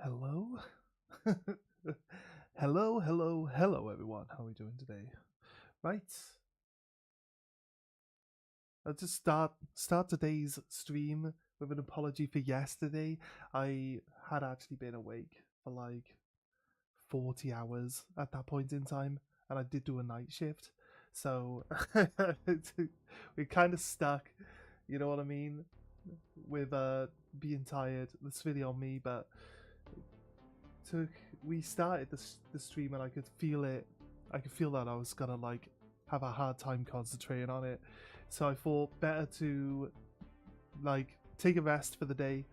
Hello? Hello, everyone. How are we doing today? Right. I'll just start today's stream with an apology for yesterday. I had actually been awake for like 40 hours at that point in time, and I did do a night shift. So we kind of stuck, you know what I mean, with being tired. That's really on me, but we started the stream and I could feel it. I could feel that I was gonna like have a hard time concentrating on it. So I thought better to like take a rest for the day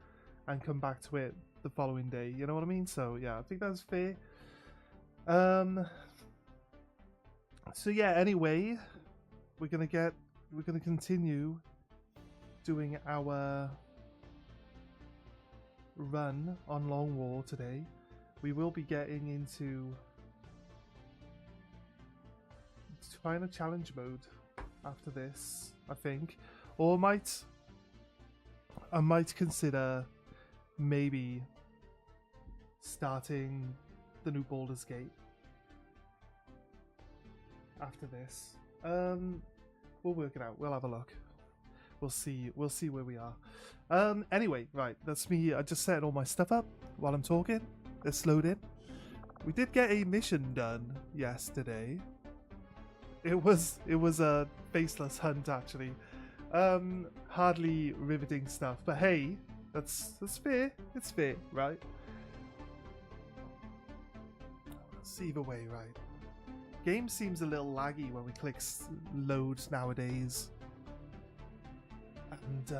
and come back to it the following day. You know what I mean? So yeah, I think that's fair. So yeah, anyway, we're gonna continue doing our run on Longwar today. We will be getting into final challenge mode after this, I think. Or I might consider maybe starting the new Baldur's Gate after this. We'll work it out. We'll have a look. We'll see where we are. Anyway, right, that's me. I just set all my stuff up while I'm talking. Let's load in. We did get a mission done yesterday. It was a faceless hunt actually. Hardly riveting stuff, but hey, that's fair. It's fair, right? It's either way, right? Game seems a little laggy when we click load nowadays. And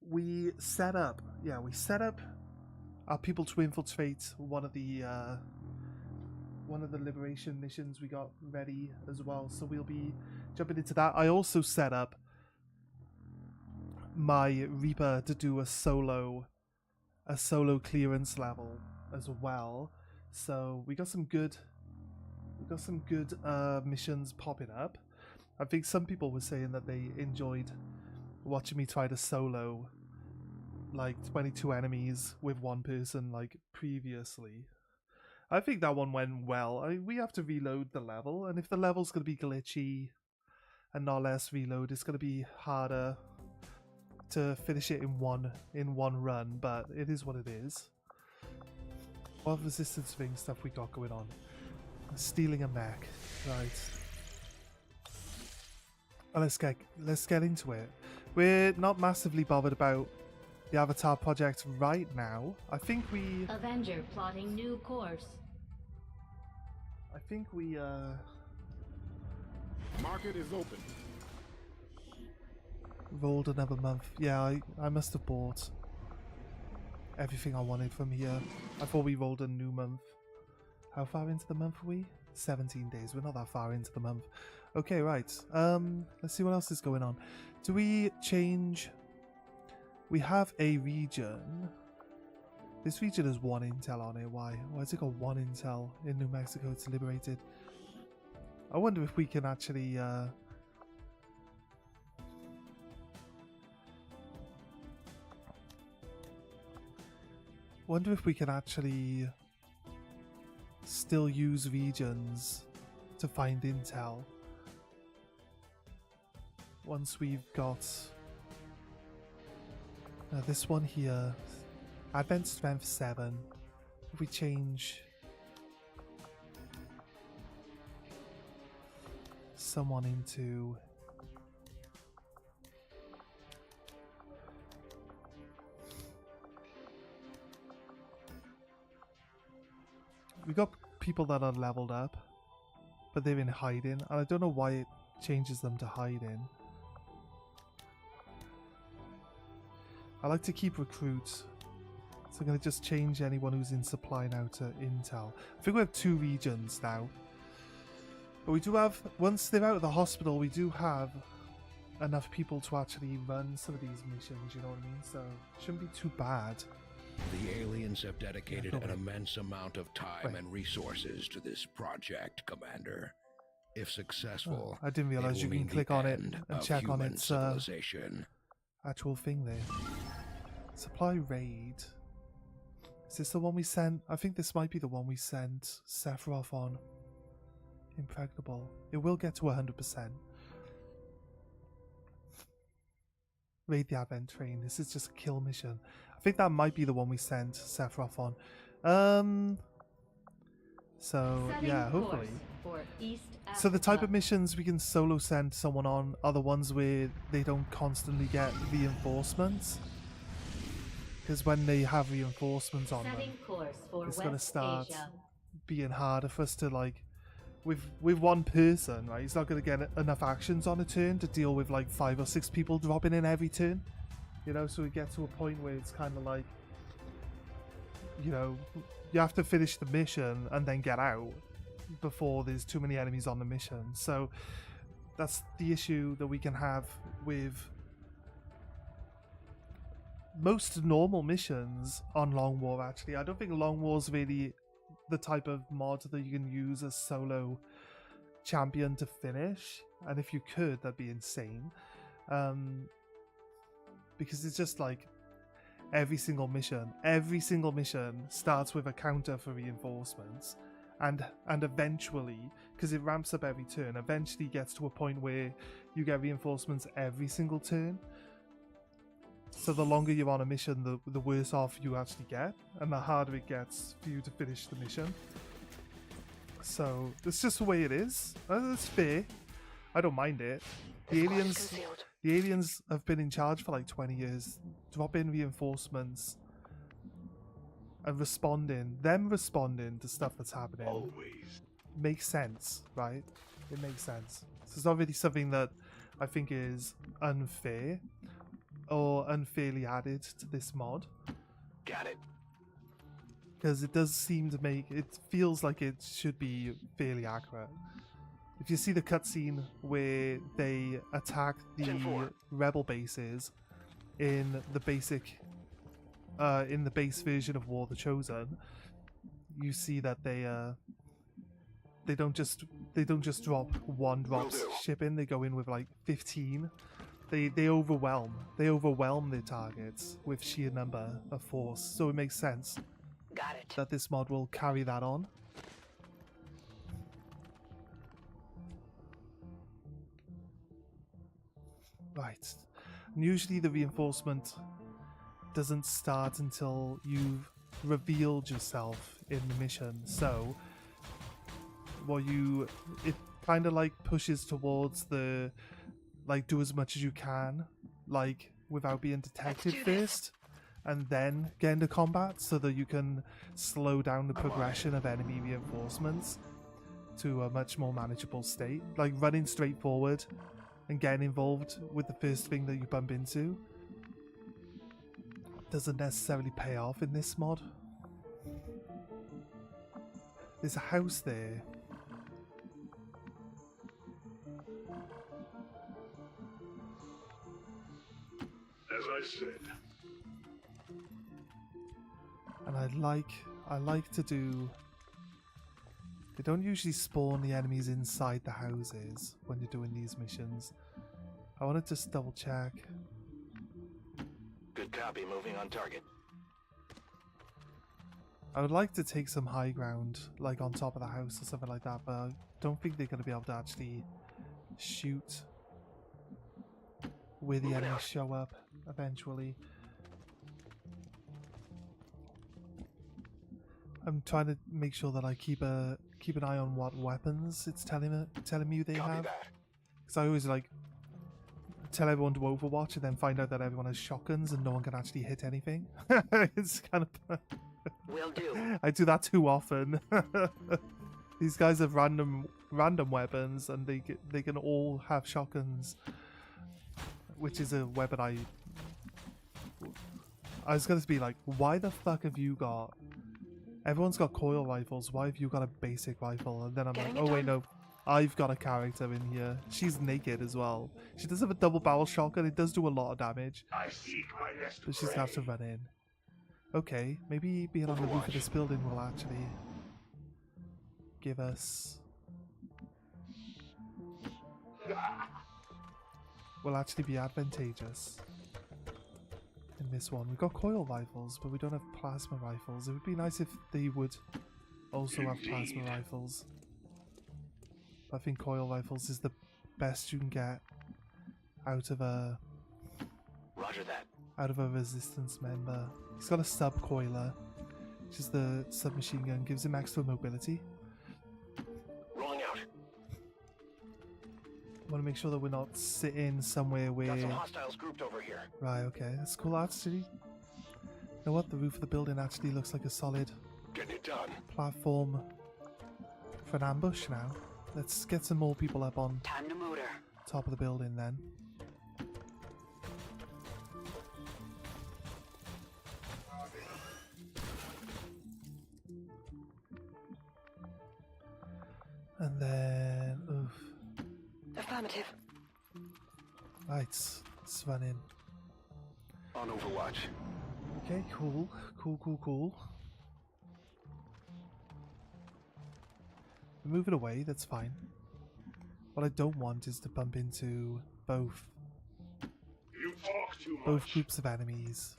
we set up our people to infiltrate one of the liberation missions we got ready as well, so we'll be jumping into that. I also set up my Reaper to do a solo clearance level as well, so we got some good missions popping up. I think some people were saying that they enjoyed watching me try to solo like 22 enemies with one person like previously. I think that one went well. We have to reload the level, and if the level's going to be glitchy and not less reload, it's going to be harder to finish it in one run, but it is what it is. What resistance thing stuff we got going on? Stealing a mech, right? Well, let's get into it. We're not massively bothered about the Avatar project right now. I think we Avenger plotting new course. I think we Market is open. rolled another month. Yeah, I must have bought everything I wanted from here. I thought we rolled a new month. How far into the month are we? 17 days. We're not that far into the month. Okay, right. Let's see what else is going on. Do we change? We have a region. This region has 1 intel on it. Why? Why has it got 1 intel in New Mexico? It's liberated. I wonder if we can actually still use regions to find intel once we've got this one here, Advent Strength 7. If we change someone into we got people that are leveled up, but they're in hiding, and I don't know why it changes them to hiding. I like to keep recruits, so I'm going to just change anyone who's in supply now to intel. I think we have 2 regions now, but we do have, once they're out of the hospital, we do have enough people to actually run some of these missions, you know what I mean? So it shouldn't be too bad. The aliens have dedicated an immense amount of time and resources to this project, Commander. If successful, I didn't realize you can click on it and check on its civilization. actual thing there. Supply raid. Is this the one we sent? I think this might be the one we sent Sephiroth on. Impregnable. It will get to 100%. Raid the Advent Train. This is just a kill mission. I think that might be the one we sent Sephiroth on. So, yeah, hopefully. So the type of missions we can solo send someone on are the ones where they don't constantly get reinforcements. Because when they have reinforcements on them, it's going to start being harder for us to, like, with one person, right? He's not going to get enough actions on a turn to deal with like 5 or 6 people dropping in every turn. You know, so we get to a point where it's kind of like, you know, you have to finish the mission and then get out before there's too many enemies on the mission. So that's the issue that we can have with most normal missions on Long War, actually. I don't think Long War's really the type of mod that you can use as solo champion to finish. And if you could, that'd be insane. Because it's just like every single mission starts with a counter for reinforcements. And eventually, because it ramps up every turn, eventually gets to a point where you get reinforcements every single turn. So the longer you're on a mission, the worse off you actually get, and the harder it gets for you to finish the mission. So it's just the way it is. It's fair. I don't mind it. The aliens have been in charge for like 20 years. Drop in reinforcements and responding to stuff that's happening. Always. Makes sense, right? It makes sense. So it's not really something that I think is unfair or unfairly added to this mod. Got it. Because it does seem to make it feels like it should be fairly accurate. If you see the cutscene where they attack the rebel bases in the basic in the base version of War the Chosen, you see that they don't just drop one drop ship in, they go in with like 15. They overwhelm their targets with sheer number of force, so it makes sense that this mod will carry that on. Right. And usually the reinforcement doesn't start until you've revealed yourself in the mission, so it kind of like pushes towards the like do as much as you can, like without being detected first, and then get into combat so that you can slow down the progression of enemy reinforcements to a much more manageable state. Like running straight forward and getting involved with the first thing that you bump into doesn't necessarily pay off in this mod. There's a house there. As I said. And I like to do. They don't usually spawn the enemies inside the houses when you're doing these missions. I want to just double check. Good copy, moving on target. I would like to take some high ground, like on top of the house or something like that, but I don't think they're going to be able to actually shoot where the enemies show up eventually. I'm trying to make sure that I keep an eye on what weapons it's telling me they have. Because I always like tell everyone to Overwatch and then find out that everyone has shotguns and no one can actually hit anything. It's kind of Will do. I do that too often. These guys have random weapons and they can all have shotguns, which is a weapon I was going to be like, why the fuck have you got? Everyone's got coil rifles. Why have you got a basic rifle? And then I'm like, oh wait, no. I've got a character in here. She's naked as well. She does have a double barrel shotgun. It does do a lot of damage. I seek my next but she's gonna have to run in. Okay, maybe being on the roof of this building will actually give us... will actually be advantageous in this one. We've got coil rifles, but we don't have plasma rifles. It would be nice if they would also have plasma rifles. I think coil rifles is the best you can get out of a resistance member. He's got a sub coiler, which is the submachine gun, gives him extra mobility. Rolling out. Want to make sure that we're not sitting somewhere where. Got some hostiles grouped over here. Right, okay, that's cool. Actually, you know what? The roof of the building actually looks like a solid Getting it done. platform for an ambush now. Let's get some more people up on Time to motor. top of the building then. And then, oof. Affirmative. Right, let's run in. On Overwatch. Okay, cool. Cool. We're moving away, that's fine. What I don't want is to bump into both You talk too much. both groups of enemies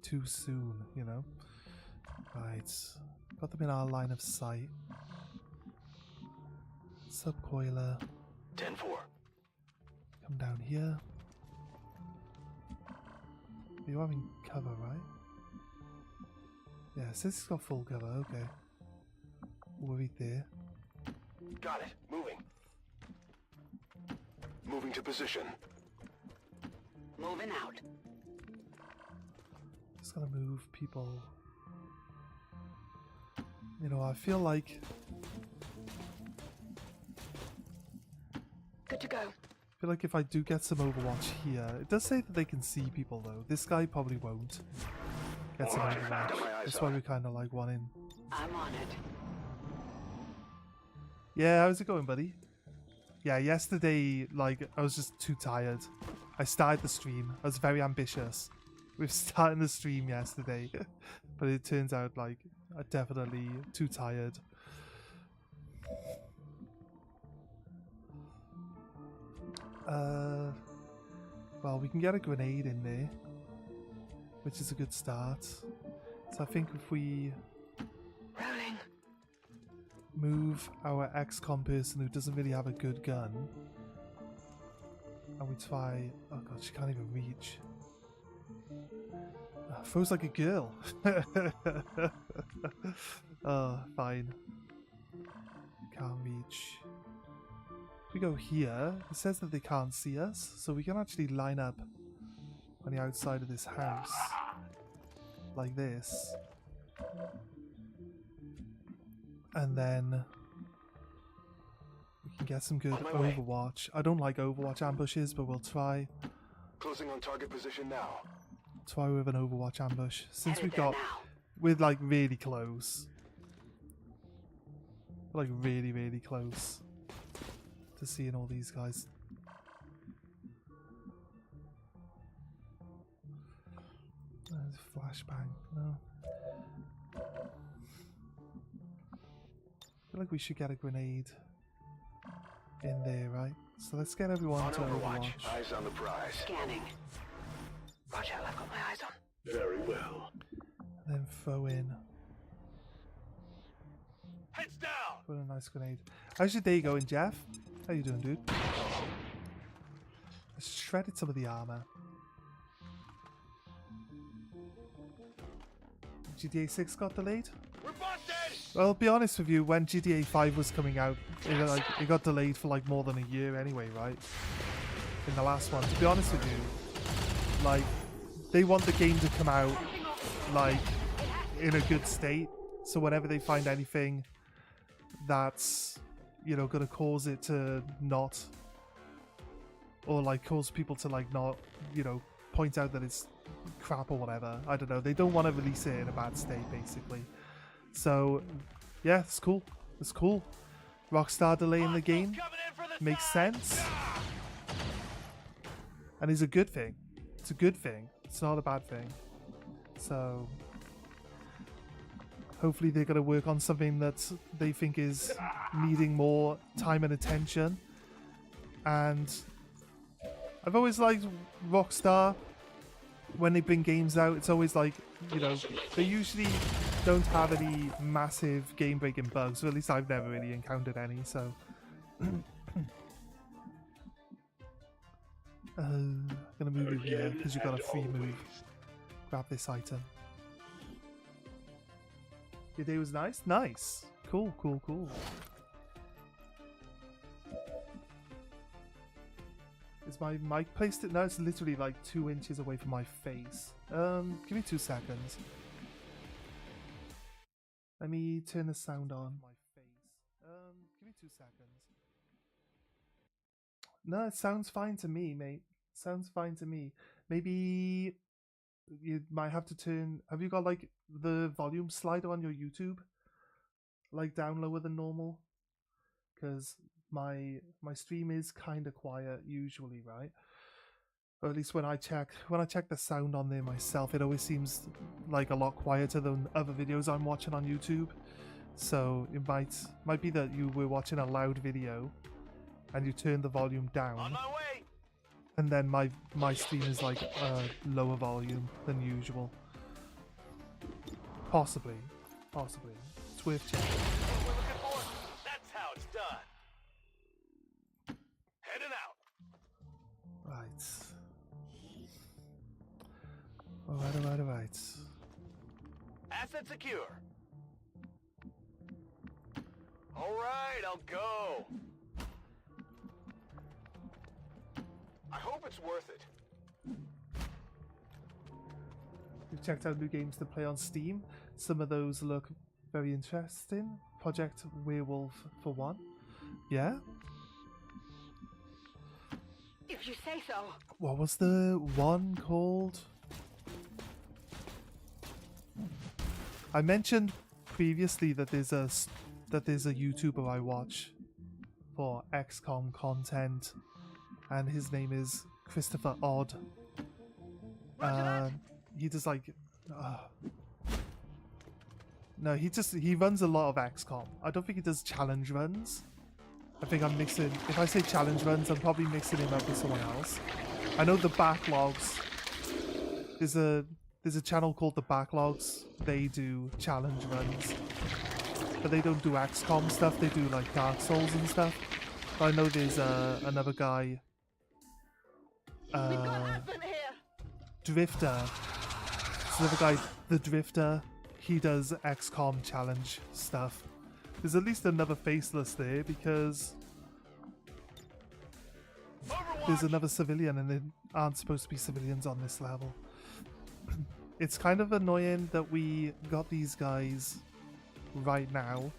too soon, you know? Right. Got them in our line of sight. Subcoiler. 10-4. Come down here. You're having cover, right? Yeah, it says it's got full cover, okay. We'll read there. Got it. Moving. Moving to position. Moving out. Just gotta move people. You know, I feel like Good to go. if I do get some Overwatch here, it does say that they can see people though. This guy probably won't get some Alright, Overwatch. got my eyes That's why on we it. kind of like wanting. I'm on it. Yeah, how's it going, buddy? Yeah, yesterday, like, I was just too tired. I started the stream. I was very ambitious with starting the stream yesterday. But it turns out, like, I'm definitely too tired. Well, we can get a grenade in there, which is a good start. So I think if we Rolling. move our XCOM person who doesn't really have a good gun, and we try. Oh god, she can't even reach. Feels like a girl. Oh, fine. Can't reach. If we go here, it says that they can't see us, so we can actually line up on the outside of this house like this. And then we can get some good On my way. Overwatch. I don't like Overwatch ambushes, but we'll try Closing on target position now. with an Overwatch ambush. Since Headed we've there got, now. we're like really close. We're like really close to seeing all these guys. Flashbang, no. I feel like we should get a grenade in there, right? So let's get everyone On to Overwatch. Overwatch. Eyes on the prize. Scanning. Roger, I've got my eyes on. Very well. And then throw in. Heads down. Put a nice grenade. How's your day going, Jeff? How you doing, dude? I shredded some of the armor. GTA 6 got delayed? We're busted. Well, I'll be honest with you, when GTA 5 was coming out, it got delayed for like more than a year anyway, right? In the last one. To be honest with you, like, they want the game to come out, like, in a good state. So whenever they find anything that's, you know, gonna cause it to not, or like cause people to like not, you know, point out that it's crap or whatever. I don't know. They don't want to release it in a bad state, basically. So, yeah, it's cool. It's cool. Rockstar delaying the game makes sense, and is a good thing. It's a good thing. It's not a bad thing. So, hopefully they're going to work on something that they think is needing more time and attention. And I've always liked Rockstar. when they bring games out, it's always like, you know, they usually don't have any massive game-breaking bugs, or at least I've never really encountered any, so... I'm gonna move you here, because you've got a free move. Grab this item. Your day was nice? Nice! Cool, cool, cool. Is my mic placed it? No, it's literally like 2 inches away from my face. Give me 2 seconds. Let me turn the sound on my face. Give me 2 seconds. No, it sounds fine to me, mate. Sounds fine to me. Maybe you might have to turn... Have you got like the volume slider on your YouTube? Like down lower than normal? Because my stream is kind of quiet usually, right? Or at least when I check the sound on there myself, it always seems like a lot quieter than other videos I'm watching on YouTube. So it might be that you were watching a loud video and you turn the volume down. On my way. And then my stream is like lower volume than usual. Possibly. It's worth checking. What we're looking for? That's how it's done. Heading out. Right. Alright. Asset secure. All right, I'll go. I hope it's worth it. We've checked out new games to play on Steam. Some of those look very interesting. Project Werewolf for one. Yeah? If you say so. What was the one called? I mentioned previously that there's a YouTuber I watch for XCOM content, and his name is Christopher Odd. He does like no, he runs a lot of XCOM. I don't think he does challenge runs. I think I'm mixing, if I say challenge runs, I'm probably mixing him up with someone else. I know the Backlogs, there's a channel called the Backlogs. They do challenge runs, but they don't do XCOM stuff. They do like Dark Souls and stuff. But I know there's another guy, Drifter. There's another guy, the Drifter. He does XCOM challenge stuff. There's at least another faceless there because there's another civilian, and there aren't supposed to be civilians on this level. It's kind of annoying that we got these guys right now.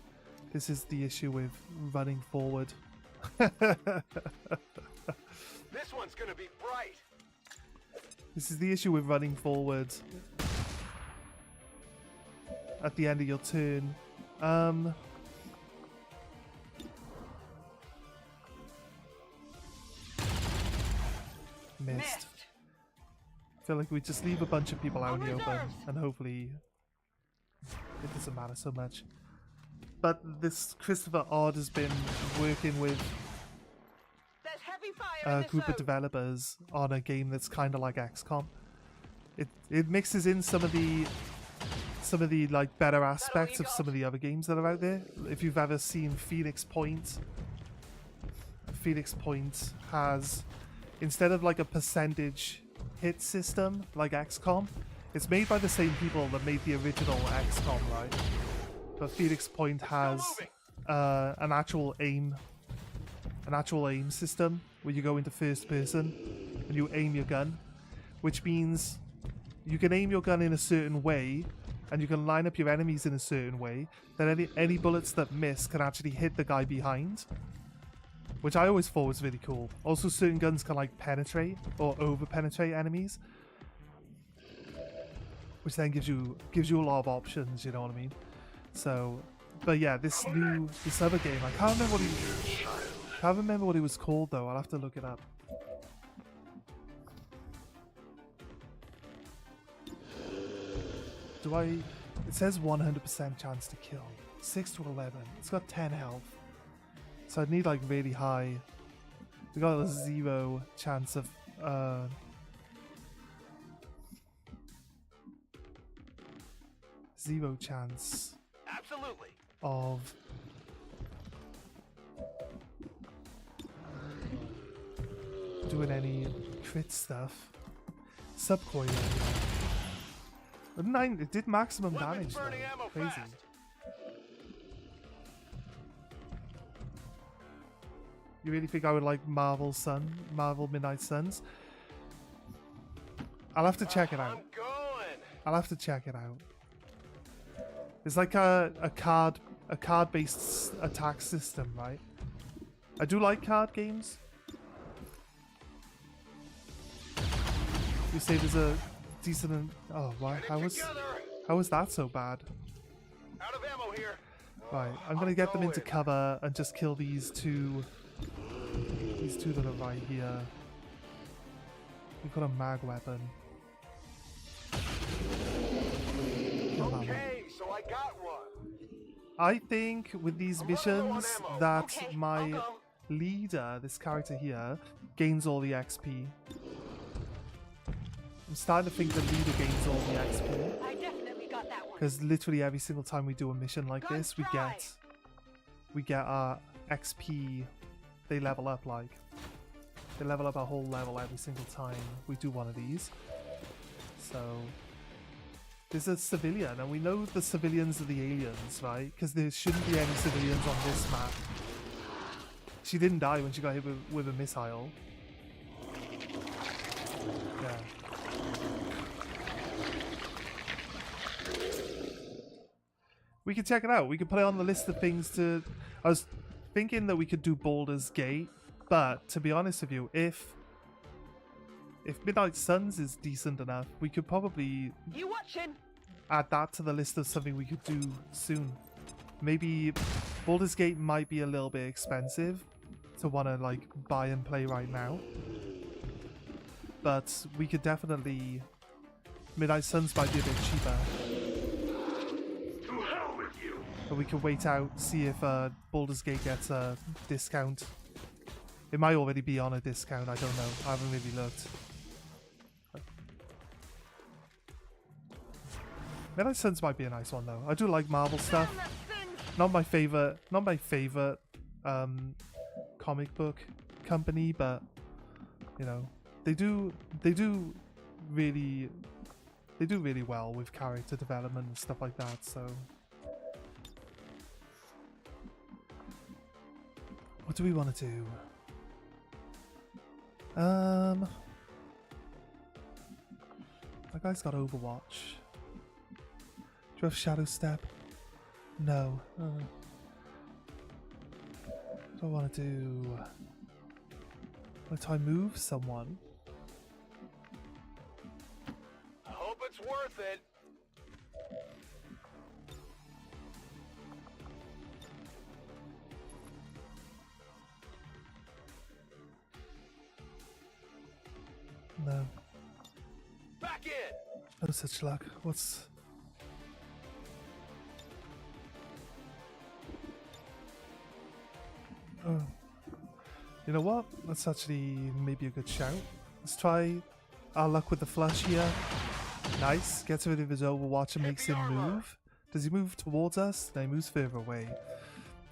This is the issue with running forward. This one's gonna be bright. This is the issue with running forward at the end of your turn. Missed. I feel like we just leave a bunch of people out in the open, and hopefully it doesn't matter so much. But this Christopher Odd has been working with a group of developers on a game that's kind of like XCOM. It mixes in some of the like better aspects of some of the other games that are out there. If you've ever seen Phoenix Point has, instead of like a percentage hit system like XCOM, it's made by the same people that made the original XCOM, right? But Phoenix Point has an actual aim system where you go into first person and you aim your gun, which means you can aim your gun in a certain way and you can line up your enemies in a certain way that any bullets that miss can actually hit the guy behind, which I always thought was really cool. Also, certain guns can like penetrate or over penetrate enemies, which then gives you a lot of options, you know what I mean? So, but yeah, this other game, I can't remember what it was called though. I'll have to look it up. It says 100% chance to kill. 6 to 11. It's got 10 health. So I'd need like really high. We got a 0 chance of 0 chance Absolutely. of doing any crit stuff. Subcoil. But 9, it did maximum Weapons damage burning though. ammo Crazy. fast. You really think I would like Marvel Midnight Suns? I'll have to check it out. I'm going. I'll have to check it out. It's like a card-based attack system, right? I do like card games. You say there's a decent. Oh, why? Get it How together. was that so bad? Out of ammo here. Right, I'm gonna get them into cover and just kill these two. These two that are right here. We've got a mag weapon. Kill that one. Okay, so I got one. I think with these I'm running low on missions ammo. that Okay, I'll my go. leader, this character here, gains all the XP. I'm starting to think the leader gains all the XP. I definitely got that one. Because literally every single time we do a mission like Guns this, we dry. get our XP. They level up like. They level up a whole level every single time we do one of these. So there's a civilian, and we know the civilians are the aliens, right? Because there shouldn't be any civilians on this map. She didn't die when she got hit with a missile. Yeah. We could check it out. We could put it on the list of things to... I was thinking that we could do Baldur's Gate, but to be honest with you, if Midnight Suns is decent enough, we could probably You watching? add that to the list of something we could do soon. Maybe Baldur's Gate might be a little bit expensive to want to like buy and play right now, but we could definitely... Midnight Suns might be a bit cheaper. To hell with you. But we can wait out, see if Baldur's Gate gets a discount. It might already be on a discount, I don't know. I haven't really looked. Midnight Suns might be a nice one though. I do like Marvel stuff. Damn, that thing. Not my favorite comic book company, but you know, they do really well with character development and stuff like that, so what do we want to do? That guy's got Overwatch. Do you have Shadow Step? No. What do I want to do? Want to try move someone? Hope it's worth it. No. Back in. No such luck. What's... Oh. You know what? That's actually maybe a good shout. Let's try our luck with the flush here. Nice. Gets rid of his Overwatch and makes him move. Does he move towards us? No, he moves further away.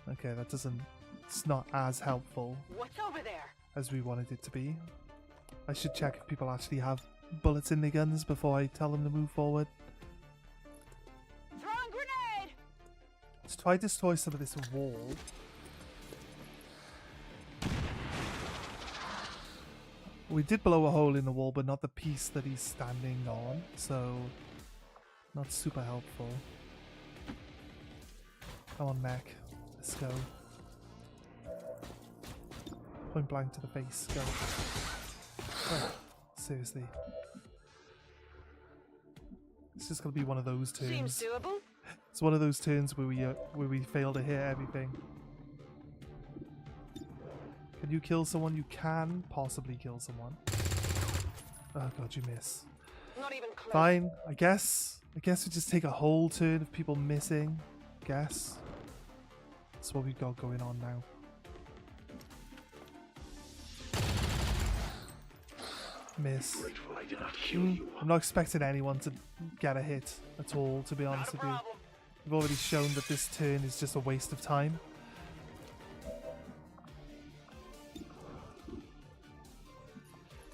Okay, that doesn't... It's not as helpful What's over there? as we wanted it to be. I should check if people actually have bullets in their guns before I tell them to move forward. Throwing grenade. Let's try to destroy some of this wall. We did blow a hole in the wall, but not the piece that he's standing on, so not super helpful. Come on, mech. Let's go. Point blank to the face. Go. Oh, seriously. It's just gonna be one of those Seems turns. doable. It's one of those turns where we fail to hit everything. Can you kill someone? You can possibly kill someone. Oh god, you miss. Not even close. Fine, I guess we just take a whole turn of people missing. Guess. That's what we've got going on now. Miss. Grateful I did not kill you. I'm not expecting anyone to get a hit at all, to be Not honest a with you. problem. We've already shown that this turn is just a waste of time.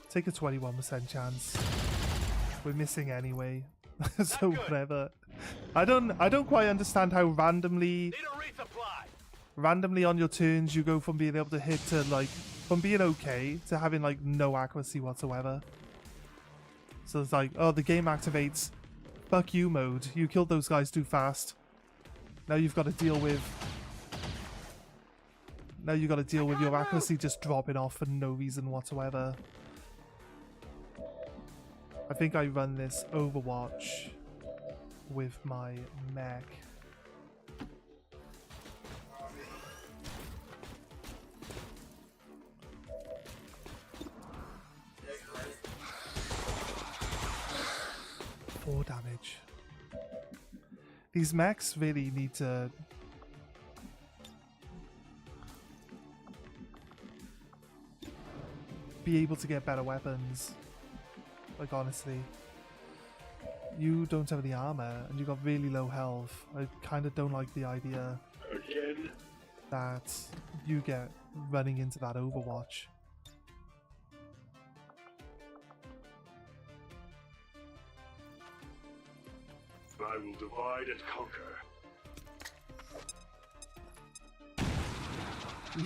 Take a 21% chance. We're missing anyway. So good. whatever. I don't quite understand how randomly Need a resupply. on your turns you go from being able to hit to like from being okay to having like no accuracy whatsoever. So it's like, oh, the game activates fuck you mode. You killed those guys too fast. Now you've got to deal with your accuracy just dropping off for no reason whatsoever. I think I run this Overwatch with my mech. Four damage. These mechs really need to be able to get better weapons. Like, honestly. You don't have any armor, and you got really low health. I kind of don't like the idea Again? that you get running into that Overwatch. I will divide and conquer.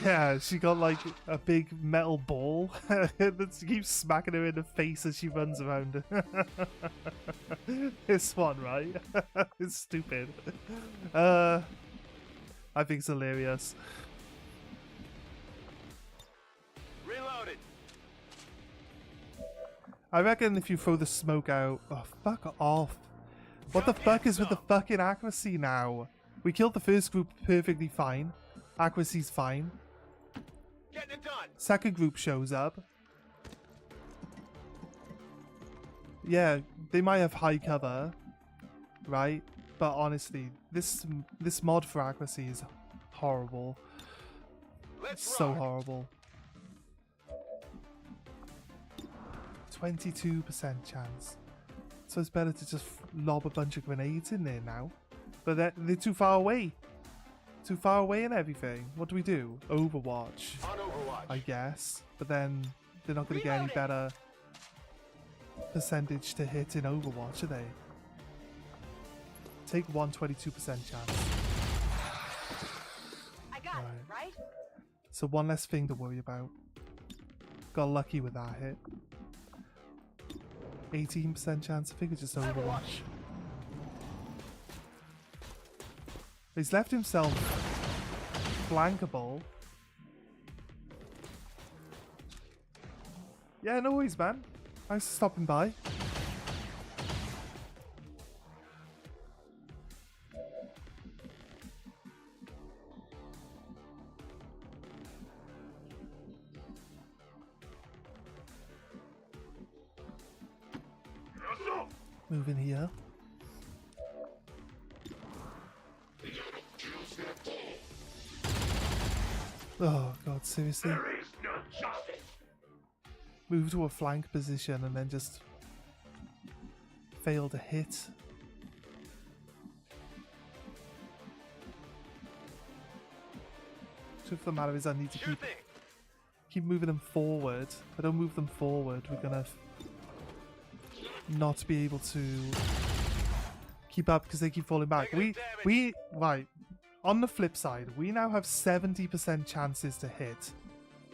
Yeah, she got like a big metal ball that keeps smacking her in the face as she runs around. This one, right? It's stupid. I think it's hilarious. Reloaded. I reckon if you throw the smoke out... Oh, fuck off. What the fuck is with the fucking accuracy now? We killed the first group perfectly fine. Accuracy's fine. Getting it done. Second group shows up. Yeah, they might have high cover, right? But honestly, this mod for accuracy is horrible. Let's So rock. horrible. 22% chance. So it's better to just lob a bunch of grenades in there now. But they're too far away. Too far away and everything. What do we do? Overwatch, On Overwatch. I guess. But then they're not going to get any better percentage to hit in Overwatch, are they? Take 122% chance. I got Right. it, right? So one less thing to worry about. Got lucky with that hit. 18% chance. I think it's just Overwatch. He's left himself flankable. Yeah, no worries, man. Thanks for stopping by. Move in here. Oh god, seriously? There is no justice. Move to a flank position and then just fail to hit. Truth of the matter is I need to Sure thing. keep moving them forward. If I don't move them forward, we're gonna not be able to keep up because they keep falling back. Right. On the flip side, we now have 70% chances to hit.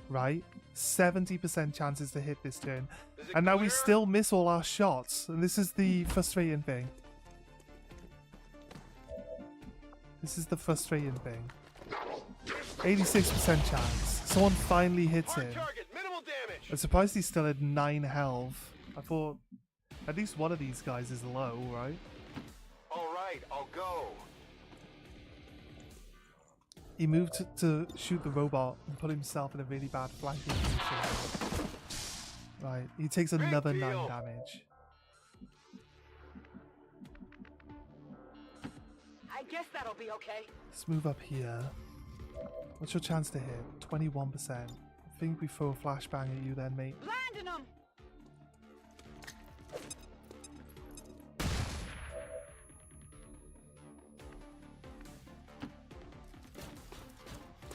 Right? 70% chances to hit this turn. Is it And now we clear? still miss all our shots. And this is the frustrating thing. This is the frustrating thing. 86% chance. Someone finally hits Hard him. target. Minimal damage. I'm surprised he's still at 9 health. I thought at least one of these guys is low, right? All right, I'll go. He moved to shoot the robot and put himself in a really bad flanking position. Right, he takes another 9 deal. damage. I guess that'll be okay. Let's move up here. What's your chance to hit? 21%. I think we throw a flashbang at you then, mate. Landing them!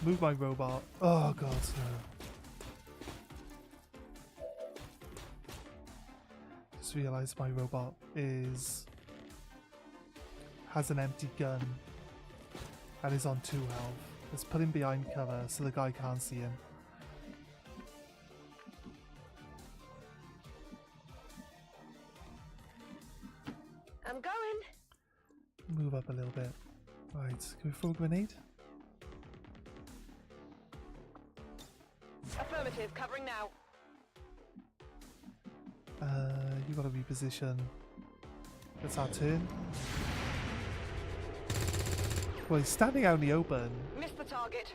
Move my robot. Oh god, no. Just realized my robot has an empty gun and is on 2 health. Let's put him behind cover so the guy can't see him. I'm going. Move up a little bit. Right, can we throw a grenade? Affirmative, covering now. You gotta reposition. It's our turn. Well, he's standing out in the open. Missed the target.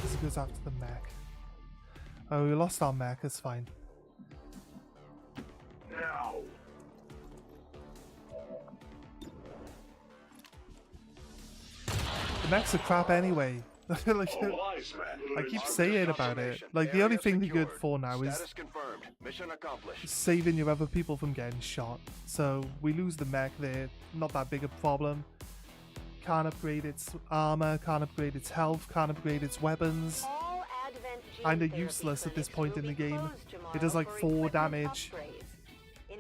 This goes after the mech. Oh, we lost our mech, it's fine. Now. The mechs are crap anyway. Like, I keep saying about it. Like, the only thing they're good for now is Status confirmed. Mission accomplished. saving your other people from getting shot. So we lose the mech there, not that big a problem. Can't upgrade its armor, can't upgrade its health, can't upgrade its weapons. All Advent gene Kinda therapy useless at this clinics point in will the be game. closed tomorrow It does like for 4 equipment damage. upgrades.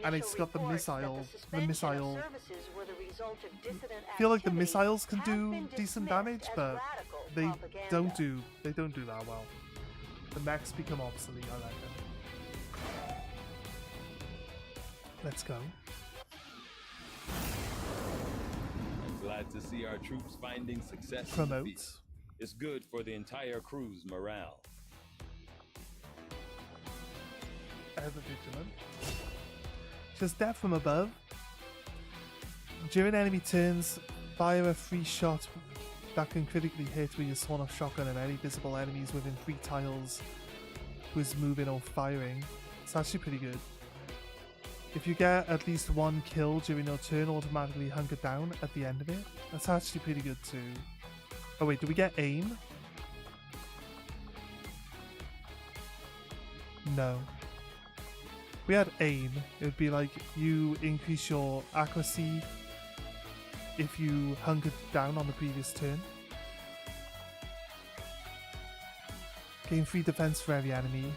And it's Initial got the reports that missile. the The missile. suspension of services were the result of dissident I feel like the activity missiles can have do been decent dismissed damage, as but radical they propaganda. don't do that well. The mechs become obsolete, I reckon. Let's go. I'm glad to see our troops finding success. in the Promote. field. It's good for the entire crew's morale. Ever vigilant. Just death from above. During enemy turns, fire a free shot that can critically hit with your sawn-off shotgun and any visible enemies within 3 tiles who is moving or firing. It's actually pretty good. If you get at least 1 kill during your turn, automatically hunker down at the end of it. That's actually pretty good too. Oh wait, do we get aim? No. We had aim, it would be like you increase your accuracy if you hunkered down on the previous turn. Gain 3 defense for every enemy.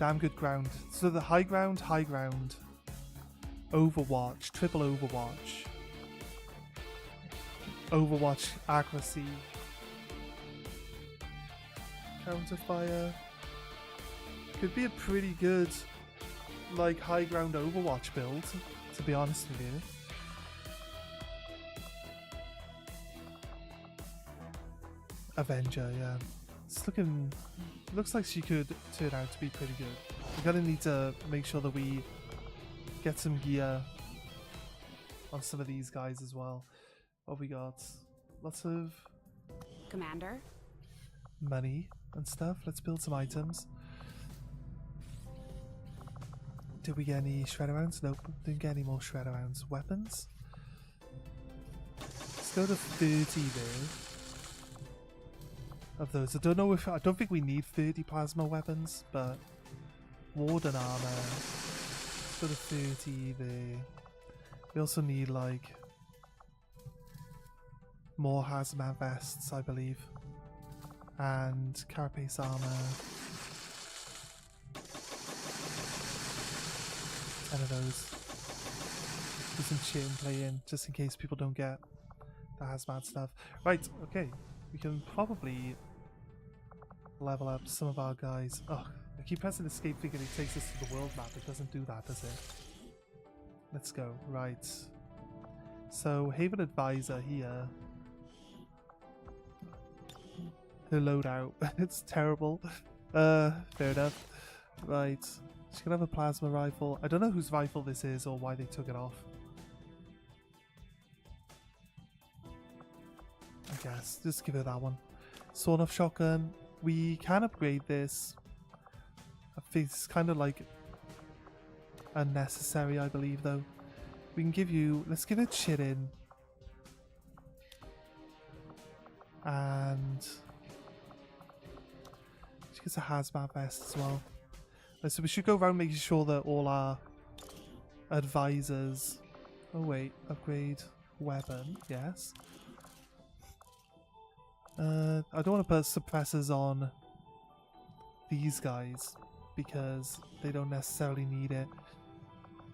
Damn good ground. So the high ground, Overwatch, triple Overwatch. Overwatch accuracy. Counterfire. Could be a pretty good, like, high ground Overwatch build, to be honest with you. Avenger, yeah. It's looks like she could turn out to be pretty good. We're gonna need to make sure that we get some gear on some of these guys as well. What we got? Lots of Commander? money and stuff. Let's build some items. Did we get any shredder rounds? Nope, didn't get any more shredder rounds. Weapons? Let's go to 30 there. Of those. I don't think we need 30 plasma weapons, but warden armor. Let's go to 30 there. We also need like more hazmat vests, I believe. And carapace armor. 10 of those. Do some shit and play in, just in case people don't get the hazmat stuff. Right, okay. We can probably level up some of our guys. Oh, I keep pressing escape thinking it takes us to the world map. It doesn't do that, does it? Let's go. Right. So, Haven Advisor here. Her loadout. It's terrible. Fair enough. Right. She's gonna have a plasma rifle. I don't know whose rifle this is or why they took it off. I guess. Just give her that one. Sawn-off shotgun. We can upgrade this. I think it's kind of like unnecessary, I believe, though. We can give you... Let's give it shit in. And... she gets a hazmat vest as well. So we should go around making sure that all our advisors Oh wait, upgrade weapon, yes. I don't want to put suppressors on these guys because they don't necessarily need it.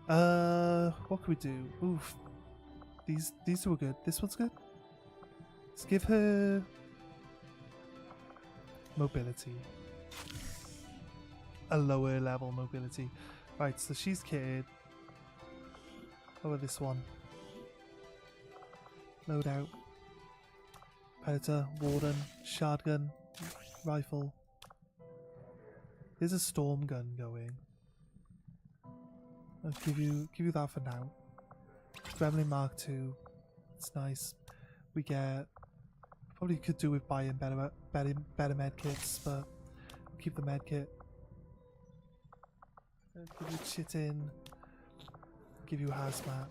What can we do? Oof. These two are good. This one's good. Let's give her mobility. A lower level mobility. Right, so she's kitted. How about this one? Loadout. Predator, Warden, Shotgun, Rifle. There's a Storm Gun going. I'll give you that for now. Gremlin Mark II. It's nice. We get... Probably could do with buying better med kits, but we'll keep the med kit. Give you Chitin. Give you Hazmat.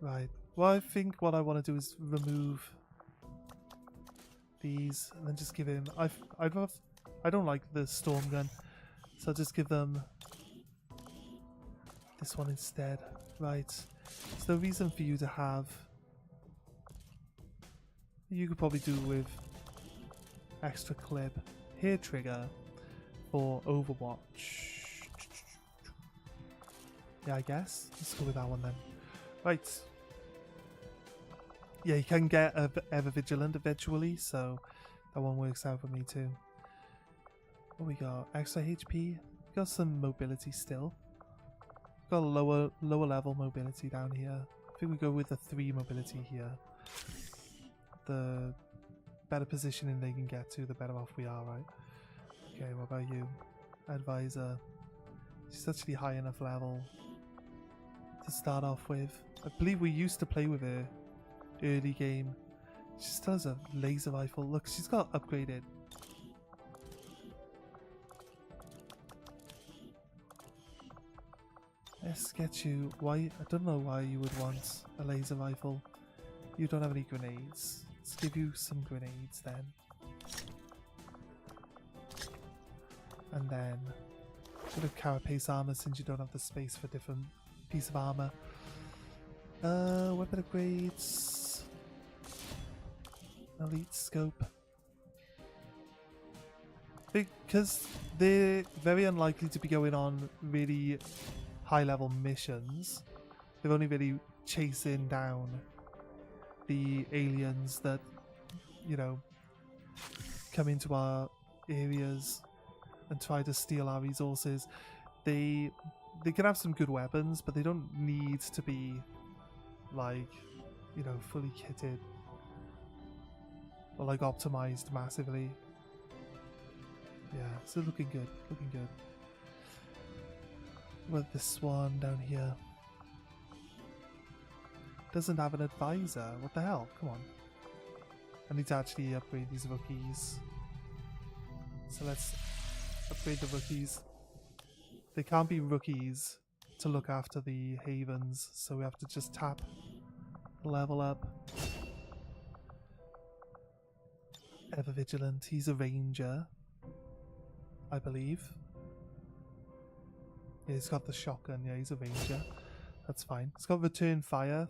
Right. Well, I think what I want to do is remove these and then just give him... I don't like the Storm Gun, so I'll just give them this one instead. Right. There's no reason for you to have... You could probably do with extra clip. Hair trigger for Overwatch. Yeah, I guess. Let's go with that one then. Right. Yeah, you can get ever vigilant eventually, so that one works out for me too. What we got? Extra HP. We got some mobility still. Got a lower level mobility down here. I think we go with the 3 mobility here. The better positioning they can get to, the better off we are, right? Okay, what about you? Advisor. She's actually high enough level to start off with. I believe we used to play with her early game. She still has a laser rifle. Look, she's got upgraded. Let's get you... Why? I don't know why you would want a laser rifle. You don't have any grenades. Let's give you some grenades then. And then a bit of carapace armor since you don't have the space for different piece of armor. Weapon upgrades. Elite scope. Because they're very unlikely to be going on really high level missions. They're only really chasing down the aliens that, you know, come into our areas and try to steal our resources. They can have some good weapons, but they don't need to be like, you know, fully kitted or like optimized massively. Yeah, so looking good, looking good. With this one down here. Doesn't have an advisor. What the hell? Come on. I need to actually upgrade these rookies. So let's upgrade the rookies. They can't be rookies to look after the havens, so we have to just tap level up. Ever vigilant. He's a ranger, I believe. Yeah, he's got the shotgun. Yeah, he's a ranger. That's fine. It's got return fire.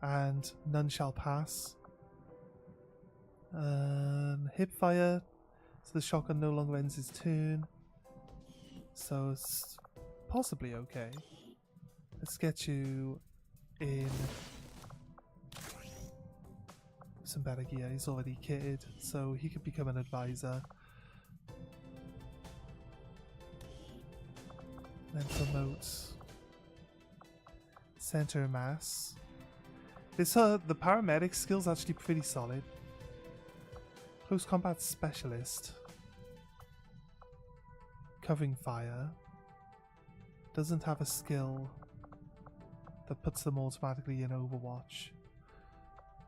And none shall pass. Hip fire. So the shotgun no longer ends his turn. So it's possibly okay. Let's get you in some better gear. He's already kitted, so he could become an advisor. Then promote center mass. This the paramedic skill's actually pretty solid. Close combat specialist. Covering fire. Doesn't have a skill that puts them automatically in Overwatch.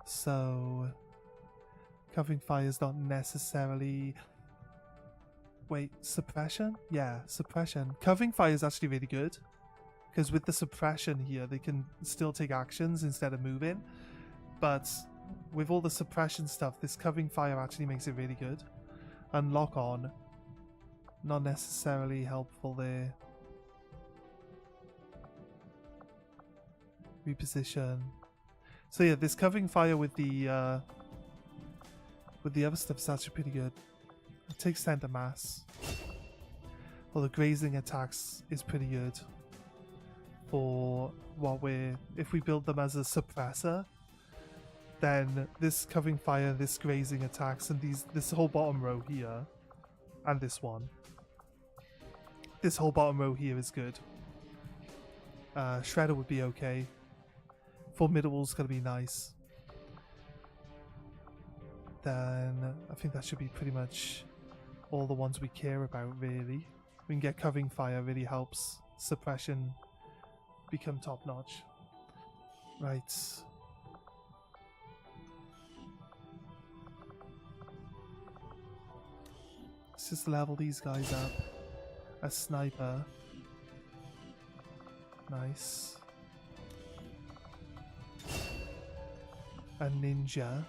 So covering fire is not necessarily... Wait, suppression? Yeah, suppression. Covering fire is actually really good. Because with the suppression here, they can still take actions instead of moving. But with all the suppression stuff, this covering fire actually makes it really good. And lock on, not necessarily helpful there. Reposition. So yeah, this covering fire with the other stuff is actually pretty good. It takes 10 to mass. Well, the grazing attacks is pretty good for what if we build them as a suppressor, then this covering fire, this grazing attacks, and this whole bottom row here, and this one. This whole bottom row here is good. Shredder would be okay. Formidable's gonna be nice. Then I think that should be pretty much all the ones we care about, really. We can get covering fire, really helps suppression become top notch. Right. Let's just level these guys up. A sniper. Nice. A ninja.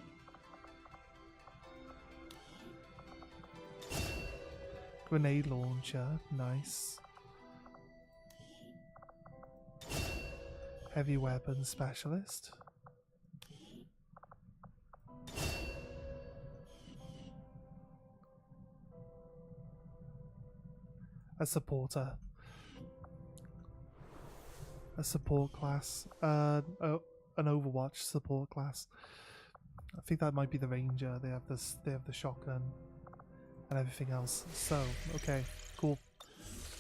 Grenade launcher. Nice. Heavy weapon specialist. A supporter. A support class. An Overwatch support class. I think that might be the ranger. They have this. They have the shotgun and everything else. So okay, cool.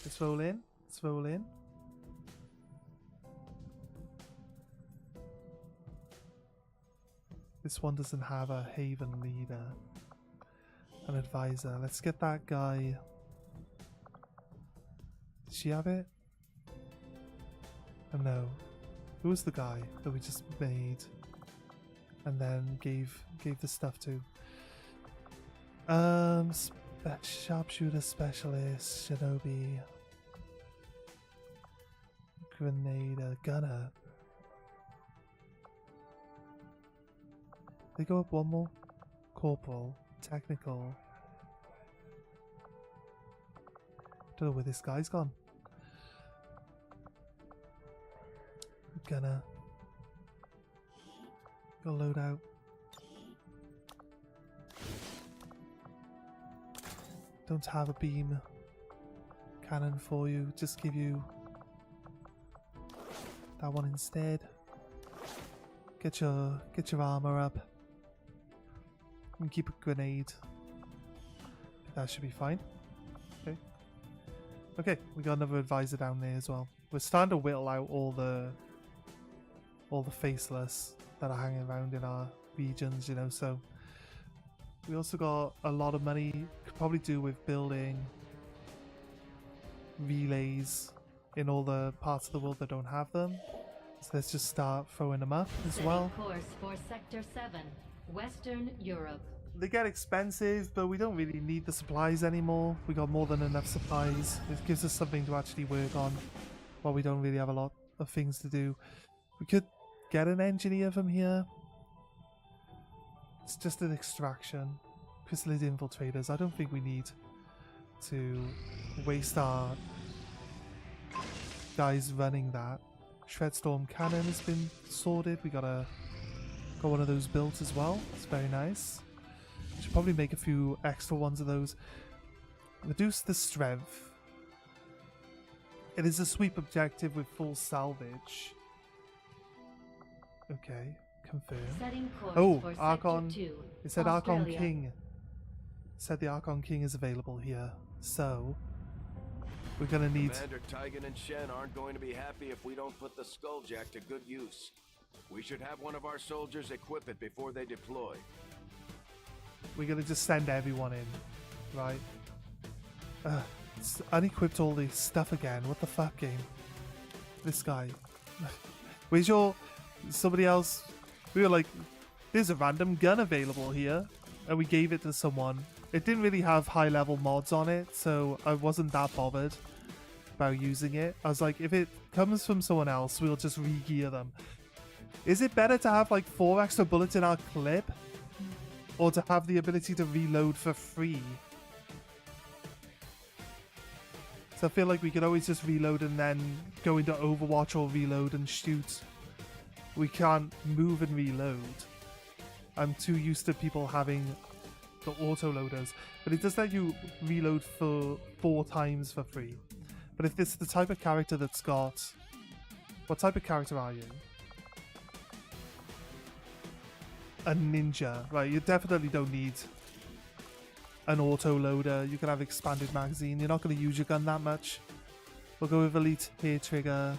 Let's roll in. Let's roll in. This one doesn't have a Haven leader, an advisor. Let's get that guy. Did she have it? Oh no. Who was the guy that we just made and then gave the stuff to? Sharpshooter specialist, shinobi, grenade, gunner. They go up one more. Corporal, technical. Don't know where this guy's gone. Gunner. Go load out. Don't have a beam cannon for you. Just give you that one instead. Get your armor up. And keep a grenade. That should be fine. Okay. Okay, we got another advisor down there as well. We're starting to whittle out all the faceless that are hanging around in our regions, you know, so we also got a lot of money. Could probably do with building relays in all the parts of the world that don't have them. So let's just start throwing them up as well. Course for Sector 7, Western Europe. They get expensive, but we don't really need the supplies anymore. We got more than enough supplies. It gives us something to actually work on while we don't really have a lot of things to do. We could get an engineer from here. It's just an extraction. Chrysalid infiltrators. I don't think we need to waste our guys running that. Shredstorm cannon has been sorted. We got one of those built as well. It's very nice. Should probably make a few extra ones of those. Reduce the strength. It is a sweep objective with full salvage. Okay, confirm. Setting course Oh, for Archon. Sector 2, It said Archon Australia. King. It said the Archon King is available here. So we're gonna need. Commander Tygan and Shen aren't going to be happy if we don't put the Skulljack to good use. We should have one of our soldiers equip it before they deploy. We're gonna just send everyone in, right? It's unequipped all this stuff again. What the fuck, game? This guy. Where's your... Somebody else... We were like, there's a random gun available here. And we gave it to someone. It didn't really have high level mods on it, so I wasn't that bothered about using it. I was like, if it comes from someone else, we'll just re-gear them. Is it better to have like 4 extra bullets in our clip? Or to have the ability to reload for free? So I feel like we could always just reload and then go into Overwatch or reload and shoot we can't move and reload. I'm too used to people having the auto loaders, but it does let you reload for 4 times for free. But if this is the type of character that's got... What type of character are you? A ninja. Right, you definitely don't need an auto loader. You can have expanded magazine. You're not going to use your gun that much. We'll go with elite hair trigger,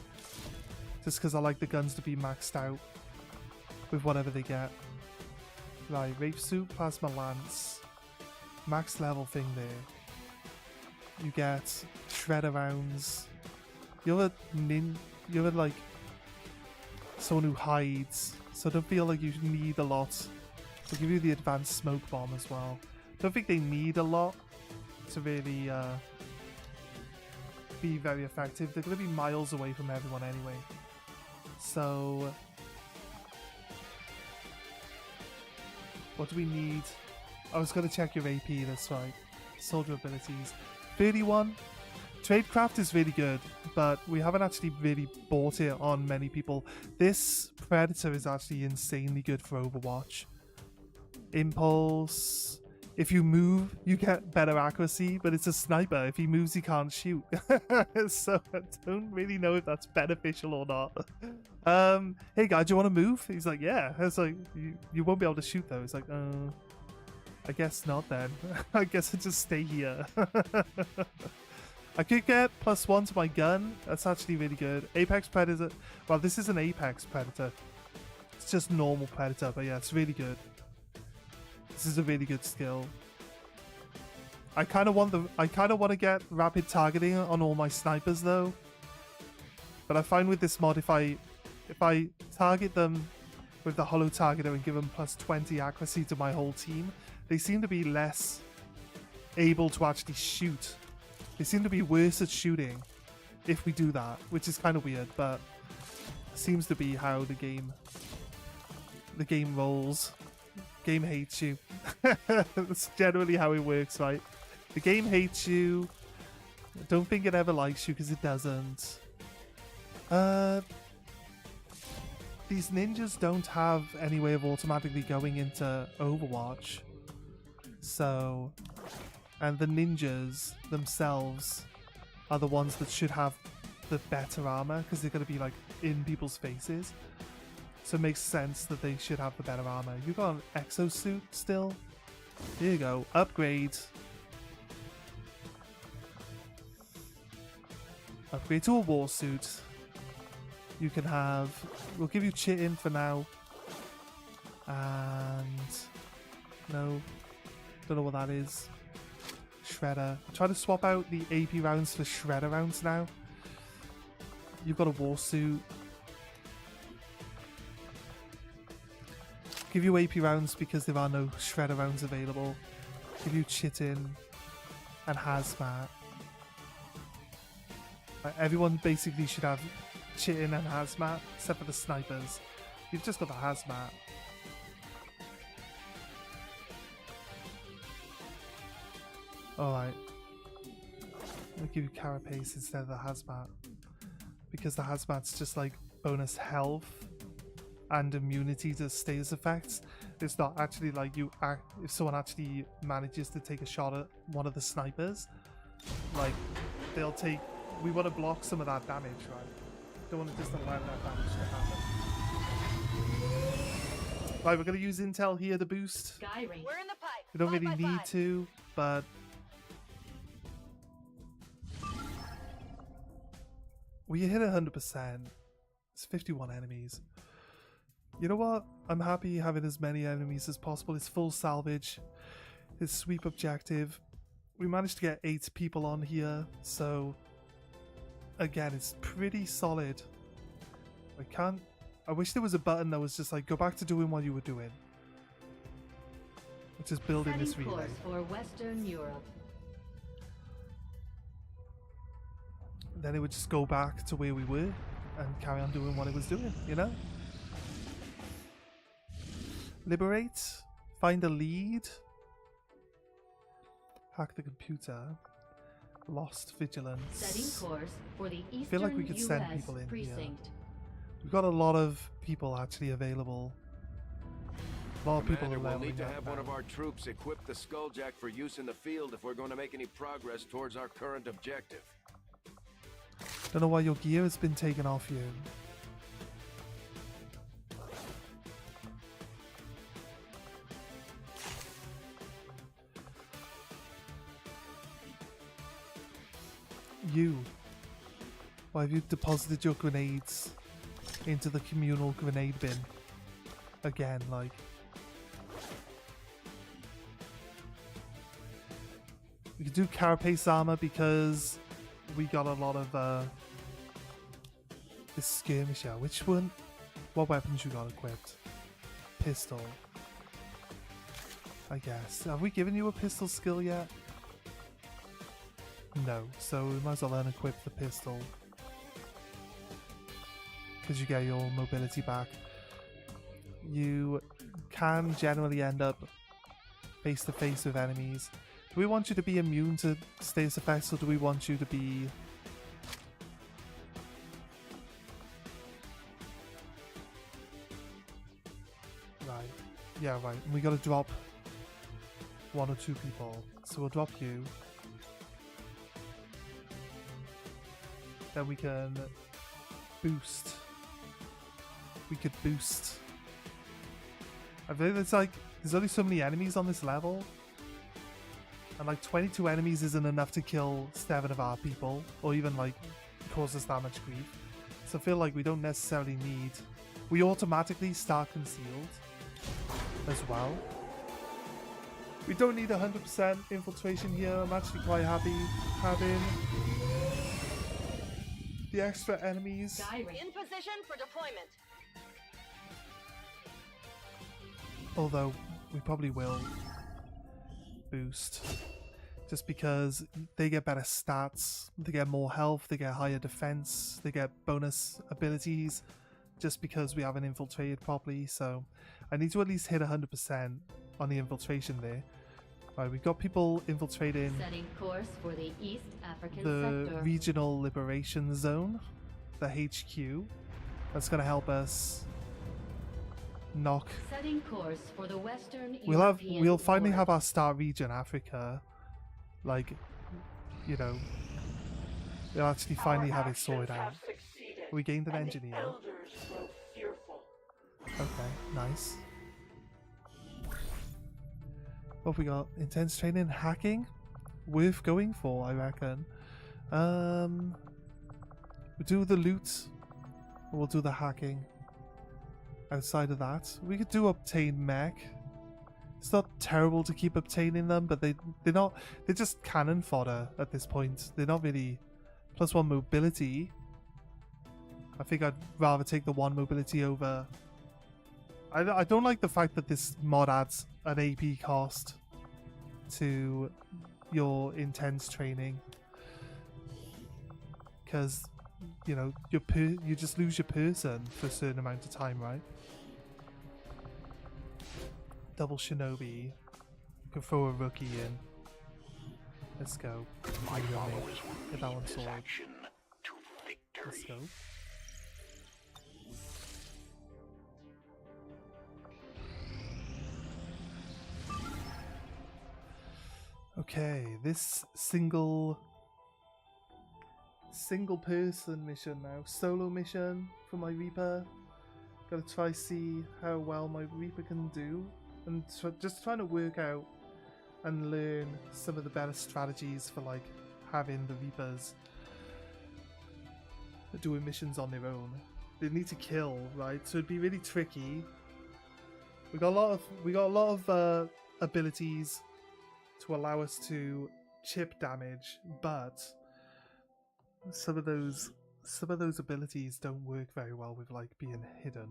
just because I like the guns to be maxed out with whatever they get. Right, Wraith Suit, Plasma Lance, max level thing there. You get shredder rounds. You're like someone who hides, so don't feel like you need a lot. We'll give you the advanced smoke bomb as well. Don't think they need a lot to really be very effective. They're going to be miles away from everyone anyway. So what do we need? I was going to check your AP, that's right. Soldier abilities. 31. Tradecraft is really good, but we haven't actually really bought it on many people. This Predator is actually insanely good for Overwatch. Impulse. If you move, you get better accuracy, but it's a sniper. If he moves, he can't shoot. So I don't really know if that's beneficial or not. Hey guy, do you want to move? He's like, yeah. I was like, you won't be able to shoot though. He's like, I guess not then. I guess I just stay here. I could get +1 to my gun. That's actually really good. Apex Predator. Well, this is an Apex Predator. It's just normal Predator, but yeah, it's really good. This is a really good skill. I kind of want to get rapid targeting on all my snipers though. But I find with this mod, if I target them with the holo targeter and give them +20 accuracy to my whole team, they seem to be less able to actually shoot. They seem to be worse at shooting if we do that, which is kind of weird, but seems to be how the game rolls. Game hates you. That's generally how it works, right? The game hates you. Don't think it ever likes you, because it doesn't. These ninjas don't have any way of automatically going into Overwatch. So, and the ninjas themselves are the ones that should have the better armor, because they're going to be like in people's faces. So it makes sense that they should have the better armor. You got an exosuit still? Here you go. Upgrade. Upgrade to a war suit. You can have... We'll give you Chitin for now. And... No. Don't know what that is. Shredder. I'm trying to swap out the AP rounds for Shredder rounds now. You've got a war suit. Give you AP rounds because there are no Shredder rounds available. Give you Chitin and Hazmat. Everyone basically should have Chitin and Hazmat, except for the snipers. You've just got the Hazmat. Alright. I'm gonna give you Carapace instead of the Hazmat. Because the Hazmat's just like bonus health and immunity to status effects. It's not actually like if someone actually manages to take a shot at one of the snipers, like they'll take... We want to block some of that damage, right? Don't want to just allow that damage to happen. Right, we're going to use intel here to boost. Sky Ring. We're in the pipe. We don't really need to, but... We hit 100%. It's 51 enemies. You know what? I'm happy having as many enemies as possible. It's full salvage. It's sweep objective. We managed to get 8 people on here, so again, it's pretty solid. I wish there was a button that was just like, go back to doing what you were doing. Which is building Setting this relay. course for Western Europe. Then it would just go back to where we were and carry on doing what it was doing, you know? Liberate. Find a lead. Hack the computer. Lost vigilance. Setting course for the Eastern feel like we could send US people in here. precinct. We've got a lot of people actually available. A lot of people are Commander, we'll leveling need to up have now. one of our troops equip the Skulljack for use in the field if we're going to make any progress towards our current objective. Don't know why your gear has been taken off you. You. Why have you deposited your grenades into the communal grenade bin? Again, like. We could do carapace armor because we got a lot of this skirmisher. Which one? What weapons you got equipped? Pistol. I guess. Have we given you a pistol skill yet? No, so we might as well unequip the pistol. Because you get your mobility back. You can generally end up face to face with enemies. Do we want you to be immune to status effects, or do we want you to be... Right. Yeah, right. We gotta drop 1 or 2 people. So we'll drop you. Then we can boost. We could boost. I think it's like there's only so many enemies on this level, and like 22 enemies isn't enough to kill 7 of our people, or even like cause us that much grief. So I feel like we don't necessarily need. We automatically start concealed as well. We don't need 100% infiltration here. I'm actually quite happy having the extra enemies. Direct. In position for deployment. Although we probably will boost, just because they get better stats, they get more health, they get higher defense, they get bonus abilities, just because we haven't infiltrated properly. So I need to at least hit 100% on the infiltration there. Right, we've got people infiltrating Setting course for the East African the sector. regional liberation zone, the HQ. That's going to help us knock. Setting course for the Western We'll European finally border. have our start region, Africa. Like, you know, we'll actually finally have it sorted out. We gained an engineer. Okay, nice. What have we got? Intense training, hacking? Worth going for, I reckon. We'll do the loot. Or we'll do the hacking. Outside of that, we could do obtain mech. It's not terrible to keep obtaining them, but they're just cannon fodder at this point. They're not really +1 mobility. I think I'd rather take the 1 mobility over. I don't like the fact that this mod adds an AP cost to your intense training, because you know you just lose your person for a certain amount of time, right? Double shinobi. You can throw a rookie in. Let's go. My Maybe I'll followers will get that lead one this sorted. action to Let's victory. go. Okay, this single person mission now, solo mission for my Reaper. Gotta try see how well my Reaper can do, and just trying to work out and learn some of the better strategies for like having the Reapers doing missions on their own. They need to kill, right? So it'd be really tricky. We got a lot of abilities to allow us to chip damage, but some of those abilities don't work very well with like being hidden,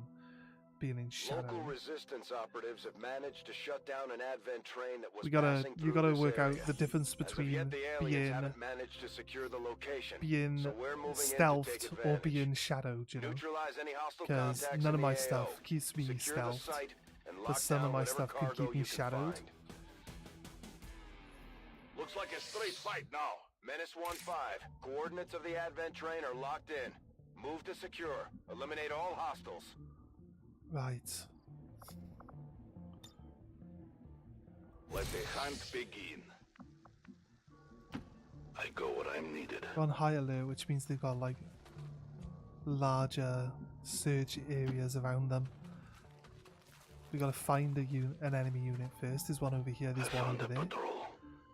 being in shadow. Local resistance operatives have managed to shut down an advent train that was You passing through gotta this work area. out the difference As of between yet, the aliens being haven't managed to secure the location, being so we're moving in to take stealthed or advantage. being shadowed, you know, Neutralize any hostile because contacts none in of the my AO. stuff keeps me Secure the stealthed, site and but lock some of down my whatever stuff could cargo keep me you can shadowed. find. Looks like a straight fight now. Menace 1-5. Coordinates of the advent train are locked in. Move to secure. Eliminate all hostiles. Right. Let the hunt begin. I go where I'm needed. They're on high alert, which means they've got like larger search areas around them. We gotta find an enemy unit first. There's one over here. There's one over there.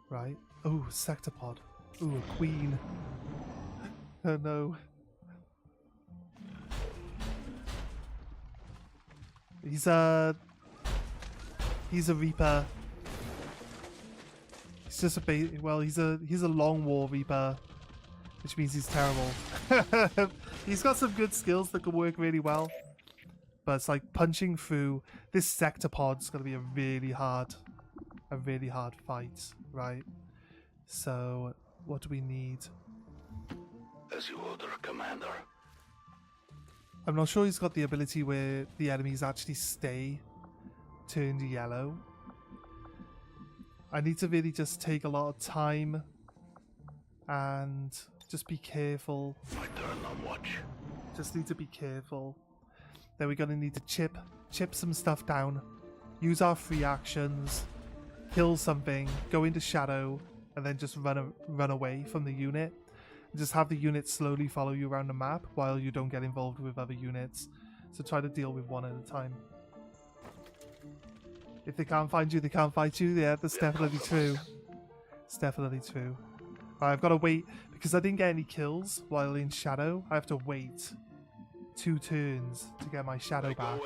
Right. Oh, sector pod. Ooh, a queen. Oh no. He's a Reaper. He's just he's a long war Reaper, which means he's terrible. He's got some good skills that could work really well, but it's like punching through this sector pod's gonna be a really hard fight, right? So what do we need? As you order, Commander. I'm not sure he's got the ability where the enemies actually stay turned yellow. I need to really just take a lot of time and just be careful. My turn on watch. Just need to be careful. Then we're gonna need to chip some stuff down, use our free actions, kill something, go into shadow, and then just run away from the unit. Just have the unit slowly follow you around the map while you don't get involved with other units. So try to deal with one at a time. If they can't find you, they can't fight you. Yeah, that's definitely true. It's definitely true. Right, I've got to wait because I didn't get any kills while in shadow. I have to wait 2 turns to get my shadow back.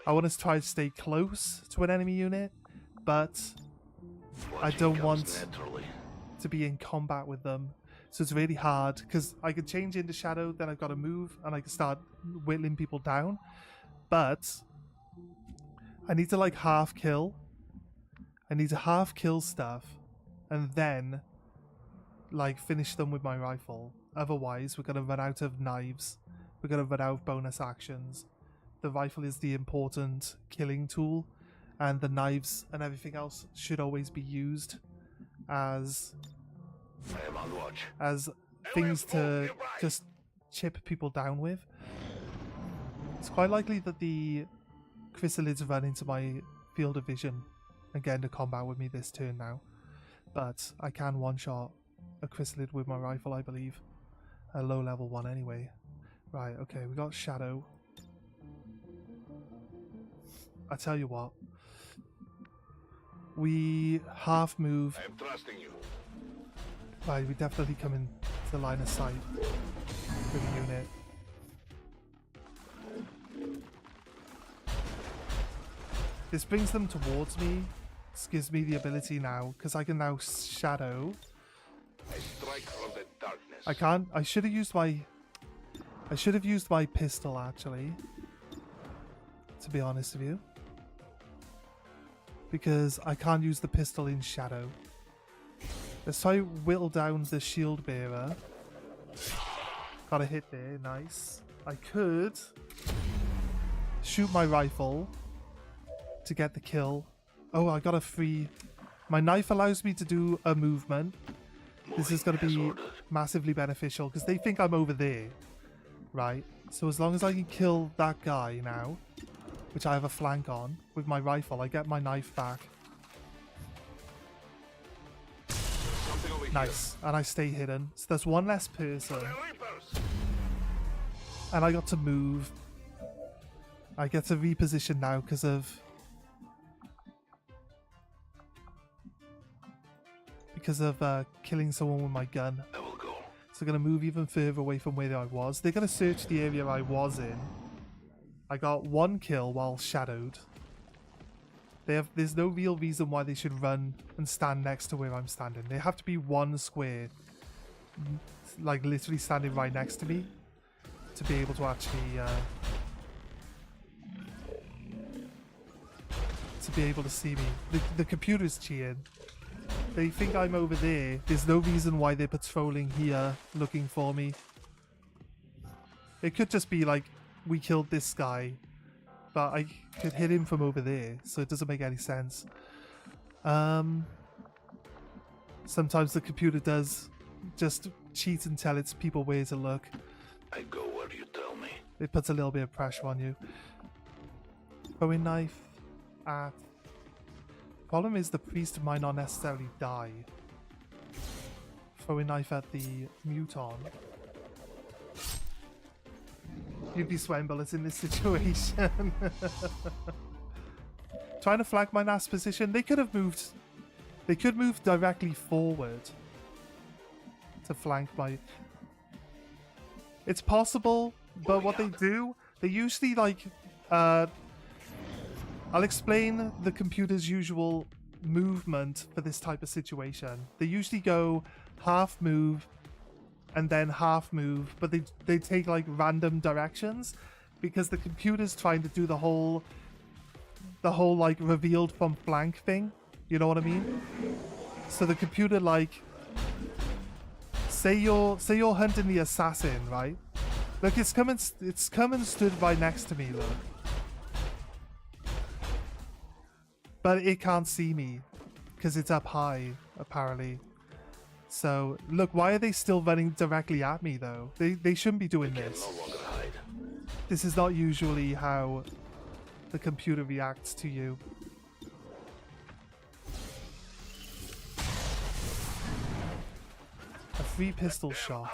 I want to try to stay close to an enemy unit, but I don't want to be in combat with them. So it's really hard because I could change into shadow, then I've got to move and I can start whittling people down. But I need to like half kill. I need to half kill stuff and then like finish them with my rifle. Otherwise, we're going to run out of knives. We're going to run out of bonus actions. The rifle is the important killing tool, and the knives and everything else should always be used as things to just chip people down with. It's quite likely that the chrysalids run into my field of vision and get into combat with me this turn now. But I can one-shot a chrysalid with my rifle, I believe. A low level one anyway. Right, okay, we got shadow. I tell you what. We half move. I am trusting you. Right, we definitely come in to line of sight with the unit. This brings them towards me. This gives me the ability now, because I can now shadow. I strike from the darkness. I can't. I should have used my pistol actually. To be honest with you. Because I can't use the pistol in shadow. Let's try whittle down the shield bearer. Got a hit there, nice. I could shoot my rifle to get the kill. Oh, I got a free... My knife allows me to do a movement. This is going to be massively beneficial because they think I'm over there. Right? So as long as I can kill that guy now, which I have a flank on, with my rifle, I get my knife back. Nice. And I stay hidden. So there's one less person. And I got to move. I get to reposition now because of... killing someone with my gun. I will go. So I'm going to move even further away from where I was. They're going to search the area I was in. I got 1 kill while shadowed. There's no real reason why they should run and stand next to where I'm standing. They have to be 1 square, like literally standing right next to me, to be able to actually see me. The computer's cheating. They think I'm over there. There's no reason why they're patrolling here looking for me. It could just be like, we killed this guy, but I could hit him from over there, so it doesn't make any sense. Sometimes the computer does just cheat and tell its people where to look. I go where you turn. It puts a little bit of pressure on you. Throwing knife at... Problem is the priest might not necessarily die. Throwing knife at the muton. You'd be sweating bullets in this situation. Trying to flank my NAS position. They could have moved... They could move directly forward to flank my... It's possible, but what they do, they usually like... I'll explain the computer's usual movement for this type of situation. They usually go half move and then half move, but they take like random directions because the computer's trying to do the whole like revealed from flank thing. You know what I mean? So the computer, like, say you're hunting the assassin, right? Look, it's come and stood right next to me, look. But it can't see me because it's up high, apparently. So look, why are they still running directly at me though? They shouldn't be doing this. This is not usually how the computer reacts to you. A free pistol shot.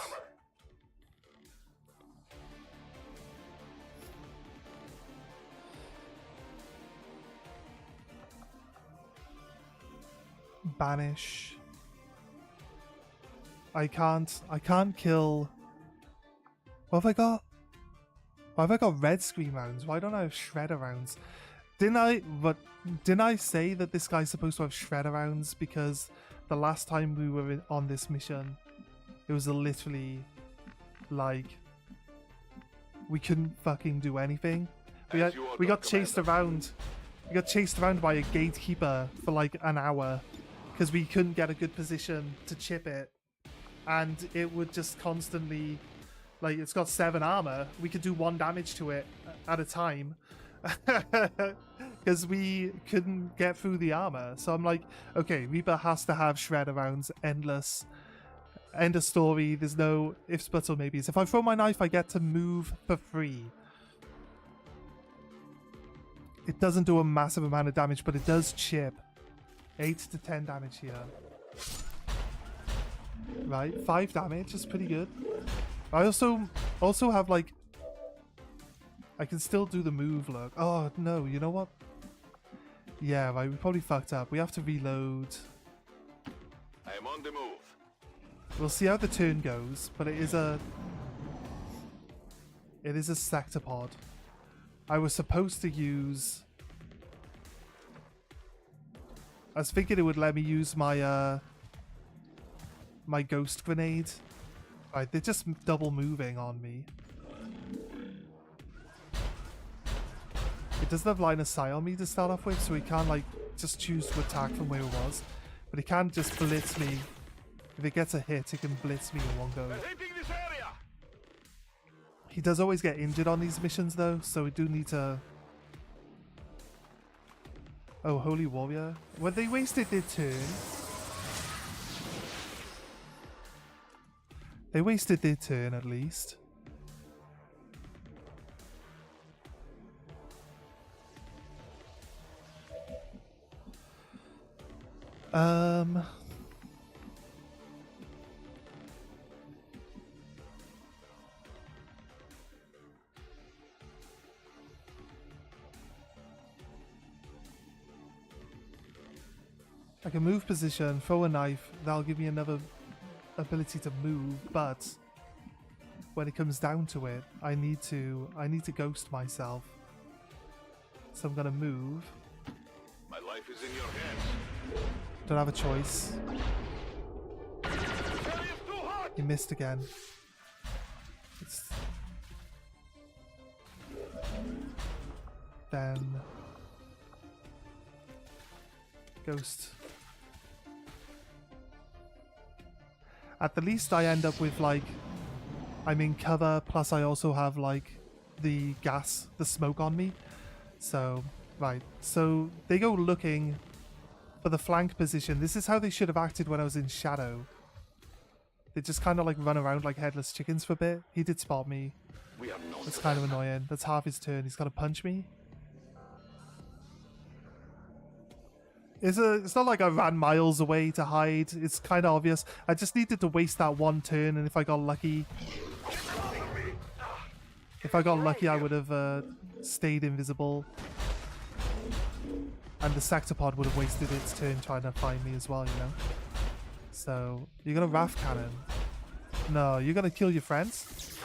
Banish. I can't kill. What have I got? Why have I got red screen rounds? Why don't I have shredder rounds? Didn't I say that this guy's supposed to have shredder rounds because the last time we were on this mission, it was literally like we couldn't fucking do anything. We got chased around. We got chased around by a gatekeeper for like an hour because we couldn't get a good position to chip it, and it would just constantly, like, it's got 7 armor. We could do 1 damage to it at a time because we couldn't get through the armor. So I'm like, okay, Reaper has to have shredder rounds, endless. End of story. There's no ifs, buts, or maybes. If I throw my knife, I get to move for free. It doesn't do a massive amount of damage, but it does chip. 8 to 10 damage here. Right, 5 damage is pretty good. I also have like... I can still do the move, look. Oh, no, you know what? Yeah, right, we probably fucked up. We have to reload. I am on the move. We'll see how the turn goes, but it is a sector pod. I was supposed to use... I was thinking it would let me use my my ghost grenade. Right, they're just double moving on me. It doesn't have line of sight on me to start off with, so he can't like just choose to attack from where it was. But he can just blitz me. If it gets a hit, it can blitz me in one go. He does always get injured on these missions though, so we do need to... Oh, Holy Warrior. Well, they wasted their turn. They wasted their turn at least. I can move position, throw a knife, that'll give me another ability to move, but when it comes down to it, I need to ghost myself. So I'm gonna move. My life is in your hands. Don't have a choice. He missed again. Then ghost. At the least I end up with like, I'm in cover, plus I also have like the gas, the smoke on me. So, right. So they go looking for the flank position. This is how they should have acted when I was in shadow. They just kind of like run around like headless chickens for a bit. He did spot me. We have no. That's kind of annoying. That's half his turn. He's got to punch me. It's not like I ran miles away to hide. It's kind of obvious. I just needed to waste that one turn, and if I got lucky... If I got lucky, I would have stayed invisible. And the sectopod would have wasted its turn trying to find me as well, you know? So, you're gonna Wrath Cannon. No, you're gonna kill your friends?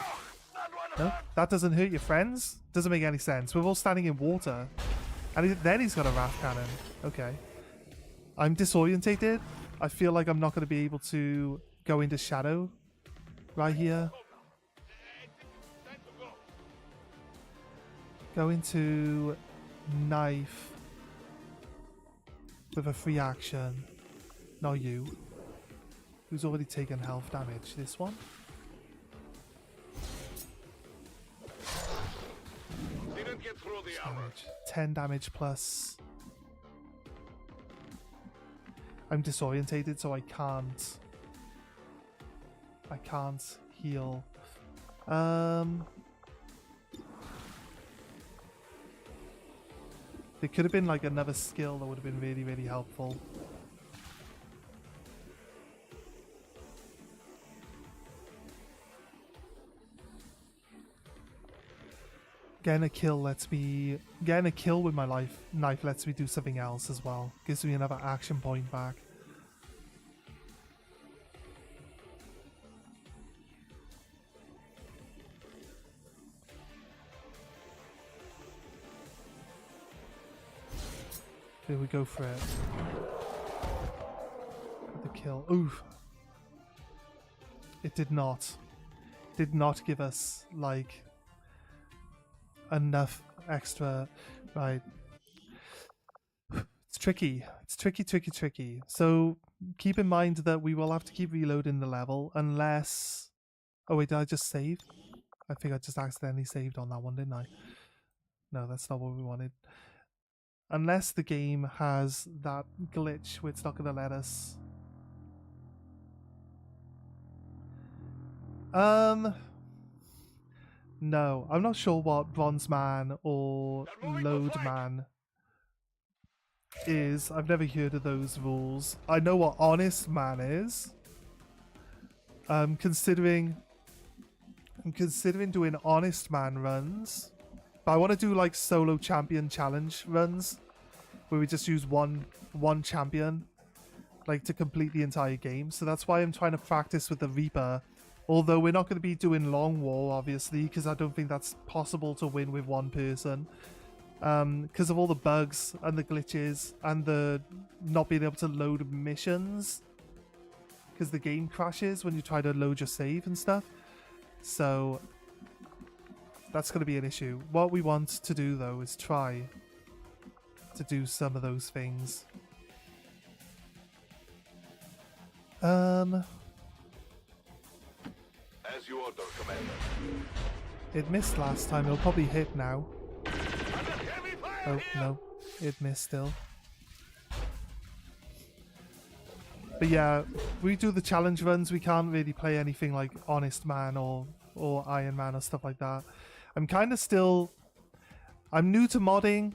No? That doesn't hurt your friends? Doesn't make any sense. We're all standing in water. And then he's got a Wrath Cannon. Okay. I'm disorientated. I feel like I'm not going to be able to go into shadow right here. Go into knife with a free action. Not you. Who's already taken health damage? This one? Didn't get through the Damage. 10 damage plus... I'm disorientated, so I can't heal. There could have been like another skill that would have been really, really helpful. Getting a kill with my knife lets me do something else as well. Gives me another action point back. Here we go for it. The kill. Oof. It did not give us like enough extra. Right. It's tricky. It's tricky. So keep in mind that we will have to keep reloading the level unless... Oh wait, did I just save? I think I just accidentally saved on that one, didn't I? No, that's not what we wanted. Unless the game has that glitch where it's not going to let us... No, I'm not sure what Bronze Man or Load Man is. I've never heard of those rules. I know what Honest Man is. I'm considering doing Honest Man runs. But I want to do like solo champion challenge runs where we just use one champion like to complete the entire game. So that's why I'm trying to practice with the Reaper. Although we're not going to be doing Long War, obviously, because I don't think that's possible to win with one person. Because of all the bugs and the glitches and the not being able to load missions. Because the game crashes when you try to load your save and stuff. So that's going to be an issue. What we want to do, though, is try to do some of those things. As you order, Commander. It missed last time. It'll probably hit now. Oh, no. It missed still. But yeah, we do the challenge runs. We can't really play anything like Honest Man or Iron Man or stuff like that. I'm kind of still... I'm new to modding.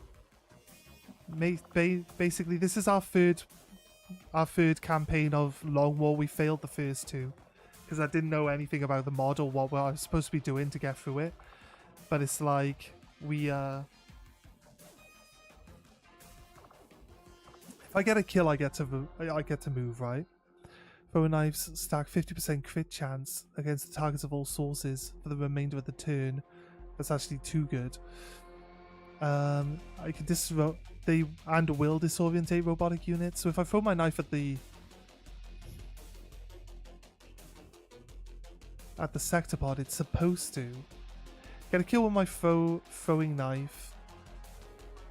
Basically, this is our third campaign of Long War. We failed the first two because I didn't know anything about the mod or what I was supposed to be doing to get through it. But it's like we... If I get a kill, I get to move, right? Throwing knives stack 50% crit chance against the targets of all sources for the remainder of the turn. That's actually too good. I can will disorientate robotic units. So if I throw my knife at the sectopod, it's supposed to get a kill with my throwing knife.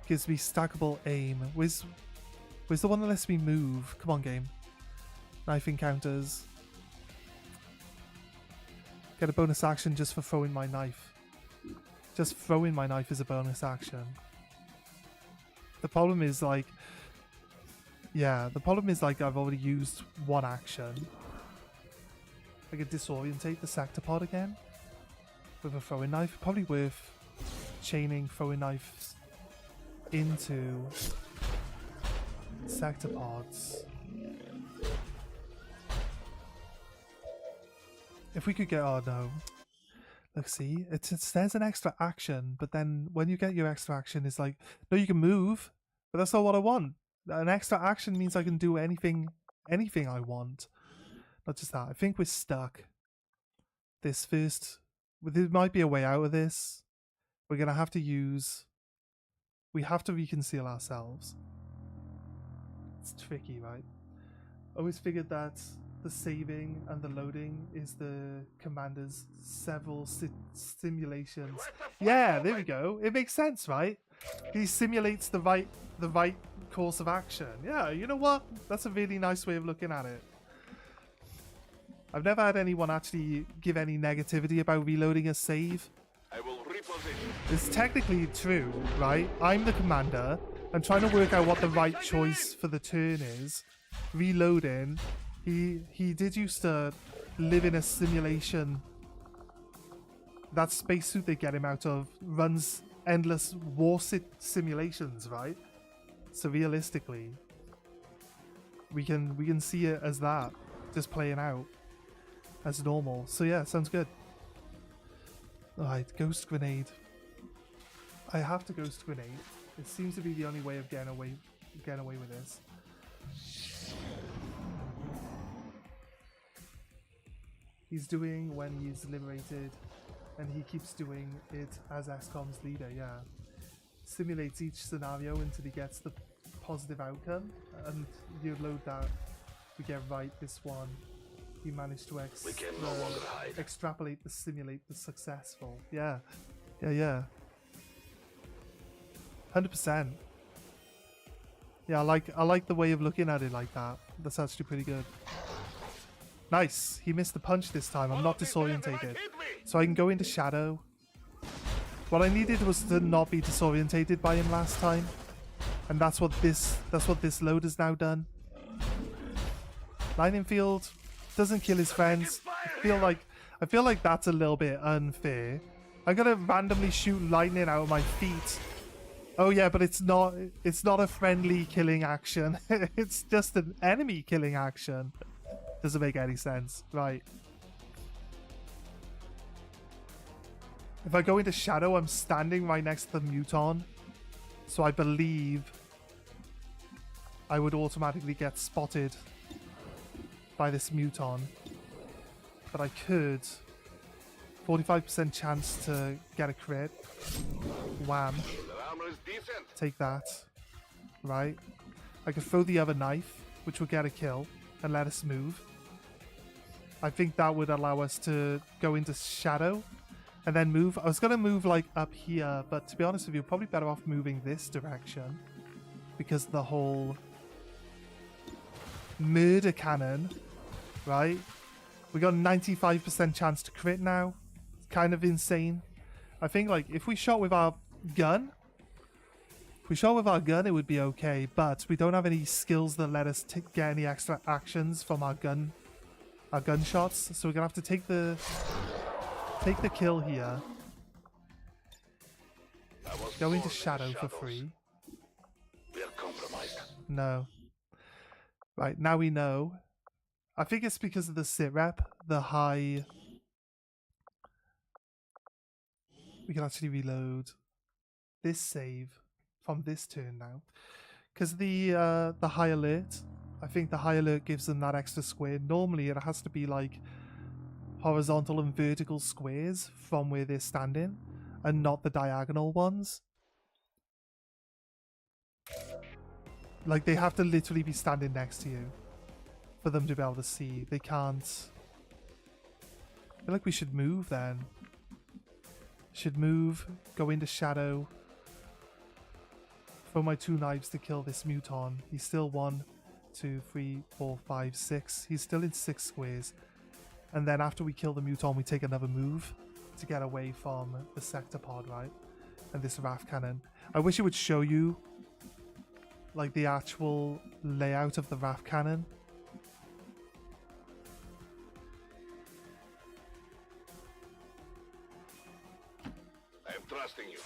Gives me stackable aim. Where's the one that lets me move? Come on, game. Knife encounters. Get a bonus action just for throwing my knife. Just throwing my knife is a bonus action. The problem is like... Yeah, the problem is like I've already used one action. I could disorientate the sector pod again with a throwing knife. Probably worth chaining throwing knives into sector pods. If we could get, oh no. Look, see, it says an extra action, but then when you get your extra action, it's like, no, you can move, but that's not what I want. An extra action means I can do anything I want. Not just that. I think we're stuck. This first, there might be a way out of this. We're gonna have to use. We have to reconcile ourselves. It's tricky, right? Always figured that the saving and the loading is the commander's several simulations. Yeah, there we go. It makes sense, right? He simulates the right course of action. Yeah, you know what? That's a really nice way of looking at it. I've never had anyone actually give any negativity about reloading a save. I will reposition. It's technically true, right? I'm the commander. I'm trying to work out what the right choice for the turn is. Reloading. He did used to live in a simulation. That spacesuit they get him out of runs endless war simulations, right? So realistically, we can see it as that, just playing out as normal. So yeah, sounds good. Alright, ghost grenade. I have to ghost grenade. It seems to be the only way of getting away with this. He's doing when he's liberated, and he keeps doing it as XCOM's leader, yeah. Simulates each scenario until he gets the positive outcome, and you load that to get right this one. He managed to extrapolate the simulate the successful. Yeah. Yeah. 100%. Yeah, I like the way of looking at it like that. That's actually pretty good. Nice. He missed the punch this time. I'm not disorientated. So I can go into shadow. What I needed was to not be disorientated by him last time. And that's what this load has now done. Lightning field doesn't kill his friends. I feel like that's a little bit unfair. I'm gonna randomly shoot lightning out of my feet. Oh yeah, but it's not a friendly killing action. It's just an enemy killing action. Doesn't make any sense. Right. If I go into shadow, I'm standing right next to the muton. So I believe I would automatically get spotted by this muton. But I could. 45% chance to get a crit. Wham. Take that. Right. I could throw the other knife, which would get a kill and let us move. I think that would allow us to go into shadow and then move. I was going to move like up here, but to be honest with you, probably better off moving this direction because the whole murder cannon, right? We got a 95% chance to crit now. It's kind of insane. I think like if we shot with our gun, it would be okay, but we don't have any skills that let us get any extra actions from our gunshots. So we're gonna have to take the kill here. Go into shadow for free. No. Right, now we know. I think it's because of the sit rep, the high. We can actually reload this save from this turn now, because the high alert. I think the high alert gives them that extra square. Normally it has to be like horizontal and vertical squares from where they're standing, and not the diagonal ones. Like they have to literally be standing next to you for them to be able to see. They can't. I feel like we should move then. Should move, go into shadow. Throw my 2 knives to kill this muton. He's still 1, 2, 3, 4, 5, 6. He's still in 6 squares. And then after we kill the muton, we take another move to get away from the sector pod, right? And this RAF cannon. I wish it would show you like the actual layout of the RAF cannon.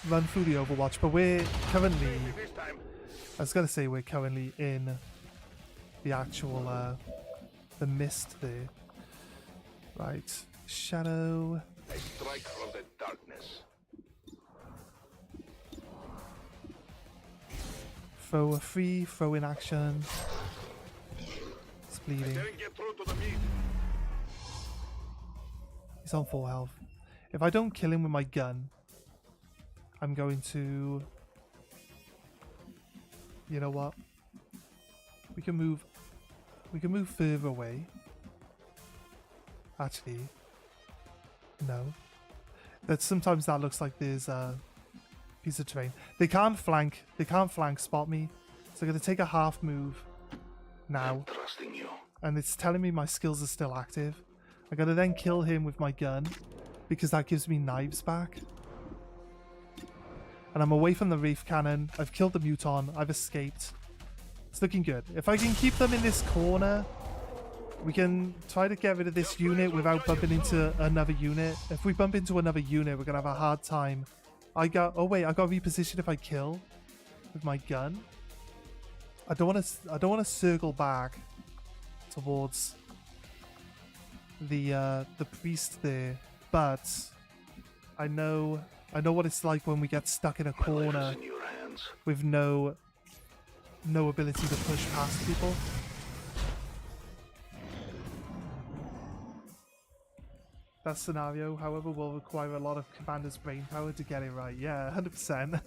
run through the Overwatch, but we're currently, I was gonna say we're currently in the actual the mist there. Right, shadow. I strike from the darkness. Throw a free, throw in action. It's bleeding. Get through to the meat. He's on full health. If I don't kill him with my gun, I'm going to... You know what? We can move further away. Actually, no. Sometimes that looks like there's a piece of terrain. They can't flank spot me. So I'm going to take a half move now. Trusting you. And it's telling me my skills are still active. I'm going to then kill him with my gun, because that gives me knives back. And I'm away from the Wraith Cannon. I've killed the Muton. I've escaped. It's looking good. If I can keep them in this corner, we can try to get rid of this unit without bumping into another unit. If we bump into another unit, we're going to have a hard time. Oh wait, I got to reposition if I kill with my gun. I don't want to circle back towards the priest there, but I know what it's like when we get stuck in a corner with no ability to push past people. That scenario, however, will require a lot of commander's brainpower to get it right. Yeah, 100%.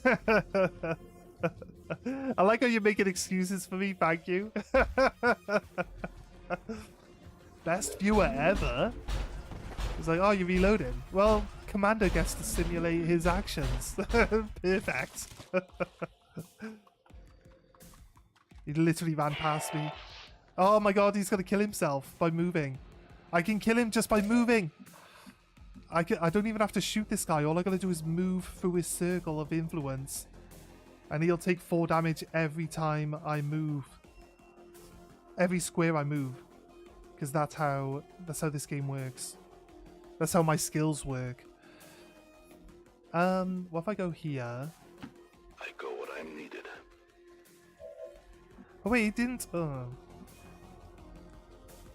I like how you're making excuses for me, thank you. Best viewer ever. It's like, oh, you're reloading. Well, Commander gets to simulate his actions. Perfect. He literally ran past me. Oh my god, he's gonna kill himself by moving. I can kill him just by moving. I don't even have to shoot this guy. All I gotta do is move through his circle of influence. And he'll take 4 damage every time I move. Every square I move. Because that's how this game works. That's how my skills work. What if I go here? I go what I'm needed. Oh wait, he didn't.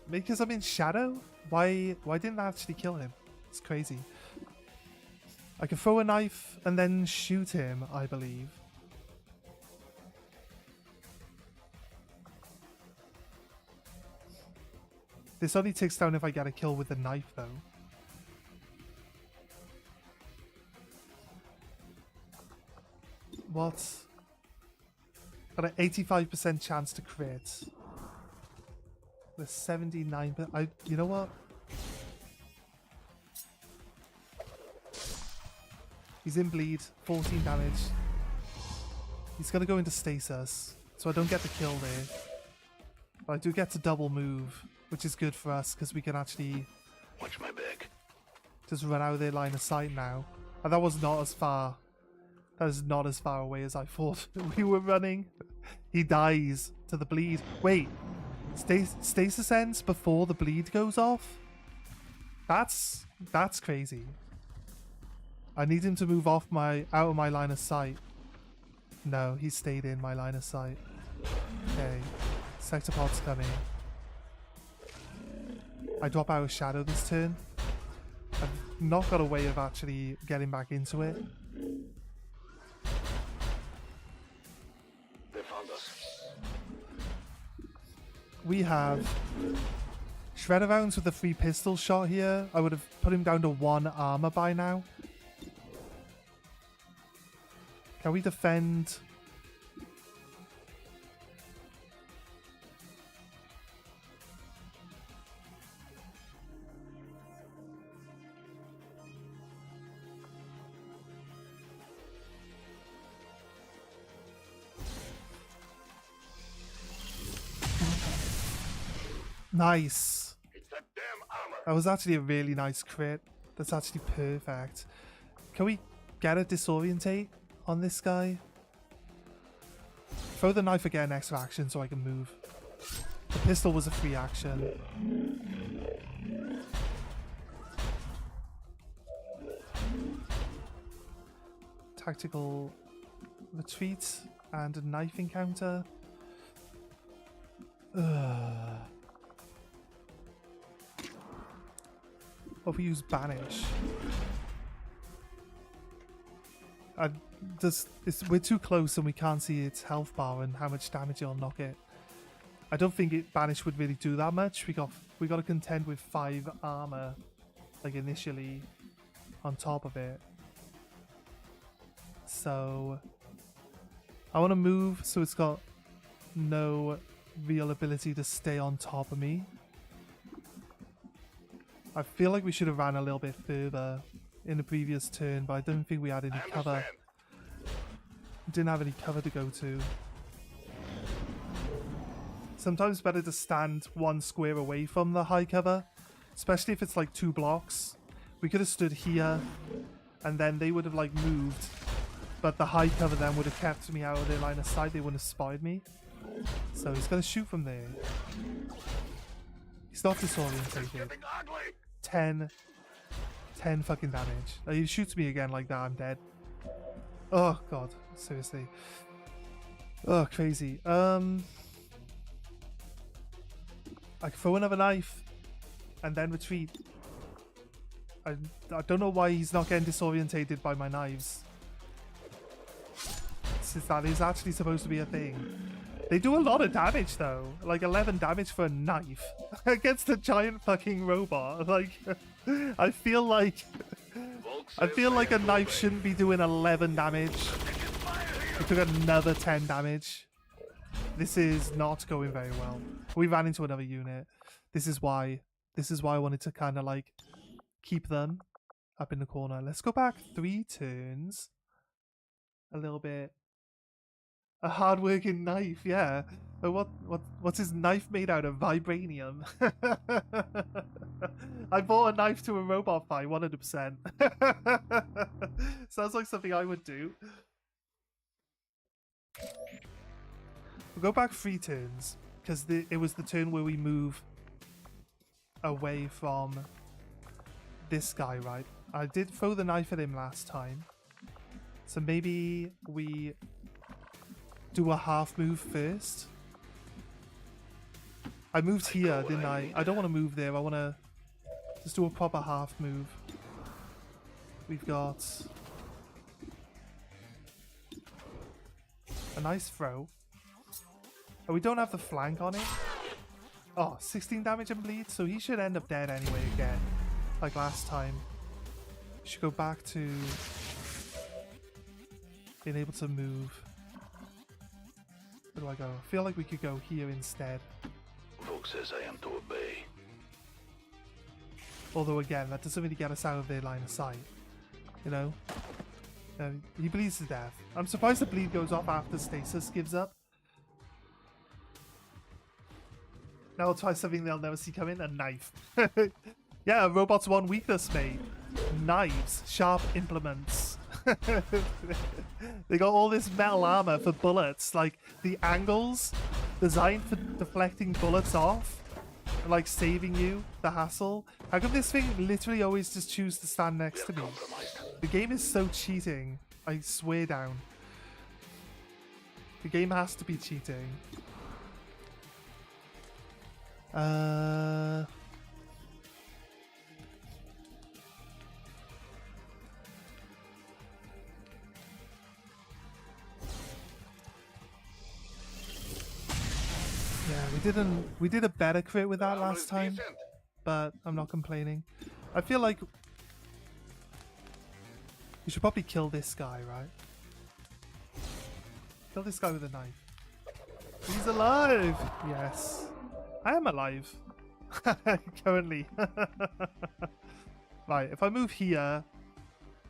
Because I'm in shadow? Why didn't I actually kill him? It's crazy. I can throw a knife and then shoot him, I believe. This only takes down if I get a kill with the knife, though. What? Got an 85% chance to crit. With 79%. You know what? He's in bleed. 14 damage. He's gonna go into stasis, so I don't get the kill there. But I do get to double move, which is good for us because we can actually watch my back. Just run out of their line of sight now. And that was not as far. That is not as far away as I thought we were running. He dies to the bleed. Wait, stasis ends before the bleed goes off? That's crazy. I need him to move out of my line of sight. No, he stayed in my line of sight. Okay, Sectopod's coming. I drop out of shadow this turn. I've not got a way of actually getting back into it. They found us. We have shredder rounds with a free pistol shot here. I would have put him down to 1 armor by now. Can we defend? Nice. It's that damn armor. That was actually a really nice crit. That's actually perfect. Can we get a disorientate on this guy? Throw the knife again, extra action so I can move. The pistol was a free action. tactical retreat and a knife encounter. Or if we use banish. We're too close and we can't see its health bar and how much damage it'll knock it. I don't think banish would really do that much. We got to contend with 5 armor, like initially, on top of it. So I want to move so it's got no real ability to stay on top of me. I feel like we should have ran a little bit further in the previous turn, but I don't think we had any cover. Didn't have any cover to go to. Sometimes it's better to stand 1 square away from the high cover, especially if it's like 2 blocks. We could have stood here, and then they would have like moved, but the high cover then would have kept me out of their line of sight. They wouldn't have spotted me. So he's gonna shoot from there. He's not disorientated. 10 fucking damage. He shoots me again like that, I'm dead. Oh god, seriously. Oh, crazy. I can throw another knife and then retreat. I don't know why he's not getting disorientated by my knives, since that is actually supposed to be a thing. They do a lot of damage though, like 11 damage for a knife against a giant fucking robot. Like, I feel like a knife shouldn't be doing 11 damage. It took another 10 damage. This is not going very well. We ran into another unit. This is why I wanted to kind of like keep them up in the corner. Let's go back 3 turns. A little bit. A hard-working knife, yeah. But what's his knife made out of? Vibranium. I bought a knife to a robot fight, 100%. Sounds like something I would do. We'll go back 3 turns, because it was the turn where we move away from this guy, right? I did throw the knife at him last time. So maybe we do a half move first. I moved here, didn't I? I don't want to move there. I want to just do a proper half move. We've got a nice throw. Oh, we don't have the flank on it. Oh, 16 damage and bleed, so he should end up dead anyway again, like last time. We should go back to being able to move. Where do I go? I feel like we could go here instead. Volk says I am to obey. Although again, that doesn't really get us out of their line of sight. You know? He bleeds to death. I'm surprised the bleed goes off after stasis gives up. Now I'll try something they'll never see coming, a knife. Yeah, a robot's one weakness, mate. Knives, sharp implements. They got all this metal armor for bullets, like the angles designed for deflecting bullets off, like saving you the hassle. How come this thing literally always just choose to stand next to me? The game is so cheating, I swear down. The game has to be cheating. Yeah, we did a better crit with that last time, but I'm not complaining. I feel like we should probably kill this guy, right? Kill this guy with a knife. He's alive! Yes. I am alive. Currently. Right, if I move here,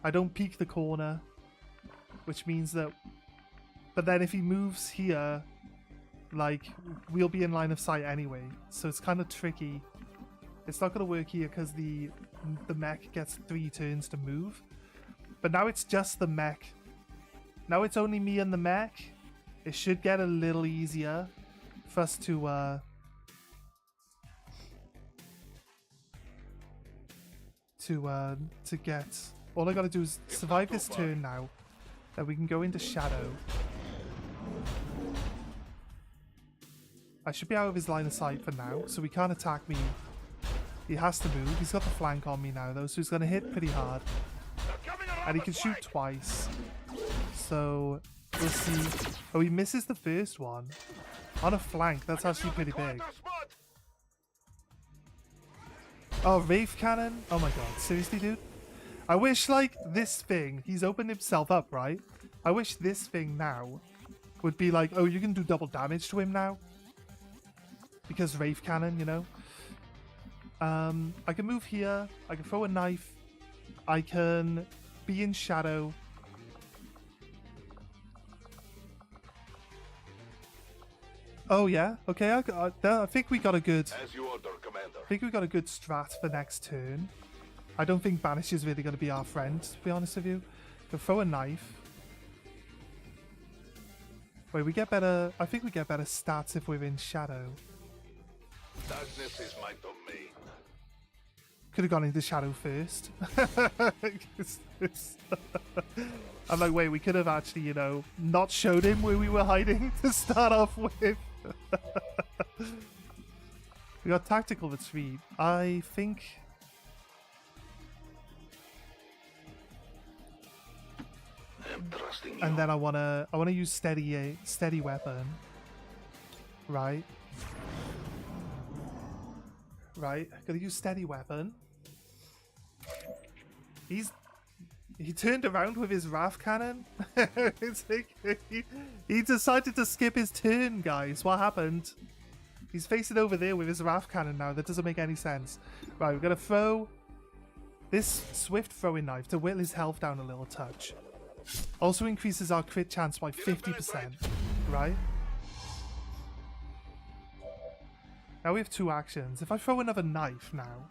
I don't peek the corner, which means that... But then if he moves here, like, we'll be in line of sight anyway, so it's kind of tricky. It's not going to work here because the mech gets 3 turns to move. But now it's just the mech. Now it's only me and the mech. It should get a little easier for us to get. All I gotta do is survive this turn now, Then we can go into shadow. I should be out of his line of sight for now, so he can't attack me. He has to move. He's got the flank on me now, though, so he's going to hit pretty hard. And he can shoot twice. So, we'll see. Oh, he misses the first one. On a flank, that's actually pretty big. Oh, Wraith Cannon? Oh my god, seriously, dude? I wish, like, this thing, he's opened himself up, right? I wish this thing now would be like, oh, you can do double damage to him now. Because Wraith Cannon, you know? I can move here, I can throw a knife, I can be in shadow. Oh yeah, okay. I think we got a good. As you order, Commander. I think we got a good strat for next turn. I don't think Banish is really going to be our friend, to be honest with you. Go throw a knife. Wait, we get better. I think we get better stats if we're in shadow. Darkness is my domain. Could have gone into shadow first. I'm like, wait, we could have actually, you know, not showed him where we were hiding to start off with. We got tactical retreat. I think. I'm trusting you. And then I wanna use steady weapon. Right. Right. Gotta use steady weapon. He turned around with his Wrath Cannon. It's like, he decided to skip his turn, guys. What happened? He's facing over there with his Wrath Cannon now. That doesn't make any sense. Right, we're going to throw this swift throwing knife to whittle his health down a little touch. Also increases our crit chance by 50%. Right? Now we have two actions. If I throw another knife now...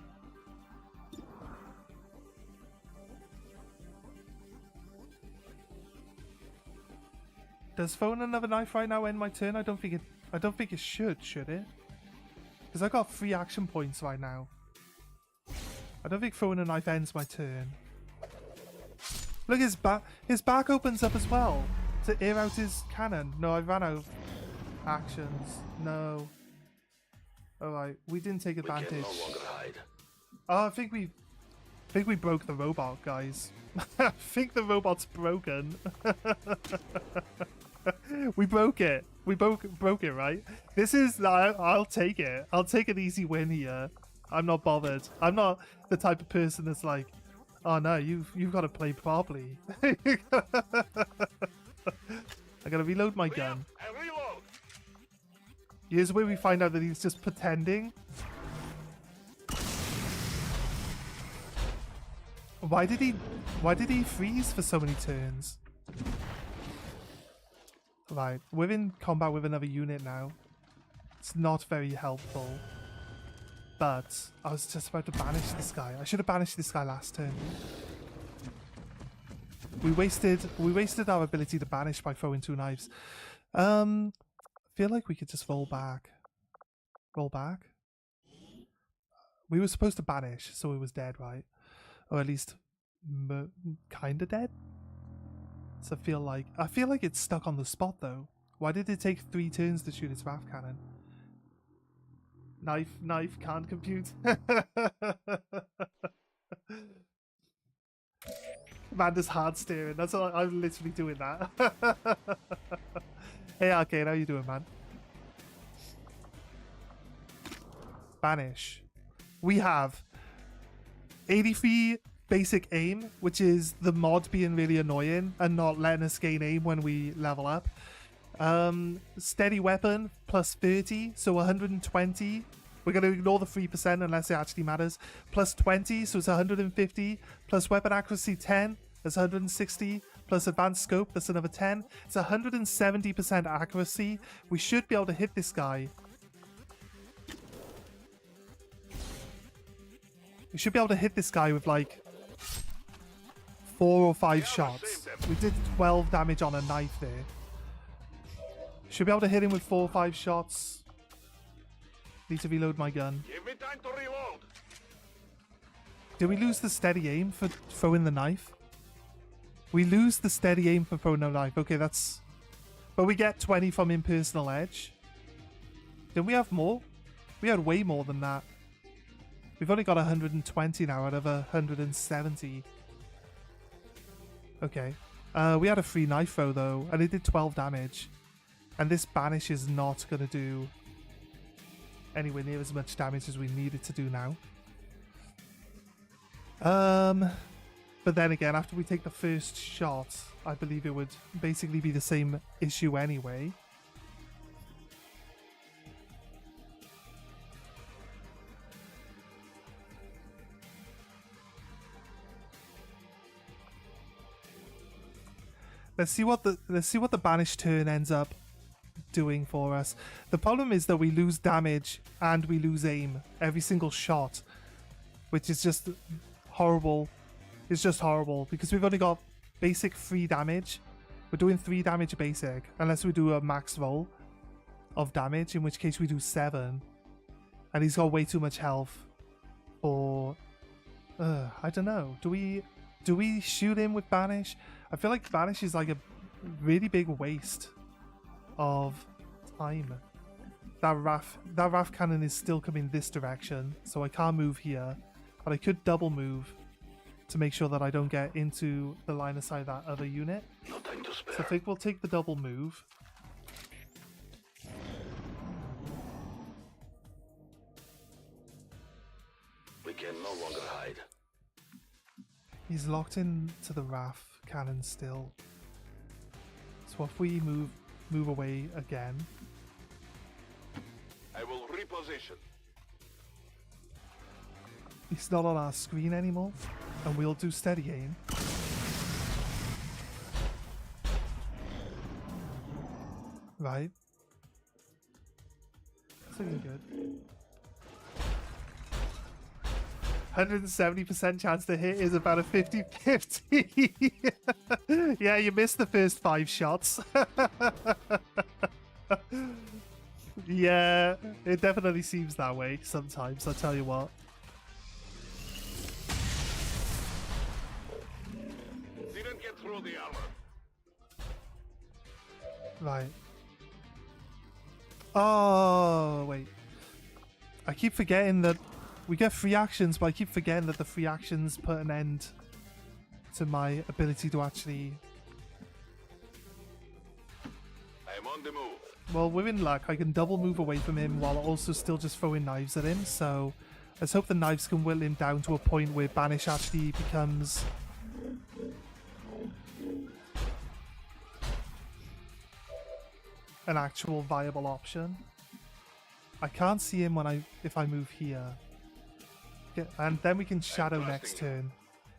Does throwing another knife right now end my turn? I don't think it should it? Because I got 3 action points right now. I don't think throwing a knife ends my turn. Look, his back opens up as well to air out his cannon. No, I ran out of actions. No. Alright, we didn't take advantage. We can no longer hide. Oh, I think we broke the robot, guys. I think the robot's broken. We broke it. We broke it, right? This is... I'll take it. I'll take an easy win here. I'm not bothered. I'm not the type of person that's like, oh no, you've got to play properly. I gotta reload my gun. And reload. Here's where we find out that he's just pretending. Why did he freeze for so many turns? Right, we're in combat with another unit now. It's not very helpful. But I was just about to banish this guy. I should have banished this guy last turn. We wasted our ability to banish by throwing 2 knives. I feel like we could just roll back. Roll back? We were supposed to banish, so it was dead, right? Or at least kinda dead. So I feel like it's stuck on the spot though. Why did it take 3 turns to shoot its Wrath Cannon? Knife can't compute. Commander's hard steering. That's all, I'm literally doing that. Hey Arcade, how you doing, man? Banish. We have 83 basic aim, which is the mod being really annoying and not letting us gain aim when we level up. Steady weapon plus 30, so 120. We're going to ignore the 3% unless it actually matters. Plus 20, so it's 150. Plus weapon accuracy 10, that's 160. Plus advanced scope, that's another 10. It's 170% accuracy. We should be able to hit this guy. We should be able to hit this guy with like 4 or 5 shots. We did 12 damage on a knife there. Should be able to hit him with 4 or 5 shots. Need to reload my gun. Give me time to reload. Did we lose the steady aim for throwing the knife? We lose the steady aim for throwing a knife. Okay, that's... But we get 20 from impersonal edge. Didn't we have more? We had way more than that. We've only got 120 now out of 170. Okay. We had a free knife throw though, and it did 12 damage. And this banish is not going to do anywhere near as much damage as we need it to do now. But then again, after we take the first shot, I believe it would basically be the same issue anyway. Let's see what the banish turn ends up doing for us. The problem is that we lose damage and we lose aim every single shot, which is just horrible. It's just horrible because we've only got basic 3 damage. We're doing 3 damage basic unless we do a max roll of damage, in which case we do 7. And he's got way too much health for... I don't know. Do we shoot him with banish? I feel like banish is like a really big waste of time. That RAF cannon is still coming this direction, so I can't move here. But I could double move to make sure that I don't get into the line of sight of that other unit. No time to spare. So I think we'll take the double move. We can no longer hide. He's locked into the RAF cannon still. So if we move away again, I will reposition. he's not on our screen anymore, and we'll do steady aim. Right. That's looking good. 170% chance to hit is about a 50-50. Yeah, you missed the first 5 shots. Yeah, it definitely seems that way sometimes, I'll tell you what. Didn't get through the armor. Right. Oh, wait. I keep forgetting that we get free actions, but I keep forgetting that the free actions put an end to my ability to actually... I am on the move. Well, we're in luck. I can double move away from him while also still just throwing knives at him, so let's hope the knives can whittle him down to a point where banish actually becomes... an actual viable option. I can't see him if I move here. And then we can shadow next turn.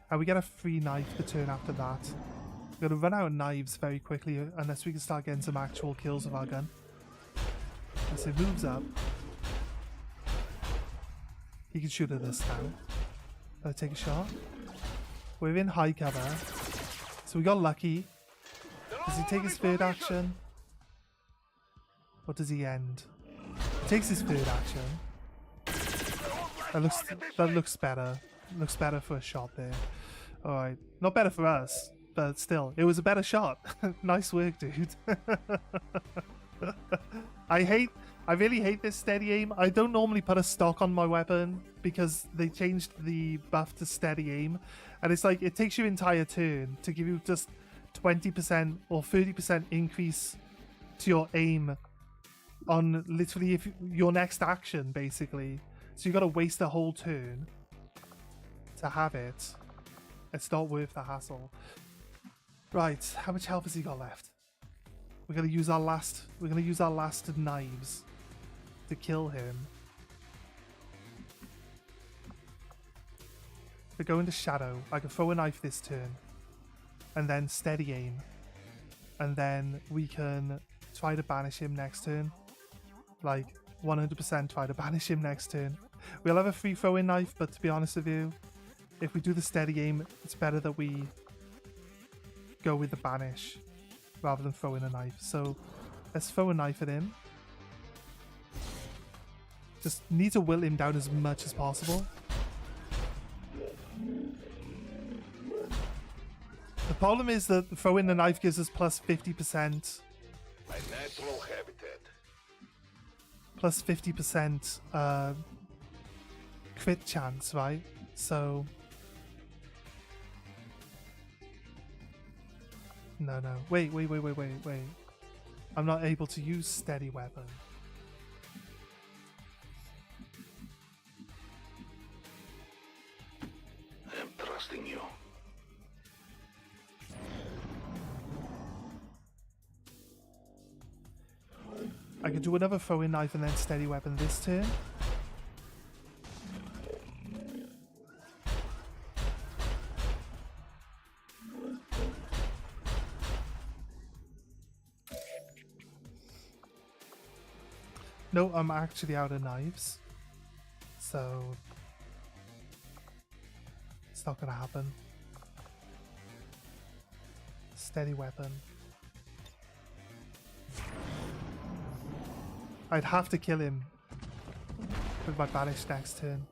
And we get a free knife the turn after that. We're going to run out of knives very quickly unless we can start getting some actual kills with our gun. As it moves up, he can shoot at us now. Take a shot. We're in high cover. So we got lucky. Does he take his third action? Or does he end? He takes his third action. That looks better. Looks better for a shot there. Alright. Not better for us, but still. It was a better shot. Nice work, dude. I really hate this steady aim. I don't normally put a stock on my weapon because they changed the buff to steady aim. And it's like, it takes your entire turn to give you just 20% or 30% increase to your aim on literally your next action, basically. So you got to waste a whole turn to have it. It's not worth the hassle. Right, how much health has he got left? We're gonna use our last. We're gonna use our last knives to kill him. We go into shadow. I can throw a knife this turn, and then steady aim, and then we can try to banish him next turn. Like 100% try to banish him next turn. We'll have a free throwing knife, but to be honest with you, if we do the steady aim, it's better that we go with the banish rather than throwing a knife. So let's throw a knife at him. Just need to whittle him down as much as possible. The problem is that throwing the knife gives us plus 50%. My natural habitat. Plus 50% crit chance, right? So... No. Wait. I'm not able to use steady weapon. I am trusting you. I could do another throwing knife and then steady weapon this turn. No, I'm actually out of knives. So... it's not gonna happen. Steady weapon. I'd have to kill him with my banish next turn.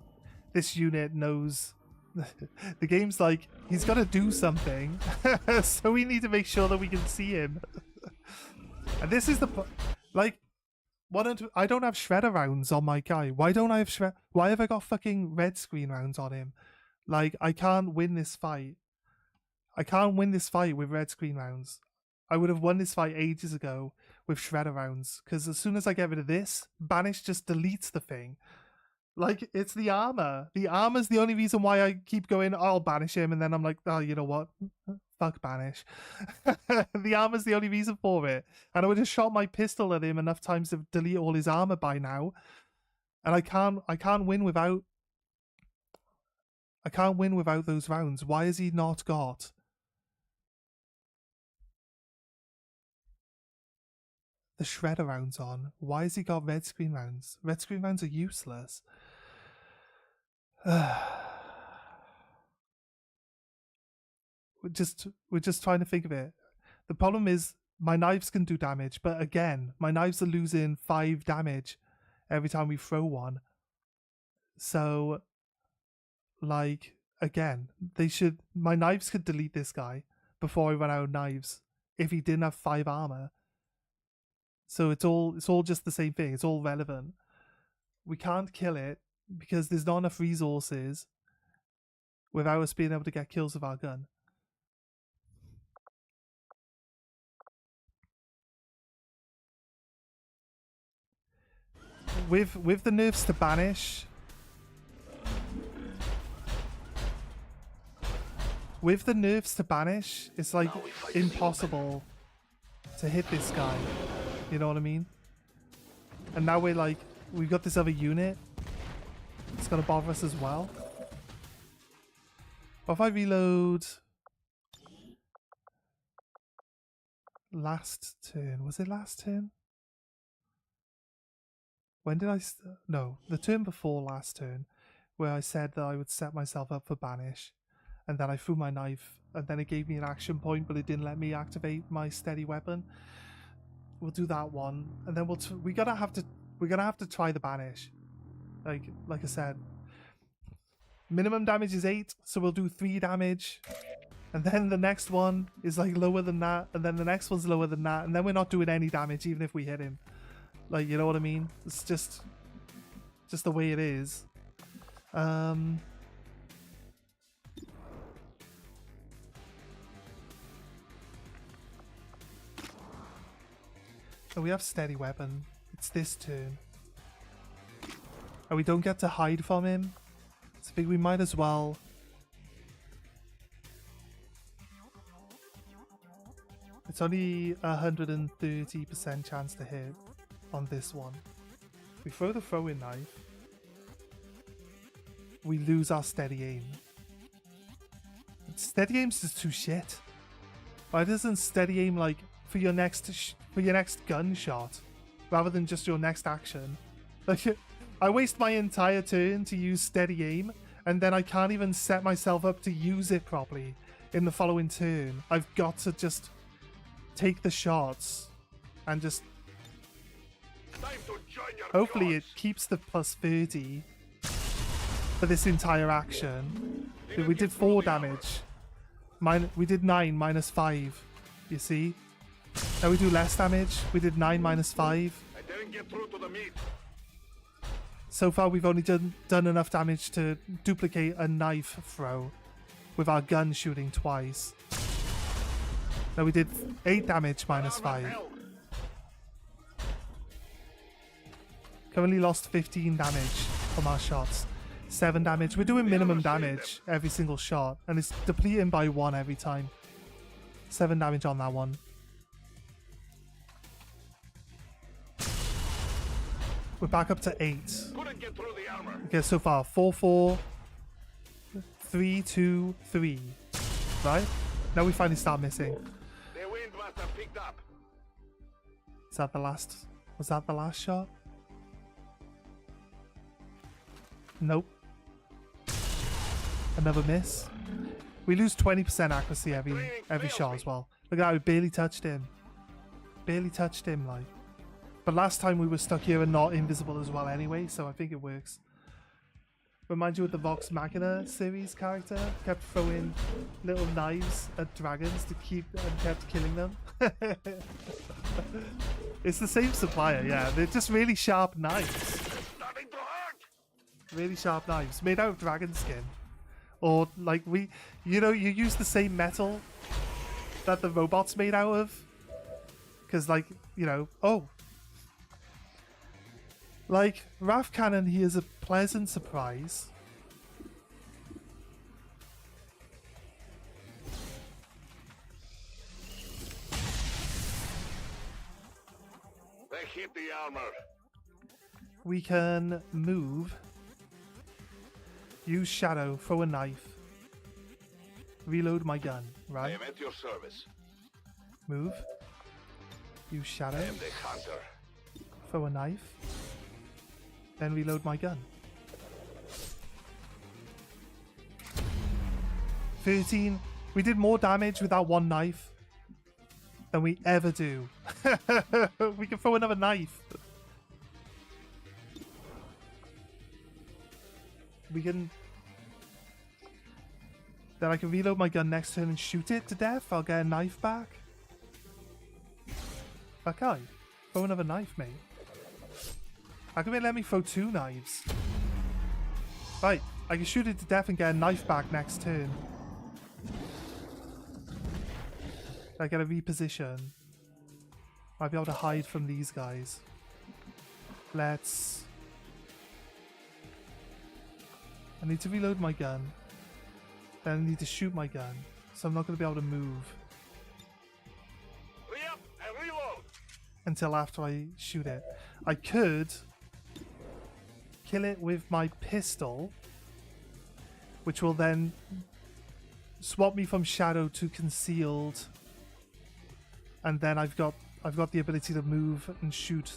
This unit knows... the game's like, he's gotta do something. So we need to make sure that we can see him. And this is the... like... I don't have shredder rounds on my guy. Why don't I have why have I got fucking red screen rounds on him? Like, I can't win this fight. I can't win this fight with red screen rounds. I would have won this fight ages ago with shredder rounds. Because as soon as I get rid of this, Banish just deletes the thing. Like, it's the armor. The armor's the only reason why I keep going, oh, I'll banish him. And then I'm like, oh, you know what? Fuck Banish. The armor's the only reason for it. And I would have shot my pistol at him enough times to delete all his armor by now. And I can't win without... I can't win without those rounds. Why has he not got... the shredder rounds on? Why has he got red screen rounds? Red screen rounds are useless. We're just trying to think of it. The problem is my knives can do damage, but again, my knives are losing 5 damage every time we throw one. So, like, again, my knives could delete this guy before I run out of knives if he didn't have 5 armor. So it's all just the same thing. It's all relevant. We can't kill it because there's not enough resources without us being able to get kills with our gun. With the nerfs to Banish, it's like impossible to hit this guy. You know what I mean? And now we've got this other unit. It's gonna bother us as well. But if I reload last turn, was it last turn? When did I... no, the turn before last turn, where I said that I would set myself up for Banish, and then I threw my knife, and then it gave me an action point, but it didn't let me activate my steady weapon. We'll do that one, and then we're gonna have to try the Banish. Like I said, minimum damage is 8, so we'll do 3 damage, and then the next one is like lower than that, and then the next one's lower than that, and then we're not doing any damage even if we hit him. Like, you know what I mean? It's just the way it is. So we have steady weapon. It's this turn. And we don't get to hide from him. So I think we might as well... It's only 130% chance to hit on this one. We throw the throwing knife. We lose our steady aim. Steady aim's just too shit. Why doesn't steady aim like for your next gunshot rather than just your next action? Like, I waste my entire turn to use steady aim, and then I can't even set myself up to use it properly in the following turn. I've got to just take the shots and just... hopefully it keeps the plus 30 for this entire action. We did 4 damage. We did 9 minus 5. You see? Now we do less damage. We did 9 minus 5. I didn't get through to the meat. So far, we've only done enough damage to duplicate a knife throw with our gun shooting twice. Now we did 8 damage minus 5. Currently lost 15 damage from our shots. 7 damage. We're doing minimum damage every single shot, and it's depleting by 1 every time. 7 damage on that one. We're back up to 8. Couldn't get through the armor. Okay, so far 4, 4, 3, 2, 3. Right? Now we finally start missing. The wind must have picked up. Is that the last? Was that the last shot? Nope. Another miss. We lose 20% accuracy every shot as well. Look at that, we barely touched him. Barely touched him, like. But last time we were stuck here and not invisible as well anyway, so I think it works. Remind you of the Vox Machina series character? Kept throwing little knives at dragons to keep and kept killing them. It's the same supplier, yeah. They're just really sharp knives. Starting to hurt. Really sharp knives made out of dragon skin. Or like you use the same metal that the robot's made out of. Because like, Wrath Cannon, he is a pleasant surprise. They hit the armor. We can move. Use shadow, throw a knife. Reload my gun, I right? am at your service. Move. Use shadow, I am the hunter. throw a knife. Then reload my gun. 13. We did more damage with that one knife than we ever do. We can throw another knife. We can... Then I can reload my gun next turn and shoot it to death. I'll get a knife back. Okay. Throw another knife, mate. How come it let me throw 2 knives? Right, I can shoot it to death and get a knife back next turn. I get a reposition. Might be able to hide from these guys. Let's... I need to reload my gun. Then I need to shoot my gun. So I'm not going to be able to move Re-up and reload. until after I shoot it. I could kill it with my pistol, which will then swap me from shadow to concealed, and then I've got the ability to move and shoot,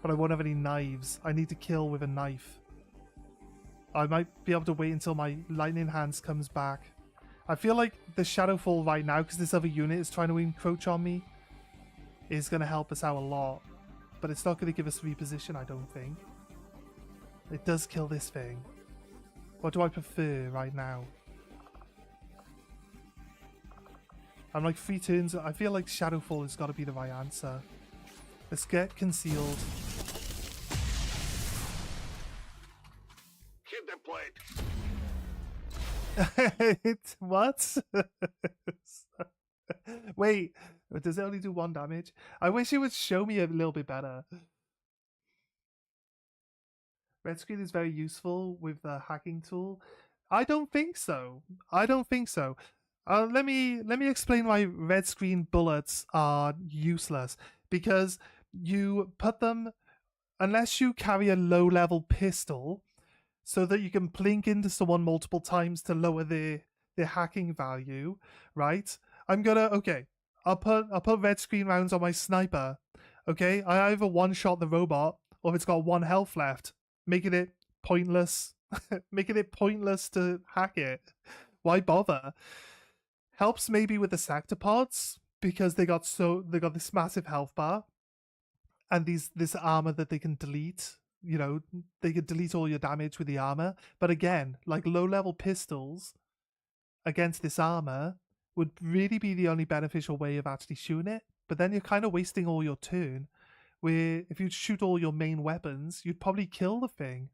but I won't have any knives. I need to kill with a knife. I might be able to wait until my lightning hands comes back. I feel like the Shadowfall right now, because this other unit is trying to encroach on me, is going to help us out a lot, but it's not going to give us reposition, I don't think. It does kill this thing. What do I prefer right now? I'm like 3 turns. I feel like Shadowfall has got to be the right answer. Let's get concealed. Hit the plate. What? Wait, does it only do 1 damage? I wish it would show me a little bit better. Red screen is very useful with the hacking tool. I don't think so. I don't think so. Let me explain why red screen bullets are useless. Because you put them, unless you carry a low level pistol, so that you can plink into someone multiple times to lower their hacking value, right? I'll put red screen rounds on my sniper. Okay, I either one shot the robot or if it's got 1 health left, making it pointless. Making it pointless to hack it. Why bother? Helps maybe with the sectopods because they got this massive health bar and this armor that they can delete. You know, they can delete all your damage with the armor. But again, like low level pistols against this armor, would really be the only beneficial way of actually shooting it. But then you're kind of wasting all your turn, where if you shoot all your main weapons, you'd probably kill the thing.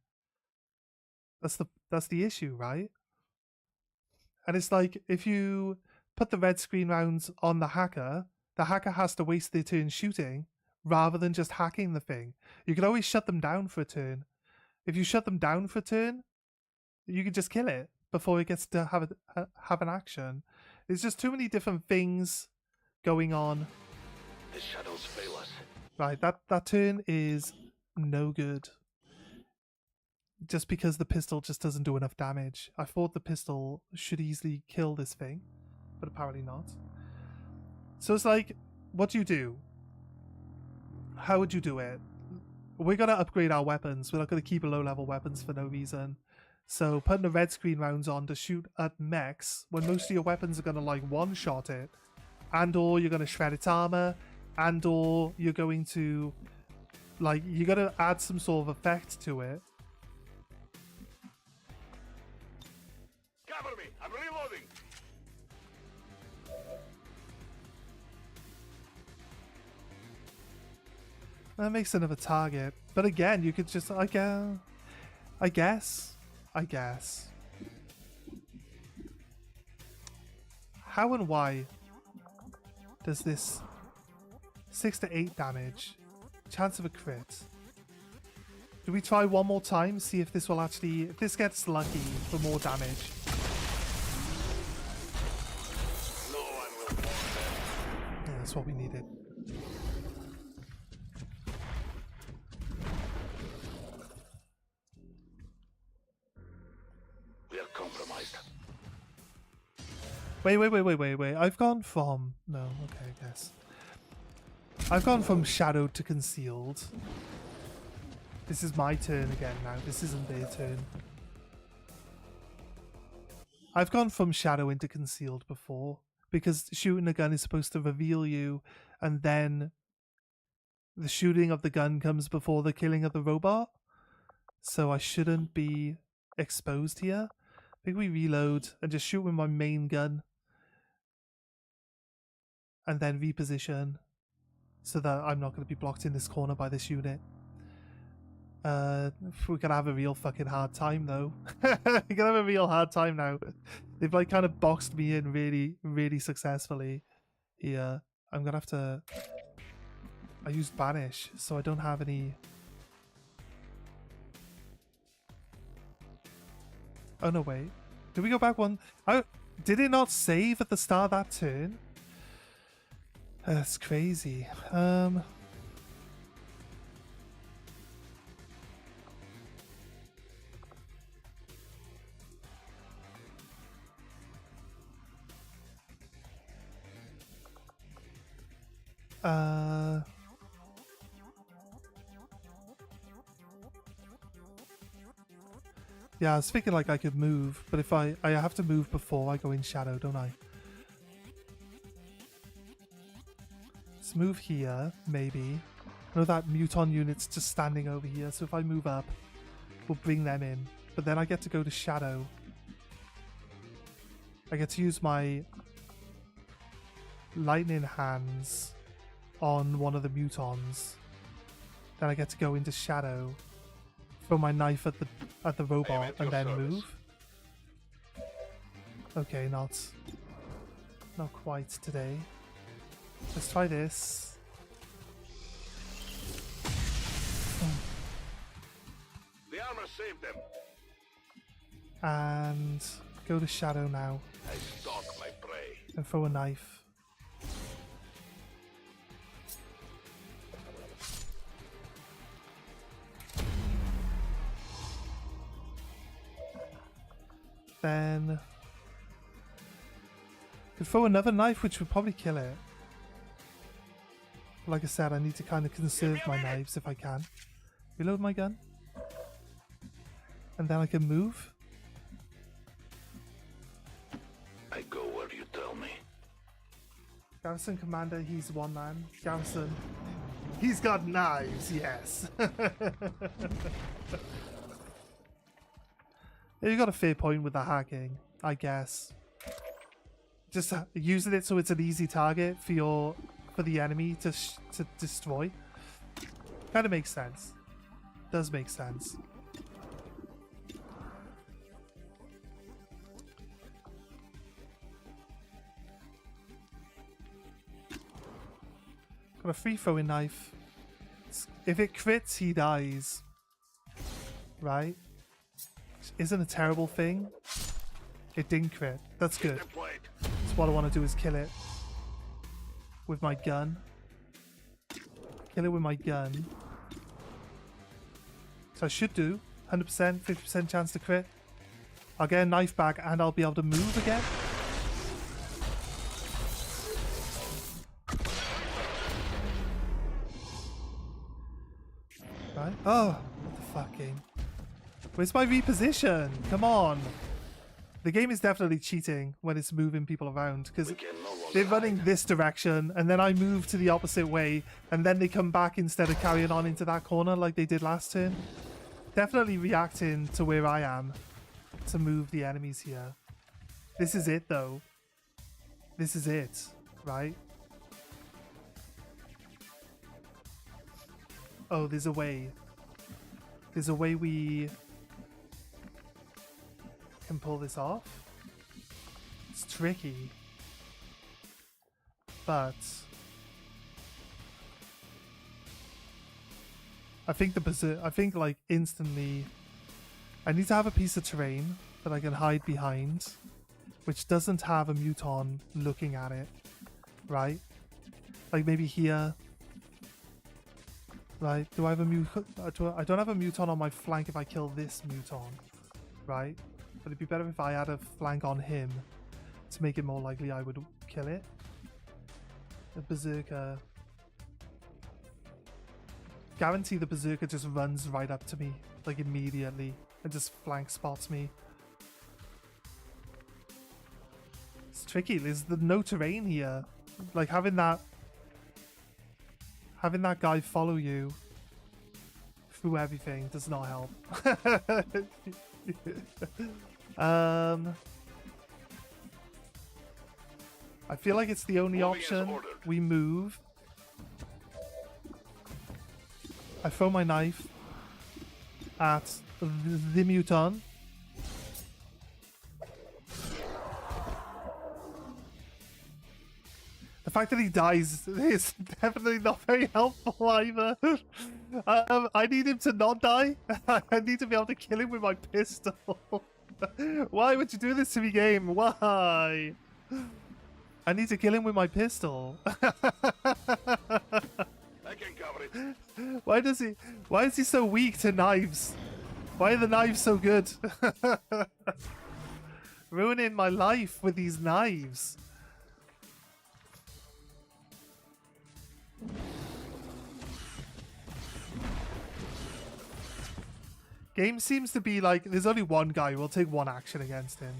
That's the issue, right? And it's like, if you put the red screen rounds on the hacker has to waste their turn shooting rather than just hacking the thing. You could always shut them down for a turn. If you shut them down for a turn, you could just kill it before it gets to have an action. There's just too many different things going on. The shadows fail us. Right, that turn is no good. Just because the pistol just doesn't do enough damage. I thought the pistol should easily kill this thing, but apparently not. So it's like, what do you do? How would you do it? We're going to upgrade our weapons. We're not going to keep low-level weapons for no reason. So putting the red screen rounds on to shoot at mechs when most of your weapons are going to like one-shot it, and or you're going to shred its armor, and or you're going to like, you got to add some sort of effect to it. Cover me! I'm reloading! That makes another target. But again, you could just, I guess. How and why does this 6 to 8 damage, chance of a crit? Do we try one more time, see if this will actually, if this gets lucky for more damage? No one will fall there. Yeah, that's what we needed. We are compromised. Wait. I've gone from... No, okay, I guess. I've gone from shadowed to concealed. This is my turn again now. This isn't their turn. I've gone from shadow into concealed before, because shooting a gun is supposed to reveal you, and then the shooting of the gun comes before the killing of the robot. So I shouldn't be exposed here. I think we reload and just shoot with my main gun. And then reposition so that I'm not going to be blocked in this corner by this unit. We're going to have a real fucking hard time though. We're going to have a real hard time now. They've like kind of boxed me in really successfully here. I'm going to have to... I used Banish, so I don't have any... Oh no, wait. Did we go back one? Oh, did it not save at the start of that turn? That's crazy. Yeah, I was thinking like I could move, but if I have to move before I go in shadow, don't I? Let's move here, maybe. I know that Muton unit's just standing over here, so if I move up, we'll bring them in. But then I get to go to shadow. I get to use my lightning hands on one of the Mutons. Then I get to go into shadow, throw my knife at the robot, and then move. Okay, not quite today. Let's try this. The armor saved them. And go to shadow now. I stalk my prey. And throw a knife. Then could throw another knife, which would probably kill it. Like I said, I need to kind of conserve my knives if I can. Reload my gun. And then I can move. I go where you tell me. Garrison Commander, he's one man. Garrison, he's got knives, yes. You got a fair point with the hacking, I guess. just using it so it's an easy target for the enemy to destroy. Kind of makes sense. Does make sense. Got a free throwing knife. If it crits, he dies. Right? Isn't a terrible thing. It didn't crit. That's good. So what I want to do is kill it with my gun. Kill it with my gun. So I should do 100%, 50% chance to crit. I'll get a knife back and I'll be able to move again. Right? Oh, what the fuck, game? Where's my reposition? Come on. The game is definitely cheating when it's moving people around because they're running this direction and then I move to the opposite way and then they come back instead of carrying on into that corner like they did last turn. Definitely reacting to where I am to move the enemies here. This is it though. This is it, right? Oh, there's a way. There's a way we can pull this off. It's tricky, but I think like instantly I need to have a piece of terrain that I can hide behind which doesn't have a muton looking at it, right? Like maybe here, right? Do I have a I don't have a muton on my flank if I kill this muton, right? But it'd be better if I had a flank on him to make it more likely I would kill it. The berserker. Guarantee the berserker just runs right up to me, like immediately, and just flank spots me. It's tricky. There's no terrain here. Like having that guy follow you through everything does not help. I feel like it's the only option. We move. I throw my knife at the muton. The fact that he dies is definitely not very helpful either. I need him to not die. I need to be able to kill him with my pistol. Why would you do this to me, game? Why? I need to kill him with my pistol. I can cover it. Why is he so weak to knives? Why are the knives so good? Ruining my life with these knives. Game seems to be like, there's only one guy. We'll take one action against him.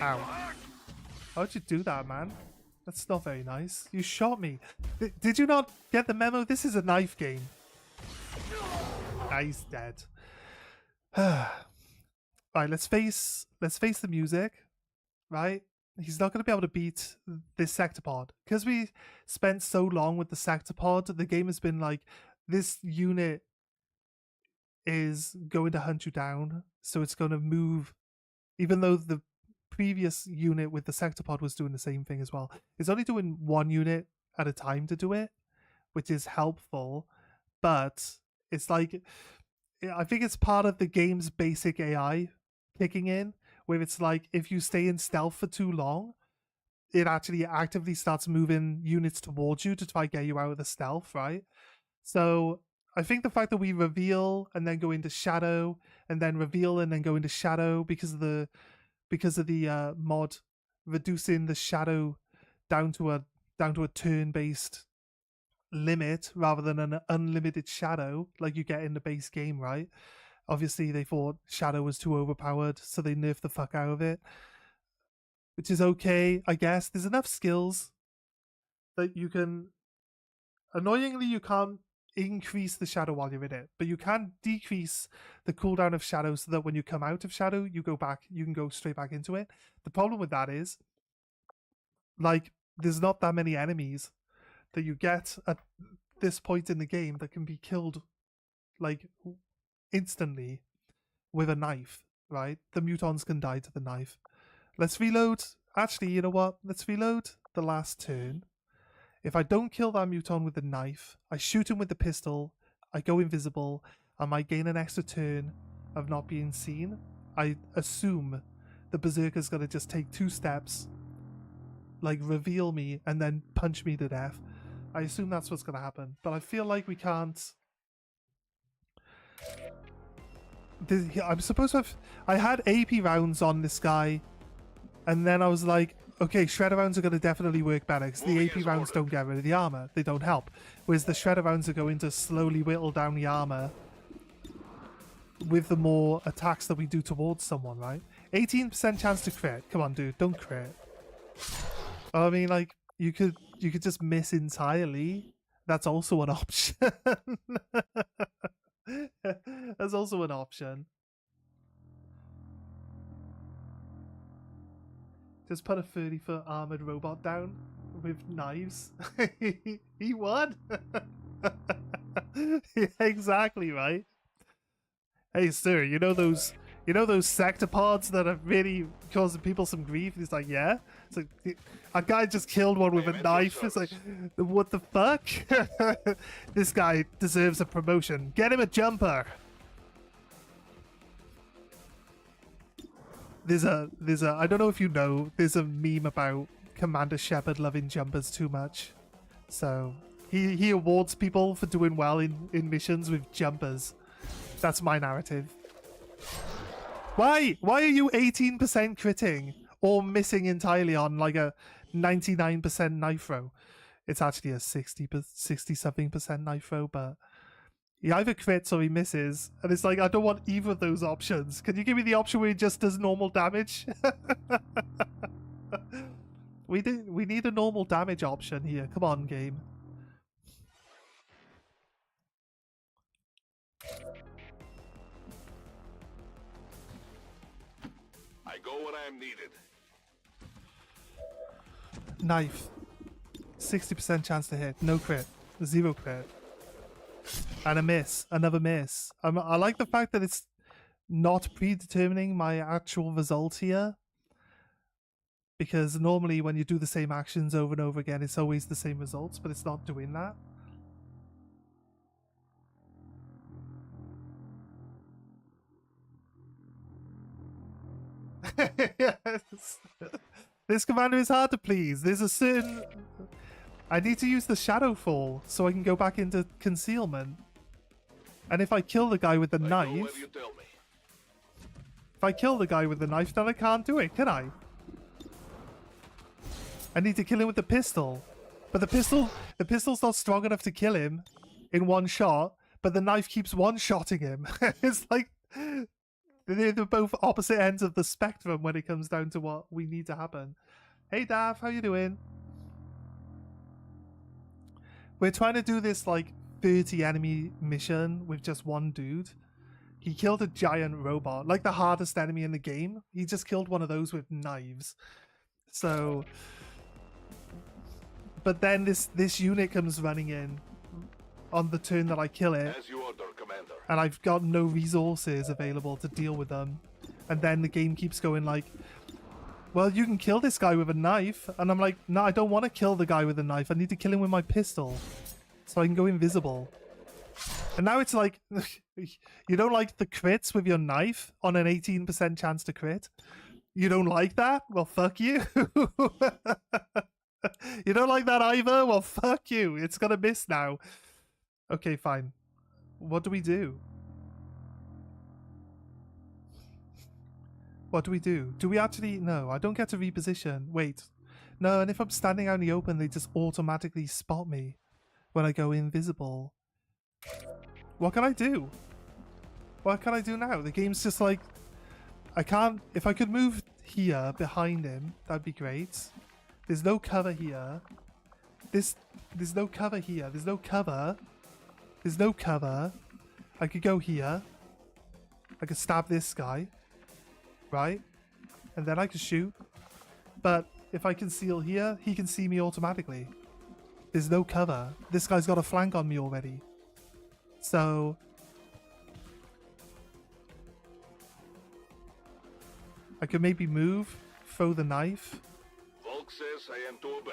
Ow. How'd you do that, man? That's not very nice. You shot me. Did you not get the memo? This is a knife game. Ah, he's dead. Right, let's face the music. Right? He's not going to be able to beat this sectopod. Because we spent so long with the sectopod, the game has been like, this unit is going to hunt you down. So it's going to move, even though the previous unit with the sectopod was doing the same thing as well. It's only doing one unit at a time to do it, which is helpful. But it's like, I think it's part of the game's basic AI kicking in, where it's like, if you stay in stealth for too long, it actually actively starts moving units towards you to try to get you out of the stealth, right? So I think the fact that we reveal and then go into shadow and then reveal and then go into shadow because of the mod reducing the shadow down to a turn-based limit rather than an unlimited shadow like you get in the base game, right? Obviously they thought shadow was too overpowered, so they nerfed the fuck out of it, which is okay, I guess. There's enough skills that you can, annoyingly you can't increase the shadow while you're in it, but you can decrease the cooldown of shadow so that when you come out of shadow you can go straight back into it. The problem with that is like, there's not that many enemies that you get at this point in the game that can be killed, like, instantly with a knife, right? The mutons can die to the knife. Let's reload. Actually, you know what? Let's reload the last turn. If I don't kill that muton with the knife, I shoot him with the pistol, I go invisible, I might gain an extra turn of not being seen. I assume the berserker's gonna just take 2 steps, like reveal me, and then punch me to death. I assume that's what's gonna happen, but I feel like we can't. I'm supposed to have. I had AP rounds on this guy, and then I was like, okay, shredder rounds are going to definitely work better because the AP rounds don't get rid of the armor. They don't help. Whereas the shredder rounds are going to slowly whittle down the armor with the more attacks that we do towards someone, right? 18% chance to crit. Come on, dude, don't crit. I mean, like, you could just miss entirely. That's also an option. That's also an option. Just put a 30-foot armored robot down with knives. He won. Yeah, exactly, right? Hey, sir, you know those sectopods that are really causing people some grief? He's like, yeah. It's like, a guy just killed one with a knife. It's like, what the fuck? This guy deserves a promotion. Get him a jumper. There's a I don't know if you know, there's a meme about Commander Shepard loving jumpers too much. So he awards people for doing well in missions with jumpers. That's my narrative. Why are you 18% critting or missing entirely on like a 99% knife throw? It's actually a 60-something% knife throw, but he either crits or he misses, and it's like, I don't want either of those options. Can you give me the option where he just does normal damage? We need a normal damage option here. Come on, game. I go when I am needed. Knife. 60% chance to hit. No crit. 0 crit. And a miss. Another miss. I like the fact that it's not predetermining my actual result here. Because normally when you do the same actions over and over again, it's always the same results, but it's not doing that. Yes. This commander is hard to please. There's a certain... I need to use the shadow fall so I can go back into concealment. And if I kill the guy with the knife... If I kill the guy with the knife, then I can't do it, can I? I need to kill him with the pistol. But the pistol's not strong enough to kill him in one shot, but the knife keeps one-shotting him. It's like... They're both opposite ends of the spectrum when it comes down to what we need to happen. Hey, Dav, how you doing? We're trying to do this, like, 30 enemy mission with just one dude. He killed a giant robot, like the hardest enemy in the game. He just killed one of those with knives. So... But then this unit comes running in on the turn that I kill it. As you order, Commander. And I've got no resources available to deal with them. And then the game keeps going like, well, you can kill this guy with a knife. And I'm like, no, I don't want to kill the guy with a knife. I need to kill him with my pistol so I can go invisible. And now it's like, you don't like the crits with your knife on an 18% chance to crit? You don't like that? Well, fuck you. You don't like that either? Well, fuck you. It's gonna miss now. Okay, fine. What do we do? What do we do? Do we actually... No, I don't get to reposition. Wait. No, and if I'm standing out in the open, they just automatically spot me when I go invisible. What can I do? What can I do now? The game's just like... I can't... If I could move here behind him, that'd be great. There's no cover here. There's no cover here. There's no cover. There's no cover. I could go here. I could stab this guy. Right? And then I could shoot. But if I conceal here, he can see me automatically. There's no cover. This guy's got a flank on me already. So I could maybe move, throw the knife. Volk says I am to obey.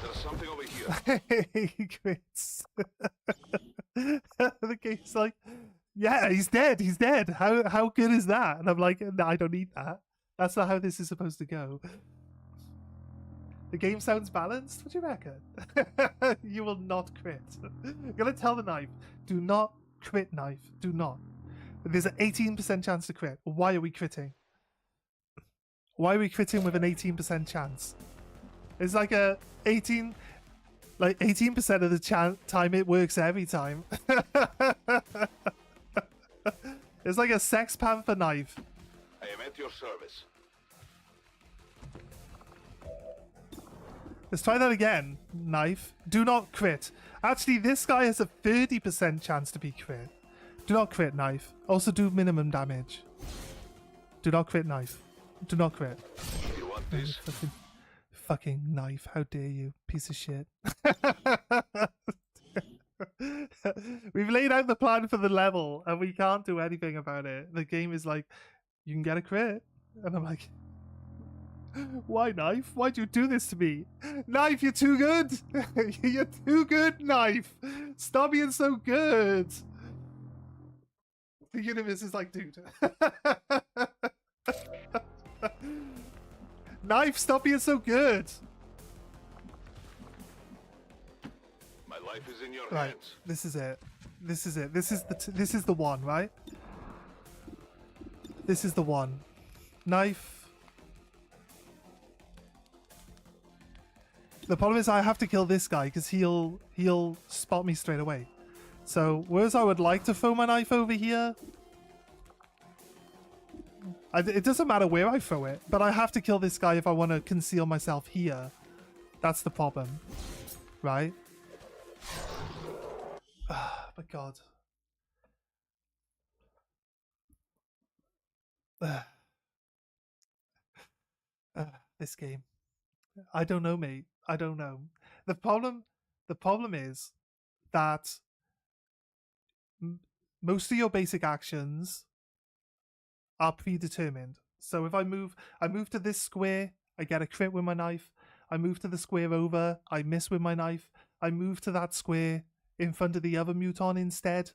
There's something over here. He quits. The game's like, yeah, he's dead. He's dead. How good is that? And I'm like, no, I don't need that. That's not how this is supposed to go. The game sounds balanced. What do you reckon? You will not crit. I'm gonna tell the knife, do not crit, knife. Do not. There's an 18% chance to crit. Why are we critting? Why are we critting with an 18% chance? It's like a 18% of the time it works every time. It's like a Sex Panther knife. I am at your service. Let's try that again. Knife. Do not crit. Actually, this guy has a 30% chance to be crit. Do not crit, knife. Also do minimum damage. Do not crit, knife. Do not crit. You want this? Fucking knife. How dare you, piece of shit. We've laid out the plan for the level and we can't do anything about it. The game is like, you can get a crit. And I'm like, why, knife? Why'd you do this to me? Knife, you're too good. You're too good, knife. Stop being so good. The universe is like, dude. Knife, stop being so good. My life is in your Right, hands. this is it. This is it. This is the one, right? This is the one. Knife. The problem is I have to kill this guy because he'll spot me straight away. So whereas I would like to throw my knife over here, it doesn't matter where I throw it, but I have to kill this guy if I want to conceal myself here. That's the problem, right? My God. This game. I don't know, mate. I don't know. The problem is that most of your basic actions are predetermined. So if I move to this square, I get a crit with my knife. I move to the square over, I miss with my knife. I move to that square in front of the other muton instead.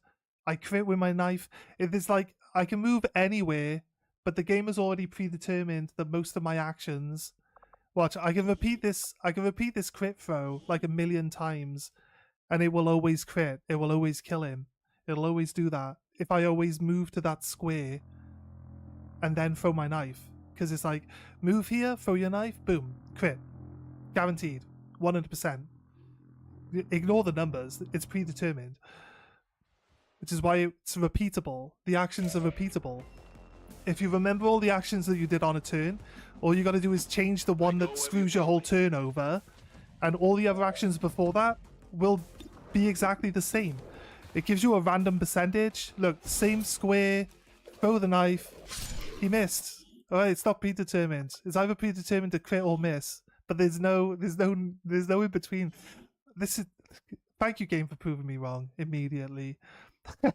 I crit with my knife. It's like I can move anywhere, but the game has already predetermined that most of my actions. Watch, I can repeat this crit throw like 1,000,000 times, and it will always crit. It will always kill him. It'll always do that. If I always move to that square and then throw my knife. Because it's like, move here, throw your knife, boom, crit. Guaranteed. 100%. Ignore the numbers. It's predetermined. Which is why it's repeatable. The actions are repeatable. If you remember all the actions that you did on a turn, all you got to do is change the one that screws your whole turn over, and all the other actions before that will be exactly the same. It gives you a random percentage. Look, same square, throw the knife. He missed. Alright, it's not predetermined. It's either predetermined to crit or miss, but there's no in between. This is thank you, game, for proving me wrong immediately. But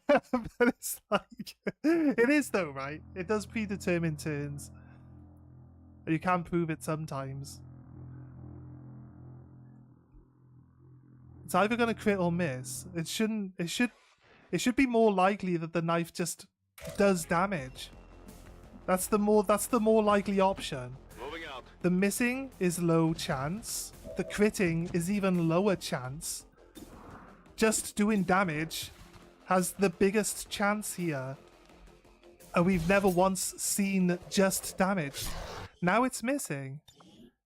it's like it is though, right? It does predetermine turns. You can prove it sometimes. It's either gonna crit or miss. It should be more likely that the knife just does damage. That's the more likely option. Moving out. The missing is low chance. The critting is even lower chance. Just doing damage has the biggest chance here. And we've never once seen just damage. Now it's missing.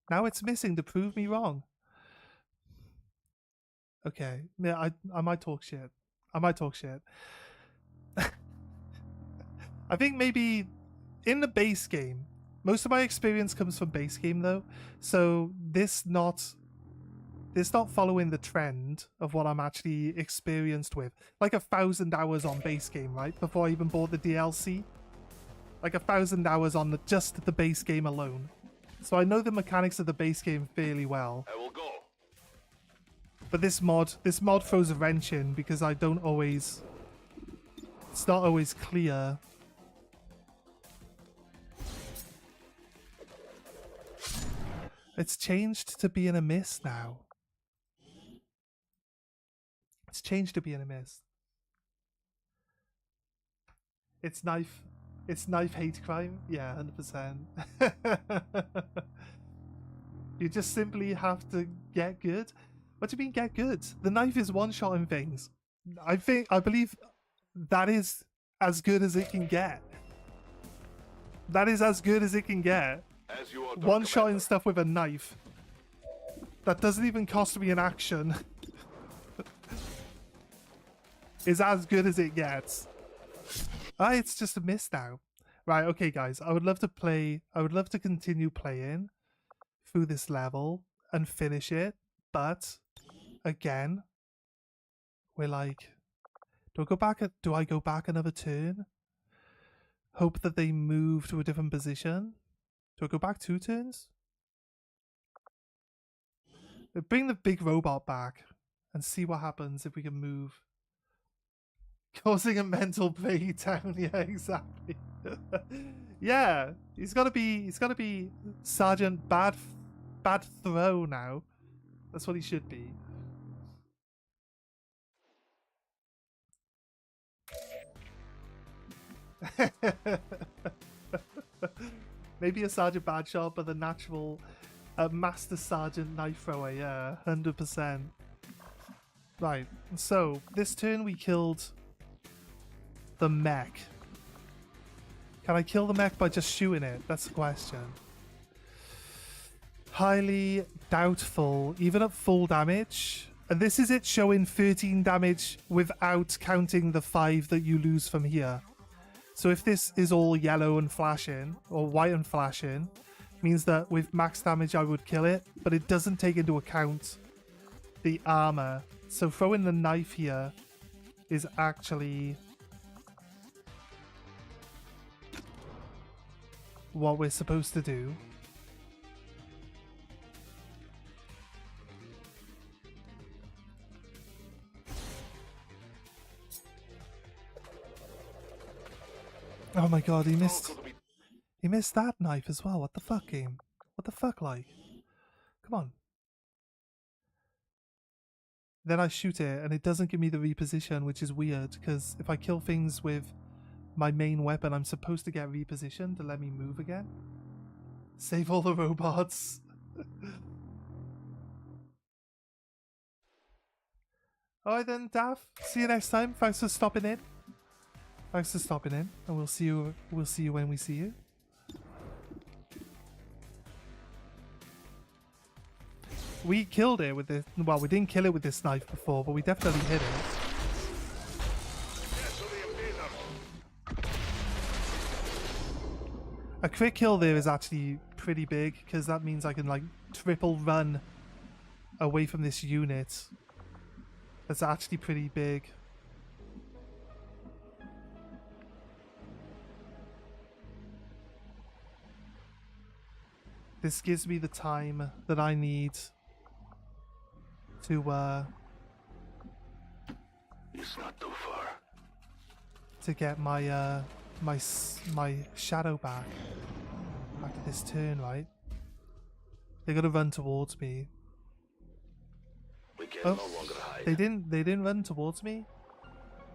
Now it's missing to prove me wrong. Okay. Yeah, I might talk shit. I might talk shit. I think maybe in the base game, most of my experience comes from base game though. So this not It's not following the trend of what I'm actually experienced with. Like 1,000 hours on base game, right? Before I even bought the DLC. Like 1,000 hours on just the base game alone. So I know the mechanics of the base game fairly well. I will go. But this mod throws a wrench in because I don't always... It's not always clear. It's changed to being a miss now. It's changed to being a miss. It's knife hate crime? Yeah, 100%. You just simply have to get good. What do you mean get good? The knife is one-shotting things. I believe that is as good as it can get. That is as good as it can get. As you order, One-shotting stuff with a knife. That doesn't even cost me an action. Is as good as it gets. Ah, it's just a miss now. Right, okay guys, I would love to continue playing through this level and finish it, but again, we're like, do I go back another turn? Hope that they move to a different position? Do I go back 2 turns? Bring the big robot back and see what happens if we can move. Causing a mental breakdown, yeah, exactly. Yeah, he's gotta be Sergeant Bad Throw now. That's what he should be. Maybe a Sergeant Bad Shot, but the natural Master Sergeant Knife Thrower, yeah, 100%. Right, so this turn we killed the mech. Can I kill the mech by just shooting it? That's the question. Highly doubtful, even at full damage. And this is it showing 13 damage without counting the 5 that you lose from here. So if this is all yellow and flashing, or white and flashing, means that with max damage I would kill it, but it doesn't take into account the armor. So throwing the knife here is actually what we're supposed to do. Oh my god, he missed that knife as well. What the fuck, game? What the fuck, like? Come on. Then I shoot it and it doesn't give me the reposition, which is weird, because if I kill things with my main weapon, I'm supposed to get repositioned to let me move again. Save all the robots. Alright then, Dav. See you next time. Thanks for stopping in. Thanks for stopping in, and we'll see you when we see you. We killed it with this. Well, we didn't kill it with this knife before, but we definitely hit it. A quick kill there is actually pretty big, because that means I can like triple run away from this unit. That's actually pretty big. This gives me the time that I need to It's not too far. to get my my shadow back after this turn, right? They're gonna run towards me. We can Oh, no longer hide. they didn't run towards me.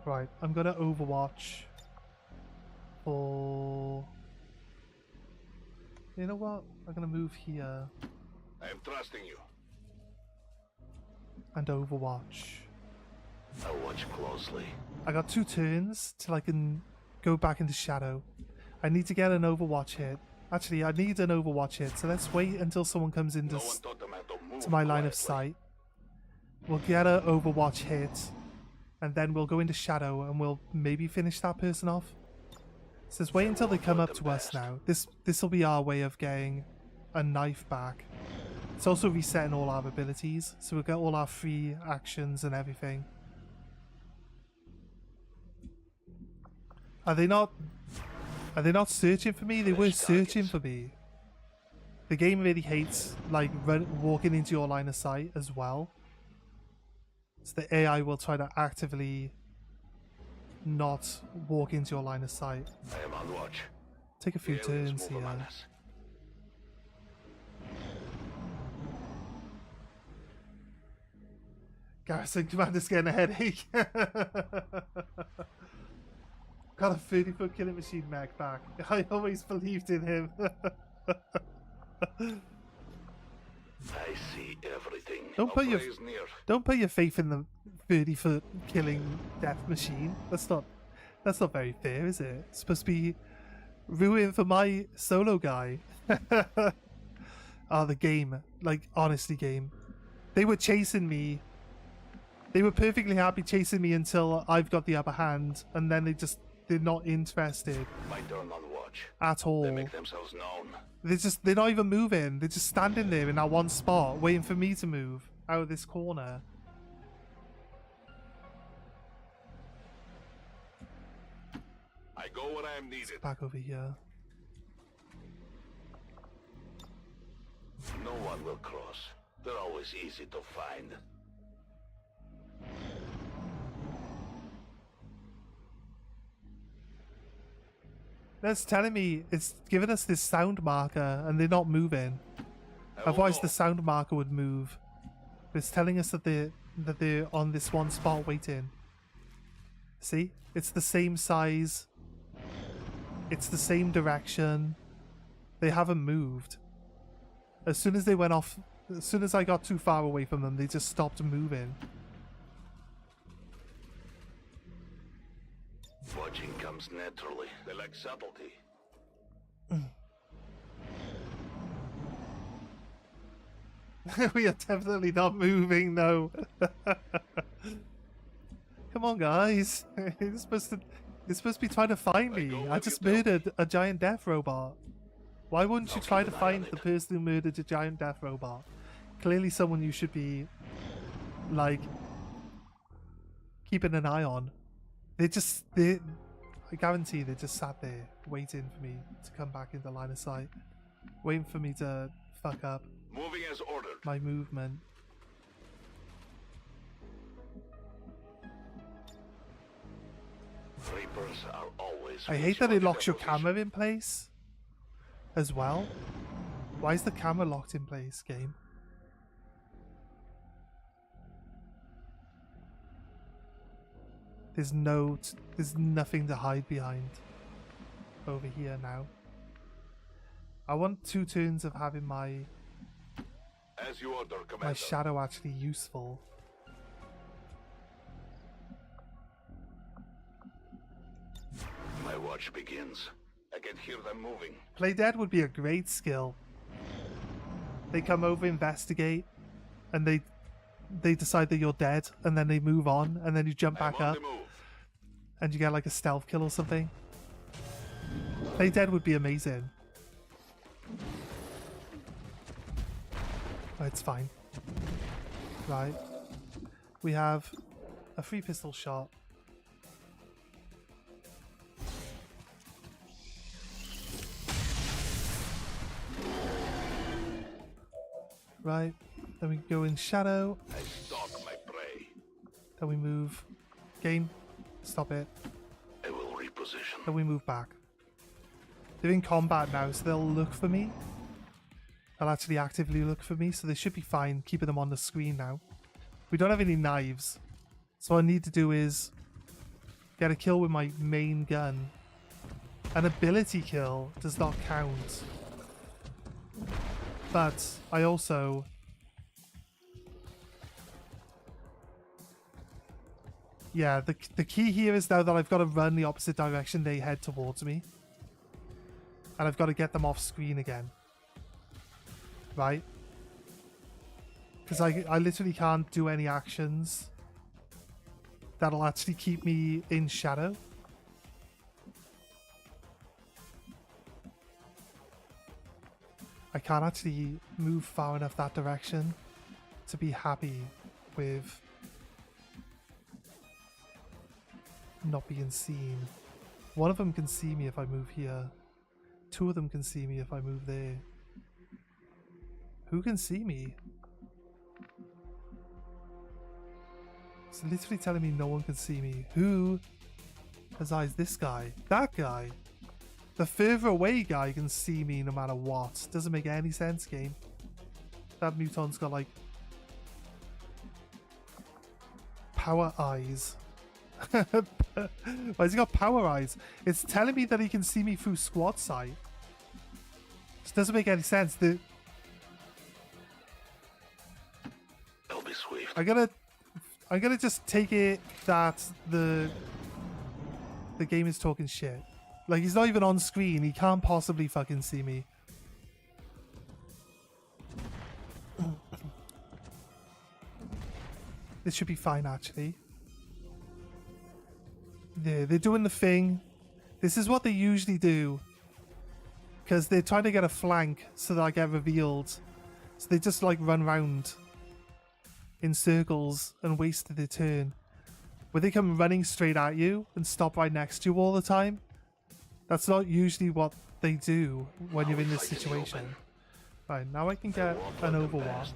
Right, I'm gonna overwatch for. You know what? I'm gonna move here I am trusting you. and overwatch. I'll watch closely. I got 2 turns till I can go back into shadow. I need to get an overwatch hit. Actually, I need an overwatch hit, so let's wait until someone comes into No one taught the man to move to my line of quietly. sight. We'll get an overwatch hit, and then we'll go into shadow and we'll maybe finish that person off. So let's wait until they come up to us now. This will be our way of getting a knife back It's also resetting all our abilities, so we'll get all our free actions and everything. Are they not searching for me? They were searching for me. The game really hates like walking into your line of sight as well. So the AI will try to actively not walk into your line of sight. I am on watch. Take a few The aliens turns move here. among us. Garrison Commander's getting a headache. Got a 30-foot killing machine mag back. I always believed in him. I see everything. Don't put Our your prey is near. don't put your faith in the 30-foot killing death machine. That's not very fair, is it? It's supposed to be rooting for my solo guy. Oh, the game. Like, honestly, game. They were chasing me. They were perfectly happy chasing me until I've got the upper hand, and then they're not interested My turn on watch. at all. They make themselves known. They're not even moving. They're just standing there in that one spot, waiting for me to move out of this corner. I go when I am needed. Back over here. No one will cross. They're always easy to find. That's telling me it's giving us this sound marker, and they're not moving. Otherwise, the sound marker would move. But it's telling us that they're on this one spot waiting. See, it's the same size. It's the same direction. They haven't moved. As soon as they went off, as soon as I got too far away from them, they just stopped moving. Watching comes naturally. They like subtlety. We are definitely not moving, no. Come on, guys. You're supposed to be trying to find me. I just murdered a giant death robot. Why wouldn't you try to find the person who murdered a giant death robot? Clearly someone you should be, like, keeping an eye on. I guarantee they just sat there waiting for me to come back into line of sight. Waiting for me to fuck up Moving as ordered. my movement. Reapers are always. I hate that it locks your position. camera in place as well. Why is the camera locked in place, game? There's nothing to hide behind over here now. I want 2 turns of having my As you order, Commander. my shadow actually useful. My watch begins. I can hear them moving. Play dead would be a great skill. They come over, investigate, and they decide that you're dead, and then they move on, and then you jump back I'm on up, the move. and you get like a stealth kill or something. Play dead would be amazing. Oh, it's fine. Right. We have a free pistol shot. Right. Then we go in shadow. I stalk my prey. Then we move. Game. Stop it. I will reposition. Then we move back. They're in combat now, so they'll look for me. They'll actually actively look for me, so they should be fine keeping them on the screen now. We don't have any knives, so what I need to do is get a kill with my main gun. An ability kill does not count. But I also... Yeah, the key here is now that I've got to run the opposite direction they head towards me. And I've got to get them off screen again. Right? Because I literally can't do any actions that'll actually keep me in shadow. I can't actually move far enough that direction to be happy with not being seen. One of them can see me if I move here. Two of them can see me if I move there. Who can see me? It's literally telling me no one can see me. Who has eyes? This guy. That guy. The further away guy can see me no matter what. Doesn't make any sense, game. That muton's got like power eyes. Why has he got power eyes? It's telling me that he can see me through squad sight. This doesn't make any sense. I'll be swift. I'm gonna just take it that the game is talking shit. Like, he's not even on screen. He can't possibly fucking see me. This should be fine, actually. Yeah, they're doing the thing. This is what they usually do. Because they're trying to get a flank so that I get revealed. So they just, like, run round in circles and waste their turn. Where they come running straight at you and stop right next to you all the time. That's not usually what they do when you're in this situation. Right, now I can get an Overwatch.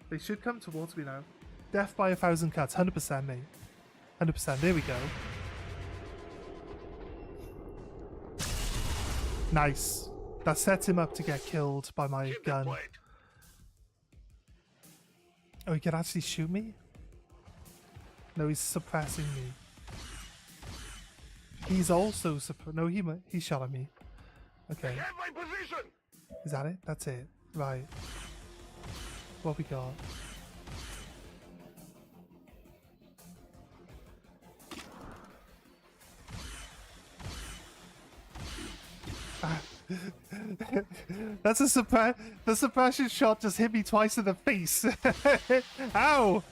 They should come towards me now. Death by 1,000 cuts, 100%, mate. 100%, there we go. Nice. That sets him up to get killed by my gun. Oh, he can actually shoot me? No, he's suppressing me. He's also no, he shot at me. Okay. Is that it? That's it. Right. What we got? That's a surprise. The suppression shot just hit me twice in the face. Ow!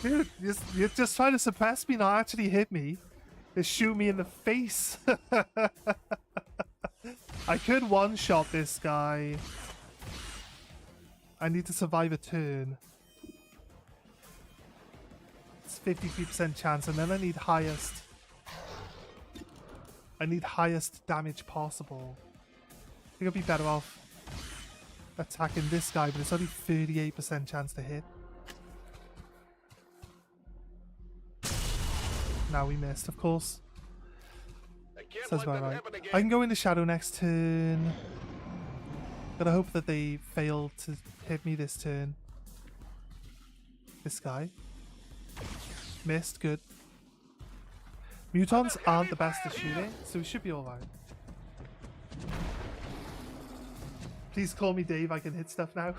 Dude, you're just trying to suppress me, not actually hit me. Just shoot me in the face. I could one-shot this guy. I need to survive a turn. It's 53% chance, and then I need highest. I need highest damage possible. I think I'd be better off attacking this guy, but it's only 38% chance to hit. Now we missed, of course. Sounds about right. I can go into Shadow next turn. Gotta hope that they fail to hit me this turn. This guy. Missed, good. Mutons aren't the best at shooting, so we should be alright. Please call me Dave, I can hit stuff now.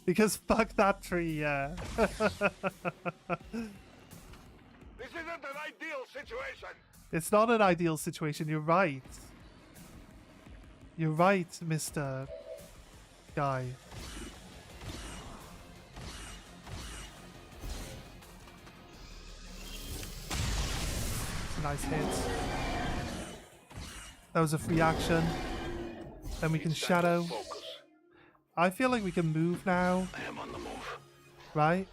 Because fuck that tree, yeah. This isn't an ideal situation. It's not an ideal situation, you're right. You're right, Mr. Guy. Nice hit. That was a free action. Then we can shadow. I feel like we can move now. I am on the move. Right?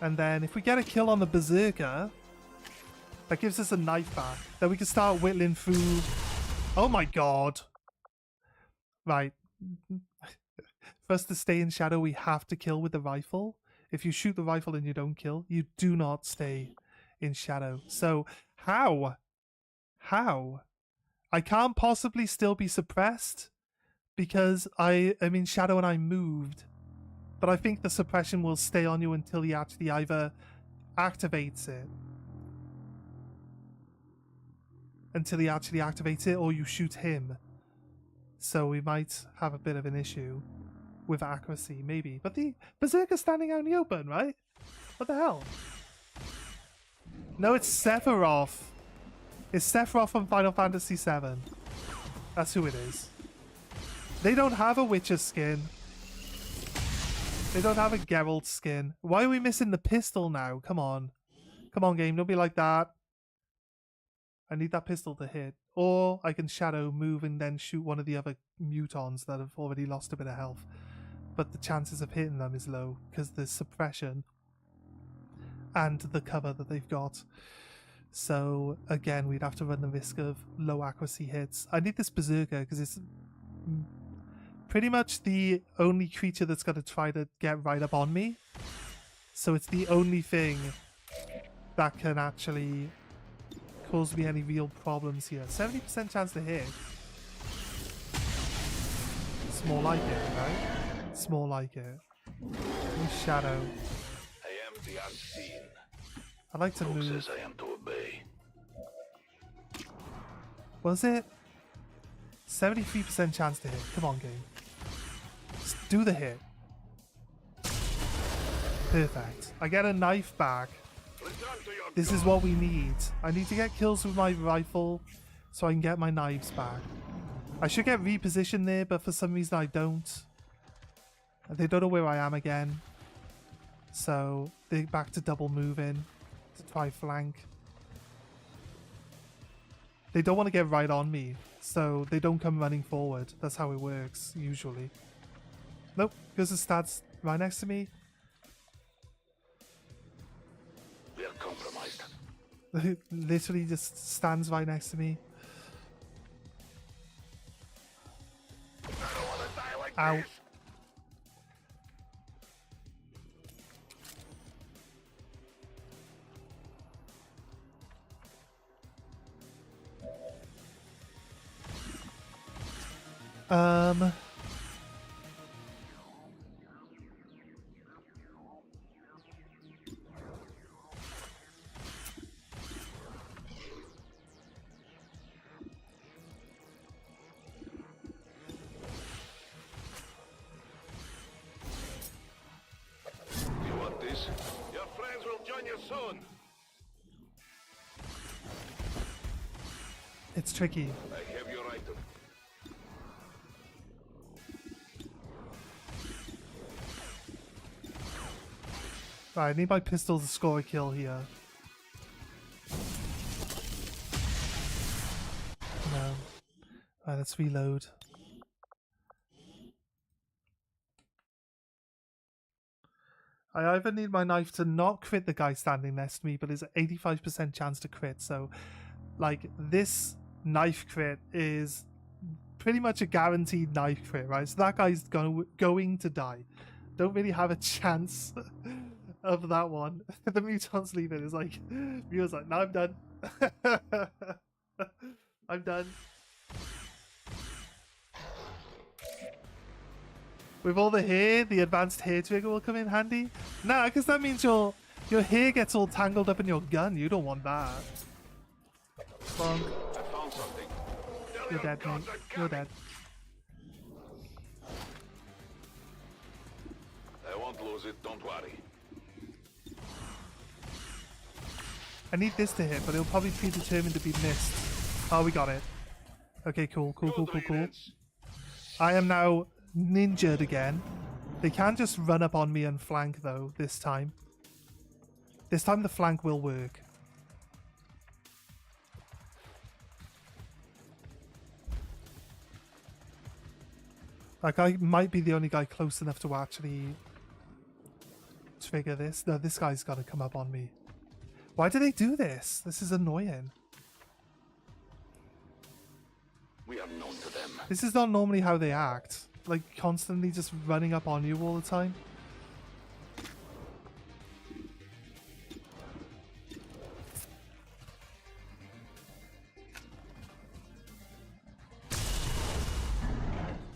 And then if we get a kill on the Berserker, that gives us a knife back. Then we can start whittling through... Oh my god! Right. For us to stay in shadow, we have to kill with the rifle. If you shoot the rifle and you don't kill, you do not stay in shadow. So, how? How? I can't possibly still be suppressed because I am in shadow and I moved. But I think the suppression will stay on you until he actually either activates it. Until he actually activates it, or you shoot him. So we might have a bit of an issue with accuracy, maybe. But the Berserker's standing out in the open, right? What the hell? No, it's Sephiroth. It's Sephiroth from Final Fantasy VII. That's who it is. They don't have a Witcher skin. They don't have a Geralt skin. Why are we missing the pistol now? Come on. Come on, game. Don't be like that. I need that pistol to hit. or I can shadow move and then shoot one of the other mutons that have already lost a bit of health. But the chances of hitting them is low because there's suppression and the cover that they've got. So again, we'd have to run the risk of low accuracy hits. I need this berserker because it's pretty much the only creature that's going to try to get right up on me. So it's the only thing that can actually cause me any real problems here. 70% chance to hit. It's more like it, right? It's more like it. Shadow. I am the unseen. I like to Who move. says I am to obey? Was it? 73% chance to hit. Come on, game. Just do the hit. Perfect. I get a knife back. Return to your This is what we need. I need to get kills with my rifle so I can get my knives back. I should get repositioned there, but for some reason I don't. They don't know where I am again. So they're back to double moving to try flank. They don't want to get right on me, so they don't come running forward. That's how it works, usually. Nope, because the stats right next to me. We are compromised. Literally just stands right next to me. I don't want to die like Ow. this. You want this? Your friends will join you soon. It's tricky. I have your item. Right, I need my pistol to score a kill here. No. Right, let's reload. I either need my knife to not crit the guy standing next to me, but it's an 85% chance to crit, so like this knife crit is pretty much a guaranteed knife crit, right? So that guy's going to die. Don't really have a chance of that one. The mutant's leaving. It's like, Muta's like, no, I'm done. I'm done. With all the hair, the advanced hair trigger will come in handy. Nah, because that means your hair gets all tangled up in your gun. You don't want that. Bonk. I found something. Tell You're your dead, mate. gods I'm You're coming. dead. I won't lose it, don't worry. I need this to hit, but it'll probably be determined to be missed. Oh, we got it. Okay, cool. I am now ninja'd again. They can just run up on me and flank, though, this time. This time the flank will work. Like, I might be the only guy close enough to actually trigger this. No, this guy's got to come up on me. Why do they do this? This is annoying. We are known to them. This is not normally how they act. Like, constantly just running up on you all the time.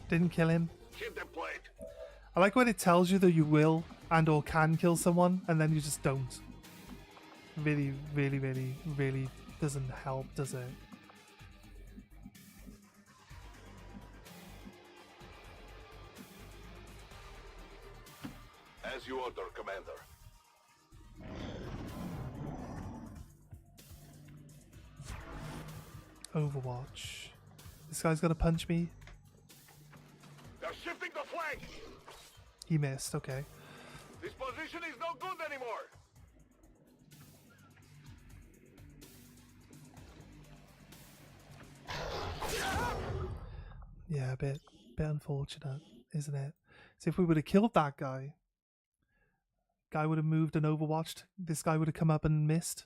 Didn't kill him. Keep the plate. I like when it tells you that you will and or can kill someone and then you just don't. Really, really, really, really doesn't help, does it? As you order, Commander. Overwatch. This guy's gonna punch me. They're shifting the flank. He missed, okay. This position is no good anymore. Yeah, a bit unfortunate, isn't it? So if we would have killed that guy would have moved and overwatched. This guy would have come up and missed.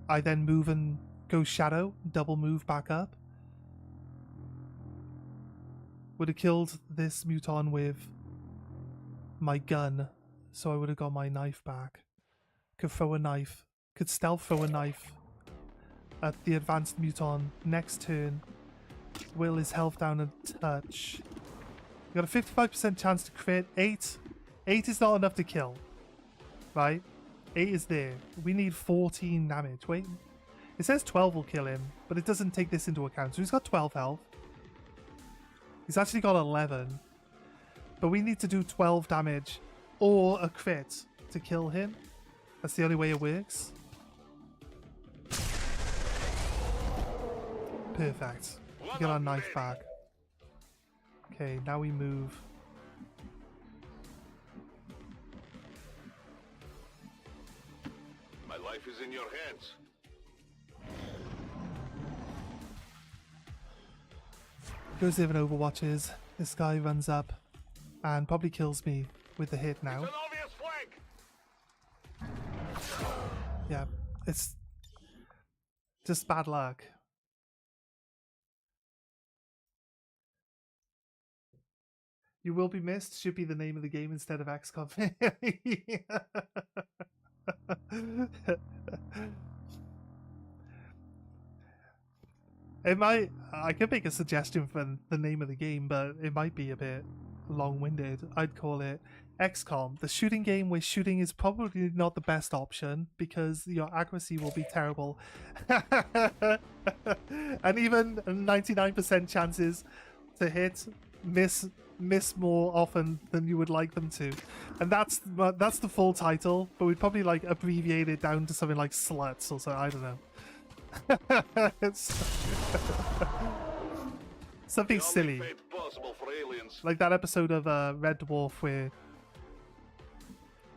I then move and go shadow, double move back up. Would have killed this muton with my gun, so I would have got my knife back. Could throw a knife. Could stealth throw a knife at the advanced muton. Next turn, will his health down a touch. You got a 55% chance to crit. 8 is not enough to kill. Right? 8 is there. We need 14 damage. Wait. It says 12 will kill him, but it doesn't take this into account. So he's got 12 health. He's actually got 11. But we need to do 12 damage or a crit to kill him. That's the only way it works. Perfect. We get our knife back. Okay, now we move. My life is in your hands. Goes there and overwatches. This guy runs up and probably kills me with the hit now. It's an obvious flank. Yeah, it's just bad luck. You will be missed should be the name of the game instead of XCOM. I could make a suggestion for the name of the game, but it might be a bit long-winded. I'd call it XCOM, the shooting game where shooting is probably not the best option because your accuracy will be terrible. And even 99% chances to hit, miss more often than you would like them to. And that's the full title, but we'd probably like abbreviate it down to something like sluts or so, I don't know. It's something silly, like that episode of Red Dwarf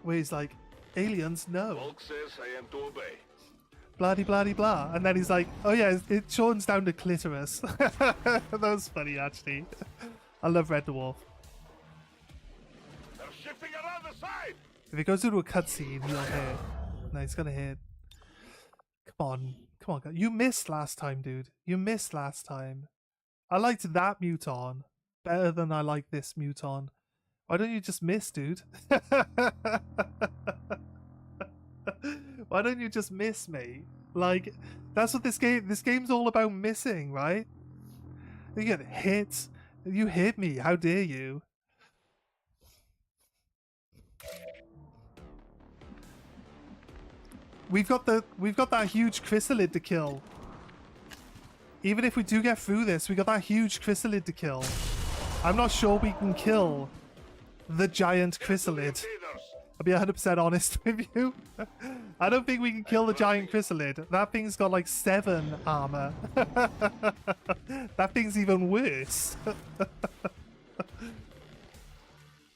where he's like, aliens, no, Volk says I am to obey. bloody bloody blah, and then he's like, oh yeah, it shortens down to clitoris. That was funny actually. I love Red Dwarf. They're shifting around the side. If it goes into a cutscene, he'll hit. No, he's gonna hit. Come on, guys. You missed last time, dude. You missed last time. I liked that muton better than I like this muton. Why don't you just miss, dude? Why don't you just miss me? Like, that's what this game's all about, missing, right? You get hit. You hit me. How dare you? We've got that huge chrysalid to kill. Even if we do get through this, we got that huge chrysalid to kill. I'm not sure we can kill the giant chrysalid. I'll be 100% honest with you. I don't think we can kill the giant chrysalid. That thing's got like 7 armor. That thing's even worse.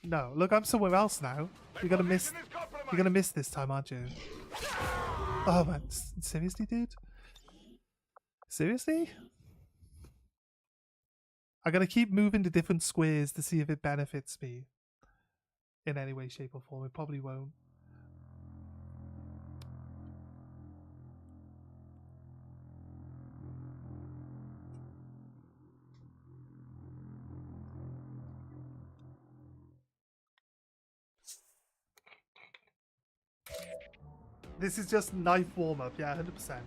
No, look, I'm somewhere else now. You're gonna miss this time, aren't you? Oh man, seriously, dude? Seriously? I gotta keep moving to different squares to see if it benefits me in any way, shape, or form. It probably won't. This is just knife warm-up, yeah, 100%.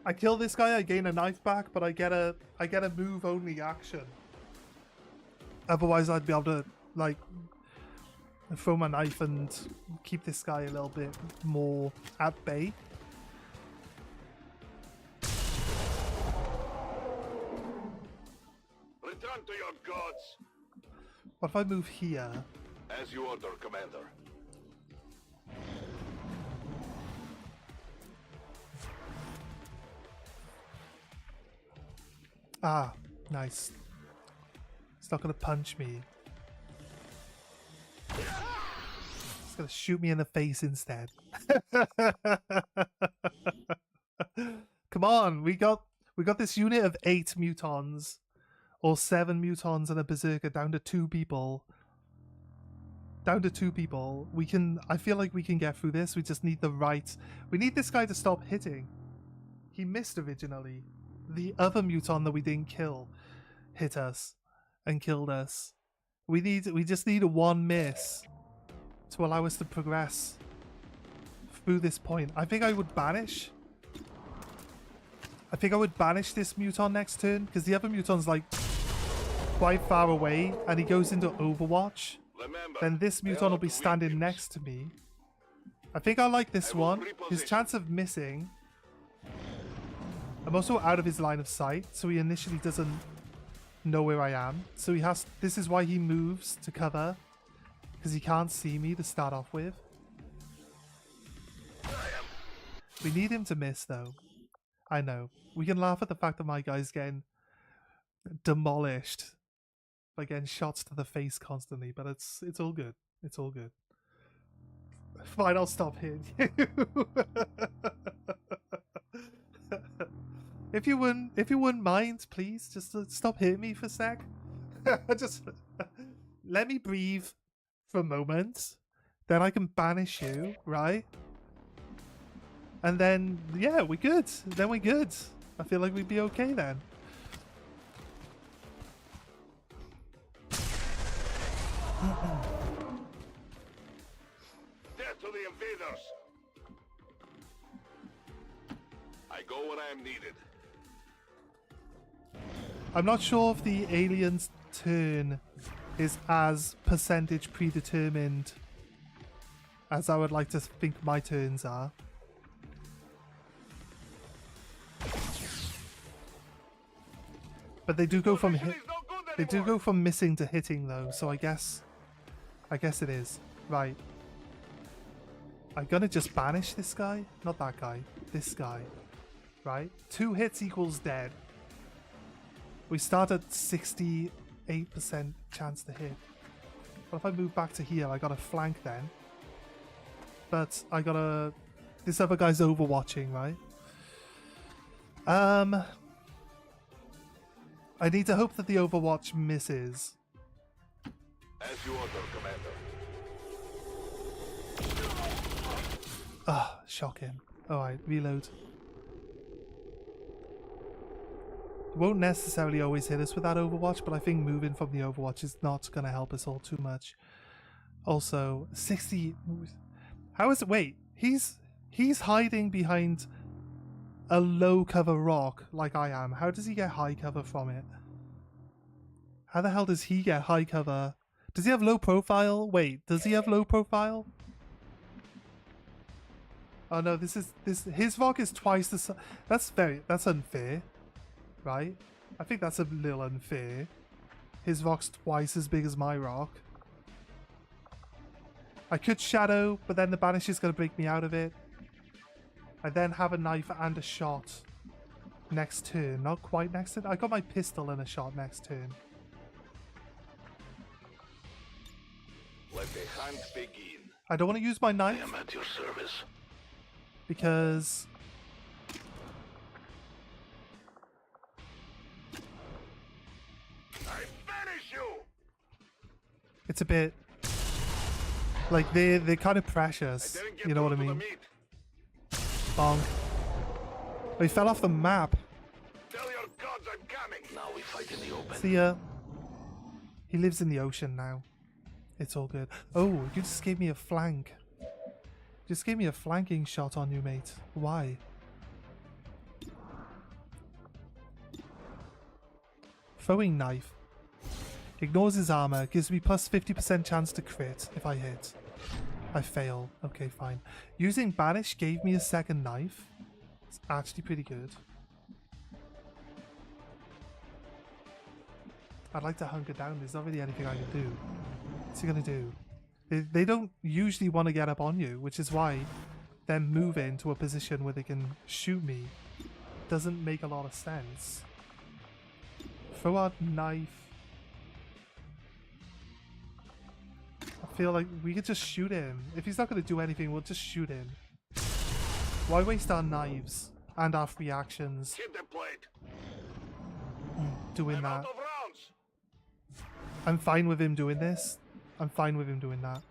I kill this guy, I gain a knife back, but I get a move only action. Otherwise I'd be able to like throw my knife and keep this guy a little bit more at bay. Return to your gods. What if I move here? As you order, Commander. Ah, nice. It's not gonna punch me. It's gonna shoot me in the face instead. Come on, we got this unit of 8 mutons, or 7 mutons and a berserker down to 2 people. Down to 2 people. We can. I feel like we can get through this. We just need the right. We need this guy to stop hitting. He missed originally. The other muton that we didn't kill hit us and killed us. We just need a 1 miss to allow us to progress through this point. I think I would banish. I think I would banish this muton next turn, because the other muton's like quite far away and he goes into Overwatch. Remember, Then this they muton are will be the standing weak next to me. I think I like this I will one. His reposition. chance of missing. I'm also out of his line of sight, so he initially doesn't know where I am. So he has. This is why he moves to cover, because he can't see me to start off with. We need him to miss, though. I know. We can laugh at the fact that my guy's getting demolished by getting shots to the face constantly, but it's all good. It's all good. Fine, I'll stop hitting you. If you wouldn't mind, please, just stop hitting me for a sec. Just let me breathe for a moment. Then I can banish you, right? And then, yeah, we're good. Then we're good. I feel like we'd be okay then. Death to the invaders! I go when I am needed. I'm not sure if the alien's turn is as percentage predetermined as I would like to think my turns are. But they do go from Position is no good they do anymore. go from missing to hitting though, so I guess it is. Right. I'm gonna just banish this guy. Not that guy. This guy. Right? 2 hits equals dead. We start at 68% chance to hit. But if I move back to here, I got a flank then. But I got a... This other guy's overwatching, right? I need to hope that the overwatch misses. As you order, Commander. Ah, shocking. Alright, reload. It won't necessarily always hit us with that overwatch, but I think moving from the overwatch is not going to help us all too much. Also, 60... How is it... Wait, he's hiding behind a low cover rock like I am. How does he get high cover from it? How the hell does he get high cover? Does he have low profile? Wait, does he have low profile? Oh no, his rock is twice the size. That's unfair, right? I think that's a little unfair. His rock's twice as big as my rock. I could shadow, but then the banish is going to break me out of it. I then have a knife and a shot next turn. Not quite next turn. I got my pistol and a shot next turn. Let the hunt begin. I don't want to use my I knife am at your service. because I banish you! it's a bit like they're kind of I precious. didn't get You know what I through to mean? the meat. Bonk. Oh, he fell off the map. Tell your gods I'm coming. Now we fight in the open. See ya. He lives in the ocean now. It's all good. Oh, you just gave me a flank. Just gave me a flanking shot on you, mate. Why? Throwing knife. Ignores his armor. Gives me plus 50% chance to crit if I hit. I fail. Okay, fine. Using banish gave me a second knife. It's actually pretty good. I'd like to hunker down. There's not really anything I can do. What's he gonna do? They don't usually want to get up on you, which is why them moving to a position where they can shoot me doesn't make a lot of sense. Throw out knife. I feel like we could just shoot him. If he's not going to do anything, we'll just shoot him. Why waste our knives? and our free actions Hit the plate. doing I'm that. out of rounds. I'm fine with him doing this. I'm fine with him doing that.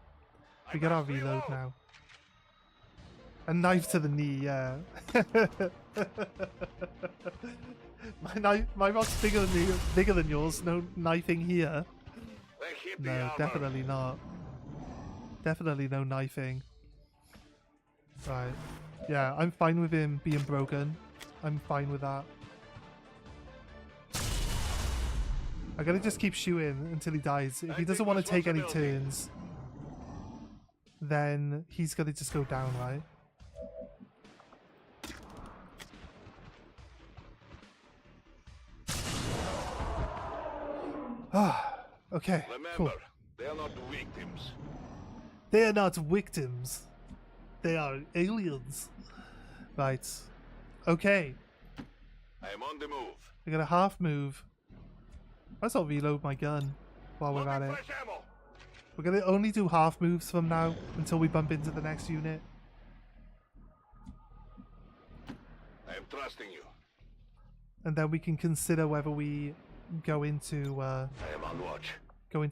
We get our must reload reload. now. A knife to the knee, yeah. my rock's bigger than yours. No knifing here. They hit the No, armor. definitely not. Definitely no knifing. Right. Yeah, I'm fine with him being broken. I'm fine with that. I gotta just keep shooting until he dies. If he doesn't want to take any turns, then he's gonna just go down, right? Ah, okay, Remember, cool. they are not victims. They are not victims. They are aliens. Right. Okay. I am on the move. I got a half move. I just reload my gun while we're at Loading it. fresh ammo. We're gonna only do half moves from now until we bump into the next unit. I am trusting you. And then we can consider whether we go into I am on watch.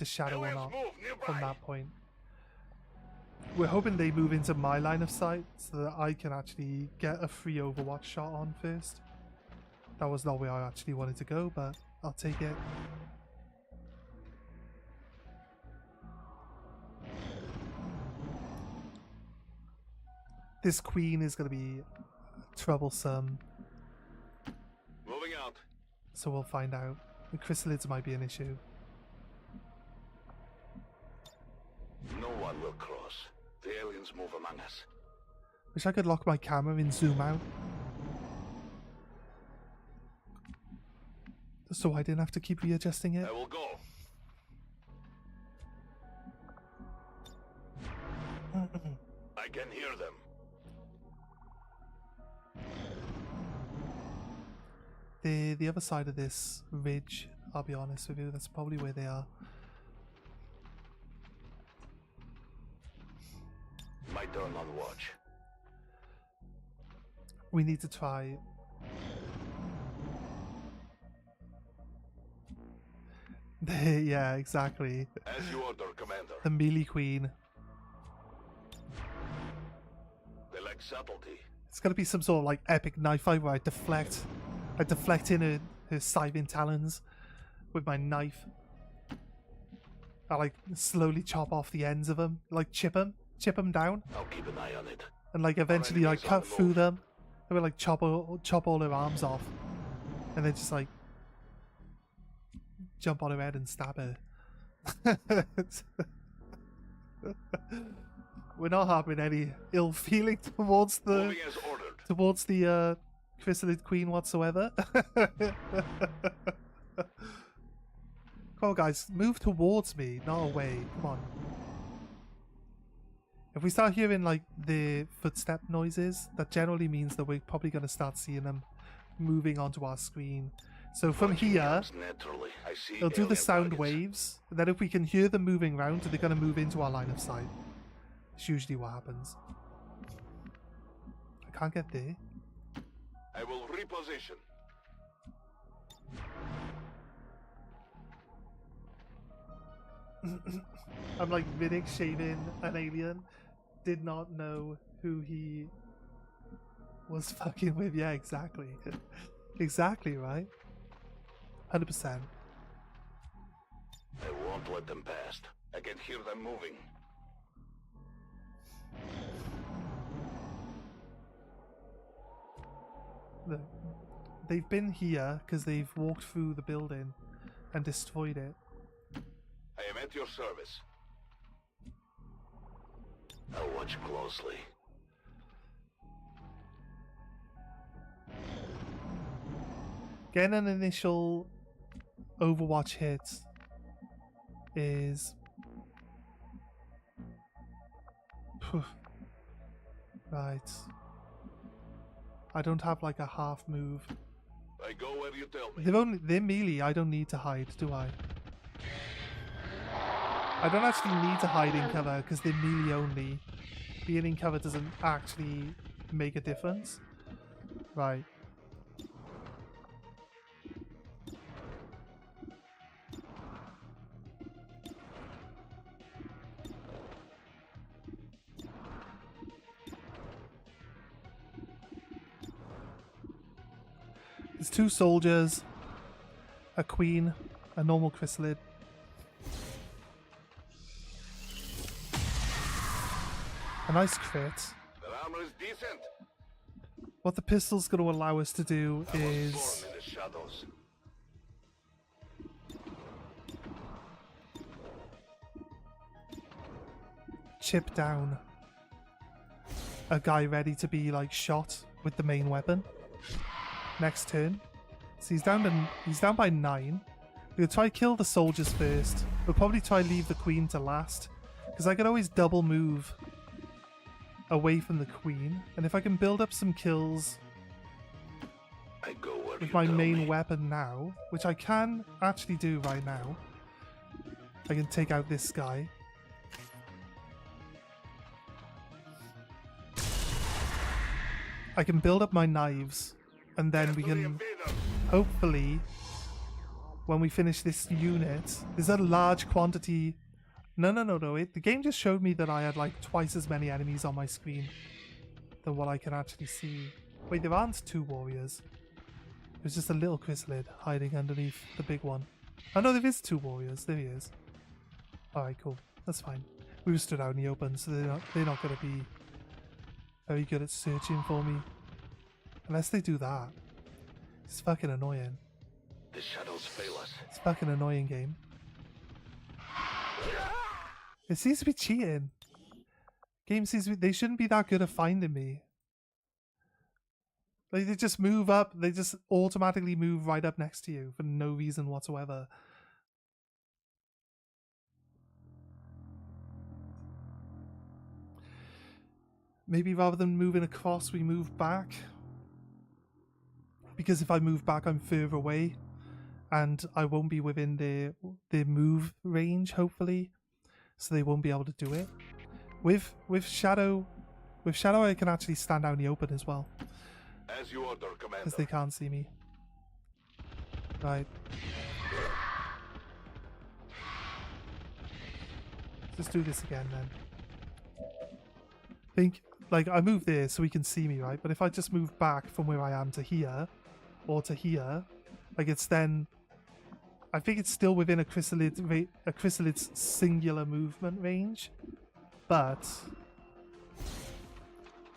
shadow or Aliens not move nearby. from that point. We're hoping they move into my line of sight so that I can actually get a free Overwatch shot on first. That was not where I actually wanted to go, but I'll take it. This queen is going to be troublesome, Moving out. so we'll find out. The chrysalids might be an issue. No one will cross. The aliens move among us. Wish I could lock my camera and zoom out, so I didn't have to keep readjusting it. I will go. I can hear them. The other side of this ridge, I'll be honest with you, that's probably where they are. My turn on watch. We need to try. Yeah, exactly. As you order, Commander. The melee queen. They lack subtlety. It's gonna be some sort of like epic knife fight where I deflect in her scything talons with my knife. I like slowly chop off the ends of them, like chip them down, I'll keep an eye on it. and like eventually like enemies on cut the through move. them. And we like chop all her arms off, and then just like jump on her head and stab her. We're not having any ill feeling towards Moving as ordered. Chrysalid Queen whatsoever. Come on, guys, move towards me, not away. Come on. If we start hearing like the footstep noises, that generally means that we're probably going to start seeing them moving onto our screen. So from here, Naturally, I see they'll do the alien sound targets. waves. And then if we can hear them moving around, they're going to move into our line of sight. It's usually what happens. I can't get there. I will reposition. I'm like Vinnick shaving an alien. Did not know who he was fucking with. Yeah, exactly. Exactly, right? 100%. I won't let them pass. I can hear them moving. Look, they've been here because they've walked through the building and destroyed it. I am at your service. I'll watch closely. Getting an initial Overwatch hit is... Phew. Right. I don't have like a half move. I go where you tell me. They're melee, I don't need to hide, do I? I don't actually need to hide in cover because they're melee only. Being in cover doesn't actually make a difference. Right. There's 2 soldiers, a queen, a normal chrysalid. A nice crit. The armor is decent. What the pistol's going to allow us to do I was is born in the shadows. chip down a guy ready to be like shot with the main weapon. Next turn. So he's down by 9. We'll try kill the soldiers first. We'll probably try leave the queen to last, because I can always double move away from the queen, and if I can build up some kills I go where with you my tell main me. weapon now, which I can actually do right now, I can take out this guy. I can build up my knives, and then we To the can invaders. hopefully, when we finish this unit, there's a large quantity. No. The game just showed me that I had like twice as many enemies on my screen than what I can actually see. Wait, there aren't 2 warriors. There's just a little chrysalid hiding underneath the big one. Oh no, there is 2 warriors. There he is. Alright, cool. That's fine. We were stood out in the open, so they're not going to be very good at searching for me. Unless they do that. It's fucking annoying. The shadows fail us. It's a fucking annoying game. It seems to be cheating. Game seems to be, they shouldn't be that good at finding me. Like, they just move up, they just automatically move right up next to you for no reason whatsoever. Maybe rather than moving across, we move back. Because if I move back, I'm further away. And I won't be within their move range, hopefully. So they won't be able to do it. With Shadow, I can actually stand out in the open as well. As you order, Commander. Because they can't see me. Right. Let's do this again then. Think, like, I move there so he can see me, right? But if I just move back from where I am to here, or to here, like, it's then... I think it's still within a chrysalid's singular movement range, but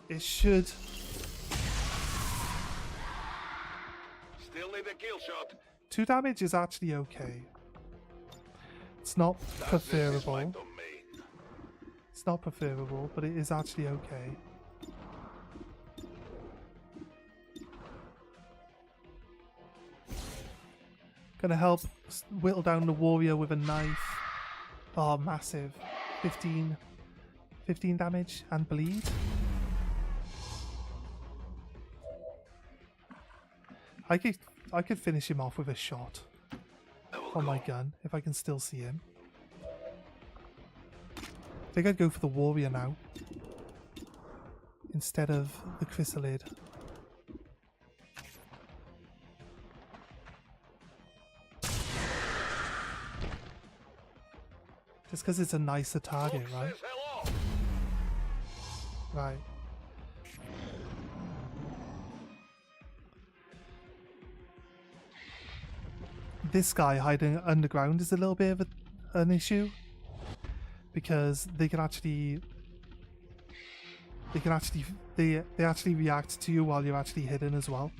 it should... Still need a kill shot. 2 damage is actually okay. It's not This is my preferable. domain. It's not preferable, but it is actually okay. Gonna help whittle down the warrior with a knife. Oh, massive. 15 damage and bleed. I could finish him off with a shot on my gun if I can still see him. I think I'd go for the warrior now instead of the chrysalid. Just because it's a nicer target, Folks right? says hello. Right. This guy hiding underground is a little bit of an issue, because they actually react to you while you're actually hidden as well.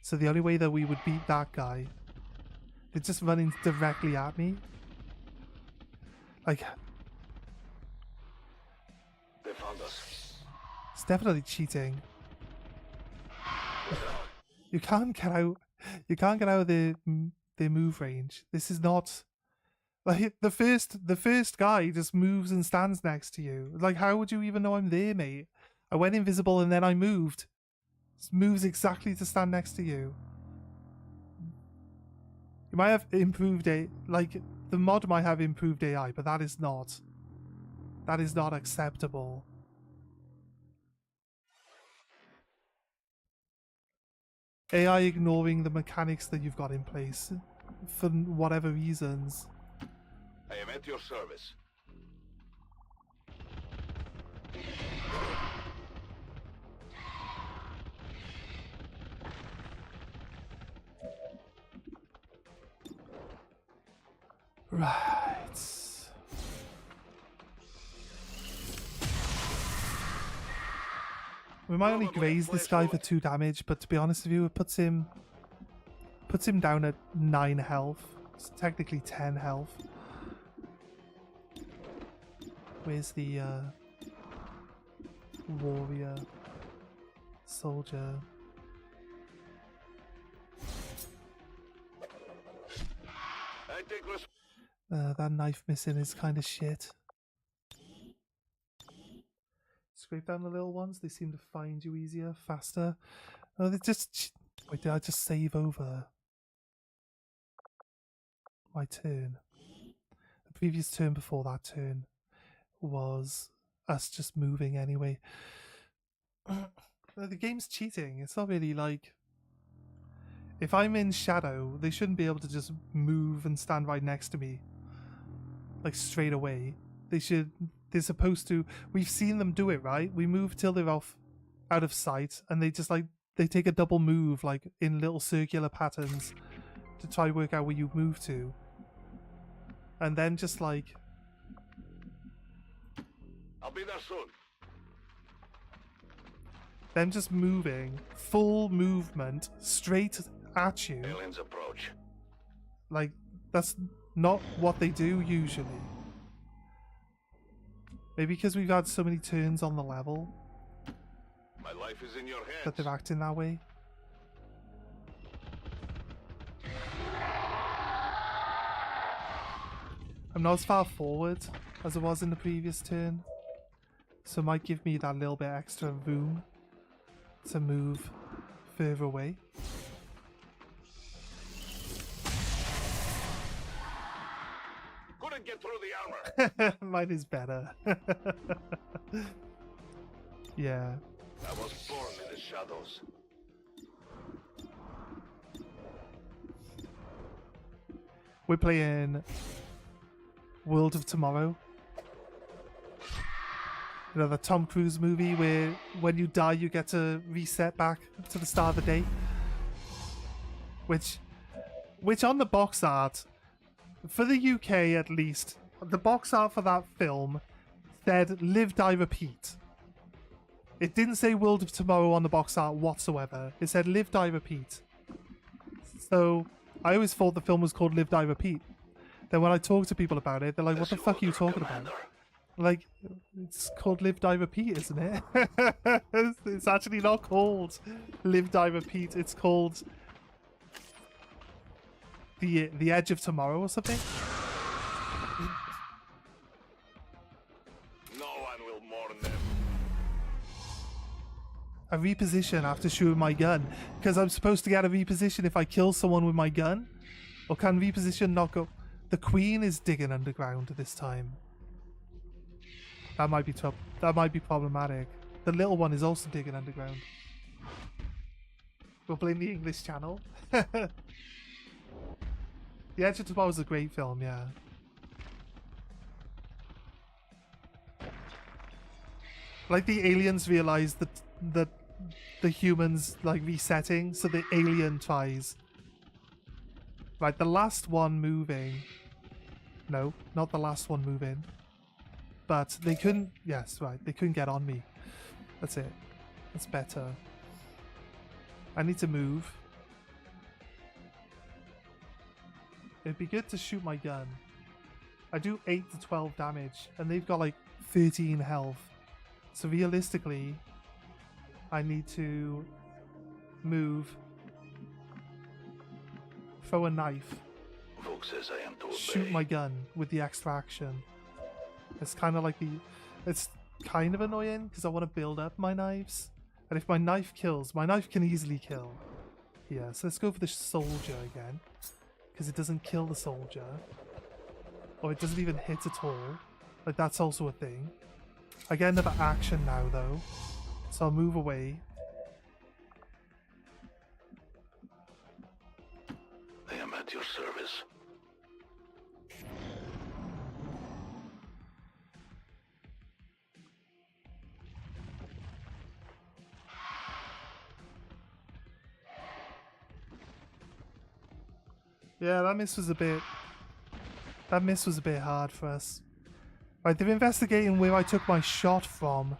So the only way that we would beat that guy, they're just running directly at me. Like, They found us. it's definitely cheating. You can't get out. You can't get out of their move range. This is not like the first guy just moves and stands next to you. Like, how would you even know I'm there, mate? I went invisible and then I moved. Just moves exactly to stand next to you. You might have improved the mod might have improved AI, but that is not acceptable. AI ignoring the mechanics that you've got in place for whatever reasons. I am at your service. Right. We might only graze this guy for 2 damage, but to be honest with you, it puts him down at 9 health. It's technically 10 health. Where's the warrior soldier? I take That knife missing is kind of shit. Scrape down the little ones. They seem to find you easier, faster. Oh, they just... Wait, did I just save over my turn? The previous turn before that turn was us just moving anyway. The game's cheating. It's not really like... If I'm in shadow, they shouldn't be able to just move and stand right next to me. Like, straight away. They're supposed to... We've seen them do it, right? We move till they're out of sight, and they just, like... They take a double move, like, in little circular patterns to try work out where you move to. And then just, like... I'll be there soon. Them just moving, full movement, straight at you. Aliens approach. Like, that's not what they do usually. Maybe because we've had so many turns on the level My life is in your hands. that they're acting that way. I'm not as far forward as I was in the previous turn, so it might give me that little bit extra room to move further away. Couldn't get through the armor. Mine is better. Yeah. I was born in the shadows. We're playing World of Tomorrow. You know, the Tom Cruise movie where when you die you get to reset back to the start of the day. Which on the box art, for the UK at least, the box art for that film said Live, Die, Repeat. It didn't say World of Tomorrow on the box art whatsoever. It said Live, Die, Repeat. So I always thought the film was called Live, Die, Repeat. Then when I talk to people about it, they're like, what the fuck are you talking about? Like, it's called Live, Die, Repeat, isn't it? It's actually not called Live, Die, Repeat. It's called The Edge of Tomorrow or something. No one will mourn them. A reposition after shooting my gun. Because I'm supposed to get a reposition if I kill someone with my gun? Or can reposition not go... The Queen is digging underground this time. That might be problematic. The little one is also digging underground. We'll blame the English channel. The Edge of Tomorrow is a great film, yeah. Like the aliens realize that the humans like resetting, so the alien tries. Right, the last one moving. No, not the last one moving. But they couldn't... Yes, right. They couldn't get on me. That's it. That's better. I need to move. It'd be good to shoot my gun. I do 8 to 12 damage. And they've got like 13 health. So realistically, I need to move. Throw a knife. Folk says I am to obey. Shoot my gun with the extra action. It's kind of like the... It's kind of annoying because I want to build up my knives. And if my knife kills, my knife can easily kill. Yeah, so let's go for the soldier again. Because it doesn't kill the soldier. Or it doesn't even hit at all. Like, that's also a thing. I get another action now, though. So I'll move away. Yeah, that miss was a bit... That miss was a bit hard for us. Right, they're investigating where I took my shot from.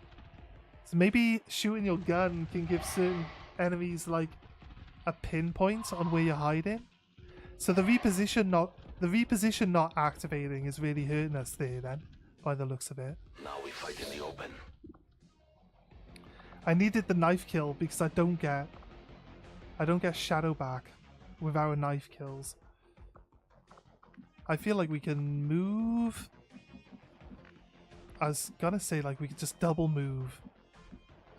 So maybe shooting your gun can give certain enemies, like, a pinpoint on where you're hiding. So the reposition not activating is really hurting us there then, by the looks of it. Now we fight in the open. I needed the knife kill because I don't get shadow back with our knife kills. I feel like we can move. I was gonna say like we could just double move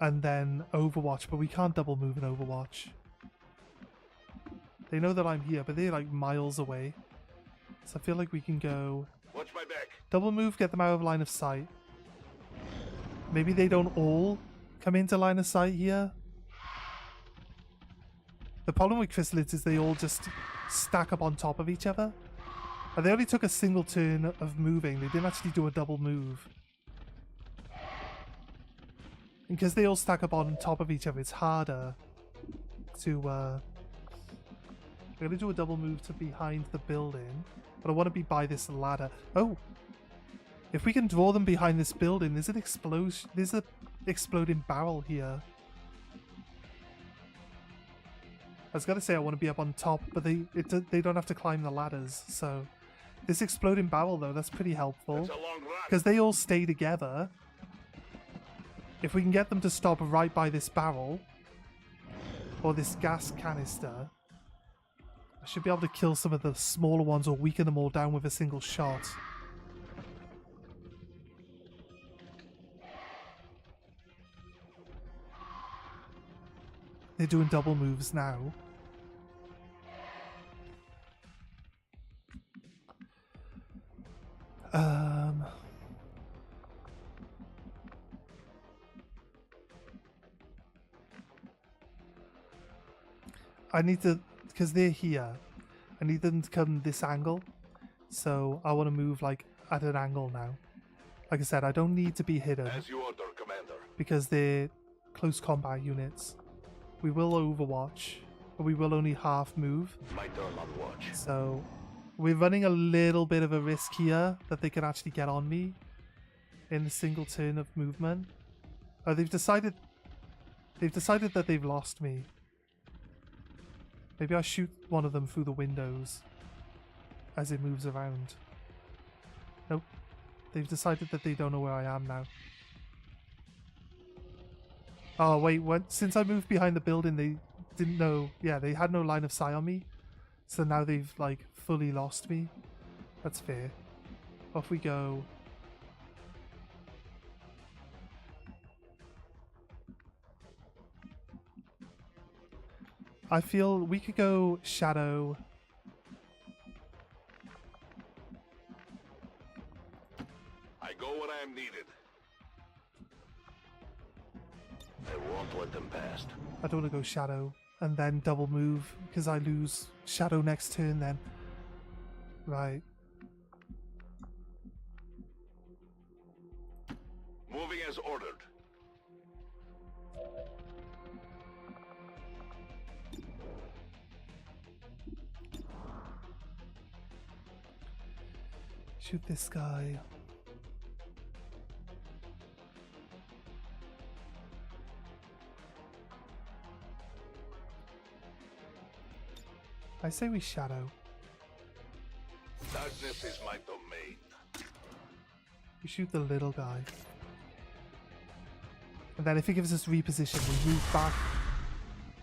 and then Overwatch, but we can't double move in Overwatch. They know that I'm here, but they're like miles away. So I feel like we can go Watch my back. double move, get them out of line of sight. Maybe they don't all come into line of sight here. The problem with chrysalids is they all just stack up on top of each other. And they only took a single turn of moving. They didn't actually do a double move. And because they all stack up on top of each other, it's harder to... I'm going to do a double move to behind the building. But I want to be by this ladder. Oh! If we can draw them behind this building, there's an explosion. There's a exploding barrel here. I was going to say I want to be up on top, but they don't have to climb the ladders, so... This exploding barrel, though, that's pretty helpful. It's a long run. Because they all stay together. If we can get them to stop right by this barrel, or this gas canister, I should be able to kill some of the smaller ones or weaken them all down with a single shot. They're doing double moves now. I need to, because they're here, I need them to come this angle. So I want to move like at an angle now. Like I said, I don't need to be hidden As you order, Commander. because they're close combat units. We will Overwatch, but we will only half move. My turn on watch. So we're running a little bit of a risk here that they can actually get on me in a single turn of movement. Oh, they've decided that they've lost me. Maybe I shoot one of them through the windows as it moves around. Nope. They've decided that they don't know where I am now. Oh wait, since I moved behind the building they didn't know. Yeah, they had no line of sight on me. So now they've like fully lost me. That's fair. Off we go. I feel we could go Shadow. I go when I am needed. I won't let them past. I don't want to go Shadow and then double move because I lose Shadow next turn then. Right. Moving as ordered. Shoot this guy. I say we Shadow. Darkness is my domain. We shoot the little guy. And then if he gives us reposition, we move back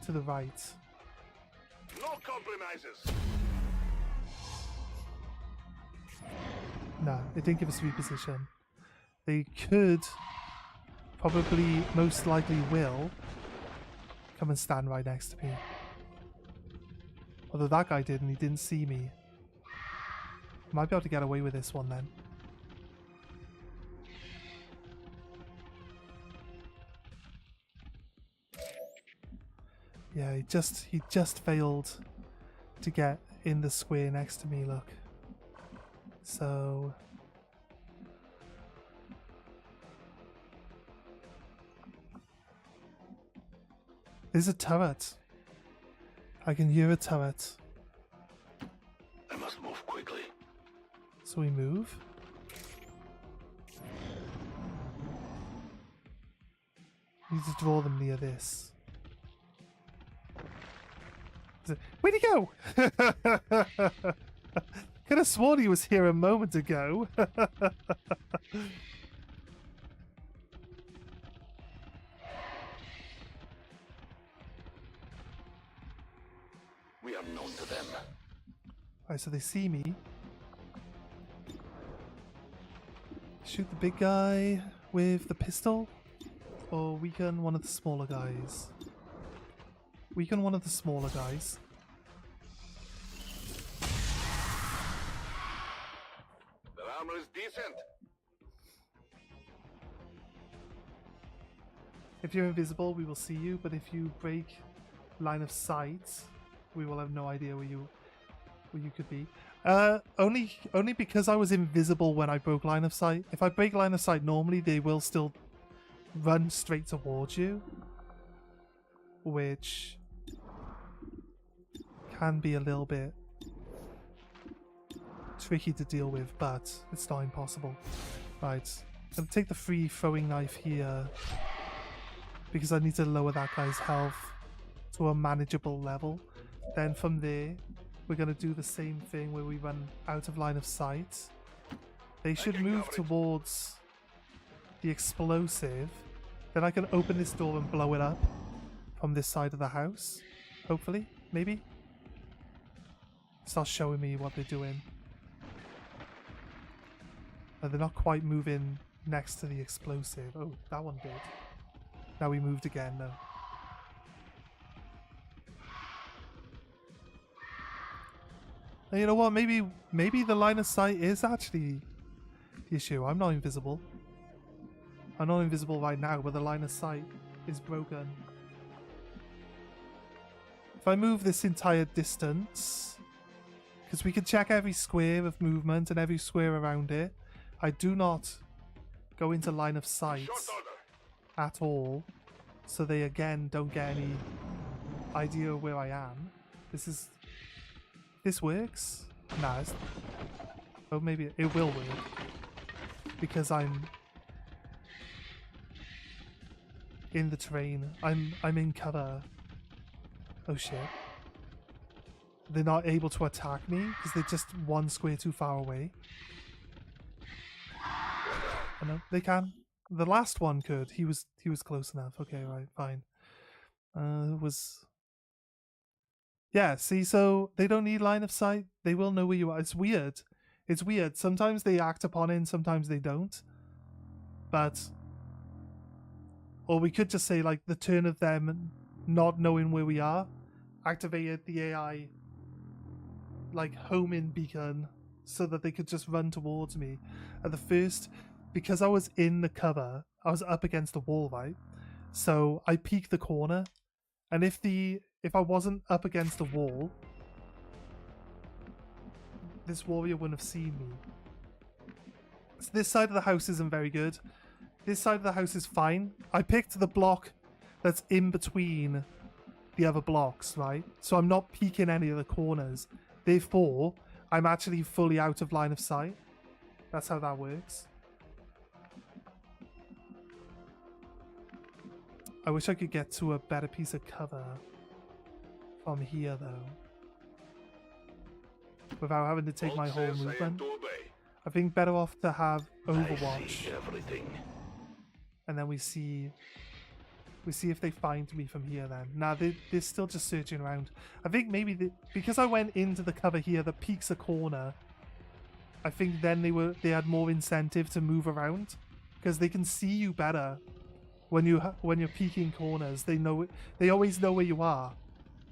to the right. No compromises. No, it didn't give us reposition. They could, probably, most likely will, come and stand right next to me. Although that guy didn't, he didn't see me. Might be able to get away with this one then. Yeah, he just failed to get in the square next to me, look. So there's a turret. I can hear a turret. So we move. Need to draw them near this. Where'd he go? Could have sworn he was here a moment ago. We are known to them. Alright, so they see me. Shoot the big guy with the pistol, or weaken one of the smaller guys. Weaken one of the smaller guys. Their armor is decent. If you're invisible, we will see you, but if you break line of sight, we will have no idea where you could be. Only because I was invisible when I broke line of sight. If I break line of sight normally, they will still run straight towards you, which can be a little bit tricky to deal with, but it's not impossible. Right, I'm gonna take the free throwing knife here because I need to lower that guy's health to a manageable level. Then from there, we're going to do the same thing where we run out of line of sight. They should move towards the explosive. Then I can open this door and blow it up from this side of the house. Hopefully, maybe. It's not showing me what they're doing. They're not quite moving next to the explosive. Oh, that one did. Now we moved again, though. You know what? Maybe the line of sight is actually the issue. I'm not invisible. I'm not invisible right now, but the line of sight is broken. If I move this entire distance, because we can check every square of movement and every square around it, I do not go into line of sight at all, so they again don't get any idea of where I am. This works? Nah, oh, maybe it will work. Because I'm in the terrain. I'm in cover. Oh shit. They're not able to attack me because they're just one square too far away. Oh no, they can. The last one could. He was close enough. Okay, right, fine. Yeah, see, so they don't need line of sight. They will know where you are. It's weird. It's weird. Sometimes they act upon it and sometimes they don't. But... Or we could just say, like, the turn of them not knowing where we are activated the AI, like, homing beacon so that they could just run towards me. At the first, because I was in the cover, I was up against the wall, right? So I peeked the corner, and if I wasn't up against the wall, this warrior wouldn't have seen me. So this side of the house isn't very good. This side of the house is fine. I picked the block that's in between the other blocks, right? So I'm not peeking any of the corners. Therefore, I'm actually fully out of line of sight. That's how that works. I wish I could get to a better piece of cover from here, though, without having to take my whole movement. I think better off to have Overwatch, and then we see if they find me from here. Then now they're still just searching around. I think maybe because I went into the cover here that peeks a corner, I think then they had more incentive to move around because they can see you better when you're peeking corners. They always know where you are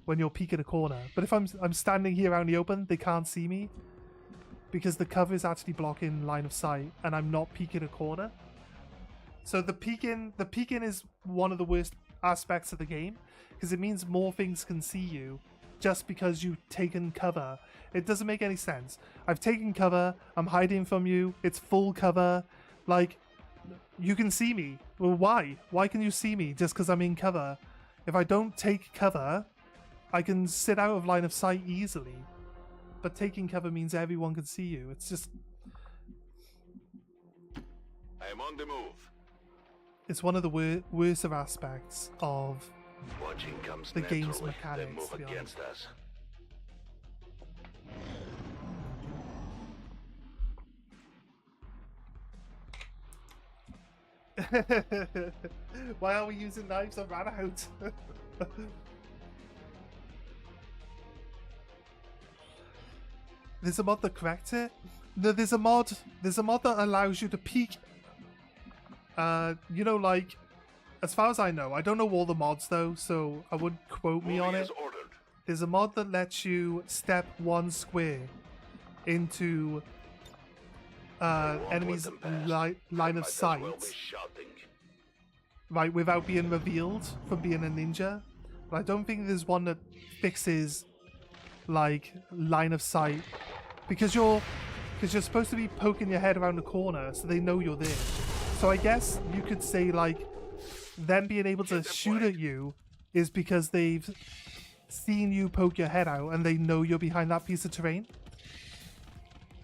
when you're peeking a corner. But if I'm standing here out in the open, they can't see me because the cover is actually blocking line of sight and I'm not peeking a corner. So the peeking is one of the worst aspects of the game because it means more things can see you just because you've taken cover. It doesn't make any sense. I've taken cover, I'm hiding from you, it's full cover, like, you can see me. Well, why? Why can you see me just because I'm in cover? If I don't take cover, I can sit out of line of sight easily. But taking cover means everyone can see you. It's just... I'm on the move. It's one of the worst of aspects of Watching comes the game's naturally, mechanics, then move to be against us. Why are we using knives? I ran out. There's a mod that corrects it. No, there's a mod that allows you to peek. You know, like, as far as I know, I don't know all the mods though, so I wouldn't quote me on Moving it. as ordered. There's a mod that lets you step one square into I won't enemies' let them pass. line I of might as sight, well be shouting. right, without being revealed from being a ninja. But I don't think there's one that fixes like line of sight because you're supposed to be poking your head around the corner so they know you're there. So I guess you could say like them being able to shoot at you is because they've seen you poke your head out and they know you're behind that piece of terrain.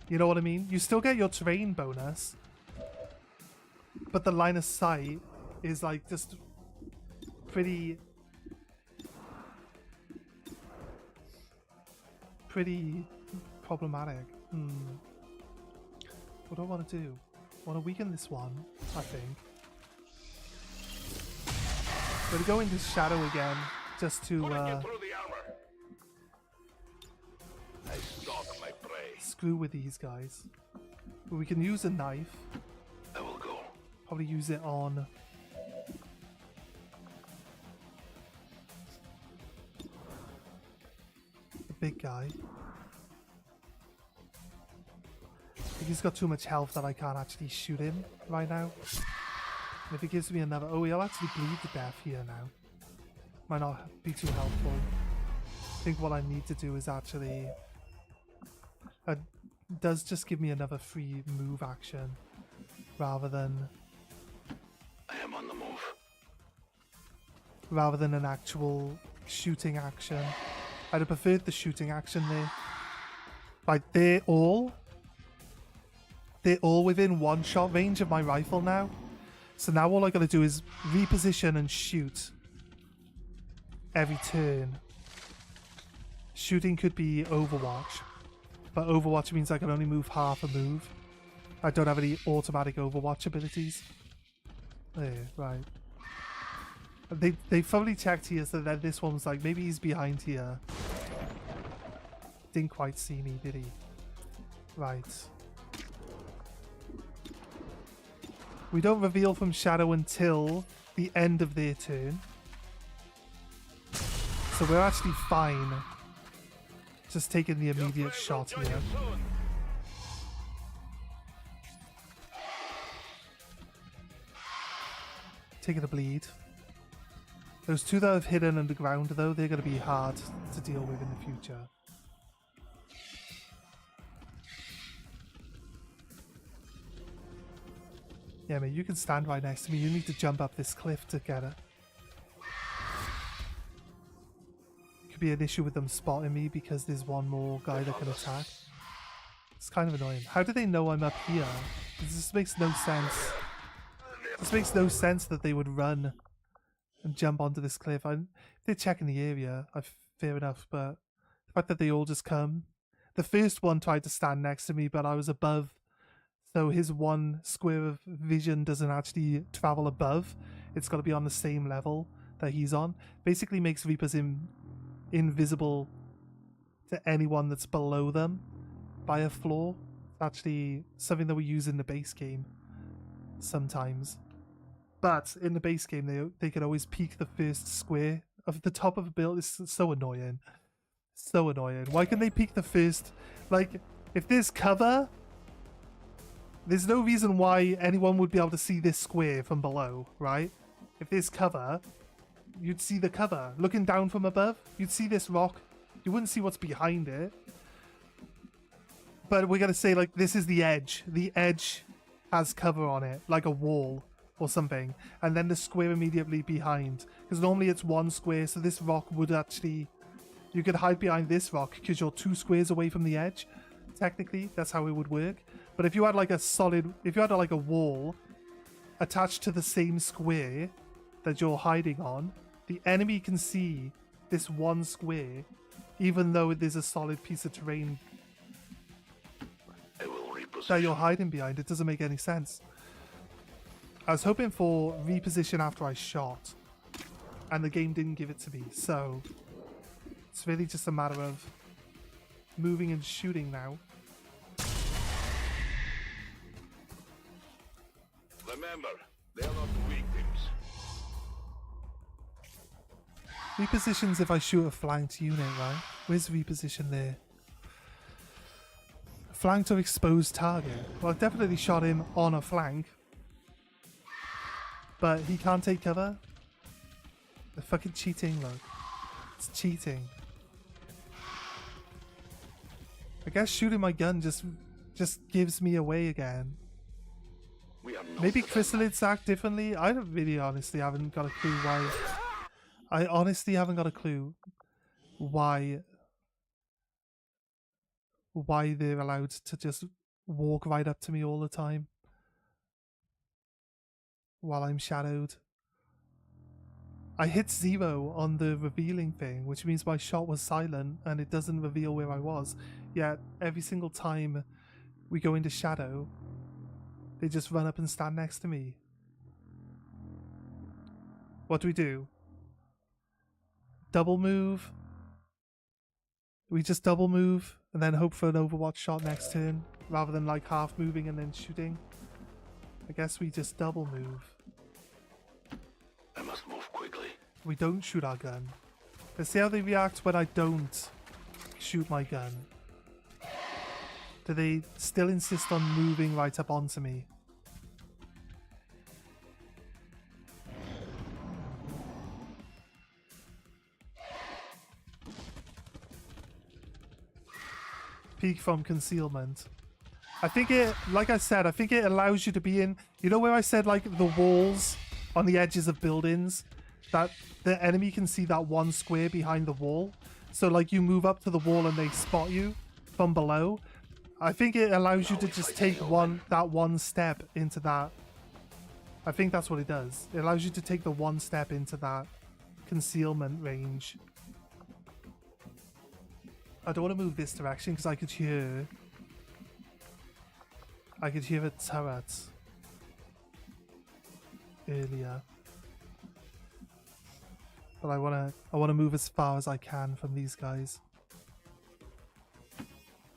You know what I mean? You still get your terrain bonus, but the line of sight is like just pretty problematic. What do I want to do? I want to weaken this one, I think. I'm going to go into shadow again, just to Pulling you through the armor. I stalk my prey. screw with these guys. But we can use a knife. I will go. Probably use it on the big guy. I think he's got too much health that I can't actually shoot him right now. And if it gives me another... Oh, he'll actually bleed to death here now. Might not be too helpful. I think what I need to do is actually... It does just give me another free move action rather than... I am on the move. Rather than an actual shooting action. I'd have preferred the shooting action there. Like, they're all within one shot range of my rifle now. So now all I gotta do is reposition and shoot every turn. Shooting could be Overwatch, but Overwatch means I can only move half a move. I don't have any automatic Overwatch abilities. There, right. They probably checked here, so then this one was like, maybe he's behind here. Didn't quite see me, did he? Right. We don't reveal from shadow until the end of their turn. So we're actually fine. Just taking the immediate shot here. Taking a bleed. Those two that have hidden underground though, they're going to be hard to deal with in the future. Yeah, mate, you can stand right next to me. You need to jump up this cliff to get it. Could be an issue with them spotting me because there's one more guy that can attack. It's kind of annoying. How do they know I'm up here? This makes no sense. This makes no sense that they would run and jump onto this cliff. If they're checking the area, fair enough, but the fact that they all just come. The first one tried to stand next to me, but I was above. So his one square of vision doesn't actually travel above. It's got to be on the same level that he's on. Basically makes Reapers invisible to anyone that's below them by a floor. It's actually something that we use in the base game sometimes. But in the base game, they can always peek the first square of the top of a build. It's so annoying. So annoying. Why can they peek the first... Like, if there's cover... There's no reason why anyone would be able to see this square from below, right? If there's cover, you'd see the cover. Looking down from above, you'd see this rock. You wouldn't see what's behind it. But we're going to say, like, this is the edge. The edge has cover on it, like a wall or something. And then the square immediately behind. Because normally it's one square, so this rock would actually... You could hide behind this rock because you're 2 squares away from the edge. Technically, that's how it would work. But if you had like a solid, if you had like a wall attached to the same square that you're hiding on, the enemy can see this one square, even though there's a solid piece of terrain I will reposition. that you're hiding behind. It doesn't make any sense. I was hoping for reposition after I shot, and the game didn't give it to me, so it's really just a matter of moving and shooting now. Remember, they are not victims. Repositions if I shoot a flanked unit, right? Where's reposition there? Flanked or exposed target. Well, I've definitely shot him on a flank. But he can't take cover? They're fucking cheating, look. It's cheating. I guess shooting my gun just gives me away again. We are not Maybe the chrysalids act differently? I don't really honestly haven't got a clue why. I honestly haven't got a clue why they're allowed to just walk right up to me all the time while I'm shadowed. I hit 0 on the revealing thing, which means my shot was silent and it doesn't reveal where I was. Yet every single time we go into shadow, they just run up and stand next to me. What do? Double move? We just double move and then hope for an Overwatch shot next turn, rather than like half moving and then shooting. I guess we just double move. I must move quickly. We don't shoot our gun. Let's see how they react when I don't shoot my gun. Do they still insist on moving right up onto me? Peek from concealment. I think it, like I said, I think it allows you to be in, you know where I said like the walls on the edges of buildings, that the enemy can see that one square behind the wall. So like you move up to the wall and they spot you from below. I think it allows you to just take that one step into that. I think that's what it does. It allows you to take the one step into that concealment range. I don't want to move this direction because I could hear a turret earlier. But I wanna move as far as I can from these guys.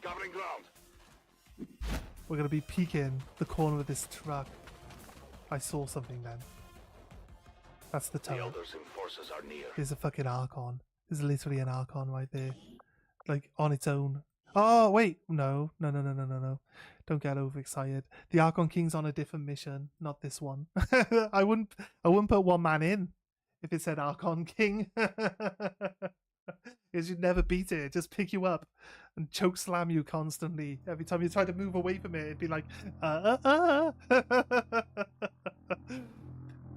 Covering ground. We're gonna be peeking the corner of this truck. I saw something then. That's the The turret. other Sim forces are near. There's a fucking Archon. There's literally an Archon right there. Like, on its own. Oh, wait. No. Don't get overexcited. The Archon King's on a different mission, not this one. I wouldn't put one man in if it said Archon King. Because you'd never beat it. It'd just pick you up and choke slam you constantly. Every time you try to move away from it, it'd be like,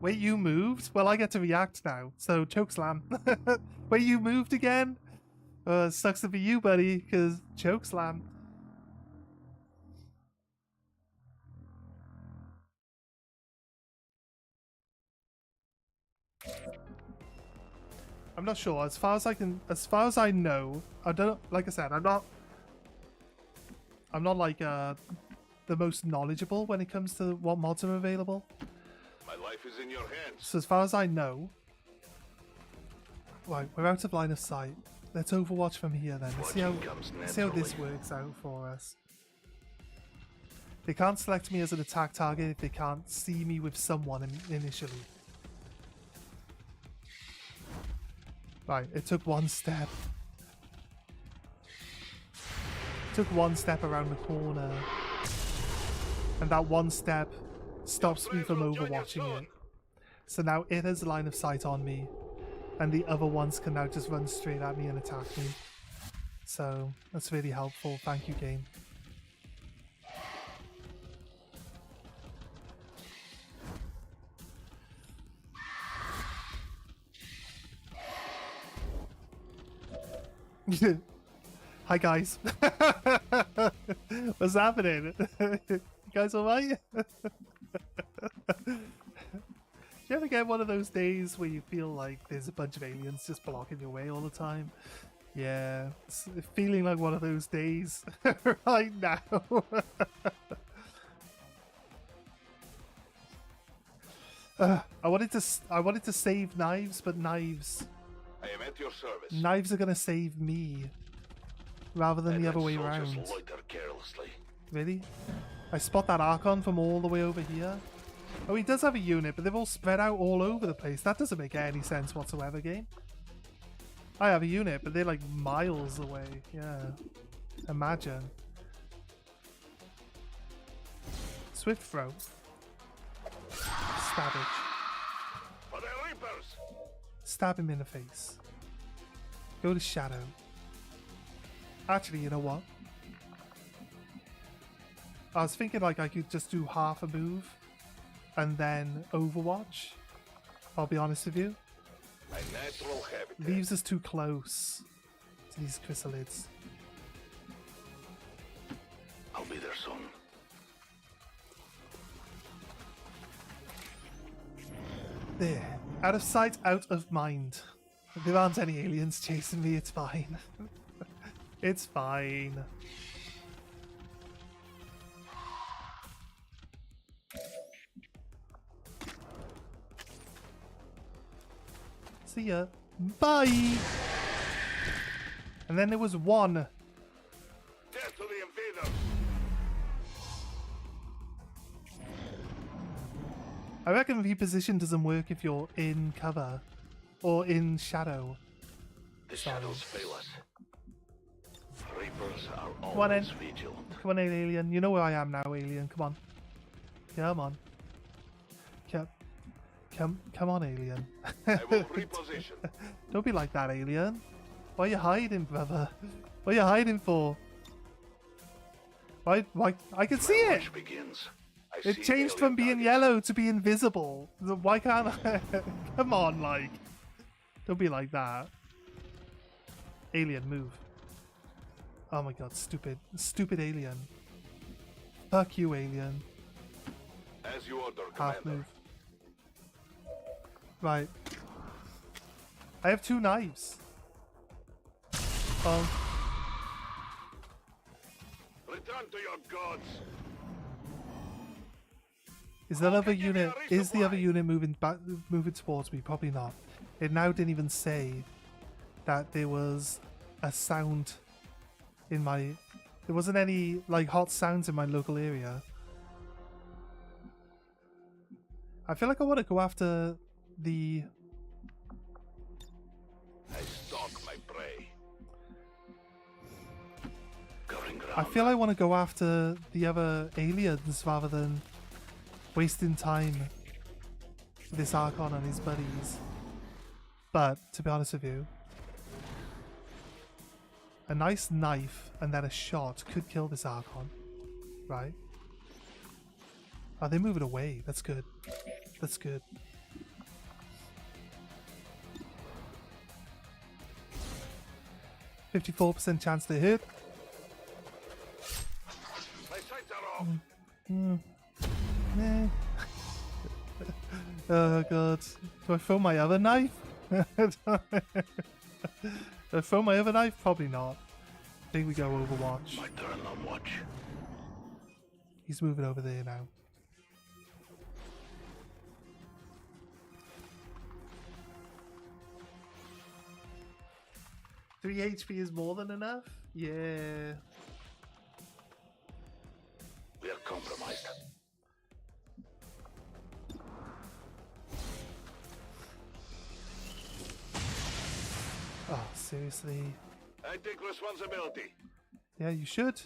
Wait, you moved? Well, I get to react now. So, choke slam. Wait, you moved again? Sucks to be you, buddy, because choke slam. I'm not sure. As far as I know, I don't. Like I said, I'm not like the most knowledgeable when it comes to what mods are available. My life is in your hands. So as far as I know, right, we're out of line of sight. Let's Overwatch from here then. Let's see how this works out for us. They can't select me as an attack target if they can't see me with someone initially. Right, it took one step. It took one step around the corner. And that one step stops me from overwatching it. So now it has line of sight on me. And the other ones can now just run straight at me and attack me. So that's really helpful. Thank you, game. Hi guys. What's happening? You guys alright? You ever get one of those days where you feel like there's a bunch of aliens just blocking your way all the time? Yeah, it's feeling like one of those days right now. I wanted to save knives, but knives I am at your service. are gonna save me rather than the other way Soldiers around. loiter carelessly. Really? I spot that Archon from all the way over here. Oh, he does have a unit, but they've all spread out all over the place. That doesn't make any sense whatsoever, game. I have a unit, but they're like miles away. Yeah. Imagine. Swift throw. Stabbage. For the Reapers! Stab him in the face. Go to Shadow. Actually, you know what? I was thinking like I could just do half a move and then Overwatch. I'll be honest with you. My natural habitat. Leaves us too close to these chrysalids. I'll be there soon. There. Out of sight, out of mind. There aren't any aliens chasing me, it's fine. It's fine. See ya. Bye! And then there was one. Death to the invaders! I reckon reposition doesn't work if you're in cover or in shadow. The shadows fail us. Reapers are Come on in. always vigilant. Come on in, alien. You know where I am now, alien. Come on. Come on. Come on, alien. I will reposition. Don't be like that, alien. Why are you hiding, brother? What are you hiding for? Why? I can see it! Watch begins. I It see changed alien from being targets. yellow to be invisible. Why can't I? Come on, like. Don't be like that. Alien, move. Oh my god, stupid. Stupid alien. Fuck you, alien. As you order, Half Commander. move. Right. I have 2 knives. Oh, Return to your gods. is that other give me a unit? Is the other resupply. unit moving towards me? Probably not. It now didn't even say that there was a sound in my. There wasn't any like hot sounds in my local area. I feel like I want to go after the. I stalk my prey. Covering ground. I feel I want to go after the other aliens rather than wasting time with this Archon and his buddies. But to be honest with you, a nice knife and then a shot could kill this Archon, right? Oh, they're moving away. That's good. That's good. %54% chance to hit. My sights are off. Meh. Oh god. Do I throw my other knife? Do I throw my other knife? Probably not. I think we go Overwatch. My turn on watch. He's moving over there now. Three HP is more than enough? Yeah. We are compromised. Oh, seriously. I take responsibility. Yeah, you should.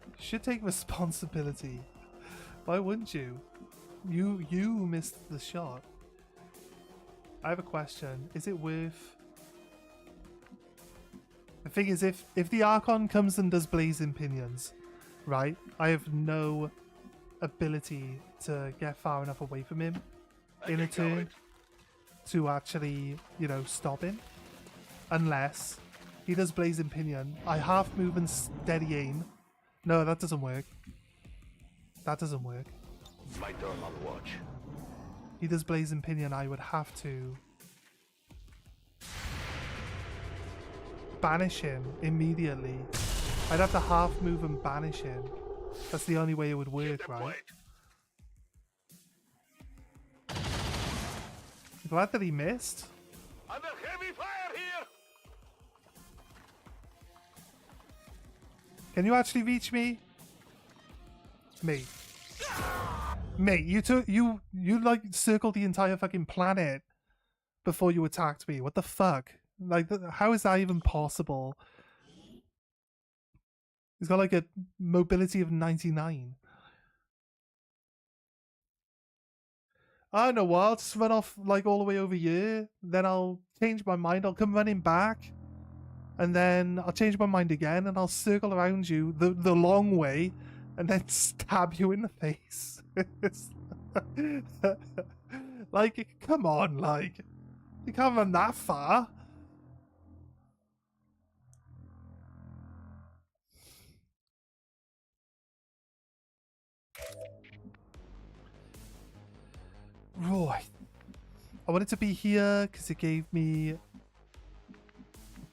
You should take responsibility. Why wouldn't you? You missed the shot. I have a question. Is it worth... The thing is, if the Archon comes and does Blazing Pinions, right, I have no ability to get far enough away from him in a can cover turn it. to actually, you know, stop him. Unless he does Blazing Pinion. I half move and steady aim. No, that doesn't work. That doesn't work. My turn on watch. He does Blazing Pinion, I would have to banish him immediately. I'd have to half move and banish him. That's the only way it would work, right? Glad that he missed. Under heavy fire here. Can you actually reach me? Mate. Mate, you like circled the entire fucking planet before you attacked me. What the fuck? Like, how is that even possible? He's got like a mobility of 99. I don't know what, I'll just run off like all the way over here. Then I'll change my mind. I'll come running back. And then I'll change my mind again and I'll circle around you the long way and then stab you in the face. Like, come on, like, you can't run that far. Right. I wanted to be here because it gave me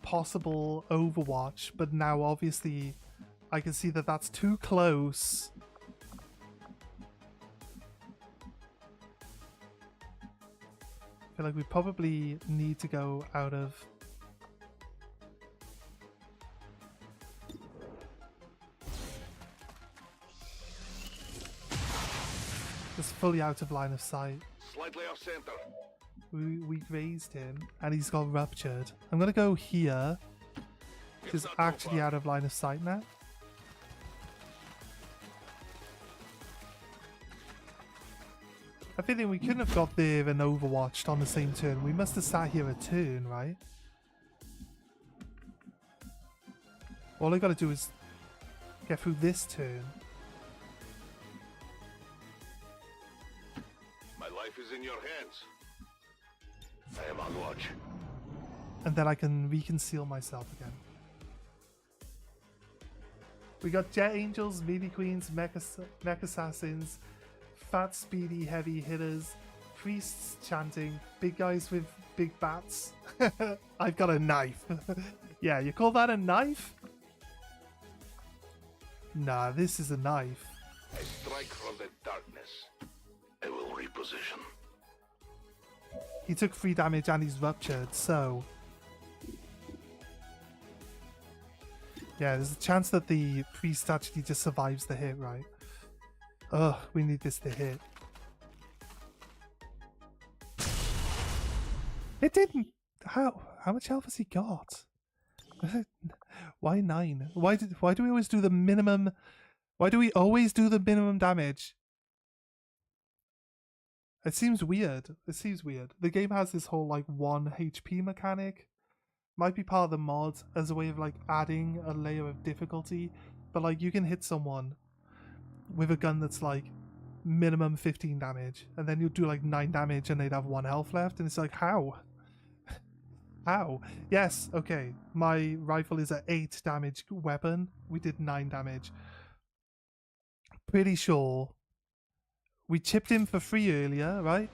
possible Overwatch, but now obviously I can see that that's too close. I feel like we probably need to go out of... Just fully out of line of sight. Slightly off center. We grazed him and he's got ruptured. I'm gonna go here, which is actually out of line of sight now. I think we couldn't have got there and overwatched on the same turn. We must have sat here a turn, right? All I gotta do is get through this turn. My life is in your hands. I am on watch. And then I can reconceal myself again. We got Jet Angels, Melee Queens, Mech Assassins, Fat Speedy Heavy Hitters, Priests chanting, big guys with big bats. I've got a knife. Yeah, you call that a knife? Nah, this is a knife. I strike from the darkness. I will reposition. He took 3 damage and he's ruptured, so... Yeah, there's a chance that the priest actually just survives the hit, right? Ugh, we need this to hit. It didn't... How much health has he got? Why 9? Why do we always do the minimum... Why do we always do the minimum damage? It seems weird. It seems weird. The game has this whole like 1 HP mechanic. Might be part of the mod as a way of like adding a layer of difficulty. But like you can hit someone with a gun that's like minimum 15 damage. And then you'll do like 9 damage and they'd have 1 health left. And it's like, how? How? Yes, okay. My rifle is an 8 damage weapon. We did 9 damage. Pretty sure we chipped him for free earlier, right?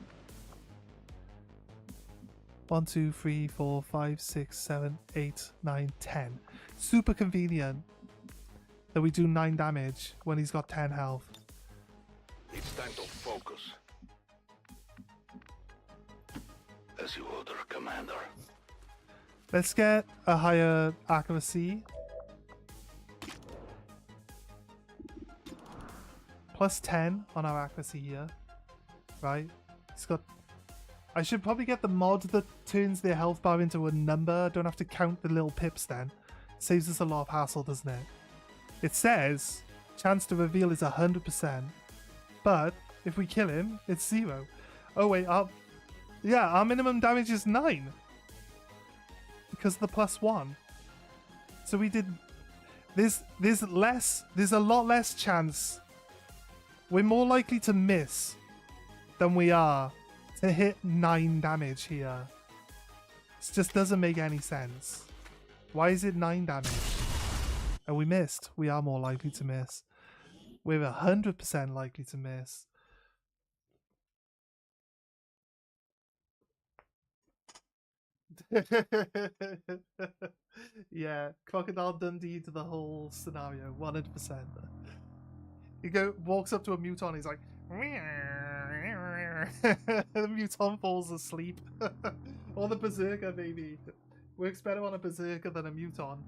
1, 2, 3, 4, 5, 6, 7, 8, 9, 10. Super convenient that we do 9 damage when he's got 10 health. It's time to focus. As you order, Commander. Let's get a higher accuracy. Plus 10 on our accuracy here. Right? It's got... I should probably get the mod that turns their health bar into a number. I don't have to count the little pips then. Saves us a lot of hassle, doesn't it? It says chance to reveal is 100%. But if we kill him, it's 0. Oh wait, yeah, our minimum damage is 9. Because of the +1. So we did... There's a lot less chance. We're more likely to miss than we are to hit 9 damage here. This just doesn't make any sense. Why is it 9 damage? And we missed. We are more likely to miss. We're 100% likely to miss. Yeah, Crocodile Dundee to the whole scenario, 100%. He walks up to a Muton, he's like, the Muton falls asleep. Or the Berserker, maybe. Works better on a Berserker than a Muton.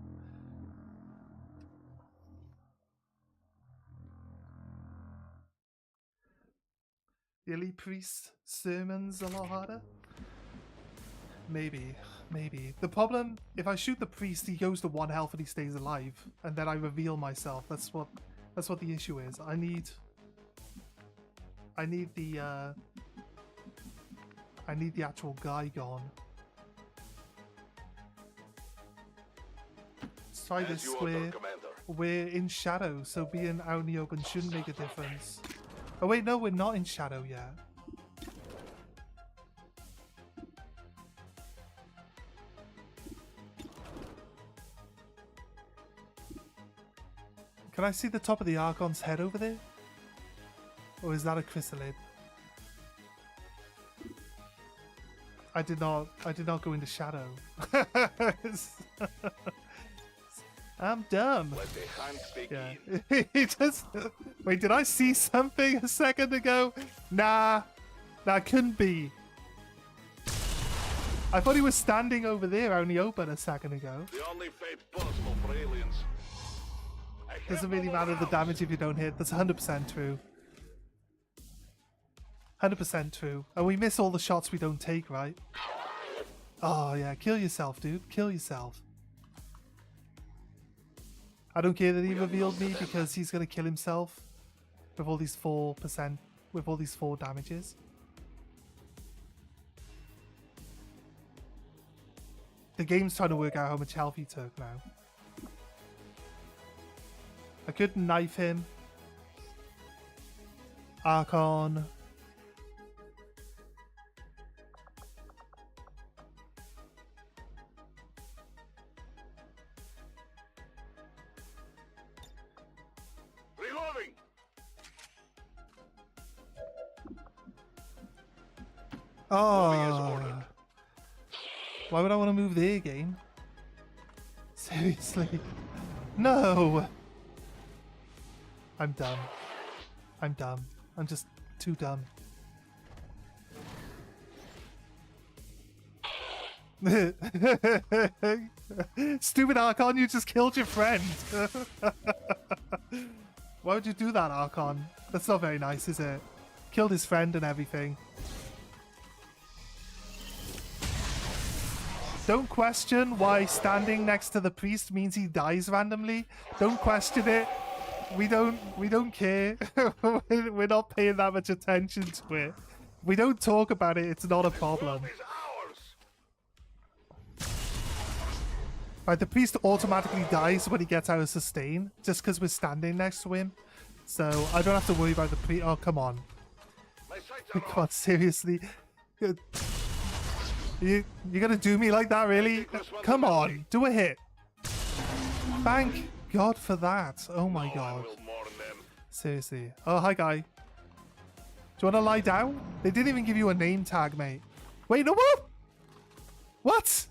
The Elite Priest sermons a lot harder? Maybe. The problem, if I shoot the priest, he goes to 1 health and he stays alive, and then I reveal myself. That's what the issue is. I need the actual guy gone. Let's try this square. We're in shadow, so being out in the open shouldn't make a difference. Oh wait, no, we're not in shadow yet. Can I see the top of the Archon's head over there? Or is that a chrysalid? I did not go into shadow. I'm dumb. Let the hunt begin. Yeah. He just... Wait, did I see something a second ago? Nah. That couldn't be. I thought he was standing over there out in the open a second ago. The only fate possible for aliens. Doesn't really matter the damage if you don't hit. That's 100% true. 100% true. And we miss all the shots we don't take, right? Oh, yeah. Kill yourself, dude. Kill yourself. I don't care that he revealed me because he's going to kill himself with all these 4%, with all these 4 damages. The game's trying to work out how much health he took now. I could knife him. Archon. Reloading. Oh. Why would I want to move there, game? Seriously. No. I'm dumb. I'm dumb. I'm just too dumb. Stupid Archon, you just killed your friend. Why would you do that, Archon? That's not very nice, is it? Killed his friend and everything. Don't question why standing next to the priest means he dies randomly. Don't question it. We don't care. We're not paying that much attention to it. We don't talk about it. It's not a problem. Right, the priest automatically dies when he gets out of sustain, just because we're standing next to him. So I don't have to worry about the priest. Oh, come on. Come on, seriously. You're gonna do me like that, really? Come on, do a hit. Thank God for that. Oh my God. Seriously. Oh, hi, guy. Do you want to lie down? They didn't even give you a name tag, mate. Wait, no, what? What?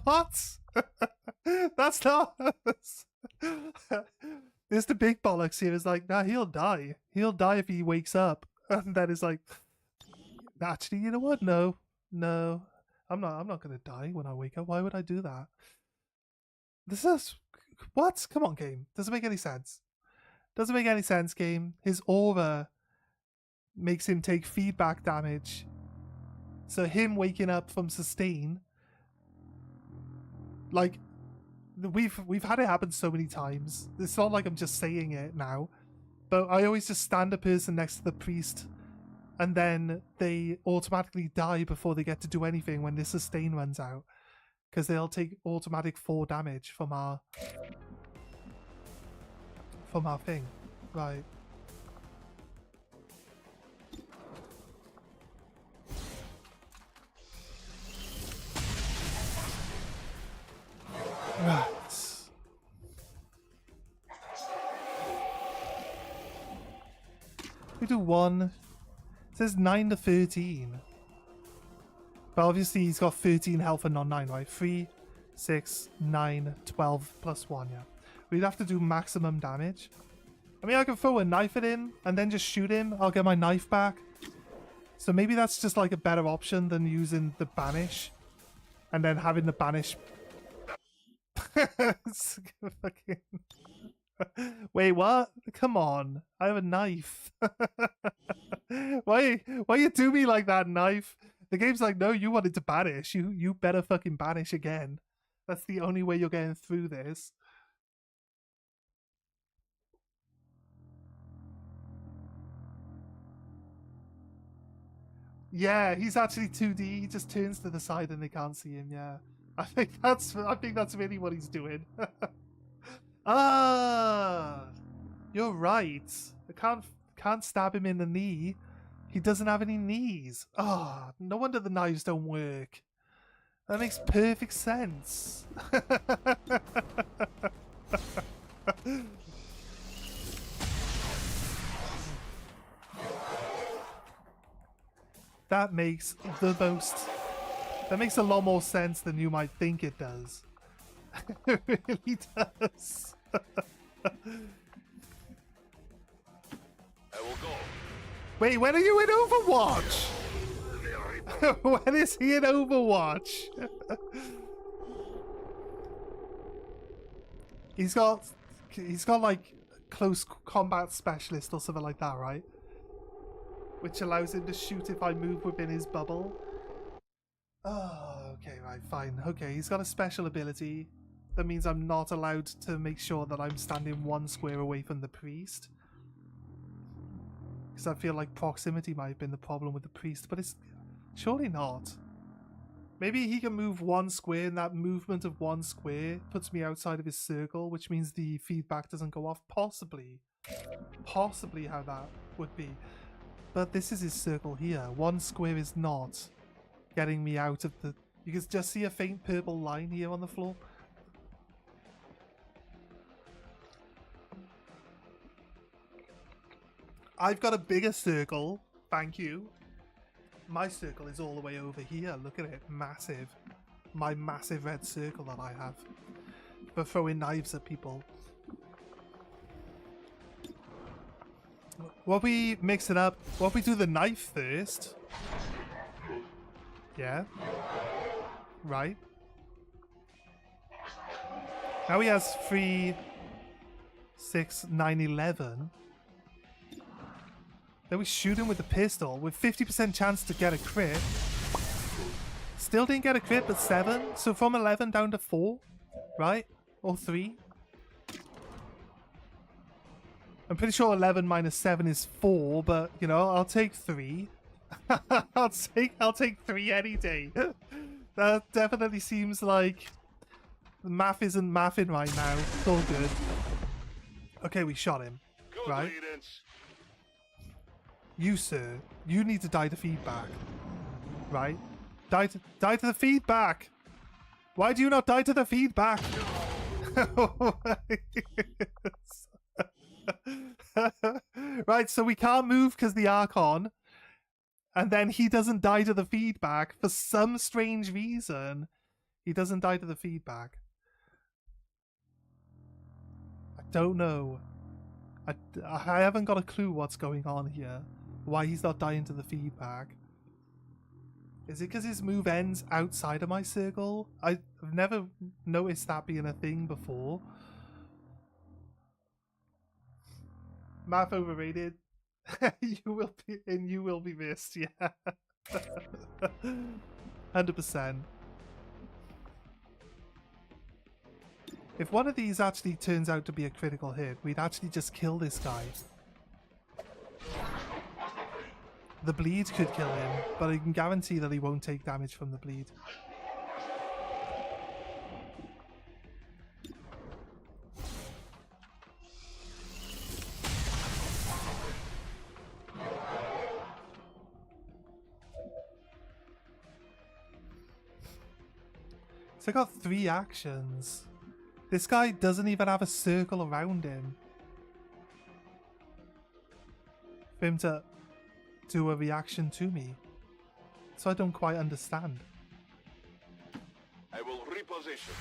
What? That's not... There's the big bollocks here. Is like, nah, he'll die. He'll die if he wakes up. And then it's like... Actually, you know what? No. I'm not gonna die when I wake up. Why would I do that? This is... What? Come on, game. Doesn't make any sense. Doesn't make any sense, game. His aura makes him take feedback damage. So him waking up from sustain... Like, we've had it happen so many times. It's not like I'm just saying it now. But I always just stand a person next to the priest, and then they automatically die before they get to do anything when their sustain runs out. Because they'll take automatic 4 damage from our thing. Right. Right. We do 1. It says 9 to 13. But obviously he's got 13 health and not 9, right? 3, 6, 9, 12 plus 1, yeah. We'd have to do maximum damage. I mean, I can throw a knife at him and then just shoot him. I'll get my knife back. So maybe that's just like a better option than using the banish. And then having the banish... Fucking... Wait, what? Come on. I have a knife. Why you do me like that, knife? The game's like, no, you wanted to banish. You better fucking banish again. That's the only way you're getting through this. Yeah, he's actually 2D. He just turns to the side and they can't see him. Yeah, I think that's really what he's doing. Ah, you're right. I can't stab him in the knee. He doesn't have any knees. Ah, no wonder the knives don't work. That makes perfect sense. That makes a lot more sense than you might think it does. It really does. I will go. Wait, when are you in Overwatch? When is he in Overwatch? He's got like close combat specialist or something like that, right? Which allows him to shoot if I move within his bubble. Oh, okay, right, fine. Okay, he's got a special ability. That means I'm not allowed to make sure that I'm standing 1 square away from the priest. Because I feel like proximity might have been the problem with the priest, but it's surely not. Maybe he can move 1 square, and that movement of 1 square puts me outside of his circle, which means the feedback doesn't go off. Possibly. Possibly how that would be. But this is his circle here. 1 square is not getting me out of the... You can just see a faint purple line here on the floor. I've got a bigger circle. Thank you. My circle is all the way over here. Look at it. Massive. My massive red circle that I have. For throwing knives at people. What we mix it up? What we do the knife first? Yeah. Right. Now he has 3, 6, 9, 11. Then we shoot him with the pistol with 50% chance to get a crit. Still didn't get a crit, but 7. So from 11 down to 4, right? Or 3. I'm pretty sure 11 minus 7 is 4, but you know, I'll take 3. I'll take 3 any day. That definitely seems like the math isn't mathing right now. It's all good. Okay, we shot him. Good right? riddance. You, sir, you need to die to feedback. Right? Die to the feedback! Why do you not die to the feedback? Right, so we can't move because the Archon, and then he doesn't die to the feedback for some strange reason. He doesn't die to the feedback. I don't know. I haven't got a clue what's going on here. Why he's not dying to the feedback. Is it because his move ends outside of my circle? I've never noticed that being a thing before. Math overrated. You will be missed, yeah. 100%. If one of these actually turns out to be a critical hit, we'd actually just kill this guy. The bleed could kill him, but I can guarantee that he won't take damage from the bleed. So I got 3 actions. This guy doesn't even have a circle around him for him to do a reaction to me. So I don't quite understand. I will reposition.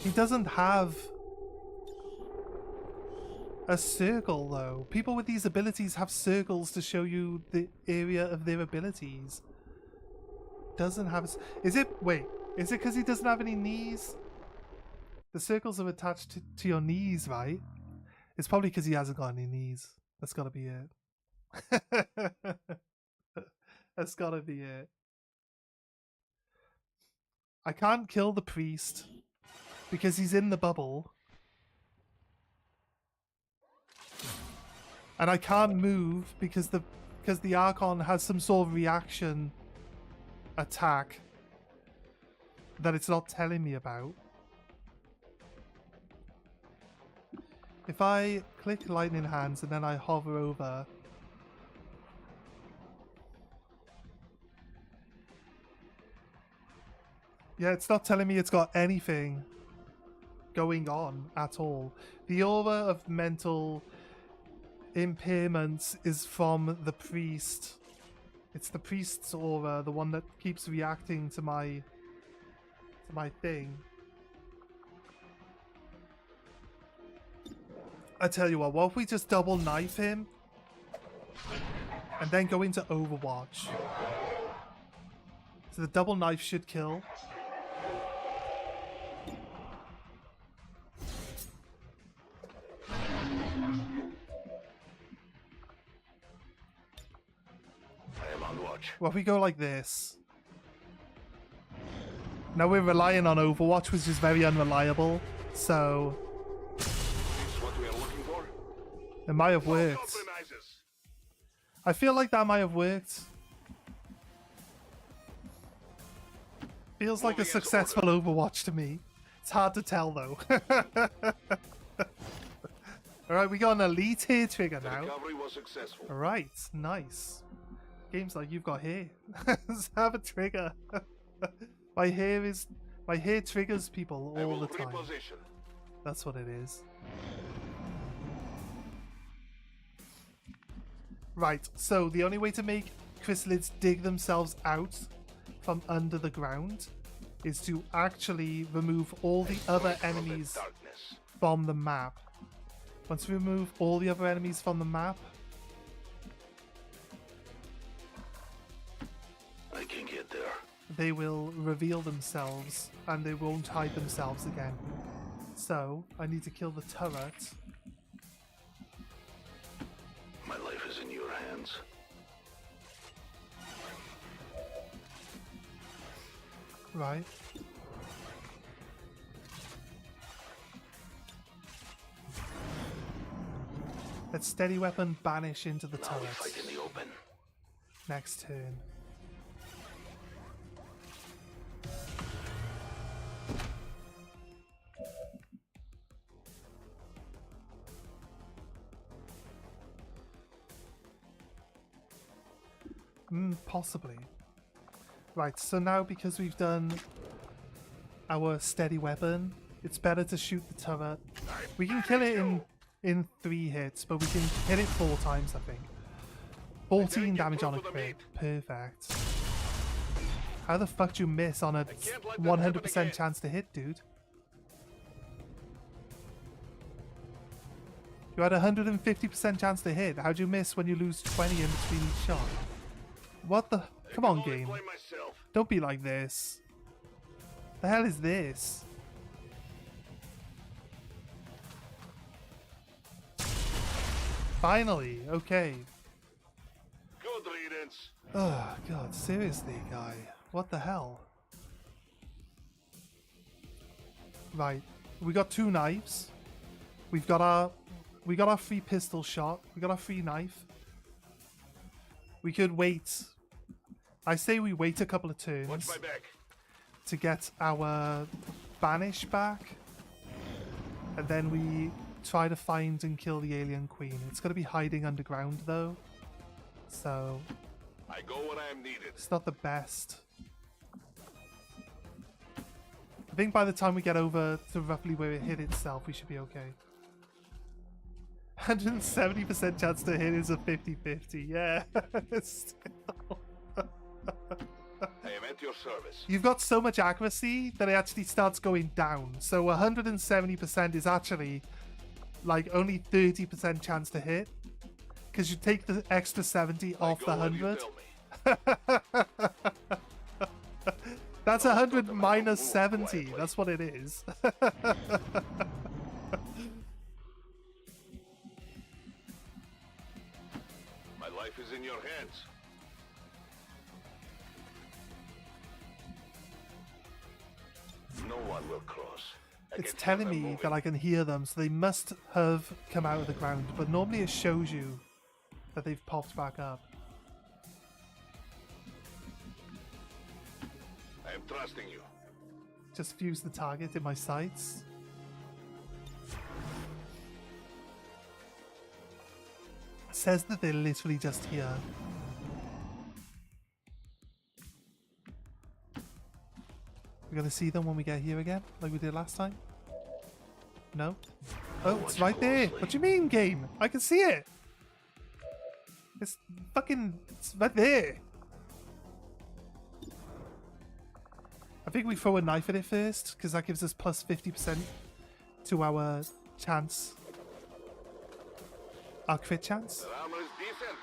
He doesn't have a circle though. People with these abilities have circles to show you the area of their abilities. Doesn't have. Is it? Wait. Is it because he doesn't have any knees? The circles are attached to your knees, right? It's probably because he hasn't got any knees. That's gotta be it. That's gotta be it. I can't kill the priest because he's in the bubble. And I can't move because the Archon has some sort of reaction attack that it's not telling me about. If I click lightning hands and then I hover over, yeah, it's not telling me it's got anything going on at all. The aura of mental impairments is from the priest. It's the priest's aura, the one that keeps reacting to my thing. I tell you what if we just double knife him and then go into Overwatch? So the double knife should kill. Well, if we go like this. Now we're relying on Overwatch, which is very unreliable, so This is what we are looking for. it might have worked. Compromises. I feel like that might have worked. Feels like a Moving as successful Overwatch to me. It's hard to tell though. Alright, we got an elite hair trigger The now. recovery was successful. Alright, nice. Games like you've got hair. Let's have a trigger. My hair triggers people I all will the time. reposition. That's what it is. Right, so the only way to make chrysalids dig themselves out from under the ground is to actually remove all the other enemies Darkness. from the map. Once we remove all the other enemies from the map, I can get there. they will reveal themselves and they won't hide themselves again. So, I need to kill the turret. My life is in your hands. Right. Let's steady weapon banish into the Now we turret. fight in the open. Next turn. Possibly. Right, so now because we've done our steady weapon, it's better to shoot the turret. We can kill it in 3 hits, but we can hit it 4 times, I think. 14 damage on a crit. Perfect. How the fuck do you miss on a 100% chance to hit, dude? You had a 150% chance to hit. How'd you miss when you lose 20 in between each shot? What the... Come on, game. Blame myself. Don't be like this. The hell is this? Finally, okay. Good riddance. Oh god, seriously, guy. What the hell? Right, we got 2 knives. We got our free pistol shot. We got our free knife. We could wait. I say we wait a couple of Watch turns my back. to get our banish back, and then we try to find and kill the alien queen. It's going to be hiding underground though, so I go when I am needed. it's not the best. I think by the time we get over to roughly where it hit itself, we should be okay. 170% chance to hit is a 50-50. Yeah. Still. I am at your service. You've got so much accuracy that it actually starts going down. So 170% is actually like only 30% chance to hit. Because you take the extra 70 off the Go where you 100. tell me. That's 100 minus 70. That's what it is. My life is in your hands. No one will cross. I It's can telling hear them me moving. that I can hear them, so they must have come out of the ground. But normally it shows you that they've popped back up. I am trusting you. Just fuse the target in my sights. It says that they're literally just here. We're gonna see them when we get here again, like we did last time? No? Oh, it's right there! What do you mean, game? I can see it! It's right there! I think we throw a knife at it first, because that gives us plus 50% to our chance. Our crit chance. The armor is decent.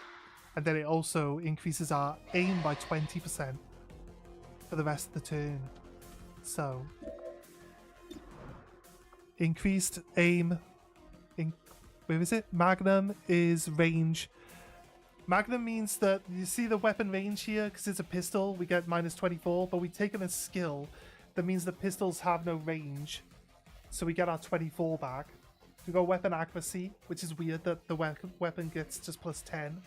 And then it also increases our aim by 20% for the rest of the turn. So, increased aim. Where is it? Magnum is range. Magnum means that you see the weapon range here, because it's a pistol, we get minus 24, but we've taken a skill that means that pistols have no range. So we get our 24 back. We got weapon accuracy, which is weird that the weapon gets just plus 10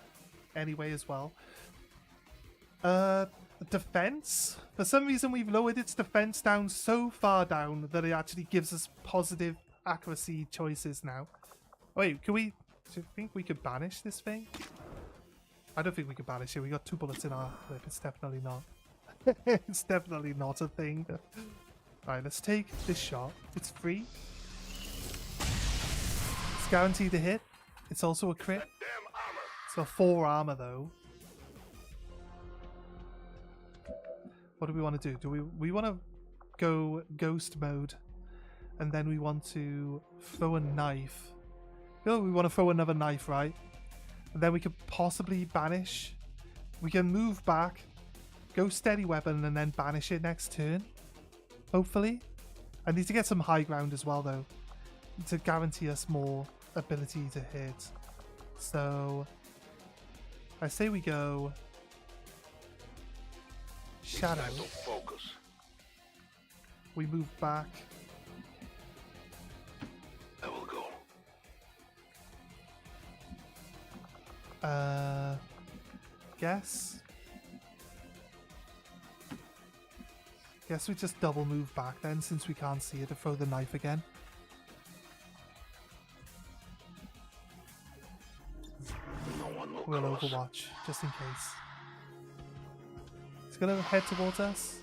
anyway as well. Defense. For some reason we've lowered its defense down so far down that it actually gives us positive accuracy choices now. Wait, do you think we could banish this thing? I don't think we could banish it. We got 2 bullets in our clip. It's definitely not. It's definitely not a thing. Alright, let's take this shot. It's free. It's guaranteed to hit. It's also a crit. Damn armor. So 4 armor though. What do we want to do? We want to go ghost mode, and then we want to throw a knife. Oh, we want to throw another knife, right? And then we could possibly banish. We can move back, go steady weapon, and then banish it next turn. Hopefully. I need to get some high ground as well, though, to guarantee us more ability to hit. So, I say we go Shadow. Time to focus. We move back. I will go. Guess we just double move back then, since we can't see it, to throw the knife again. No one will We'll cross. overwatch, just in case. It's gonna head towards us.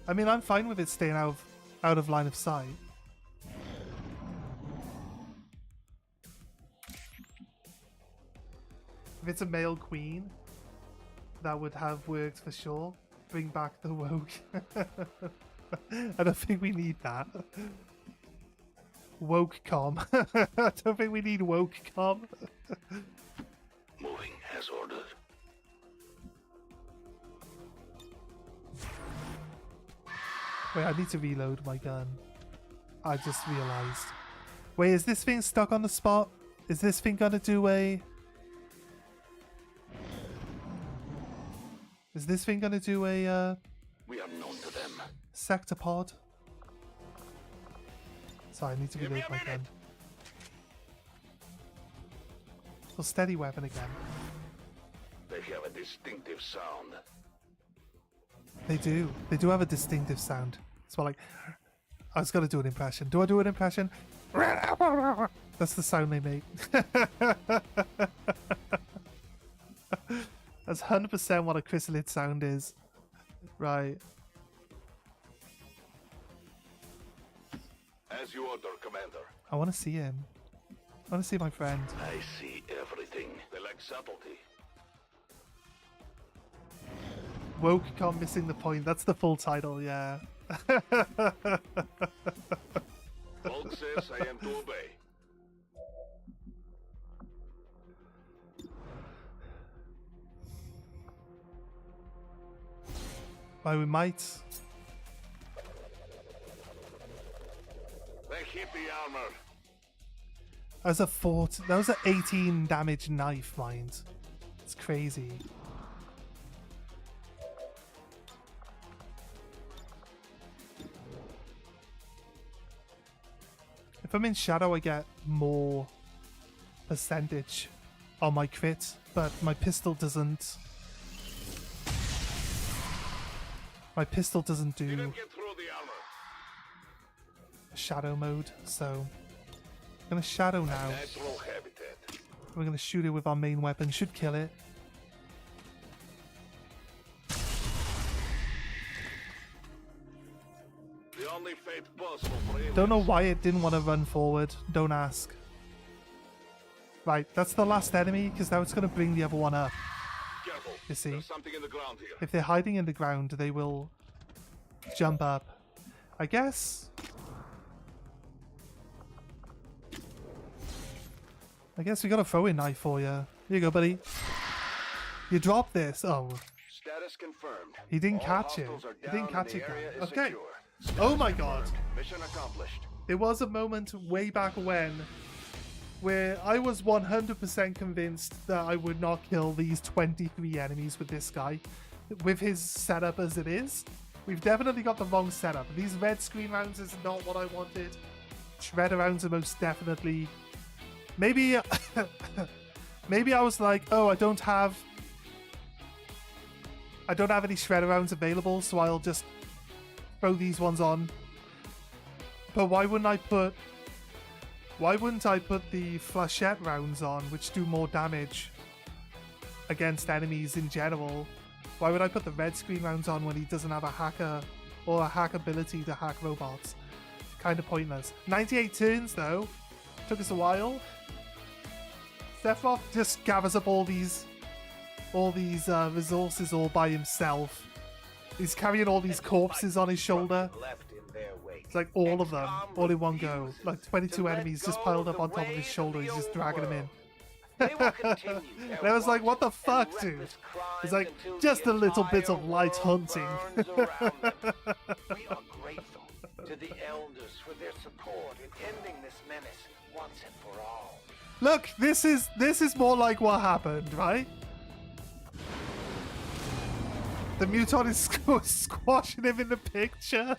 I mean, I'm fine with it staying out of line of sight. If it's a male queen, that would have worked for sure. Bring back the woke. I don't think we need that. Woke com. I don't think we need woke com. Moving as ordered. Wait, I need to reload my gun. I just realized. Wait, is this thing stuck on the spot? Is this thing gonna do a... Is this thing gonna do a We are known to them. sector pod? Sorry, I need to Give me reload a my minute. gun. Well, steady weapon again. They have a distinctive sound. They do. They do have a distinctive sound. It's more like... I was gonna do an impression. Do I do an impression? That's the sound they make. That's 100% what a chrysalid sound is. Right. As you order, Commander. I want to see him. I want to see my friend. I see everything. They lack subtlety. Woke.com missing the point. That's the full title, yeah. Volk says I am to obey. Why we might. They hit the armor. That was a 4. That was an 18 damage knife, mind. It's crazy. If I'm in shadow, I get more percentage on my crit, but my pistol doesn't. My pistol doesn't do Didn't get through the armor. shadow mode, so I'm gonna shadow now. Natural habitat. We're gonna shoot it with our main weapon. Should kill it. The only fate possible for aliens. Don't know why it didn't want to run forward. Don't ask. Right, that's the last enemy, because now it's going to bring the other one up. Careful. You see? There's something in the ground here. If they're hiding in the ground, they will jump up. I guess we got a throwing knife for you. Here you go, buddy. You dropped this. Oh, Status confirmed. he didn't All catch it. hostiles are He didn't down catch and it, the area guys. is Okay. secure. Oh my god. Mission accomplished. There was a moment way back when where I was 100% convinced that I would not kill these 23 enemies with this guy. With his setup as it is, we've definitely got the wrong setup. These red screen rounds is not what I wanted. Shredder rounds are most definitely... Maybe... maybe I was like, oh, I don't have any shredder rounds available, so I'll just throw these ones on. But why wouldn't I put the flechette rounds on, which do more damage against enemies in general? Why would I put the red screen rounds on when he doesn't have a hacker or a hack ability to hack robots? Kind of pointless. 98 turns though. Took us a while. Sephiroth just gathers up all these resources all by himself. He's carrying all these corpses on his shoulder. It's like all of them, all in one go. Like 22 enemies just piled up on top of his shoulder. He's just dragging them in. And I was like, what the fuck, dude? It's like, just a little bit of light hunting. We are grateful to the elders for their support in ending this menace once and for all. Look, this is more like what happened, right? The Muton is squashing him in the picture.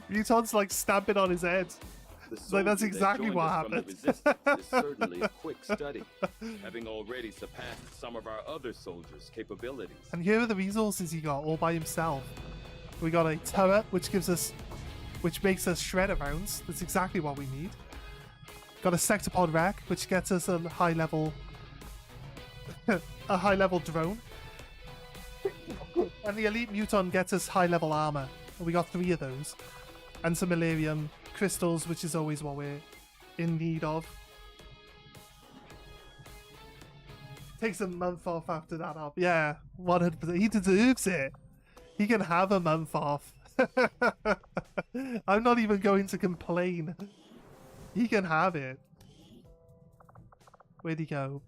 Muton's like stamping on his head. It's like, that's exactly what happened. Is certainly a quick study, having already surpassed some of our other soldiers' capabilities. And here are the resources he got all by himself. We got a turret, which makes us shredder rounds. That's exactly what we need. Got a sectopod rack, which gets us a high level drone. And the elite muton gets us high level armor. We got 3 of those. And some Illyrium crystals, which is always what we're in need of. Takes a month off after that up. Yeah, 100%. He deserves it. He can have a month off. I'm not even going to complain. He can have it. Where'd he go?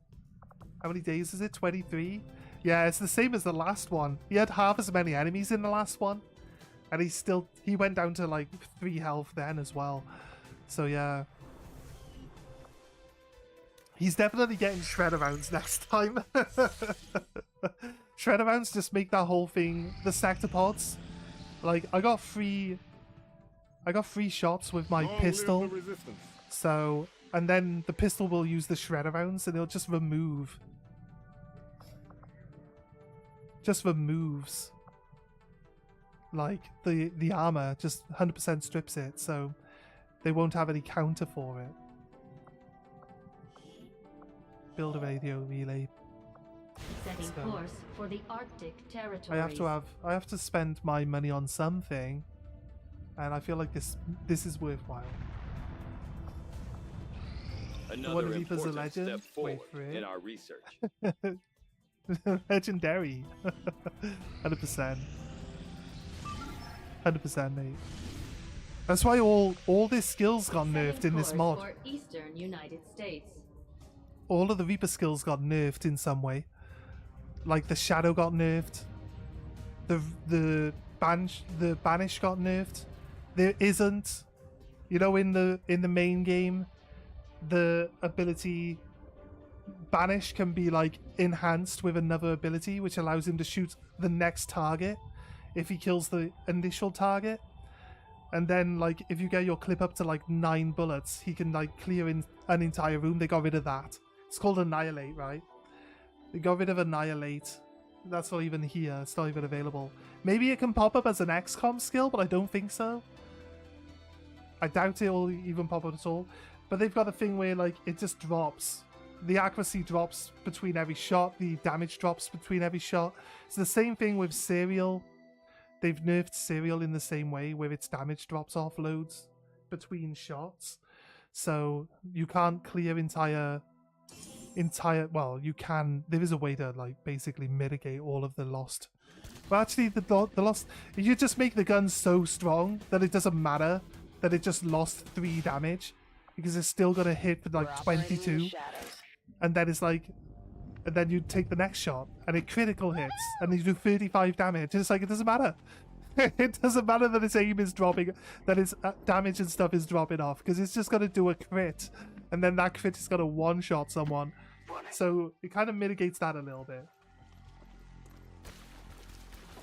How many days is it? 23? Yeah, it's the same as the last one. He had half as many enemies in the last one. And he went down to like 3 health then as well. So yeah. He's definitely getting shredder rounds next time. Shredder rounds just make that whole thing, the sectopods. Like, I got 3 shots with my pistol. So, and then the pistol will use the shredder rounds and it'll just remove. Just removes like the armor, just 100% strips it, so they won't have any counter for it. Build a radio relay. Setting course for the Arctic territories. I have to spend my money on something, and I feel like this is worthwhile. Another Reaper's a important legend? step Wait forward for it. in our research. Legendary. 100%. 100%, mate. That's why all this skills got nerfed in this mod. For Eastern United States. All of the Reaper skills got nerfed in some way. Like the Shadow got nerfed. The Banish got nerfed. There isn't, you know, in the main game, the ability Banish can be like enhanced with another ability, which allows him to shoot the next target if he kills the initial target. And then, like, if you get your clip up to like 9 bullets, he can like clear in an entire room. They got rid of that. It's called Annihilate, right? They got rid of Annihilate. That's not even here. It's not even available. Maybe it can pop up as an XCOM skill, but I don't think so. I doubt it will even pop up at all. But they've got a thing where like it just drops. The accuracy drops between every shot. The damage drops between every shot. It's the same thing with Serial. They've nerfed Serial in the same way, where its damage drops off loads between shots. So you can't clear entire well, you can. There is a way to like basically mitigate all of the lost. But actually, the lost, you just make the gun so strong that it doesn't matter that it just lost 3 damage, because it's still gonna hit for like 22, and then it's like, and then you take the next shot and it critical hits and you do 35 damage. And it's like, it doesn't matter. It doesn't matter that its aim is dropping, that its damage and stuff is dropping off, because it's just gonna do a crit, and then that crit is gonna one-shot someone. So it kind of mitigates that a little bit.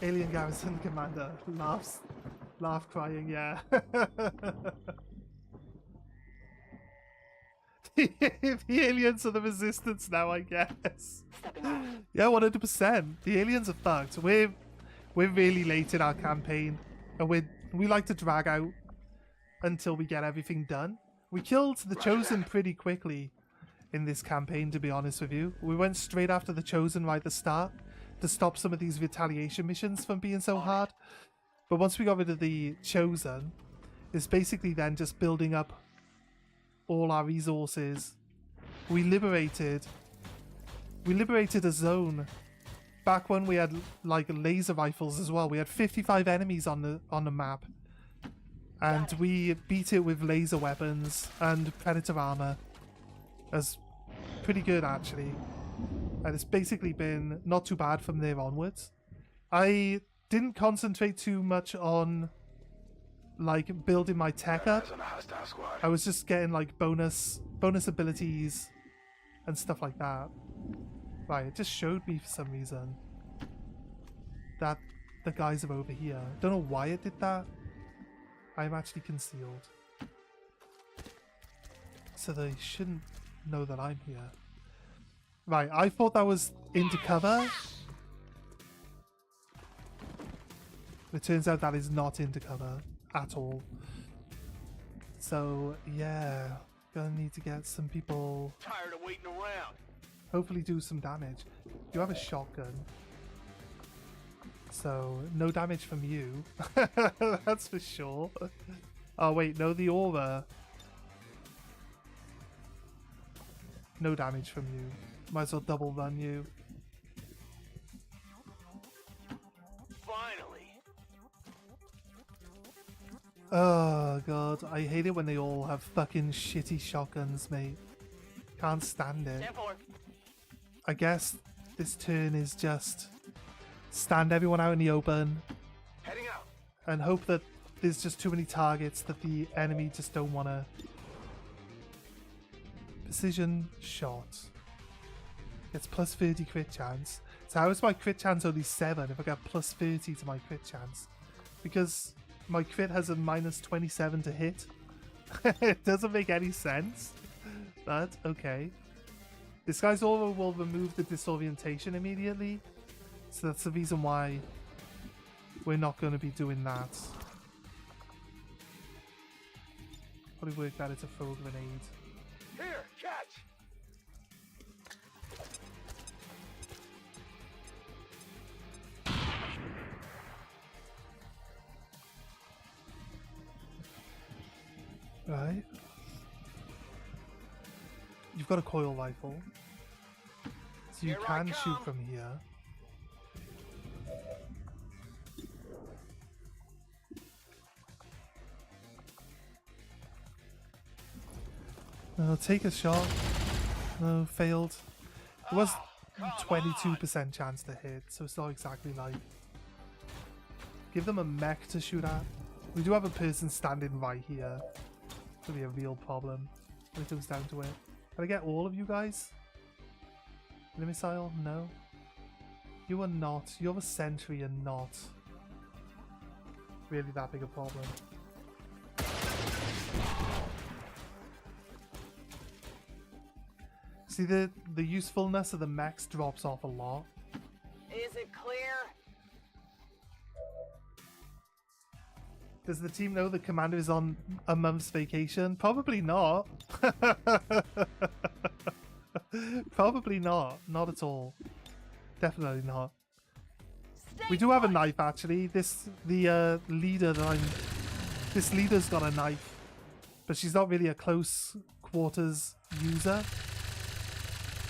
Alien Garrison Commander laugh crying, yeah. The aliens are the resistance now, I guess. Yeah, 100%. The aliens are fucked. We're really late in our campaign, and we like to drag out until we get everything done. We killed the Chosen pretty quickly in this campaign, to be honest with you. We went straight after the Chosen right at the start to stop some of these retaliation missions from being so hard. But once we got rid of the Chosen, it's basically then just building up all our resources. We liberated a zone back when we had like laser rifles as well. We had 55 enemies on the map, and we beat it with laser weapons and predator armor. As pretty good, actually, and it's basically been not too bad from there onwards. I didn't concentrate too much on like building my tech up. I was just getting like bonus abilities and stuff like that. Right, it just showed me for some reason that the guys are over here. Don't know why it did that. I'm actually concealed, so they shouldn't know that I'm here. Right, I thought that was into cover. It turns out that is not into cover at all. So yeah, gonna need to get some people. Tired of waiting around. Hopefully do some damage. You have a shotgun, so no damage from you. That's for sure. Oh wait, no, the aura. No damage from you. Might as well double run you. Finally. Oh god, I hate it when they all have fucking shitty shotguns, mate. Can't stand it. I guess this turn is just stand everyone out in the open Heading out. and hope that there's just too many targets that the enemy just don't want to. Precision shot. It's plus 30 crit chance. So how is my crit chance only 7 if I get plus 30 to my crit chance? Because my crit has a minus 27 to hit. It doesn't make any sense. But okay. This guy's aura will remove the disorientation immediately. So that's the reason why we're not going to be doing that. Probably work better to throw a grenade. Here, catch. Right. You've got a coil rifle. So you Here I can shoot come. from here. No, take a shot. No, failed. It was 22% chance to hit, so it's not exactly like... Give them a mech to shoot at. We do have a person standing right here. It's gonna be a real problem when it comes down to it. Can I get all of you guys? The missile? No. You are not. You're a sentry and not really that big a problem. See, the usefulness of the mechs drops off a lot. Is it clear? Does the team know the commander is on a month's vacation? Probably not. Probably not. Not at all. Definitely not. We do have a knife actually. This leader's got a knife, but she's not really a close quarters user.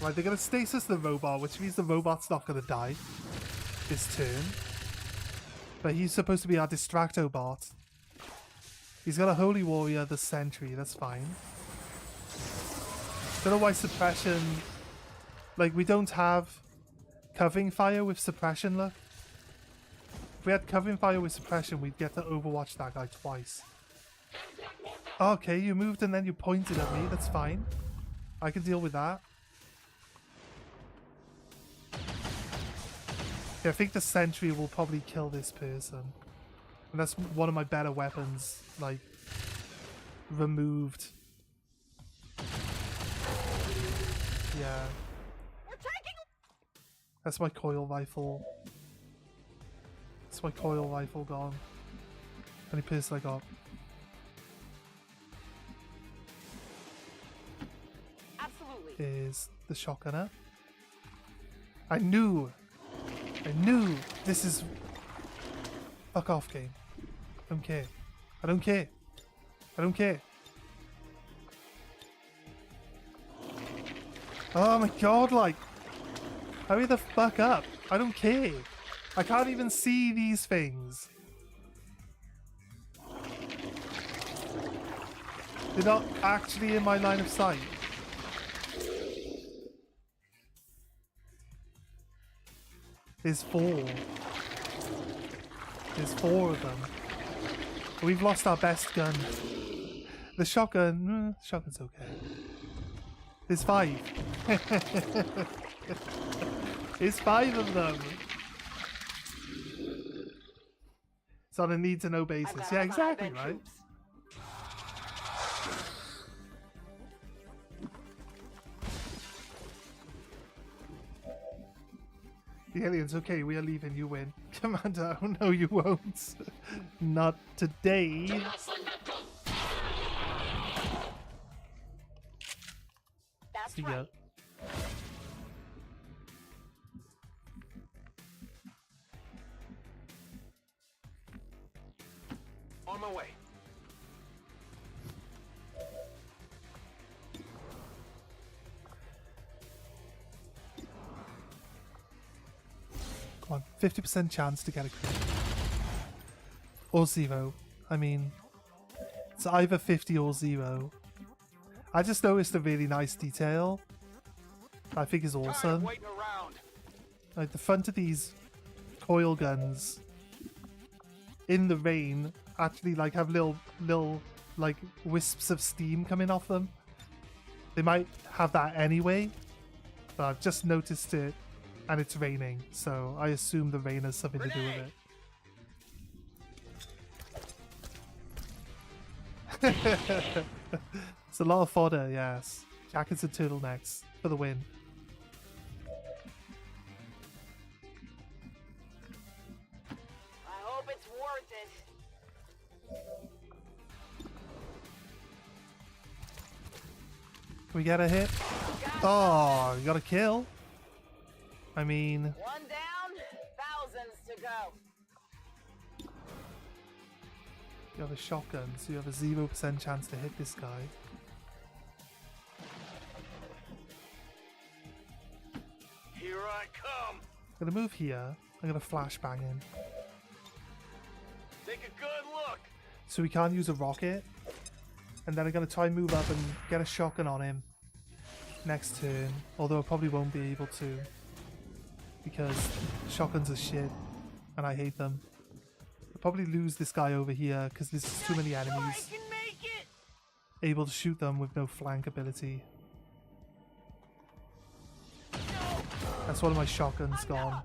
Right, they're gonna stasis the robot, which means the robot's not gonna die this turn. But he's supposed to be our distracto bot. He's got a holy warrior, the sentry. That's fine. Don't know why suppression. Like, we don't have covering fire with suppression. Look, if we had covering fire with suppression, we'd get to overwatch that guy twice. Okay, you moved and then you pointed at me. That's fine. I can deal with that. Yeah, I think the sentry will probably kill this person. And that's one of my better weapons, like, removed. Yeah. We're taking. That's my coil rifle. That's my coil rifle gone. Any person I got. Absolutely. Is the shotgunner. I knew this is... Fuck off, game. I don't care. I don't care. I don't care. Oh my god, like... Hurry the fuck up. I don't care. I can't even see these things. They're not actually in my line of sight. There's 4. There's 4 of them. We've lost our best gun. The shotgun... shotgun's okay. There's 5. There's 5 of them. It's on a need-to-know basis. Yeah, exactly, right? The aliens, okay, we are leaving, you win. Commander, oh no you won't. Not today. That's See ya. right. On my way. Come on, 50% chance to get a crit. Or 0. I mean, it's either 50 or 0. I just noticed a really nice detail I think is awesome. Waiting around. Like the front of these coil guns in the rain actually like have little like wisps of steam coming off them. They might have that anyway, but I've just noticed it and it's raining, so I assume the rain has something to do with it. It's a lot of fodder, yes. Jackets and turtlenecks for the win. I hope it's worth it. Can we get a hit? Oh, you got a kill. I mean... One down, thousands to go. You have a shotgun, so you have a 0% chance to hit this guy. I come. I'm gonna move here. I'm gonna flashbang him. Take a good look. So we can't use a rocket. And then I'm gonna try and move up and get a shotgun on him next turn. Although I probably won't be able to. Because shotguns are shit. And I hate them. I'll probably lose this guy over here because there's just too many enemies. Can make it. Able to shoot them with no flank ability. That's one of my shotguns gone.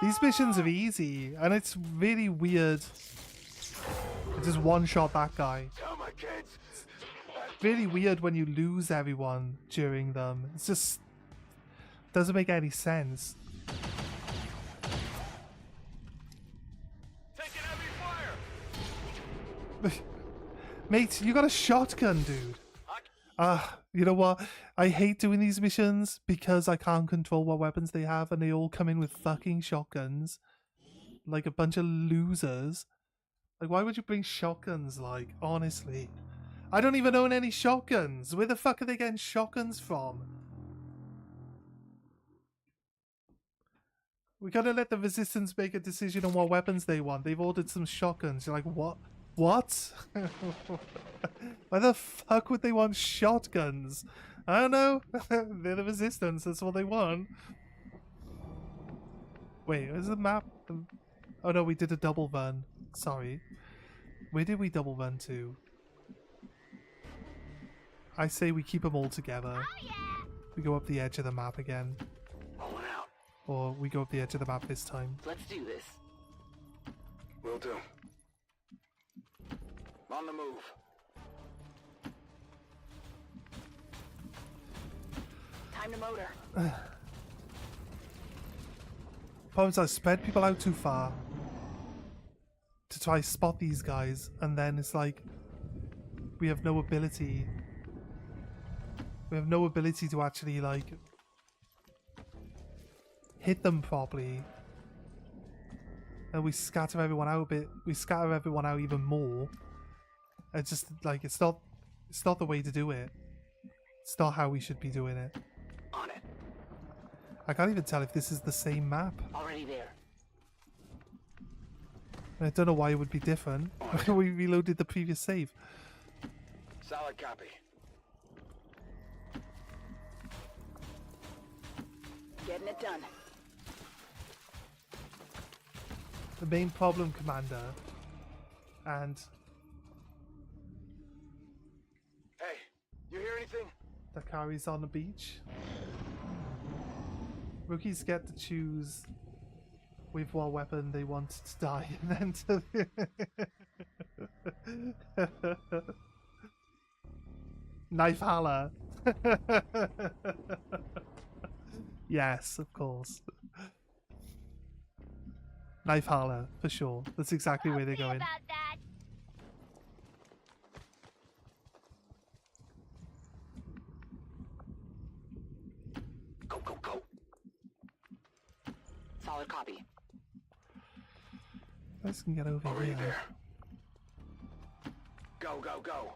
These missions are easy, and it's really weird. I just one-shot that guy. Tell my kids. Really weird when you lose everyone during them. It's just doesn't make any sense. Taking heavy fire. Mate, you got a shotgun, dude. You know what? I hate doing these missions because I can't control what weapons they have and they all come in with fucking shotguns. Like a bunch of losers. Like, why would you bring shotguns, like, honestly? I don't even own any shotguns. Where the fuck are they getting shotguns from? We gotta let the Resistance make a decision on what weapons they want. They've ordered some shotguns. You're like, what? What? Why the fuck would they want shotguns? I don't know. They're the Resistance. That's what they want. Wait, is the map? Oh no, we did a double run. Sorry. Where did we double run to? I say we keep them all together. Oh, yeah. We go up the edge of the map again. Rolling out. Or we go up the edge of the map this time. Let's do this. Will do. On the move. Time to motor. Problem is I spread people out too far to try spot these guys, and then it's like we have no ability. We have no ability to actually like hit them properly. And we scatter everyone out a bit. We scatter everyone out even more. It's just like it's not the way to do it. It's not how we should be doing it. On it. I can't even tell if this is the same map. Already there. I don't know why it would be different. We reloaded the previous save. Solid copy. Getting it done. The main problem, Commander, and Hey, you hear anything? that carries on the beach. Rookies get to choose with what weapon they want to die, and then to knife holler. Yes, of course. Knife holler, for sure. That's exactly where they're going. About that. Go, go, go. Solid copy. Let's can get over Already here. there. Go, go, go.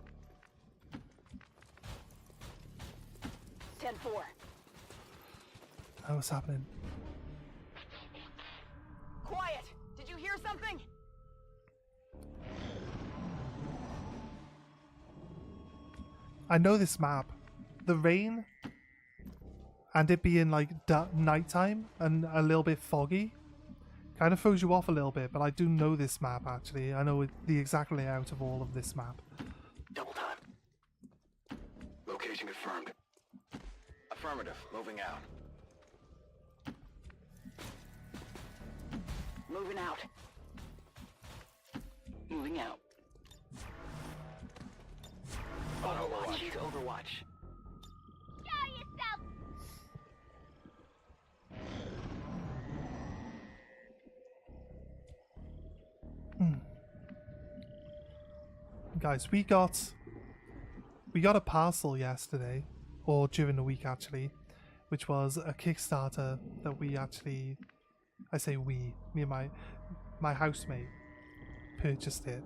10-4. Oh, what's happening? Quiet. Did you hear something? I know this map. The rain and it being like nighttime and a little bit foggy kind of throws you off a little bit, but I do know this map actually. I know the exact layout of all of this map. Double time. Location confirmed. Affirmative. Moving out. Moving out. Moving out. Overwatch. She's Overwatch. Show yourself. Guys, we got a parcel yesterday, or during the week actually, which was a Kickstarter that we actually, I say we, me and my housemate purchased it,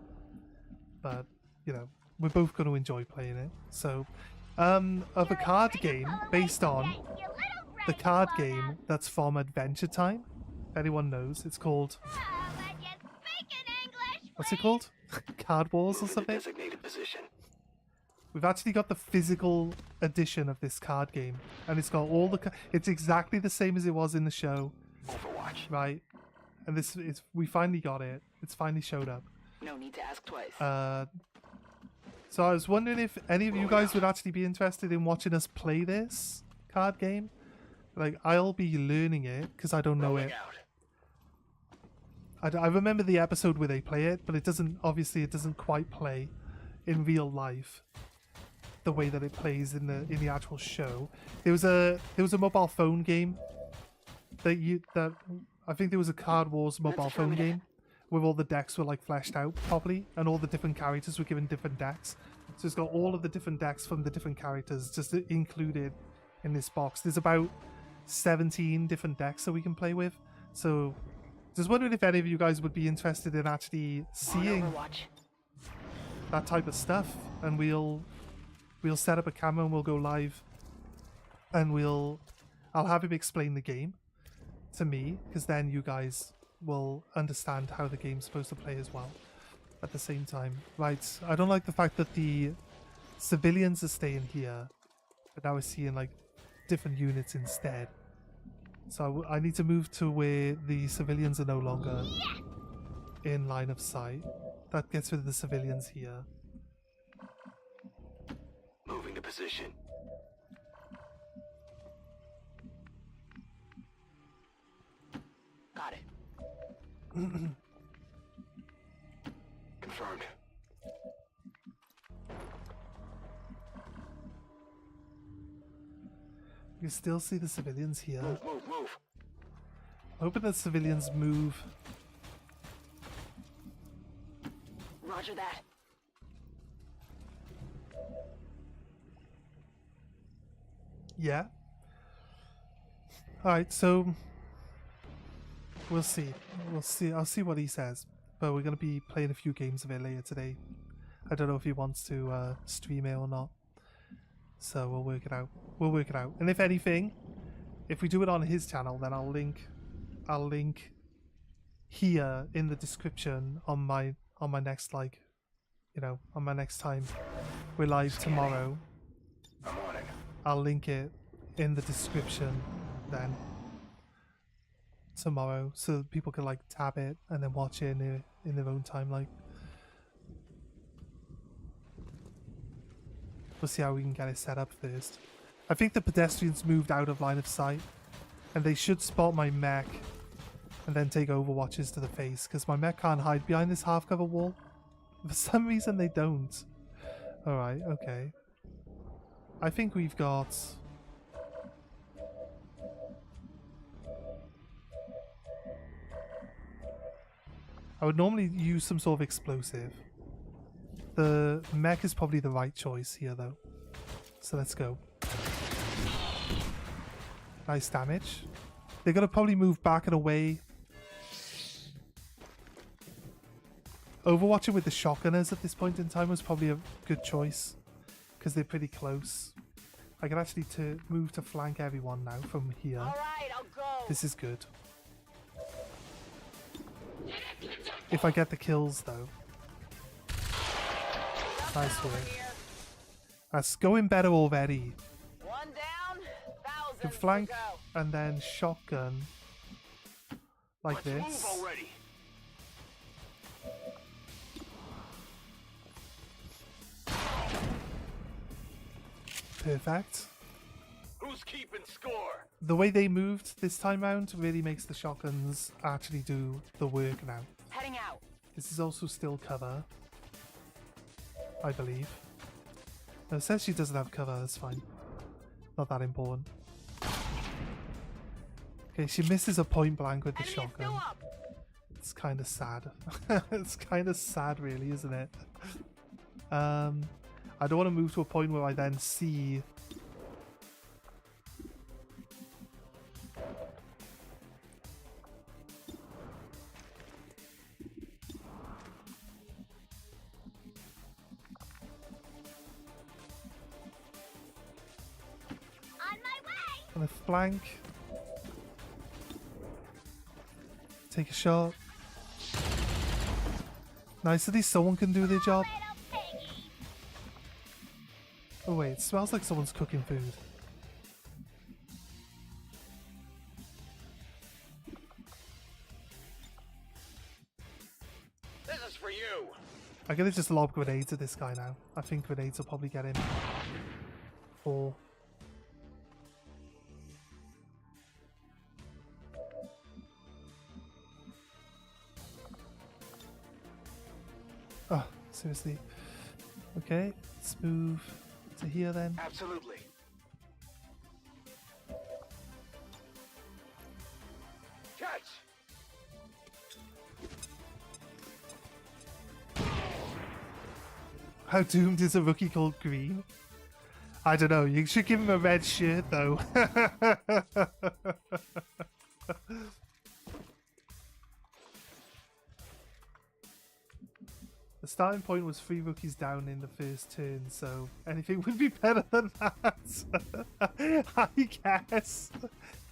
but you know, we're both going to enjoy playing it. So Of a card game based on the card game that's from Adventure Time. If anyone knows, it's called. What's it called? Card Wars or something? Designated position. We've actually got the physical edition of this card game, and it's got all the. It's exactly the same as it was in the show. Overwatch. Right, and this is we finally got it. It's finally showed up. No need to ask twice. So I was wondering if any of you guys would actually be interested in watching us play this card game. Like, I'll be learning it because I don't know it. I remember the episode where they play it, but it doesn't. Obviously, it doesn't quite play in real life the way that it plays in the actual show. There was a mobile phone game that I think there was a Card Wars mobile phone game where all the decks were like fleshed out properly and all the different characters were given different decks. So it's got all of the different decks from the different characters just included in this box. There's about 17 different decks that we can play with. So just wondering if any of you guys would be interested in actually seeing that type of stuff, and we'll set up a camera and we'll go live, and I'll have him explain the game to me, because then you guys will understand how the game's supposed to play as well at the same time. Right, I don't like the fact that the civilians are staying here, but now we're seeing like different units instead. So I need to move to where the civilians are no longer in line of sight. That gets rid of the civilians here. Moving to position. Got it. Confirmed. You can still see the civilians here. Move. Hoping that civilians move. Roger that. Yeah. Alright, so we'll see. I'll see what he says. But we're going to be playing a few games of it later today. I don't know if he wants to stream it or not. So we'll work it out. And if anything, if we do it on his channel, then I'll link here in the description on my next, like, you know, on my next time we're live tomorrow. I'm on it. I'll link it in the description then tomorrow, so people can like tab it and then watch it in their own time. Like, we'll see how we can get it set up first. I think the pedestrians moved out of line of sight, and they should spot my mech and then take overwatches to the face, because my mech can't hide behind this half cover wall. For some reason they don't. Alright, okay. I think we've got... I would normally use some sort of explosive. The mech is probably the right choice here though. So let's go. Nice damage. They're going to probably move back and away. Overwatching with the shotgunners at this point in time was probably a good choice, because they're pretty close. I can actually move to flank everyone now from here. All right, I'll go. This is good. If I get the kills though. Nice work. That's going better already. One down, thousands Can flank to go. and then shotgun like Let's move this. already. Perfect. Who's keeping score? The way they moved this time round really makes the shotguns actually do the work now. Heading out. This is also still cover, I believe. No, it says she doesn't have cover, that's fine. Not that important. Okay, she misses a point blank with the Enemy is shotgun. still up. It's kind of sad. It's kind of sad, really, isn't it? I don't want to move to a point where I then see... Gonna flank. Take a shot. Nice, at least someone can do their job. Oh wait, it smells like someone's cooking food. This is for you. I'm gonna just lob grenades at this guy now. I think grenades will probably get him. 4. Oh, seriously. Okay, let's move to here then. Absolutely. Catch. How doomed is a rookie called Green? I don't know, you should give him a red shirt though. The starting point was 3 rookies down in the first turn, so anything would be better than that.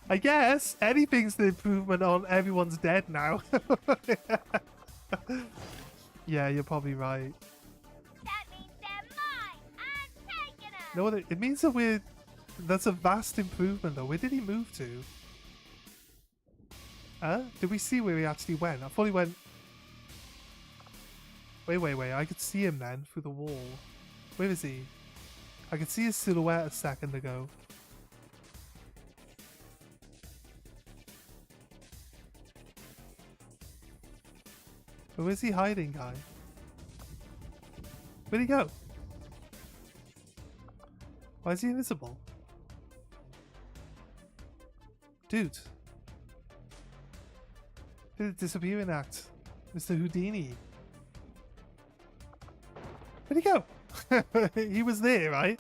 I guess anything's the improvement on everyone's dead now. Yeah, you're probably right. That means they're mine. I'm taking them. No, it means that that's a vast improvement though. Where did he move to? Did we see where he actually went? I thought he went... Wait. I could see him then through the wall. Where is he? I could see his silhouette a second ago. But where's he hiding, guy? Where'd he go? Why is he invisible? Dude. Did it disappear in act? Mr. Houdini. Where'd he go? He was there, right?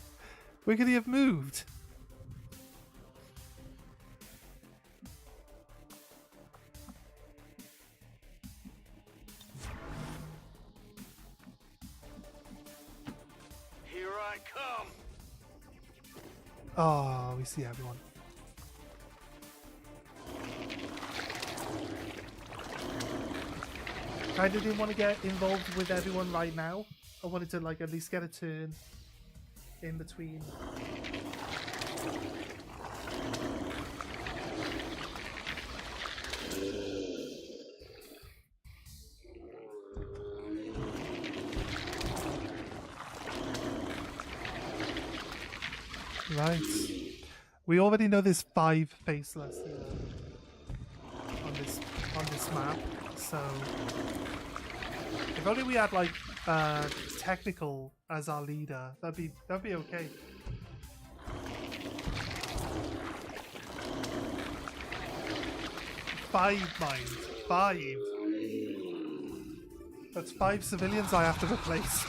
Where could he have moved? Here I come. Oh, we see everyone. I didn't want to get involved with everyone right now. I wanted to like at least get a turn in between. Right. We already know there's 5 faceless here on this map, so if only we had like technical as our leader, that'd be okay. Mind. 5. That's 5 civilians I have to replace.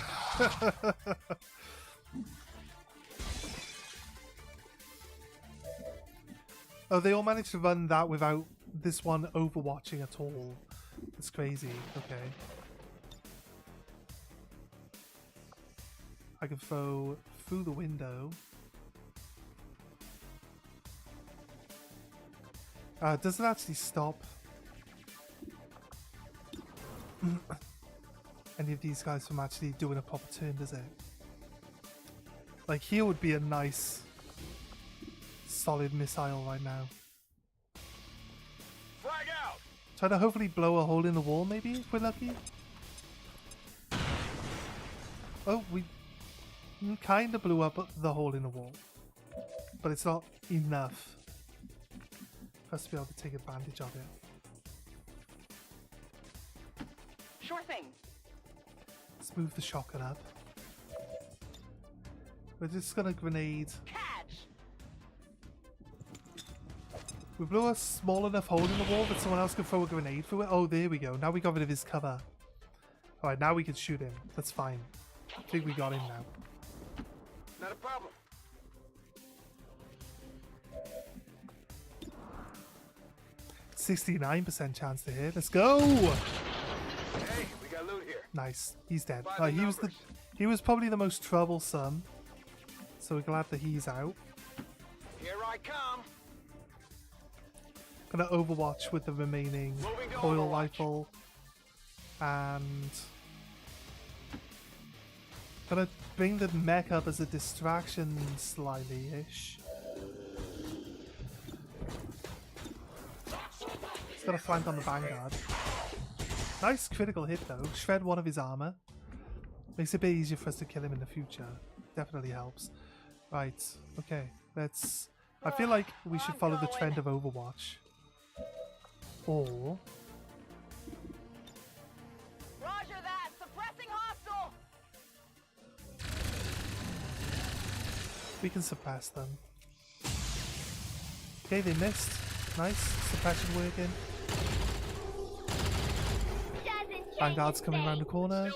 Oh, they all managed to run that without this one overwatching at all. It's crazy. Okay. I can throw through the window. Does it actually stop any of these guys from actually doing a proper turn, does it? Like here would be a nice solid missile right now. Flag out. Try to hopefully blow a hole in the wall maybe if we're lucky. Oh, we kind of blew up the hole in the wall, but it's not enough for us to be able to take advantage of it. Sure thing. Let's move the shotgun up. We're just gonna grenade. Catch. We blew a small enough hole in the wall that someone else could throw a grenade through it. Oh, there we go. Now we got rid of his cover. Alright, now we can shoot him. That's fine. I think we got him now. Not a problem. %69% chance to hit. Let's go! Hey, we got loot here. Nice. He's dead. By the He was probably the most troublesome. So we're glad that he's out. Here I come. gonna overwatch with the remaining coil rifle, and gonna bring the mech up as a distraction slightly-ish. He's got a flank on the Vanguard. Nice critical hit though. Shred one of his armor. Makes it a bit easier for us to kill him in the future. Definitely helps. Right, okay. Let's... I feel like we should follow the trend of Overwatch. Or... Roger that. Suppressing hostile. we can suppress them. Okay, they missed. Nice. Suppression working. Vanguard's coming around the corner.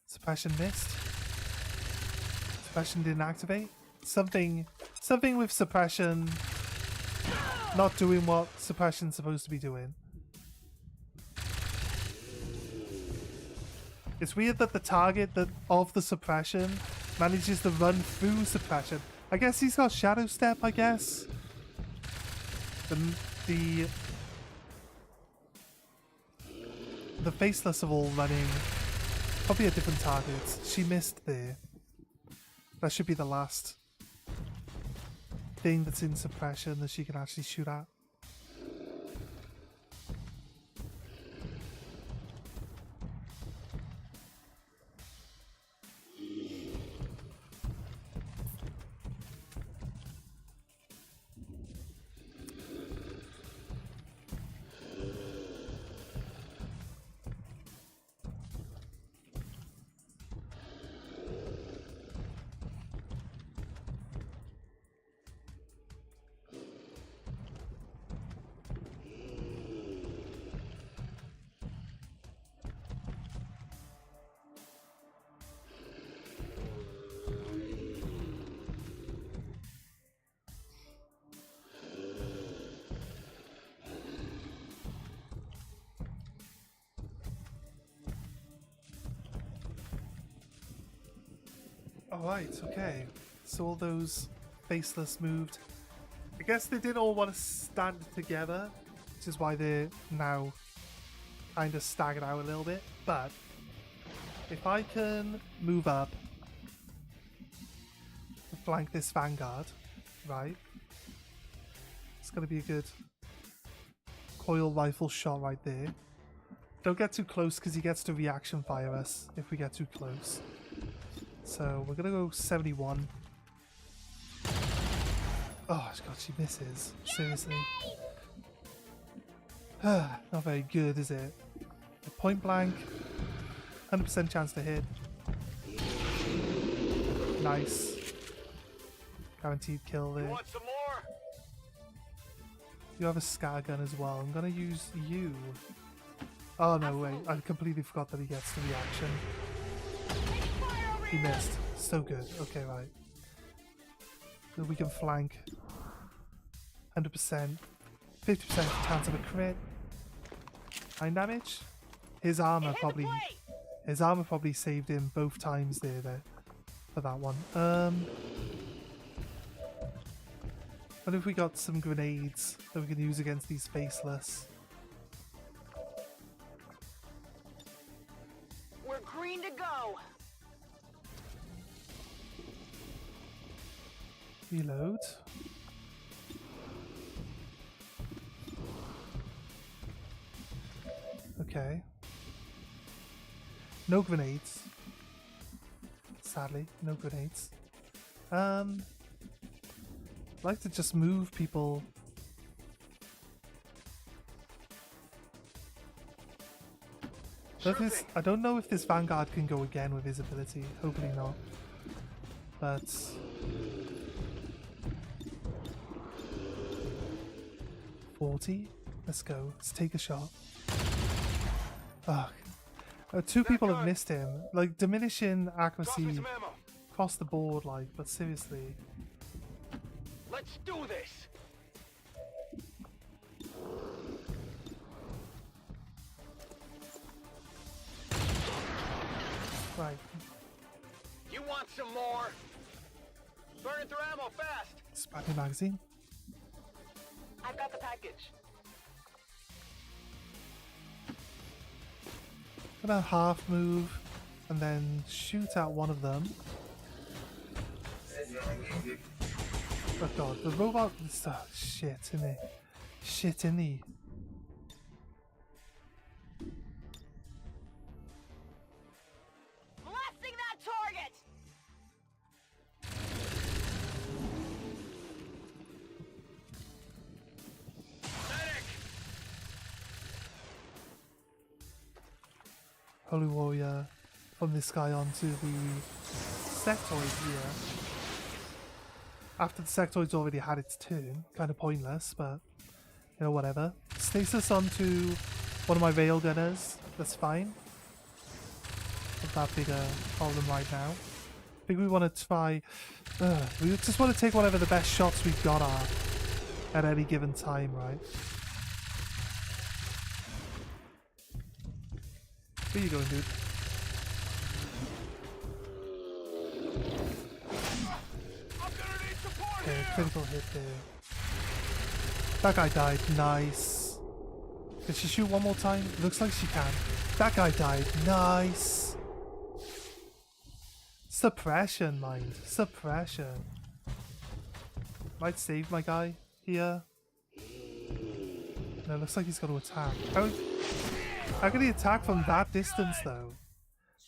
Suppression missed. Suppression didn't activate. Something with suppression not doing what suppression's supposed to be doing. It's weird that the target of the suppression manages to run through suppression. I guess he's got Shadow Step, I guess. The Faceless are all running probably a different target. She missed there. That should be the last thing that's in suppression that she can actually shoot at. Alright, okay. So all those Faceless moved. I guess they didn't all want to stand together, which is why they're now kind of staggered out a little bit. But if I can move up and flank this Vanguard, right, it's going to be a good coil rifle shot right there. Don't get too close because he gets to reaction fire us if we get too close. So we're gonna go 71. Oh god, she misses. Seriously. Not very good, is it? Point blank. 100% chance to hit. Nice. Guaranteed kill there. Want some more? You have a scar gun as well. I'm gonna use you. Oh no, wait. I completely forgot that he gets the reaction. He missed. So good. Okay, right. So we can flank. 100%. 50% chance of a crit. 9 damage. His armor probably saved him both times there for that one. What if we got some grenades that we can use against these Faceless? We're green to go. Reload. Okay. No grenades. Sadly, no grenades. I'd like to just move people. I don't know if this Vanguard can go again with his ability. Hopefully not. But 40. Let's go. Let's take a shot. Ugh. Two people have missed him. Like, diminishing accuracy across the board, like, but seriously. Let's do this. Right. You want some more? Burning through ammo fast. Sparking magazine. I've got the package. Gonna half move and then shoot at one of them. Oh god, the robot is shit, isn't he? Shit, isn't he? Blasting that target! Holy Warrior from this guy onto the sectoid here. After the sectoid's already had its turn, kind of pointless, but you know, whatever. Stasis onto one of my railgunners, that's fine. Not that big a problem right now. I think we want to try. We just want to take whatever the best shots we've got are at any given time, right? Where you going, dude? Okay, critical hit there. That guy died. Nice. Can she shoot one more time? Looks like she can. That guy died. Nice. Suppression, mind. Suppression. Might save my guy here. No, looks like he's got to attack. How can he attack from that distance, though?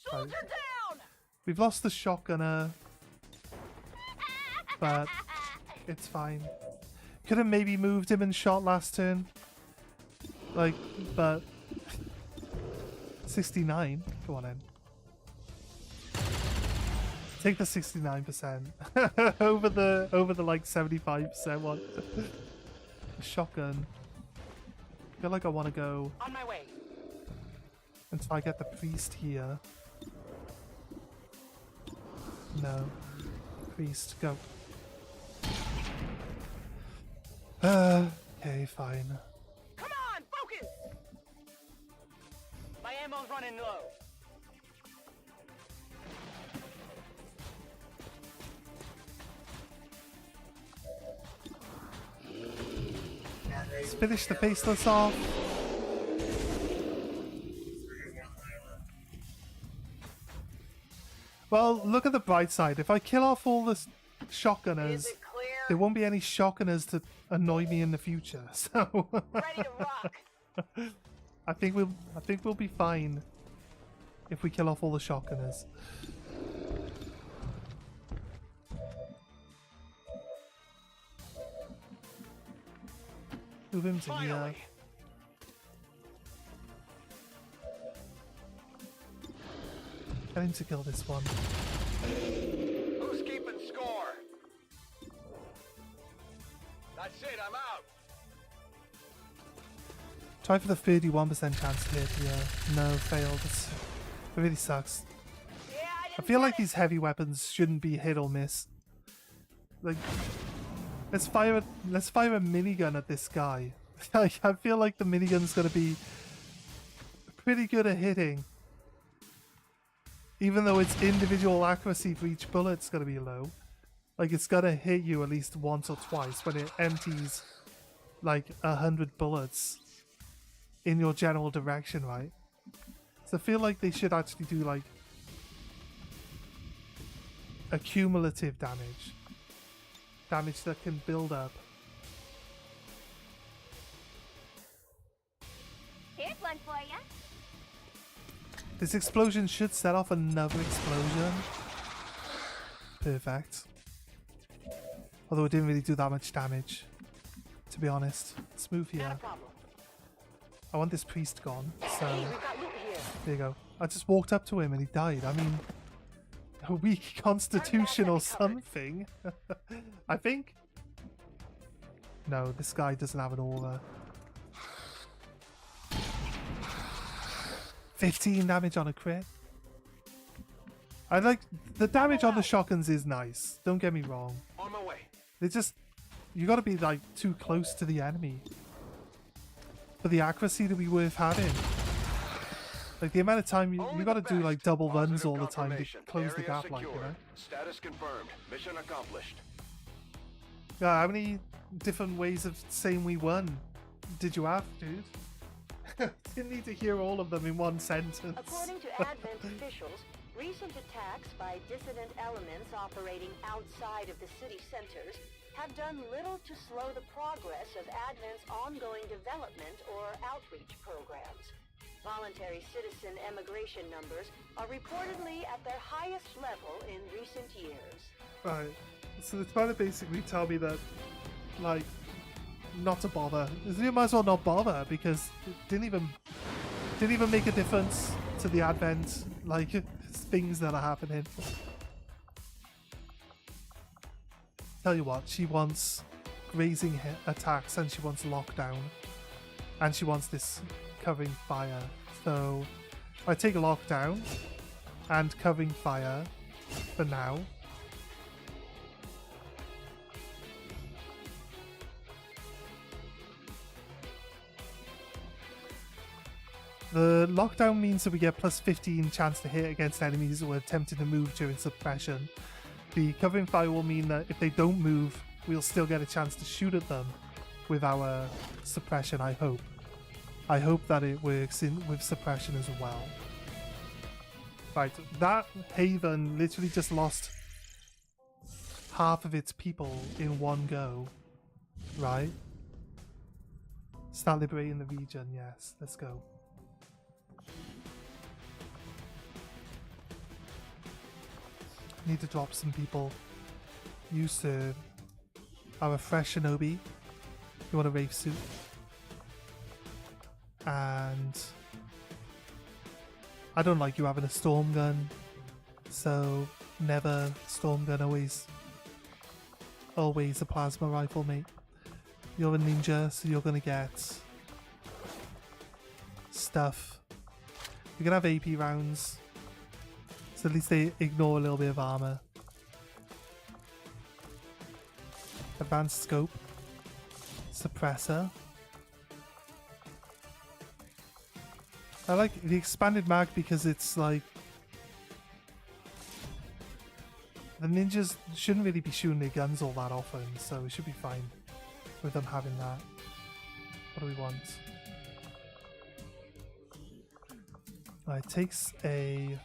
Soldier down! We've lost the shotgunner, but it's fine. Could have maybe moved him and shot last turn. Like, but 69. Go on in. Take the 69% over the like 75% one. The shotgun. I feel like I want to go On my way. and try get the priest here. No. Priest, go. Okay, fine. Come on, focus! My ammo's running low. Let's finish the faceless off. Well, look at the bright side. If I kill off all the shotgunners, Is it clear? there won't be any shotgunners to annoy me in the future. So Ready to rock. I think we'll be fine if we kill off all the shotgunners. Move him to here. Finally. Get him to kill this one. Who's keeping score? That's it, I'm out. Try for the 31% chance to hit here. No, failed. It really sucks. Yeah, I feel like these heavy weapons shouldn't be hit or miss. Like, let's fire a minigun at this guy. I feel like the minigun's gonna be pretty good at hitting. Even though its individual accuracy for each bullet's gonna be low. Like, it's gonna hit you at least once or twice when it empties like 100 bullets in your general direction, right? So I feel like they should actually do like a cumulative damage. Damage that can build up. Here's one for you. This explosion should set off another explosion. Perfect. Although it didn't really do that much damage, to be honest. Let's move Not here. a problem. I want this priest gone, so Hey, we've got loot here. there you go. I just walked up to him and he died. I mean, a weak constitution or something. I think. No, this guy doesn't have an aura. 15 damage on a crit. I like the damage on the shotguns is nice. Don't get me wrong. On my way. They just, you got to be like too close to the enemy for the accuracy to be worth having. Like the amount of time you got to do like double runs all the time to close the gap, like, you know. Status confirmed. Mission accomplished. Yeah, how many different ways of saying we won. Did you have, dude? Didn't need to hear all of them in one sentence. According to Advent officials, recent attacks by dissident elements operating outside of the city centers have done little to slow the progress of Advent's ongoing development or outreach programs. Voluntary citizen emigration numbers are reportedly at their highest level in recent years. Right. So they're trying to basically tell me that, like, not to bother. You might as well not bother because it didn't even make a difference to the Advent, like, things that are happening. Tell you what, she wants grazing attacks and she wants lockdown. And she wants this covering fire. So I take lockdown and covering fire for now. The lockdown means that we get plus 15 chance to hit against enemies who are attempting to move during suppression. The covering fire will mean that if they don't move, we'll still get a chance to shoot at them with our suppression, I hope. I hope that it works with suppression as well. Right, that haven literally just lost half of its people in one go. Right? Start liberating the region, yes. Let's go. Need to drop some people. You, sir, are a fresh shinobi. You want a Wraith suit. And I don't like you having a storm gun. So never storm gun, always a plasma rifle, mate. You're a ninja, so you're gonna get stuff. You're gonna have AP rounds. So at least they ignore a little bit of armor. Advanced scope. Suppressor. I like the expanded mag because it's like... The ninjas shouldn't really be shooting their guns all that often, so we should be fine with them having that. What do we want? It takes a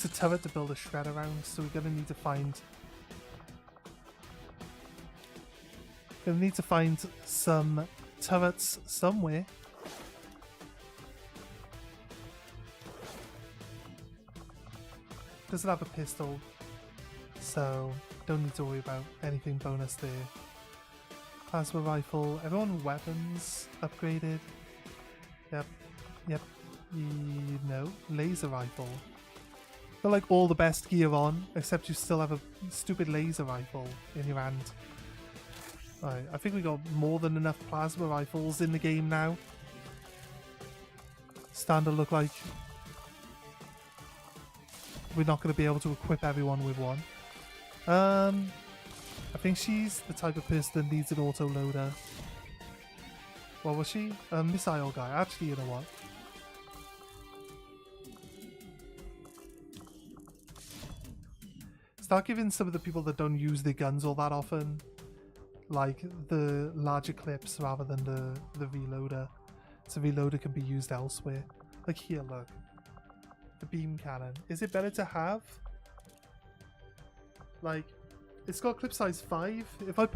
turret to build a shred around, so we're gonna need to find some turrets somewhere. Doesn't have a pistol, so don't need to worry about anything bonus there. Plasma rifle, everyone weapons upgraded. Yep. No, laser rifle. Got like all the best gear on, except you still have a stupid laser rifle in your hand. Alright, I think we got more than enough plasma rifles in the game now. Starting to look like we're not going to be able to equip everyone with one. I think she's the type of person that needs an auto-loader. What was she? A missile guy. Actually, you know what? Start giving some of the people that don't use their guns all that often, like the larger clips rather than the reloader. So reloader can be used elsewhere. Like here, look. The beam cannon. Is it better to have? Like, it's got clip size 5. If I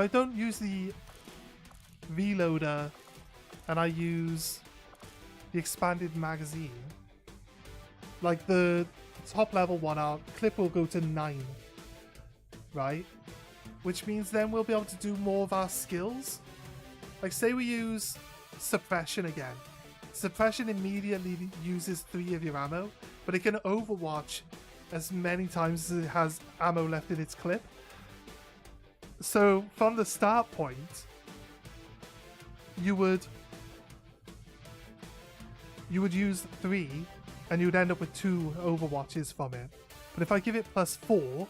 don't use the reloader and I use the expanded magazine, like the top level one, our clip will go to 9, right? Which means then we'll be able to do more of our skills. Like, say we use suppression again. Suppression immediately uses 3 of your ammo, but it can overwatch as many times as it has ammo left in its clip. So from the start point, you would use 3 and you would end up with 2 overwatches from it. But if I give it +4,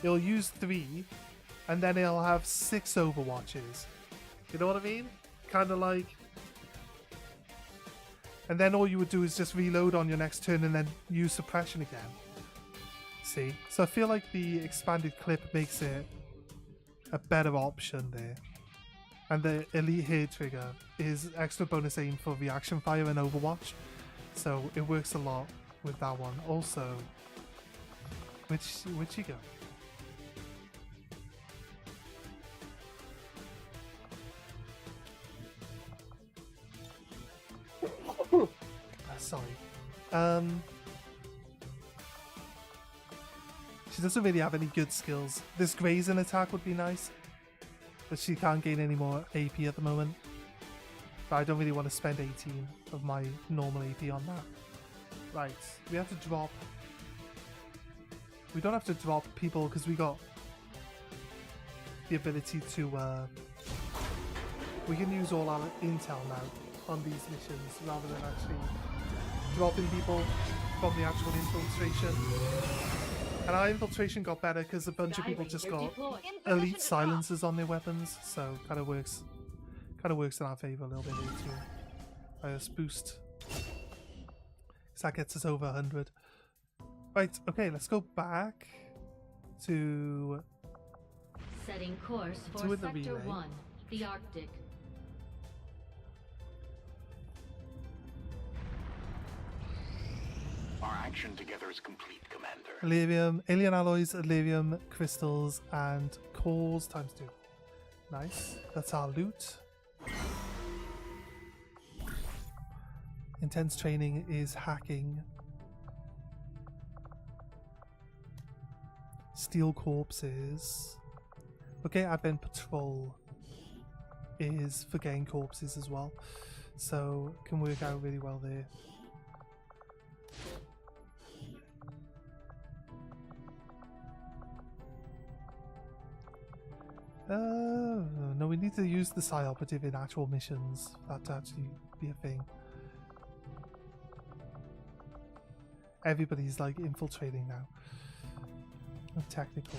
it'll use 3 and then it'll have 6 overwatches. You know what I mean? Kind of like... And then all you would do is just reload on your next turn and then use suppression again. See? So I feel like the expanded clip makes it a better option there. And the elite hair trigger is extra bonus aim for reaction fire and Overwatch. So it works a lot with that one. Also, which you go? Sorry. She doesn't really have any good skills. This grazing attack would be nice, but she can't gain any more AP at the moment. But I don't really want to spend 18 of my normal AP on that. Right, we have to drop... We don't have to drop people because we got the ability to... we can use all our intel now on these missions rather than actually dropping people from the actual infiltration. And our infiltration got better because a bunch of people just got elite silencers on their weapons, so kind of works in our favor a little bit here too. Let's boost. So that gets us over 100. Right, okay, let's go back to Setting course for with the Sector relay. 1, the Arctic. Our action together is complete, Commander. Alerium, alien alloys, alerium crystals, and cores times 2. Nice. That's our loot. Intense training is hacking. Steel corpses. Okay, Advent Patrol is for getting corpses as well. So can work out really well there. No, we need to use the Psi Operative in actual missions for that to actually be a thing. Everybody's like infiltrating now. Technically,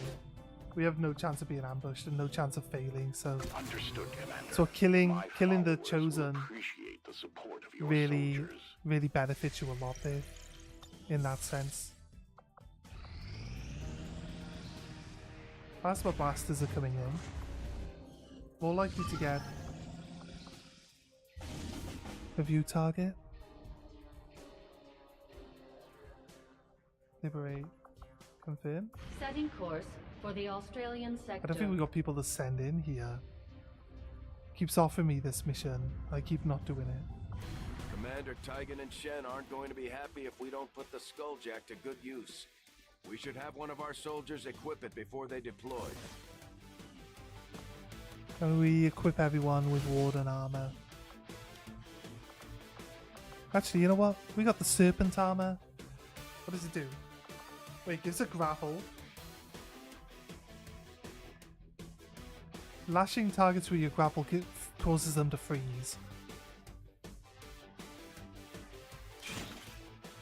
we have no chance of being ambushed and no chance of failing. So, Understood, Commander. so killing My the followers will chosen appreciate the support of your really soldiers. really benefits you a lot there. In that sense, plasma blasters are coming in. More likely to get a view target. Liberate. Confirm. Setting course for the Australian sector. I don't think we got people to send in here. Keeps offering me this mission. I keep not doing it. Commander Tygan and Shen aren't going to be happy if we don't put the Skulljack to good use. We should have one of our soldiers equip it before they deploy. Can we equip everyone with Warden armor? Actually, you know what? We got the Serpent armor. What does it do? Wait, it gives a grapple. Lashing targets with your grapple causes them to freeze.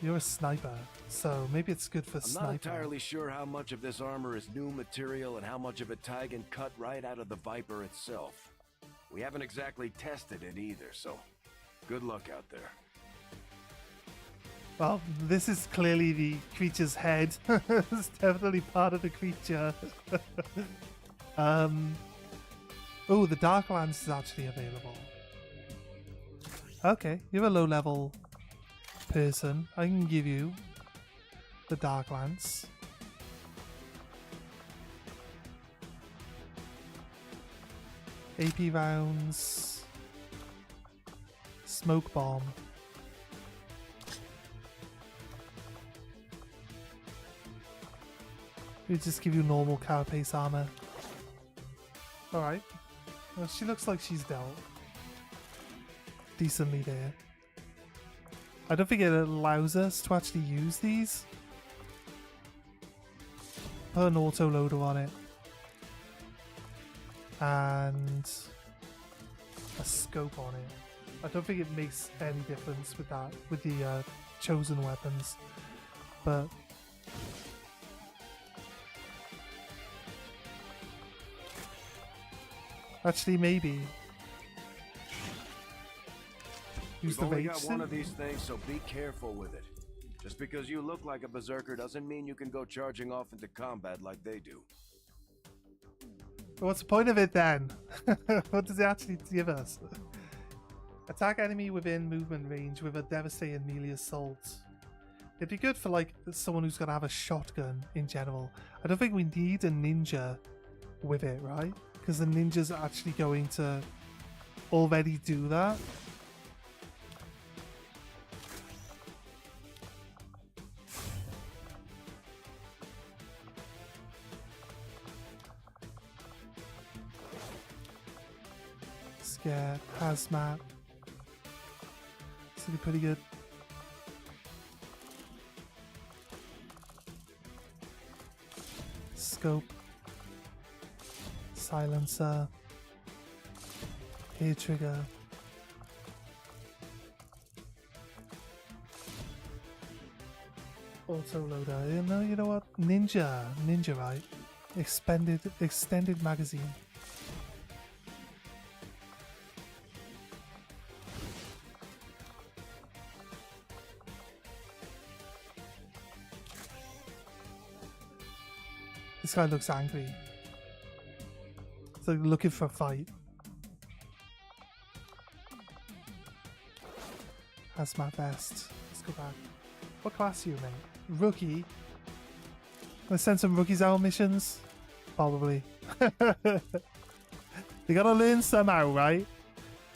You're a sniper, so maybe it's good for I'm sniper. not entirely sure how much of this armor is new material and how much of it Tygan cut right out of the Viper itself. We haven't exactly tested it either, so good luck out there. Well, this is clearly the creature's head. It's definitely part of the creature. Oh, the Dark Lance is actually available. Okay, you're a low-level person. I can give you the Dark Lance. AP rounds. Smoke bomb. We just give you normal carapace armor. Alright. Well, she looks like she's dealt decently there. I don't think it allows us to actually use these. Put an auto loader on it. And a scope on it. I don't think it makes any difference with that, with the chosen weapons. But actually, maybe. Use We've the only rage got one suit? of these things, so be careful with it. Just because you look like a berserker doesn't mean you can go charging off into combat like they do. What's the point of it then? What does it actually give us? Attack enemy within movement range with a devastating melee assault. It'd be good for like someone who's gonna have a shotgun in general. I don't think we need a ninja with it, right? Because the ninja's actually going to already do that. Scare, hazmat. It's looking pretty good. Scope. Silencer. Hair trigger. Auto loader. You know what? Ninja, right? Extended magazine. This guy looks angry. He's like looking for a fight. Hazmat vest. Let's go back. What class are you, mate? Rookie. Gonna send some rookies out on missions? Probably. They gotta learn somehow, right?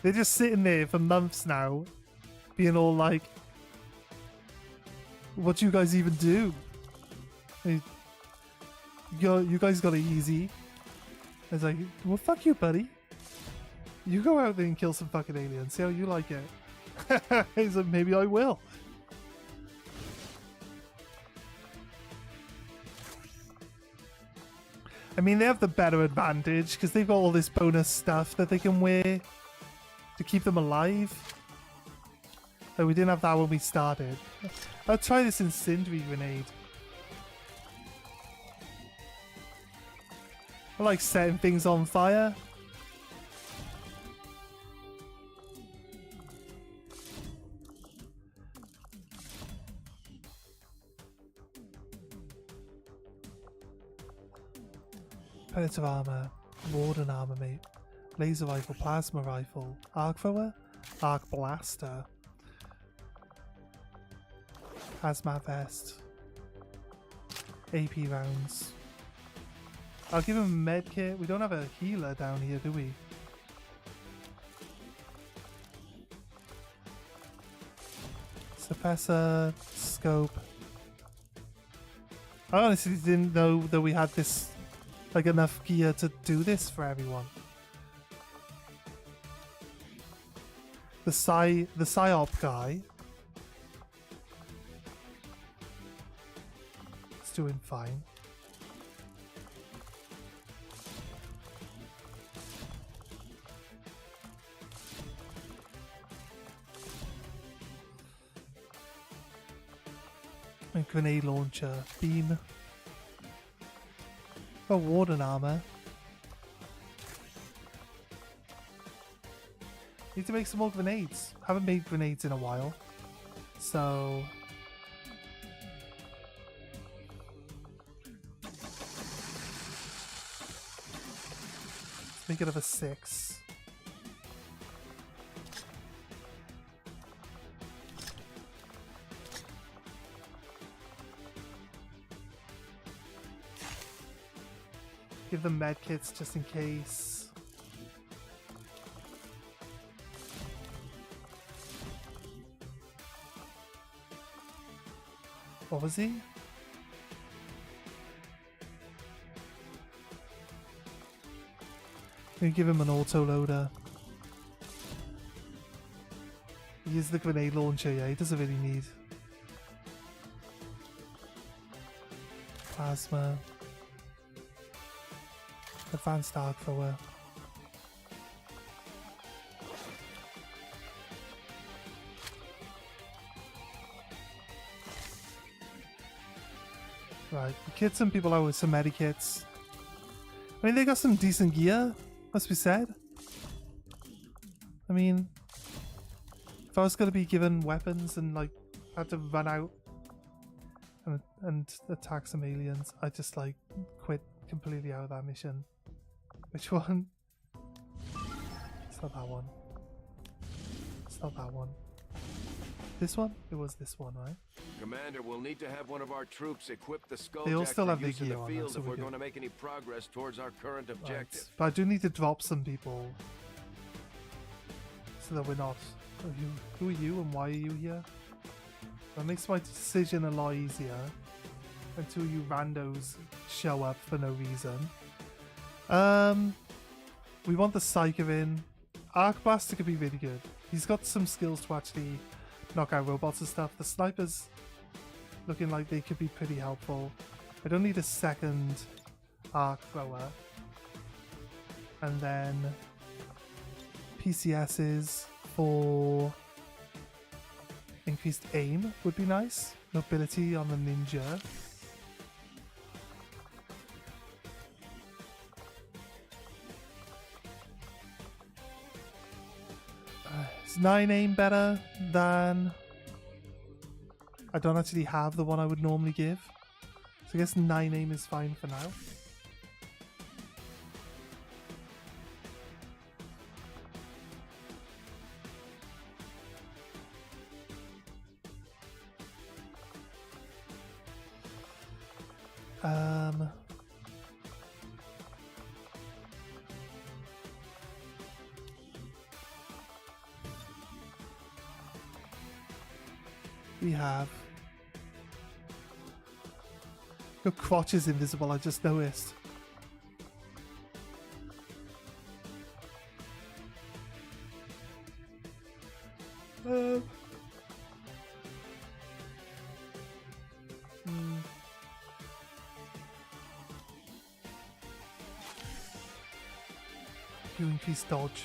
They're just sitting there for months now, being all like, what do you guys even do? You guys got it easy. I was like, well, fuck you, buddy. You go out there and kill some fucking aliens. See how you like it. He's like, maybe I will. I mean, they have the better advantage because they've got all this bonus stuff that they can wear to keep them alive. But we didn't have that when we started. I'll try this incendiary grenade. I like setting things on fire. Predator armor, warden armor, mate. Laser rifle, plasma rifle, arc thrower, arc blaster, hazmat vest, AP rounds. I'll give him a med kit. We don't have a healer down here, do we? Suppressor, scope. I honestly didn't know that we had this, like, enough gear to do this for everyone. The psyop guy is doing fine. And grenade launcher, beam. Oh, warden armor. Need to make some more grenades. Haven't made grenades in a while. So let's make it of a 6. Give them med kits just in case. What was he? We give him an auto loader. Use the grenade launcher, yeah, he doesn't really need. Plasma. Advanced arc thrower. Right, we kit some people out with some medikits. I mean, they got some decent gear, must be said. I mean, if I was going to be given weapons and, like, had to run out and attack some aliens. I just like quit completely out of that mission. Which one? It's not that one. It's not that one. This one? It was this one, right? Commander, we'll need to have one of our troops equip the They all Skulljack still for have their use in gear the on, though, field so if we're we're good. going to make any progress towards our current objective. Right. But I do need to drop some people so that we're not. Who are you and why are you here? That makes my decision a lot easier until you randos show up for no reason. We want the Psyker in. Arc Blaster could be really good. He's got some skills to actually knock out robots and stuff. The snipers looking like they could be pretty helpful. I don't need a second arc thrower. And then PCSs for increased aim would be nice. Mobility on the ninja. Is 9 aim better than... I don't actually have the one I would normally give. So I guess 9 aim is fine for now. We have... Your crotch is invisible, I just noticed. You increase dodge.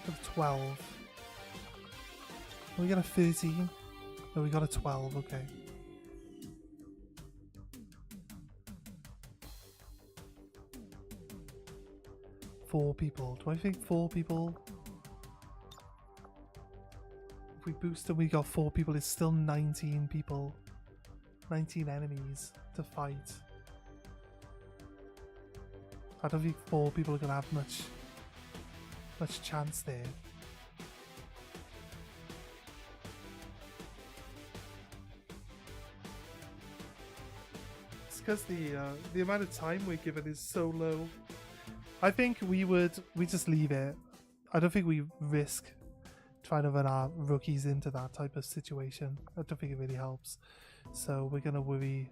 Of 12. We got a 13. No, we got a 12, okay. Four people. Do I think 4 people? If we boost and we got 4 people, it's still 19 people. 19 enemies to fight. I don't think 4 people are gonna have much chance there. Because the amount of time we're given is so low. I think we just leave it. I don't think we risk trying to run our rookies into that type of situation. I don't think it really helps. So we're gonna worry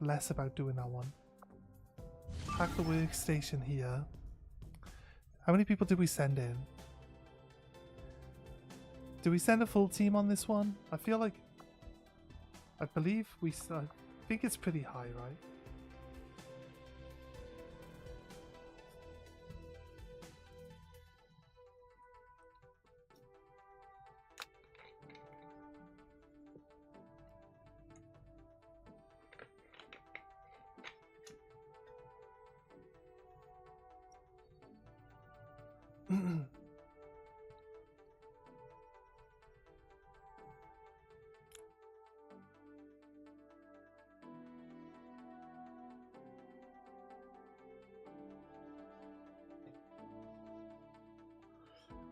less about doing that one. Hack the workstation here. How many people did we send in? Did we send a full team on this one? I feel like... I think it's pretty high, right?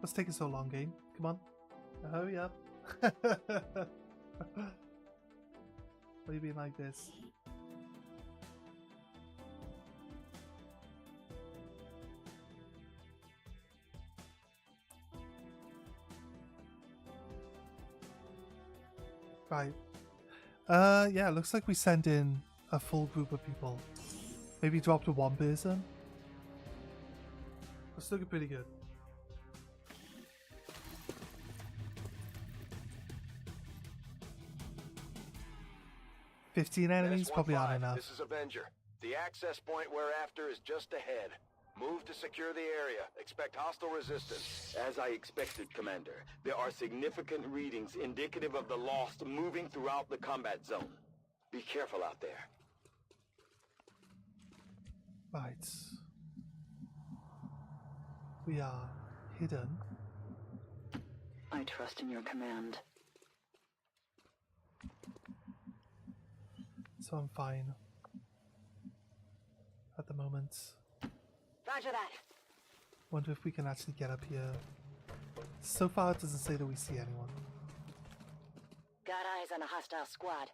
What's taking so long, game? Come on. Hurry up. Why are you being like this? Right. Yeah, it looks like we sent in a full group of people. Maybe dropped to 1 person. That's looking pretty good. 15 enemies probably aren't enough. This is Avenger. The access point we're after is just ahead. Move to secure the area. Expect hostile resistance. As I expected, Commander, there are significant readings indicative of the Lost moving throughout the combat zone. Be careful out there. Right. We are hidden. I trust in your command. So I'm fine at the moment. Roger that. Wonder if we can actually get up here. So far it doesn't say that we see anyone. Got eyes on a hostile squad.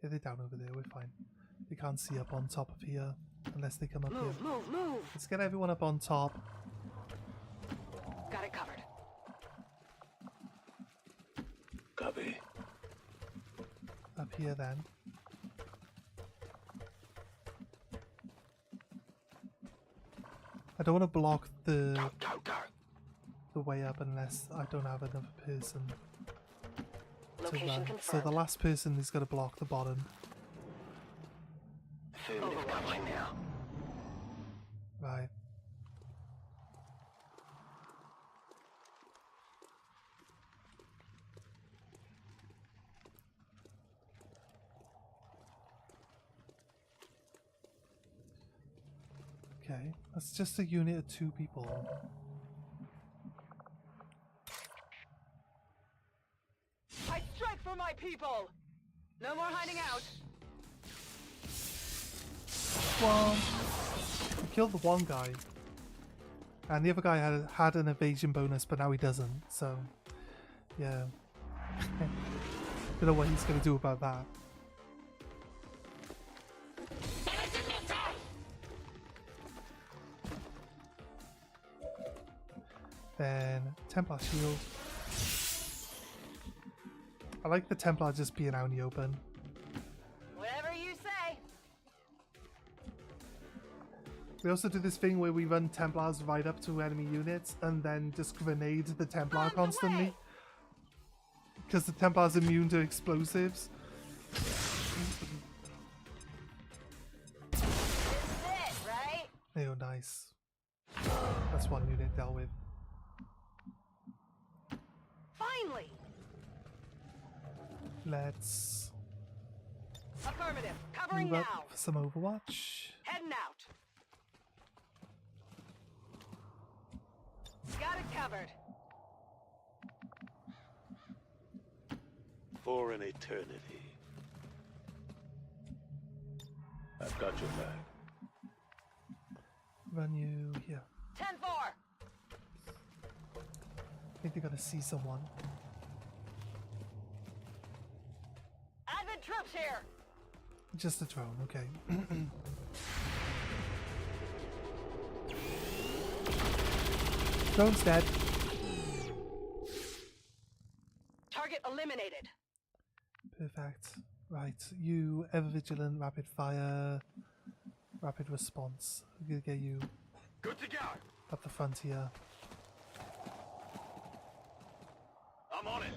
Yeah, they're down over there, we're fine. We can't see up on top of here unless they come up here. Move! Let's get everyone up on top. Got it covered. Copy. Up here then. I don't want to block the way up unless I don't have another person to Location run. confirmed. So the last person is going to block the bottom. Affirmative, covering now. Right. Okay, that's just a unit of 2 people. I strike for my people! No more hiding out! One. We killed the one guy. And the other guy had an evasion bonus, but now he doesn't, so... Yeah. Don't know what he's going to do about that. Then Templar shield. I like the Templar just being out in the open. Whatever you say. We also do this thing where we run Templars right up to enemy units and then just grenade the Templar constantly. Because the Templar's immune to explosives. This is it, right? Oh, nice. That's one unit dealt with. Finally! Let's Affirmative. Covering move up now. for some Overwatch. Heading out. Got it covered. For an eternity. I've got your back. Run you here. 10-4. I think they're gonna see someone. Advent troops here. Just a drone, okay. Drone's dead. Target eliminated. Perfect. Right, you ever vigilant, rapid fire, rapid response. I'm gonna get you Good to go. up the front here. I'm on it.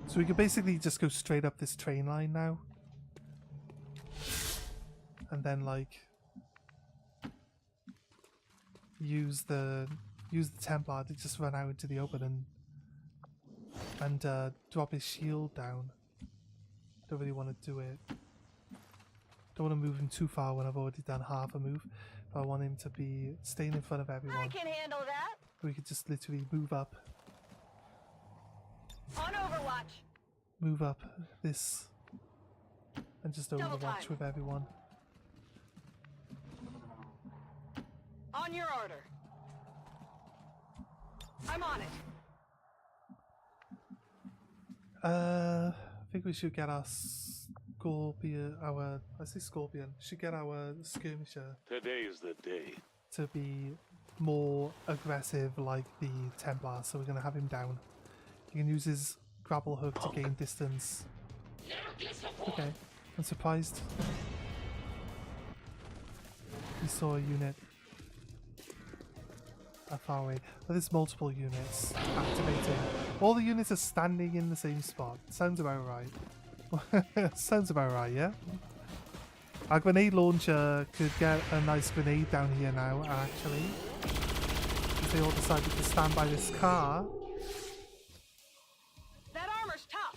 So we could basically just go straight up this train line now. And then like use the Templar to just run out into the open and drop his shield down. Don't really want to do it. Don't want to move him too far when I've already done half a move. But I want him to be staying in front of I everyone. can handle that. We could just literally move up On Overwatch. move up this and just Double overwatch time. with everyone. On your order. I'm on it. I think we should get our Scorpion, should get our skirmisher Today is the day. to be more aggressive like the Templar, so we're going to have him down. He can use his grapple hook to gain distance. Okay, I'm surprised. We saw a unit far away. But there's multiple units activating. All the units are standing in the same spot. Sounds about right. Sounds about right, yeah? Our grenade launcher could get a nice grenade down here now, actually. If they all decided to stand by this car. That armor's tough.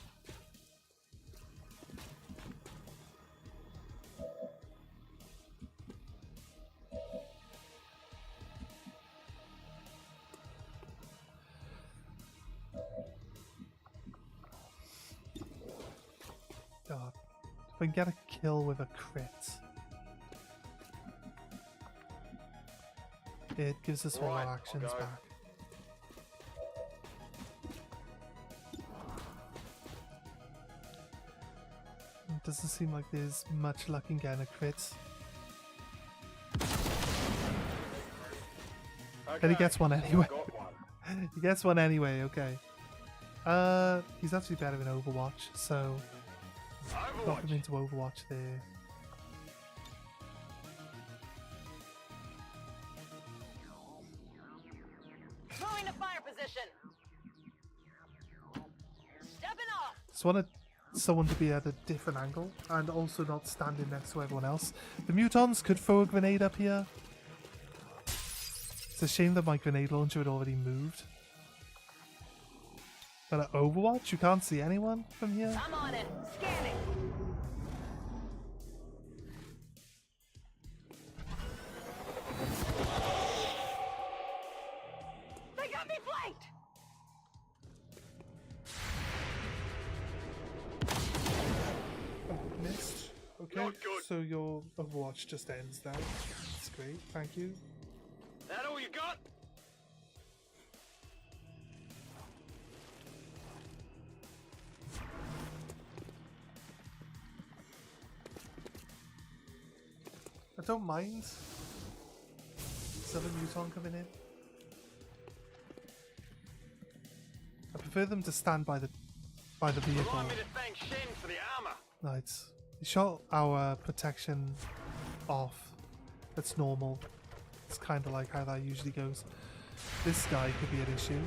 God, If I can get a kill with a crit, it gives us all our actions back. It doesn't seem like there's much luck in getting a crit. But he gets one anyway. He gets one anyway, okay. He's actually better in Overwatch, so got him into Overwatch there. Throwing to fire position. Stepping off. Just wanted someone to be at a different angle and also not standing next to everyone else. The mutons could throw a grenade up here. It's a shame that my grenade launcher had already moved. But at Overwatch, you can't see anyone from here. I'm on it. Scanning. They got me flanked. Oh, missed. Okay, so your Overwatch just ends now. That's great, thank you. That all you got? I don't mind Southern Muton coming in. I prefer them to stand by the vehicle. Remind me to thank Shen for the armor. Right. He shot our protection off. That's normal. It's kind of like how that usually goes. This guy could be an issue.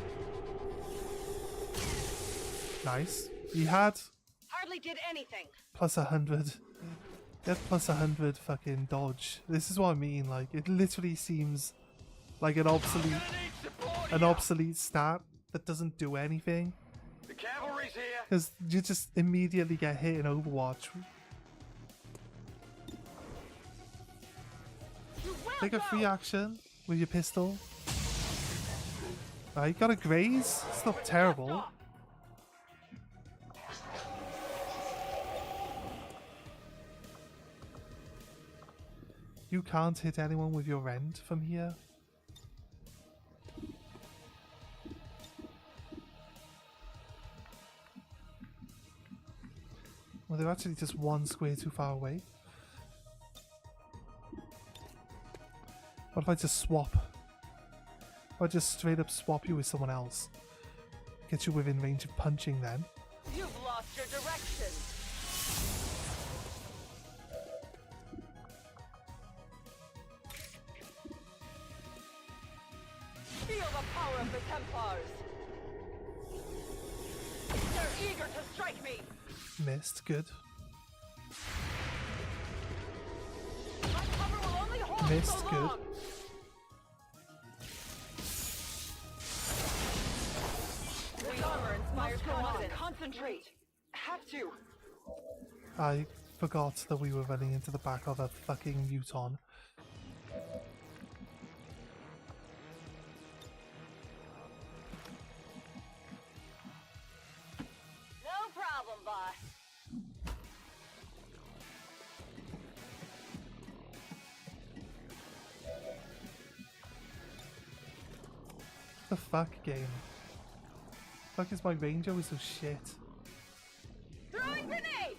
Nice. He had Hardly did anything. plus 100. Get plus 100 fucking dodge. This is what I mean. Like, it literally seems like an obsolete stat that doesn't do anything. The cavalry's here. Because you just immediately get hit in Overwatch. Take a free action with your pistol. You got a graze. It's not terrible. You can't hit anyone with your rend from here. Well, they're actually just one square too far away. What if I just swap? If I just straight up swap you with someone else? Get you within range of punching then. You've lost your direction. Feel the power of the Templars. They're eager to strike me. Missed, good. My cover will only hold Missed, so good. long. The armor inspires confidence. Concentrate. Have to. I forgot that we were running into the back of a fucking Muton. No problem, boss. The fuck game? Fuck is my ranger was so shit. Throwing grenade.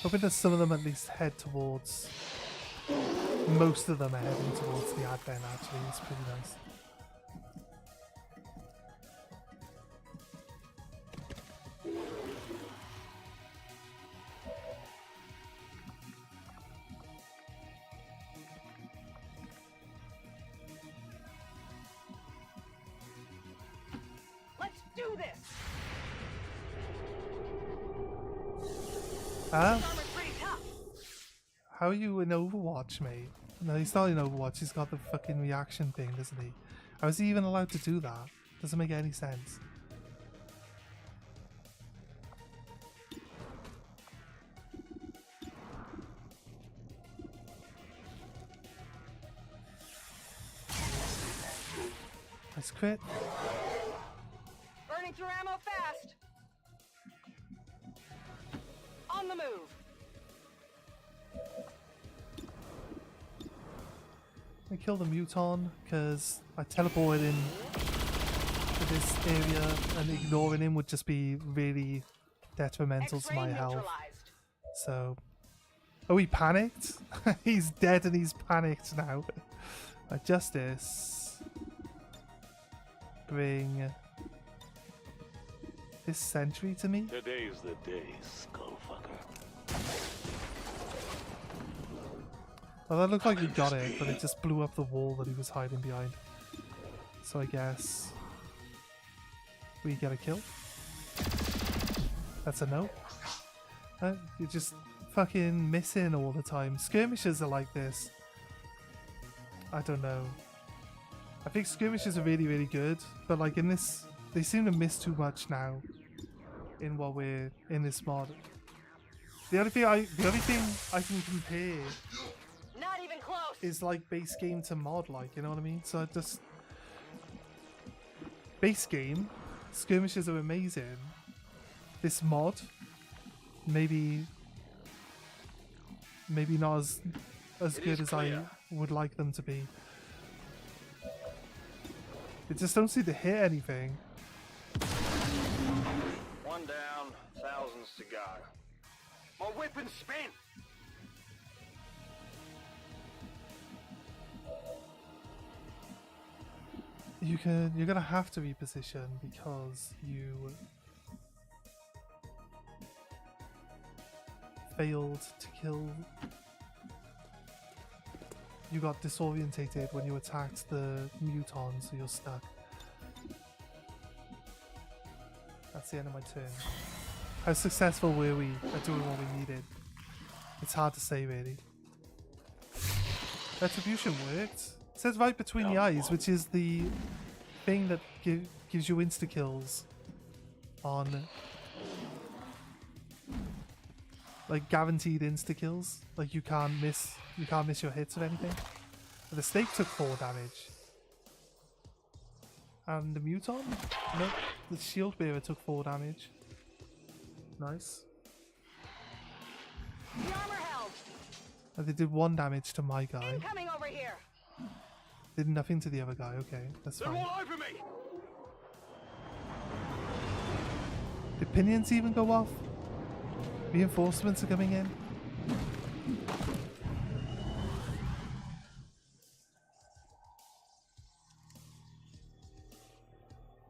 Hoping that some of them at least head towards. Most of them are heading towards the advent. Actually, it's pretty nice. Let's do this. Huh? This armor's pretty tough. How are you in Overwatch, mate? No, he's not in Overwatch. He's got the fucking reaction thing, doesn't he? How is he even allowed to do that? Doesn't make any sense. Nice crit. Burning through ammo fast. On the move. I killed the Muton because I teleported in to this area and ignoring him would just be really detrimental to my health. So, oh, he panicked? He's dead and he's panicked now. Justice. Bring this sentry to me. Today's the day, skullfucker. Well, that looked like he got it, but it just blew up the wall that he was hiding behind. So I guess we get a kill. That's a no. You're just fucking missing all the time. Skirmishes are like this. I don't know. I think skirmishes are really, really good, but like in this, they seem to miss too much now. In what we're in this mod. The only thing I can compare Not even close. is like base game to mod, like, you know what I mean? So I just base game skirmishes are amazing. This mod maybe not as good as I would like them to be. They just don't seem to hit anything. One down, thousands to go. My weapon's spent. You're gonna have to reposition because you failed to kill. You got disorientated when you attacked the Muton, so you're stuck. That's the end of my turn. How successful were we at doing what we needed? It's hard to say, really. Retribution worked. It says right between the eyes, which is the thing that gives you insta-kills on... like guaranteed insta-kills. Like you can't miss your hits or anything. But the snake took 4 damage. And the Muton? Nope. The shield bearer took 4 damage. Nice. The armor held. And they did 1 damage to my guy. Incoming over here. Did nothing to the other guy. Okay, that's fine. They're all over me. Did pinions even go off? Reinforcements are coming in.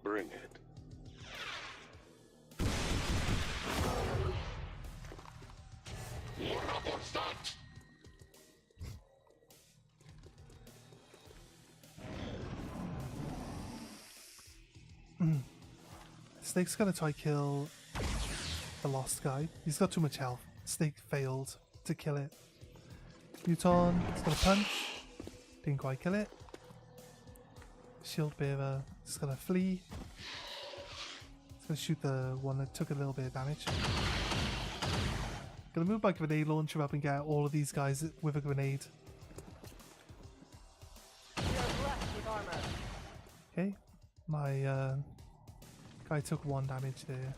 Bring it. Snake's gonna try kill the lost guy. He's got too much health. Snake failed to kill it. Muton is gonna punch. Didn't quite kill it. Shield bearer is gonna flee. He's gonna shoot the one that took a little bit of damage. Gonna move my grenade launcher up and get all of these guys with a grenade. You're blessed with armor. Okay, my guy took 1 damage there.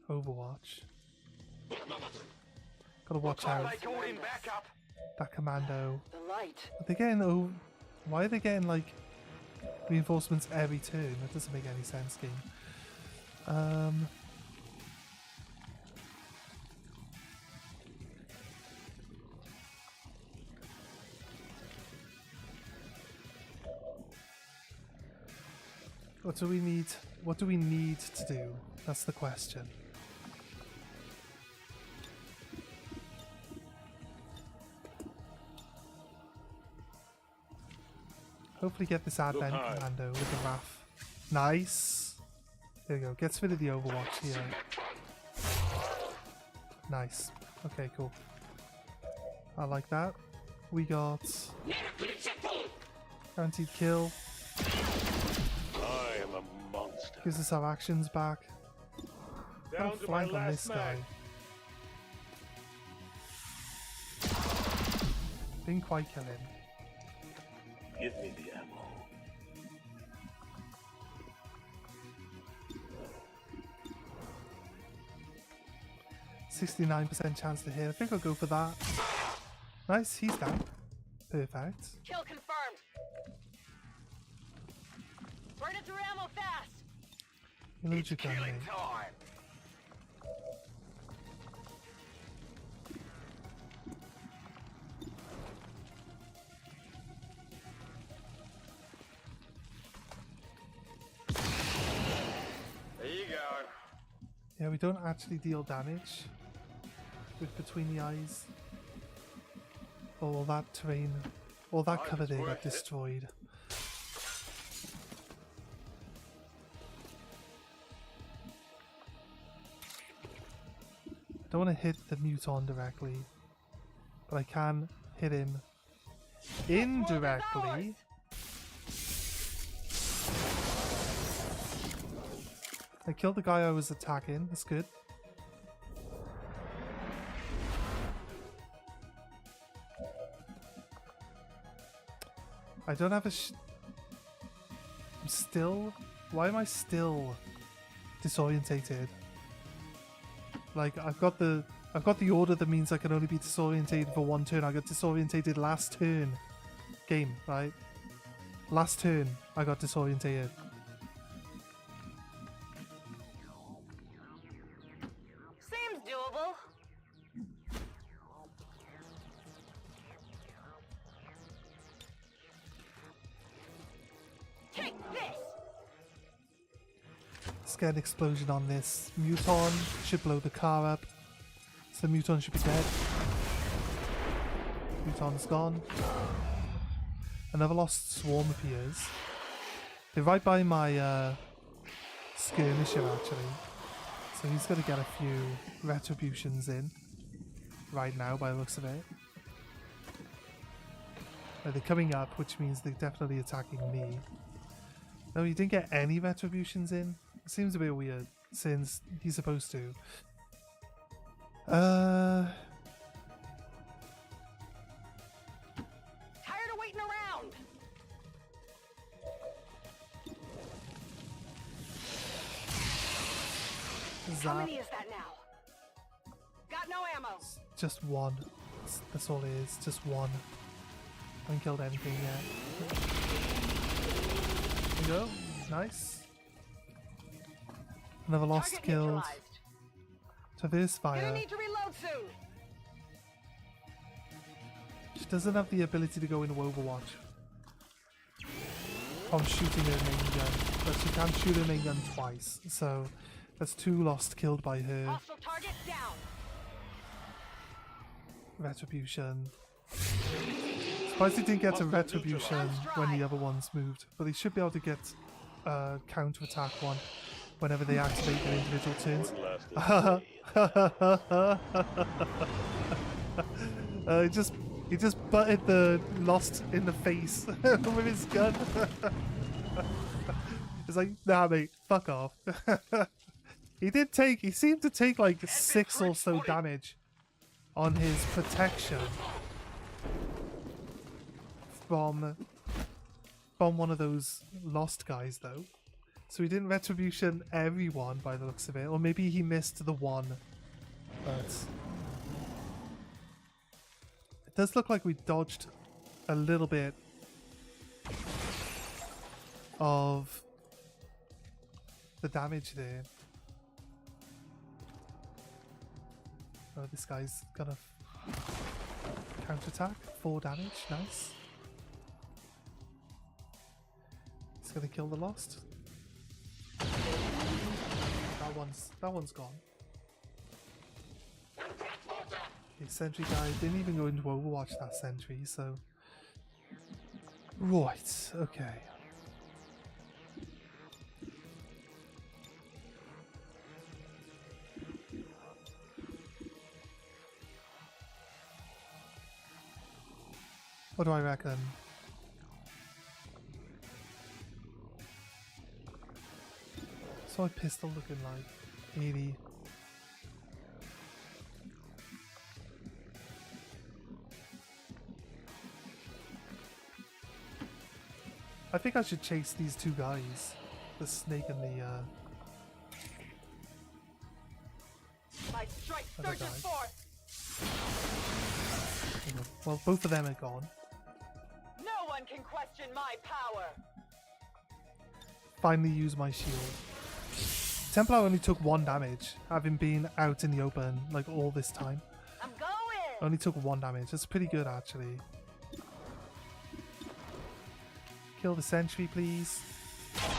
Overwatch. Gotta watch out. That commando. The light. Are they getting why are they getting like reinforcements every turn? That doesn't make any sense, game. What do we need? What do we need to do? That's the question. Hopefully get this Advent Commando with the RAF. Nice. There we go. Gets rid of the Overwatch here. Nice. Okay, cool. I like that. We got guaranteed kill. I am a monster. Gives us our actions back. Down Got a to my flank on this last guy. man. Didn't quite kill him. Give me the ammo. 69% chance to hit. I think I'll go for that. Nice, he's down. Perfect. Kill confirmed. Burn it through ammo fast. Load your gun, mate. time. There you go. Yeah, we don't actually deal damage with between the eyes. All that terrain, all that cover there got destroyed. I don't want to hit the Muton directly, but I can hit him indirectly. I killed the guy I was attacking, that's good. I don't have a I'm still... Why am I still disorientated? Like, I've got the order that means I can only be disorientated for one turn. I got disorientated last turn. Game, right? Last turn, I got disorientated. Seems doable. Take this. Let's get an explosion on this. Muton should blow the car up. So the Muton should be dead. Muton's gone. Another lost swarm appears. They're right by my skirmisher actually. So he's going to get a few retributions in right now by the looks of it. They're coming up, which means they're definitely attacking me. No, he didn't get any retributions in. It seems a bit weird since he's supposed to. Tired of waiting around. How many is that now? Got no ammo. Just one. That's all it is. Just one. I haven't killed anything yet. There you go. Nice. Another lost Target killed. neutralized. Traverse Gonna fire. need to reload soon. She doesn't have the ability to go into Overwatch from shooting her main gun, but she can shoot her main gun twice. So that's 2 lost killed by her. Hostile target down. Retribution. Surprised he didn't get a retribution when the other ones moved, but he should be able to get a counter-attack one whenever they activate their individual turns. He just butted the Lost in the face with his gun. It's like, nah mate, fuck off. He seemed to take like 6 or so damage on his protection from one of those Lost guys though. So he didn't retribution everyone by the looks of it, or maybe he missed the one, but it does look like we dodged a little bit of the damage there. Oh, this guy's gonna counterattack, 4 damage, nice. He's gonna kill the Lost. That one's gone. Okay, sentry guy didn't even go into Overwatch, that sentry, so right, okay. What do I reckon? What's my pistol looking like? 80. I think I should chase these two guys. The snake and the My strike other surges guy. forth. Well, both of them are gone. No one can question my power. Finally use my shield. Templar only took 1 damage, having been out in the open like all this time. I'm going. Only took 1 damage. That's pretty good, actually. Kill the sentry, please.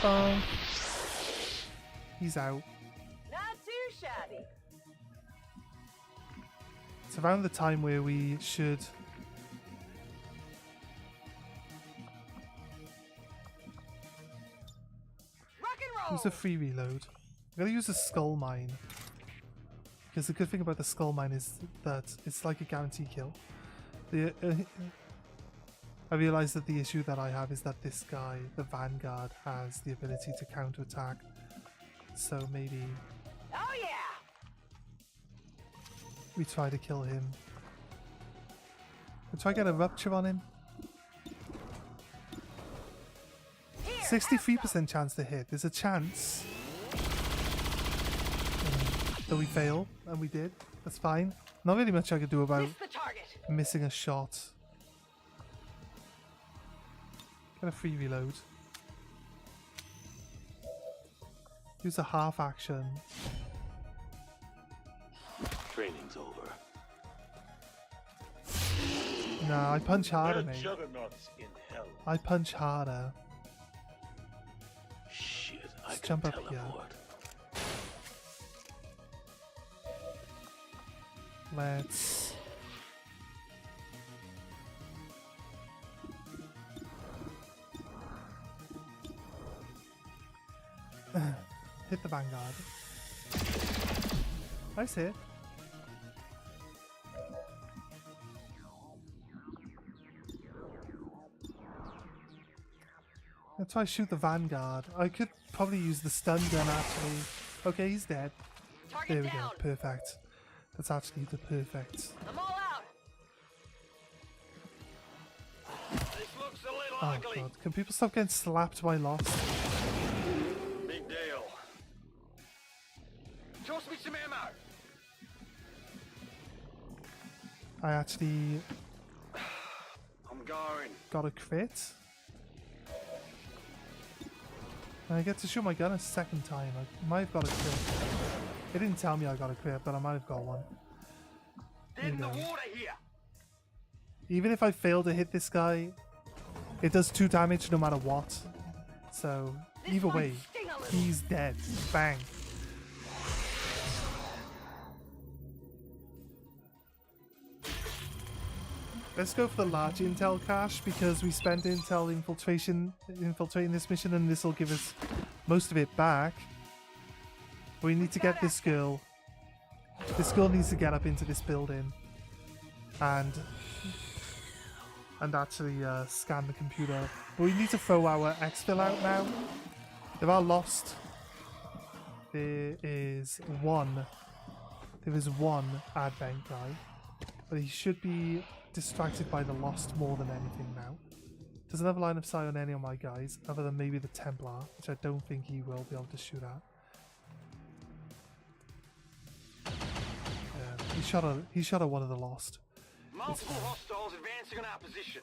Oh, he's out. Not too shabby. It's around the time where we should Rock and roll. use a free reload. I'm gonna use a skull mine. Because the good thing about the skull mine is that it's like a guaranteed kill. I realize that the issue that I have is that this guy, the Vanguard, has the ability to counterattack. So maybe Oh yeah. we try to kill him. We'll try to get a rupture on him. 63% chance to hit. There's a chance that we fail, and we did. That's fine. Not really much I could do about Miss the target. missing a shot. Get a free reload. Use a half action. Training's over. Nah, I punch harder, There are mate. juggernauts in hell. I punch harder. Shit, I Let's can jump up teleport. here. Let's hit the Vanguard. Nice hit. Let's try to shoot the Vanguard. I could probably use the stun gun actually. Okay, he's dead. Target There we down. go. Perfect. That's actually the perfect. I'm all out. This looks a little Oh ugly. god. Can people stop getting slapped by Lost? Big deal. Toss me some ammo. I actually I'm going. got a crit. And I get to shoot my gun a second time. I might have got a crit. It didn't tell me I got a crit, but I might have got one. There In you the go. water here. Even if I fail to hit this guy, it does 2 damage no matter what. So, either way, Sting a little. he's dead. Bang. Let's go for the large intel cache because we spent intel infiltrating this mission, and this will give us most of it back. We need to get this girl. This girl needs to get up into this building and actually scan the computer. But we need to throw our exfil out now. There are Lost. There is one Advent guy, but he should be distracted by the Lost more than anything now. Doesn't have a line of sight on any of my guys, other than maybe the Templar, which I don't think he will be able to shoot at. Yeah, he shot at one of the Lost. Multiple hostiles advancing on our position.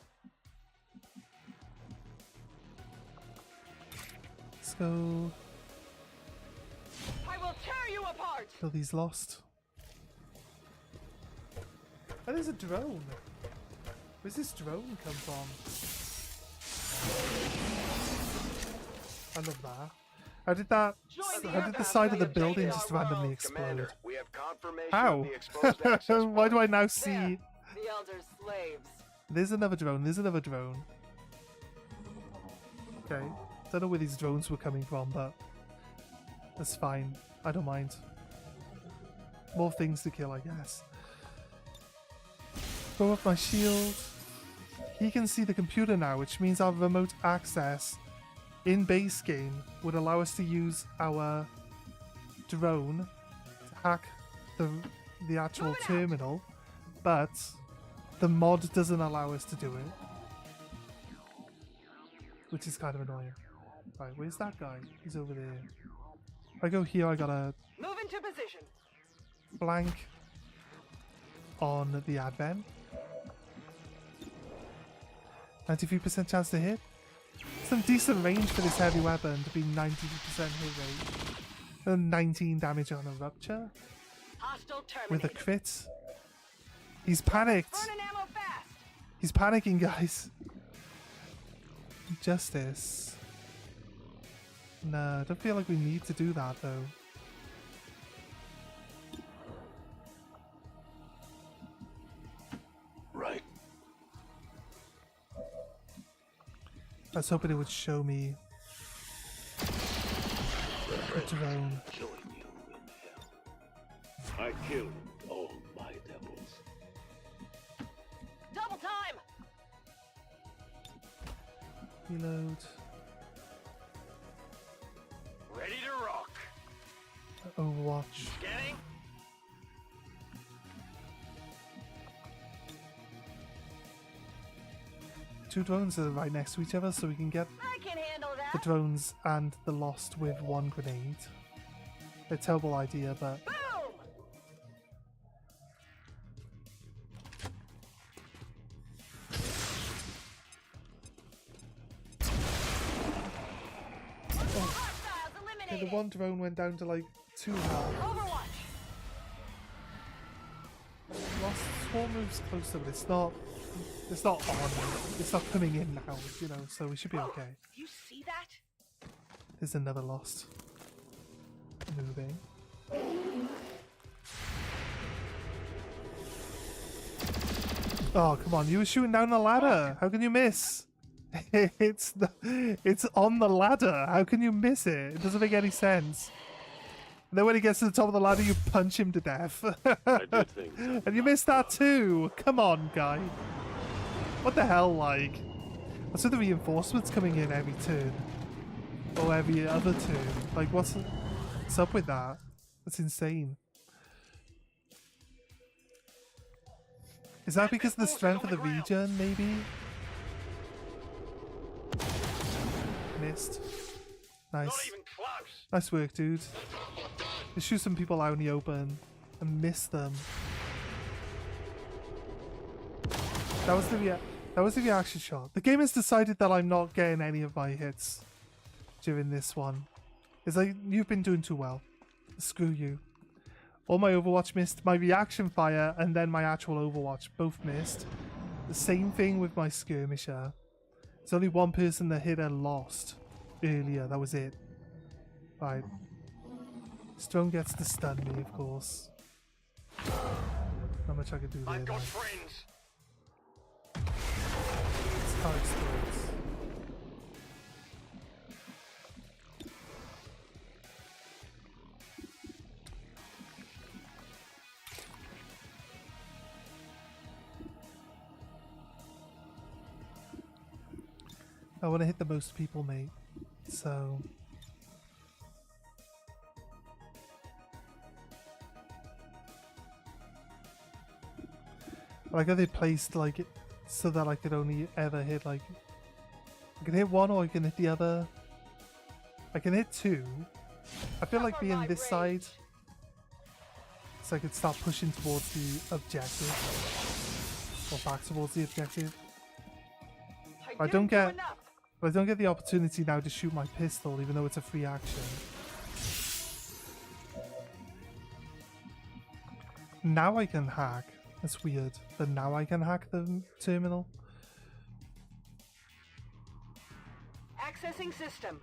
Let's go I will tear you apart. kill these Lost. Oh, there's a drone. Where's this drone come from? I love that. How did that? How did the side of the building just randomly explode? Commander, we have confirmation How? of the exposed access Why do I point. now see? The Elder's slaves. There's another drone. There's another drone. Okay. Don't know where these drones were coming from, but that's fine. I don't mind. More things to kill, I guess. Throw up my shield. He can see the computer now, which means our remote access in base game would allow us to use our drone to hack the actual terminal, but the mod doesn't allow us to do it. which is kind of annoying. Right, where's that guy? He's over there. If I go here, I gotta Move into position. blank on the advent. 93% chance to hit. Some decent range for this heavy weapon to be 90% hit rate. And 19 damage on a rupture Hostile with a terminated. crit. He's panicked. Burning ammo fast. He's panicking, guys. Justice. No, I don't feel like we need to do that though. Right. I was hoping it would show me a drone. Join you in hell. I killed all my devils. Double time. Reload. Ready to rock. Overwatch. Scanning. Two drones are right next to each other, so we can get I can handle the that. drones and the Lost with one grenade. A terrible idea, but Boom. Hostiles okay, eliminated. the one drone went down to like 2 health. Overwatch. Lost swarm moves closer, but it's not on. It's not coming in now, you know, so we should be okay. You see that? There's another Lost. Moving. Oh, come on, you were shooting down the ladder. How can you miss? It's on the ladder. How can you miss it? It doesn't make any sense. And then when he gets to the top of the ladder, you punch him to death. I did things. And you missed that too. Come on, guy. What the hell, like? What's with the reinforcements coming in every turn? Or every other turn? Like, what's up with that? That's insane. Is that because of the strength of the region, maybe? Missed. Not Nice. even close. Nice work, dude. Let's shoot some people out in the open and miss them. That was the reaction shot. The game has decided that I'm not getting any of my hits during this one. It's like, you've been doing too well. Screw you. All my Overwatch missed. My reaction fire and then my actual Overwatch both missed. The same thing with my skirmisher. There's only one person that hit a Lost earlier. That was it. Right. Stone gets to stun me, of course. Not much I can do there. I've got now. friends. It's how it starts. I want to hit the most people, mate. So... I like how they placed like it so that I could only ever hit like... I can hit one or I can hit the other. I can hit two. I feel like being this side so I could start pushing towards the objective. Or back towards the objective. I don't get the opportunity now to shoot my pistol, even though it's a free action. Now I can hack. That's weird. But now I can hack the terminal. Accessing system.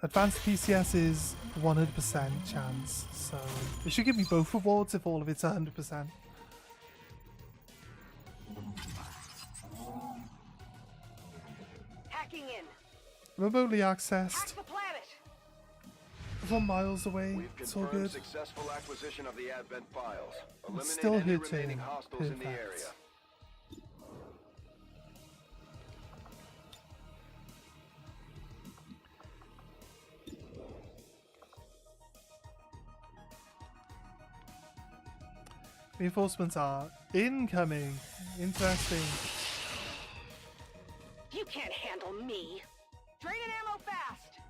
Advanced PCS is 100% chance, so it should give me both rewards if all of it's 100%. Hacking in. Remotely Hack accessed, the planet. 1 miles away, We've it's all confirmed good. successful acquisition of the Advent files. It's Eliminate still any hitting. remaining hostiles in the Perfect. area. Reinforcements are incoming. Interesting. You can't handle me. Draining ammo fast.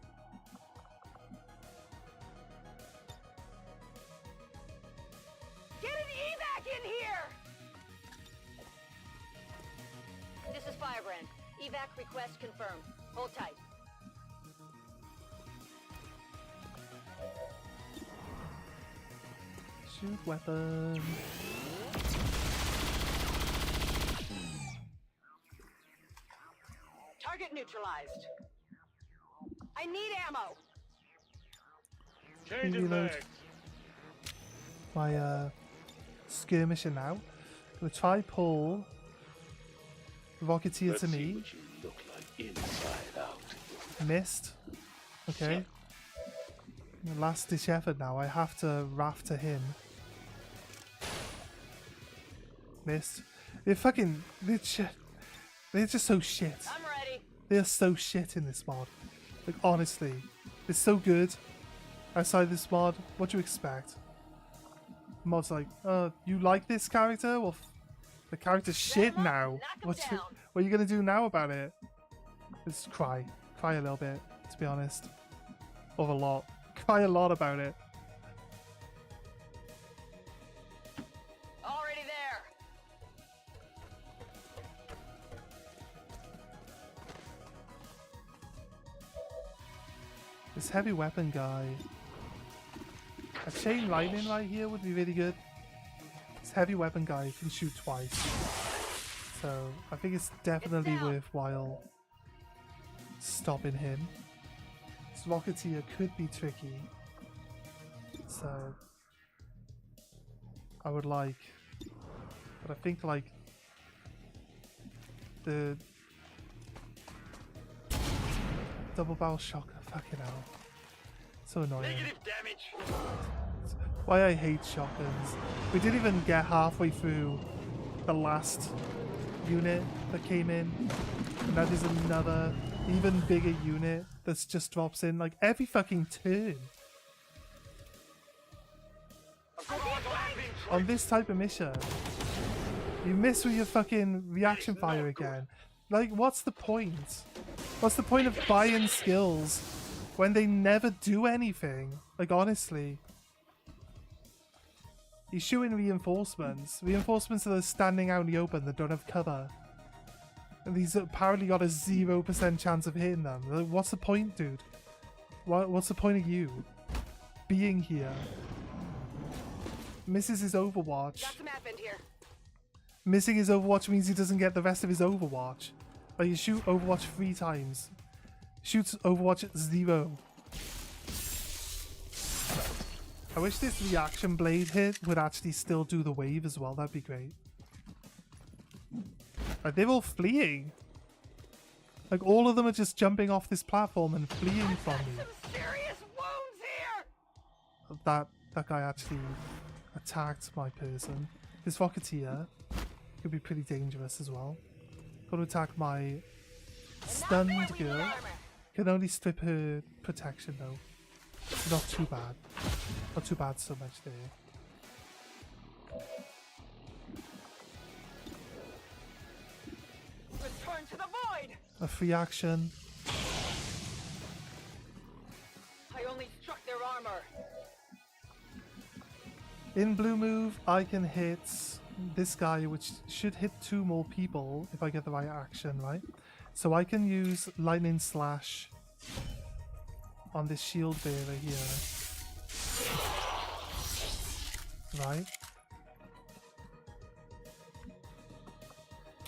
Get an evac in here. This is Firebrand. Evac request confirmed. Hold tight. Shoot weapon. Target neutralized. I need ammo. Reload my skirmisher now. Gonna try pull Rocketeer to me. What you look like inside out. Missed. Okay. Last ditch effort now. I have to raft to him. Missed. They're fucking. They're just so shit. I'm ready. They're so shit in this mod. Like, honestly. It's so good. Outside this mod, what do you expect? The mod's like, you like this character? Well, the character's shit now. What are you gonna do now about it? Just cry. Cry a little bit, to be honest. Or a lot. Cry a lot about it. Already there. This heavy weapon guy. A chain lightning right here would be really good. This heavy weapon guy can shoot twice. So I think it's definitely worthwhile stopping him. This Rocketeer could be tricky. So I would like, but I think like the double barrel shotgun, fucking hell. So annoying. Negative damage. Why I hate shotguns. We didn't even get halfway through the last unit that came in. And now there's another even bigger unit that just drops in like every fucking turn. On this type of mission. You miss with your fucking reaction fire again. Like, what's the point? What's the point of buying skills when they never do anything? Like, honestly. You're shooting reinforcements. Reinforcements that are standing out in the open that don't have cover. And these apparently got a 0% chance of hitting them. Like, what's the point, dude? What's the point of you being here? Misses his Overwatch. Got some advent here. Missing his Overwatch means he doesn't get the rest of his Overwatch. Like, you shoot Overwatch 3 times. Shoots Overwatch 0. I wish this reaction blade hit would actually still do the wave as well. That'd be great. Like, they're all fleeing. Like, all of them are just jumping off this platform and fleeing from me. Some serious wounds here. That guy actually attacked my person. This Rocketeer could be pretty dangerous as well. Got to attack my stunned girl. Can only strip her protection though. Not too bad. Not too bad so much there. Return to the void. A free action. I only struck their armor. In blue move, I can hit this guy, which should hit 2 more people if I get the right action, right? So I can use lightning slash on this shield bearer here. Right?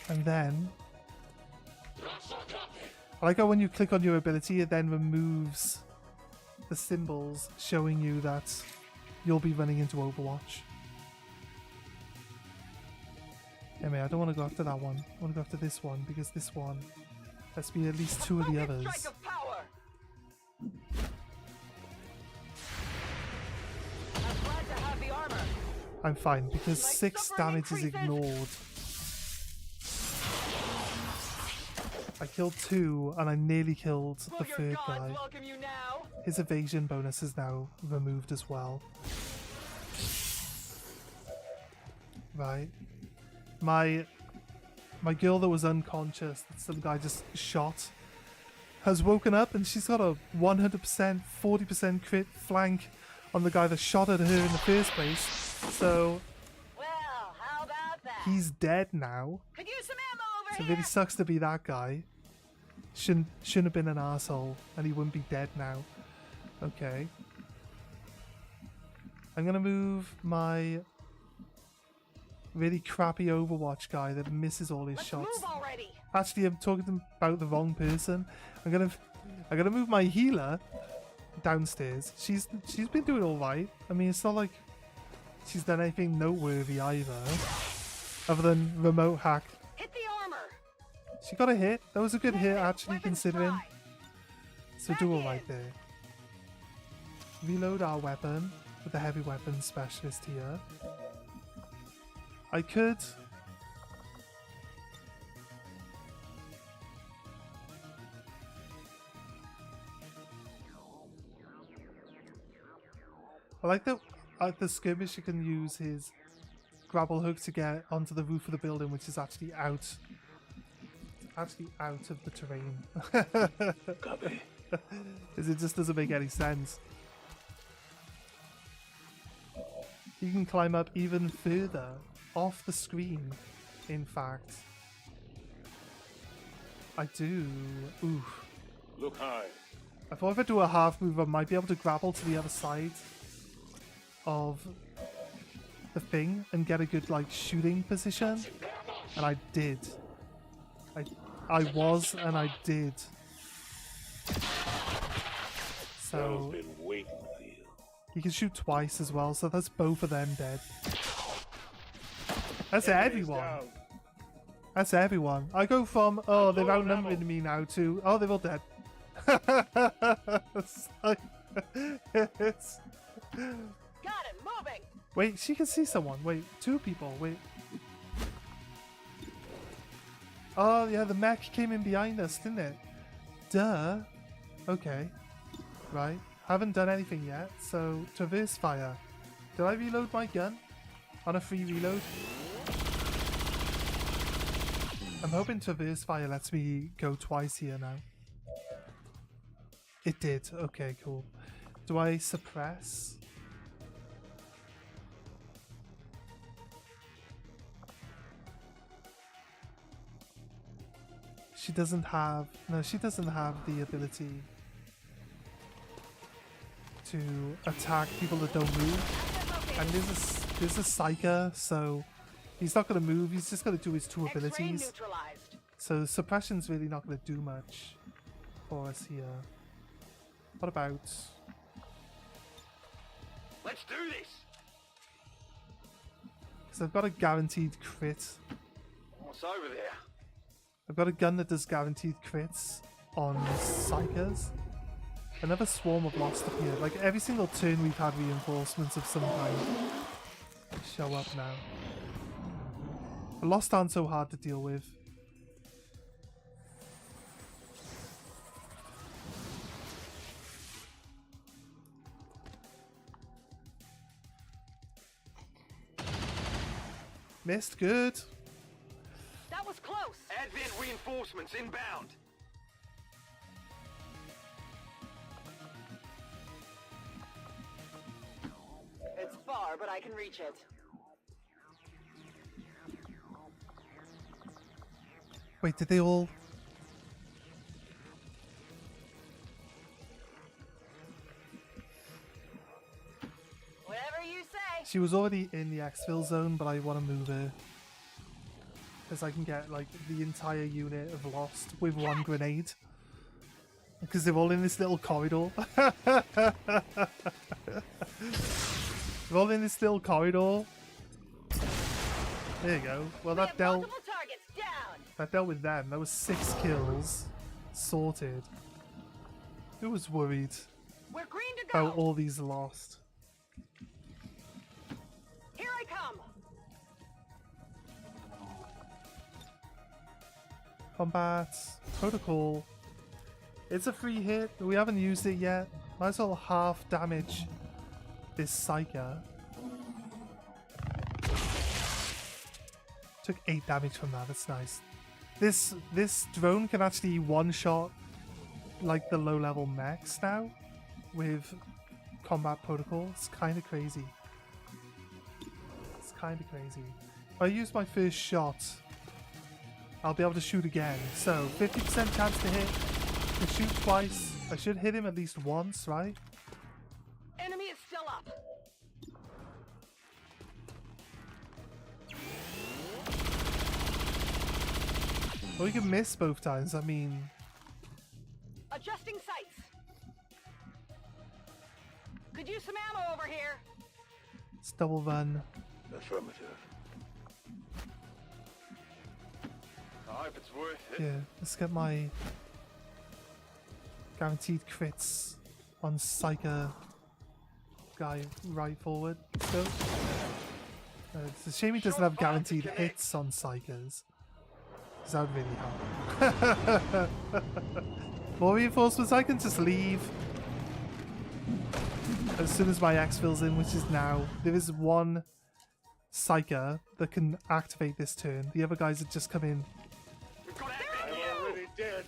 And then I like how when you click on your ability, it then removes the symbols showing you that you'll be running into Overwatch. Anyway, I don't want to go after that one. I want to go after this one because this one has to be at least 2 of the others. Strike of power. I'm glad to have the armor. I'm fine because 6 damage is ignored. I killed 2 and I nearly killed the 3rd guy. Welcome you now. His evasion bonus is now removed as well. Right. My girl that was unconscious, that some guy just shot, has woken up and she's got a 100%, 40% crit flank on the guy that shot at her in the first place. So Well, how about that? he's dead now. Could use some ammo over So it here. really sucks to be that guy. Shouldn't have been an asshole, and he wouldn't be dead now. Okay. I'm gonna move my really crappy Overwatch guy that misses all his Let's shots. move already. Actually, I'm talking about the wrong person. I'm gonna move my healer downstairs. She's been doing all right. I mean, it's not like she's done anything noteworthy either, other than remote hack. Hit the armor. She got a hit. That was a good hit, actually, Weapons considering. dry. So do all right there. Reload our weapon with the heavy weapons specialist here. I could. I like that at the skirmish you can use his grapple hook to get onto the roof of the building, which is actually out of the terrain. Copy. Because it just doesn't make any sense. You can climb up even further off the screen, in fact. I do. Ooh. Look high. I thought if I do a half move, I might be able to grapple to the other side of the thing and get a good, like, shooting position. And I did. I was and I did. So Been waiting for you. he can shoot twice as well, so that's both of them dead. That's everyone. That's everyone. I go from, oh, they're outnumbering me now, to, oh, they're all dead. It's like, it's... Got it. Moving. Wait, she can see someone. Wait, two people. Wait. Oh, yeah, the mech came in behind us, didn't it? Duh. Okay. Right. Haven't done anything yet, so traverse fire. Did I reload my gun? On a free reload? I'm hoping traverse fire lets me go twice here now. It did. Okay, cool. Do I suppress? She doesn't have... No, she doesn't have the ability to attack people that don't move. And there's a psyker, so he's not going to move. He's just going to do his two X-ray abilities. neutralized. So suppression's really not going to do much for us here. What about... Let's do this. Because I've got a guaranteed crit. What's over there? I've got a gun that does guaranteed crits on psychers. Another swarm of Lost appeared. Like every single turn we've had reinforcements of some kind show up now. The Lost aren't so hard to deal with. Missed, good. That was close. Advent reinforcements inbound. It's far, but I can reach it. Wait, did they all... Whatever you say. She was already in the exfil zone, but I want to move her. Because I can get, like, the entire unit of Lost with one grenade. Because they're all in this little corridor. They're all in this little corridor. There you go. Well, that dealt... Multiple targets down. That dealt with them. That was 6 kills. Sorted. Who was worried We're green to go. about all these Lost? Here I come. Combat. Protocol. It's a free hit. We haven't used it yet. Might as well half damage this Psyker. Took 8 damage from that. That's nice. This drone can actually one-shot like the low-level mechs now with combat protocol. It's kind of crazy. It's kind of crazy. If I use my first shot, I'll be able to shoot again. So 50% chance to hit. To shoot twice. I should hit him at least once, right? Enemy is still up. Well, we can miss both times. I mean, Adjusting sights. Could use some ammo over here. it's double run. Affirmative. I hope it's worth it. Yeah, let's get my guaranteed crits on Psyker guy right forward. Let's go. It's a shame he doesn't have guaranteed hits on Psychers. Because that would really help. More reinforcements, I can just leave. As soon as my X fills in, which is now. There is one Psyker that can activate this turn. The other guys have just come in. I'm already dead.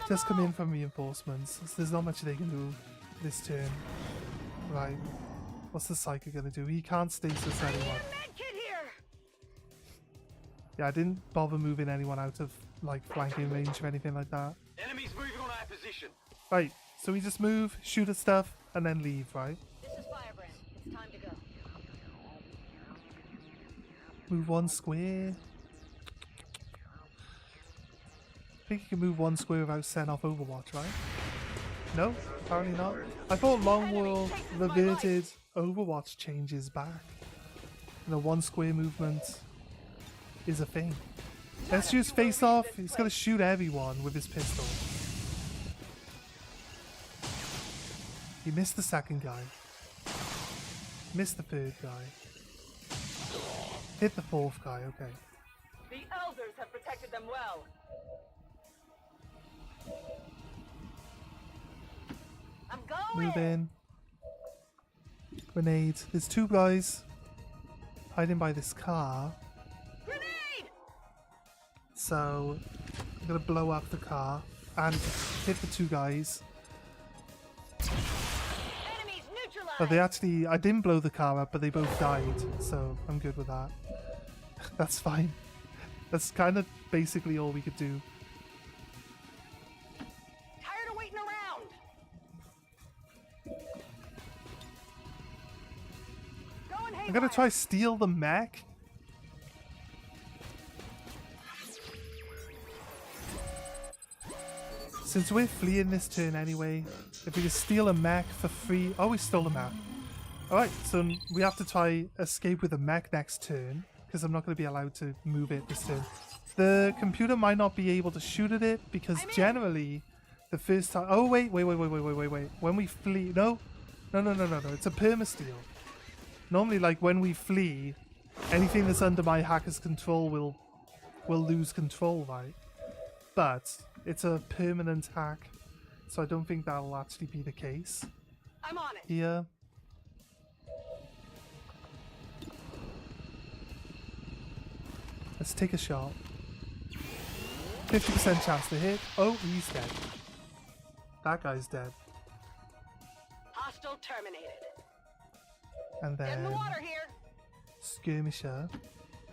Just come in from reinforcements. So there's not much they can do this turn. Right. What's the Psyker gonna do? He can't stasis anyone. Yeah, I didn't bother moving anyone out of like flanking range or anything like that. Enemies moving on our position. Right, so we just move, shoot at stuff, and then leave, right? This is Firebrand. It's time to go. Move one square. I think you can move one square without setting off Overwatch, right? No, apparently not. I thought longwar reverted Overwatch changes back. The one square movement is a thing. Let's use face off. He's gonna shoot everyone with his pistol. He missed the second guy. Missed the third guy. Hit the fourth guy, okay. The elders have protected them well. I'm going. Move in. Grenade. There's two guys hiding by this car. Grenade! So I'm gonna blow up the car and hit the two guys. Enemies neutralized. But they actually, I didn't blow the car up, but they both died, so I'm good with that. That's fine. That's kind of basically all we could do. Tired of waiting around. Going I'm gonna try steal the mech. Since we're fleeing this turn anyway, if we can steal a mech for free... Oh, we stole a mech. Alright, so we have to try escape with a mech next turn, because I'm not going to be allowed to move it this turn. The computer might not be able to shoot at it, because generally, the first time... Oh, wait. When we flee... No. It's a perma-steal. Normally, like, when we flee, anything that's under my hacker's control will lose control, right? But it's a permanent hack, so I don't think that'll actually be the case. I'm on it. Here. Let's take a shot. 50% chance to hit. Oh, he's dead. That guy's dead. Hostile terminated. And Get in the then water here. skirmisher.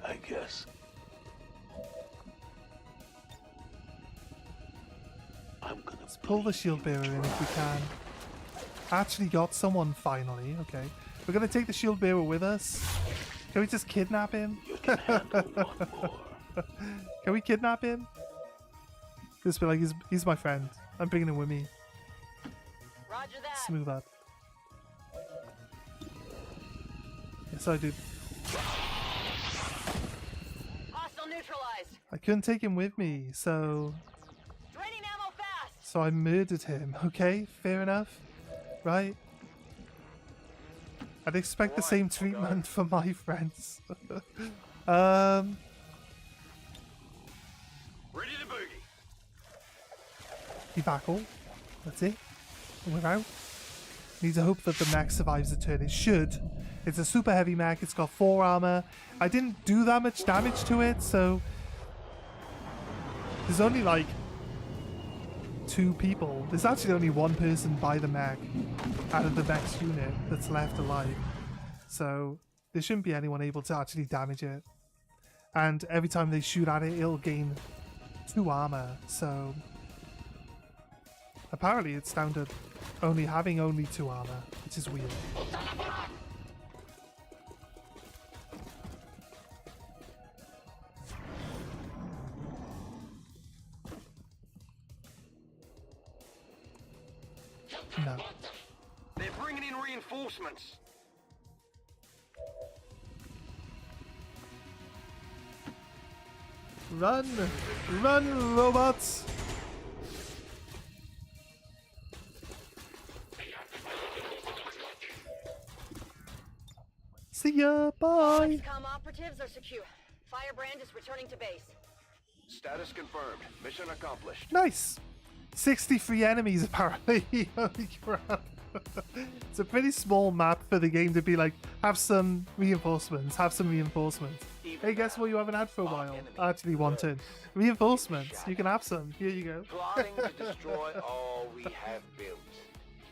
I guess. I'm gonna Let's pull the shield bearer in if we can. Actually got someone finally. Okay. We're gonna take the shield bearer with us. Can we just kidnap him? You can handle one more. Can we kidnap him? Just be like, he's my friend. I'm bringing him with me. Roger that. Smooth up. Yes, I did. Hostile neutralized. I couldn't take him with me, so Draining ammo fast. I murdered him. Okay, fair enough. Right? I'd expect the same treatment from my friends. Ready to boogie. He back all. That's it. And we're out. Need to hope that the mech survives the turn. It should. It's a super heavy mech. It's got 4 armor. I didn't do that much damage to it, so there's only like 2 people. There's actually only 1 person by the mech out of the mech's unit that's left alive. So there shouldn't be anyone able to actually damage it. And every time they shoot at it, it'll gain 2 armor. So apparently it's down to having only 2 armor, which is weird. No. They're bringing in reinforcements. Run! Run, robots! See ya! Bye! xcom operatives are secure. Firebrand is returning to base. Status confirmed. Mission accomplished. Nice! 63 enemies apparently. Holy crap. It's a pretty small map for the game to be like, have some reinforcements, Hey, guess what you haven't had for a while? I actually wanted reinforcements. You can have some. Here you go. Plotting to destroy all we have built.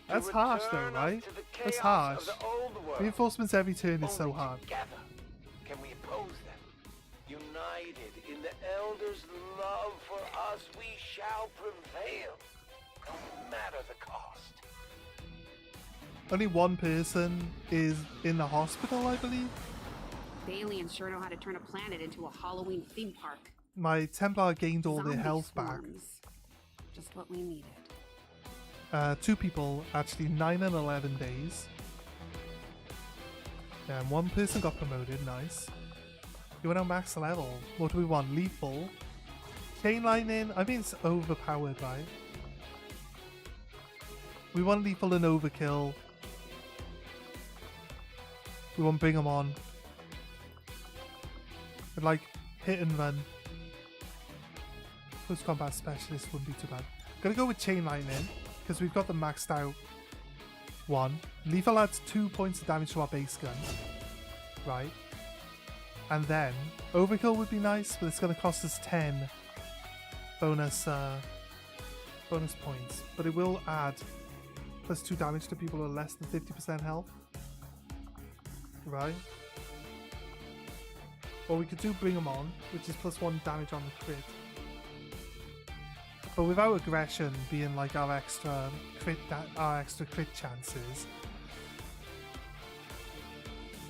That's harsh though, right? That's harsh. Reinforcements every turn is so hard. Together can we oppose them? United in the Elders' love for us, we shall prevail, no matter the cost. Only 1 person is in the hospital, I believe. The aliens sure know how to turn a planet into a Halloween theme park. My Templar gained all their Zombie health back. swarms. Just what we needed. 2 people, actually 9 and 11 days. And 1 person got promoted, nice. You went on max level. What do we want? Lethal. Chain lightning, I mean it's overpowered, right? We want lethal and overkill. We want bring them on. I'd like hit and run. Close combat specialist wouldn't be too bad. Gonna go with chain lightning because we've got the maxed out 1. Lethal adds 2 points of damage to our base gun. Right. And then overkill would be nice, but it's gonna cost us 10 bonus points. But it will add +2 damage to people who are less than 50% health. Right. Or we could do bring them on, which is +1 damage on the crit. But without aggression being like our extra crit chances,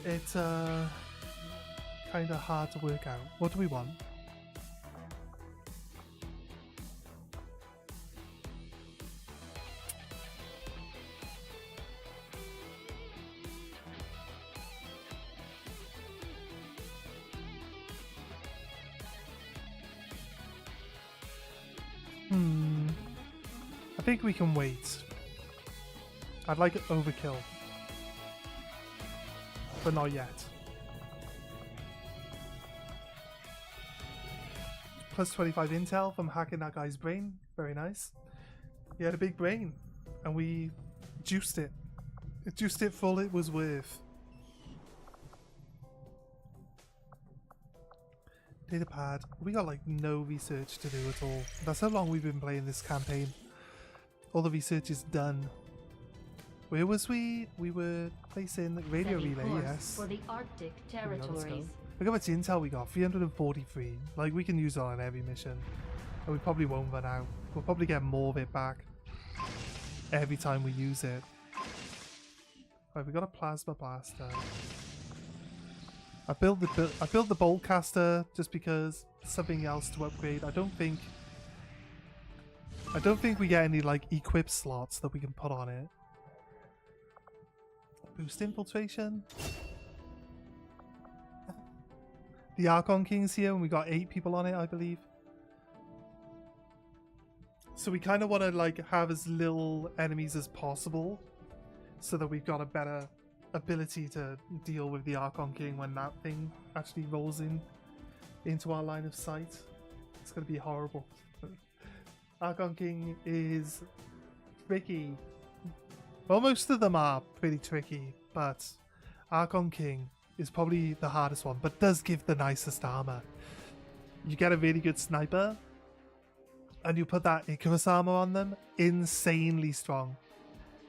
it's kind of hard to work out. What do we want? I think we can wait. I'd like overkill. But not yet. +25 intel from hacking that guy's brain. Very nice. He had a big brain. And we juiced it. It juiced it for all it was worth. Datapad. We got like no research to do at all. That's how long we've been playing this campaign. All the research is done. Where was we? We were placing radio Setting relay, course yes. for the Arctic Here we go, let's go. territories. Look how much intel we got. 343. Like, we can use it on every mission. And we probably won't run out. We'll probably get more of it back every time we use it. Right, we got a plasma blaster. I built the boltcaster just because something else to upgrade. I don't think we get any like equip slots that we can put on it. Boost infiltration. The Archon King's here and we got 8 people on it, I believe. So we kind of want to like have as little enemies as possible so that we've got a better ability to deal with the Archon King when that thing actually rolls into our line of sight. It's going to be horrible. Archon King is tricky. Well, most of them are pretty tricky, but Archon King is probably the hardest one, but does give the nicest armor. You get a really good sniper, and you put that Icarus armor on them, insanely strong.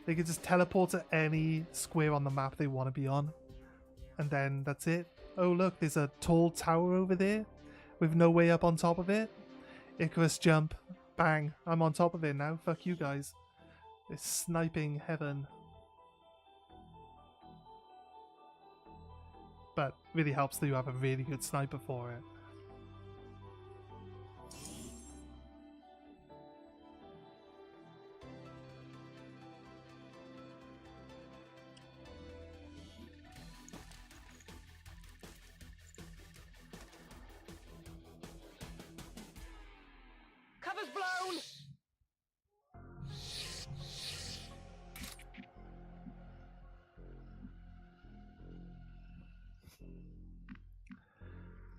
They can just teleport to any square on the map they want to be on. And then that's it. Oh look, there's a tall tower over there with no way up on top of it. Icarus jump. Bang. I'm on top of it now. Fuck you guys. It's sniping heaven. But really helps that you have a really good sniper for it. Cover's blown!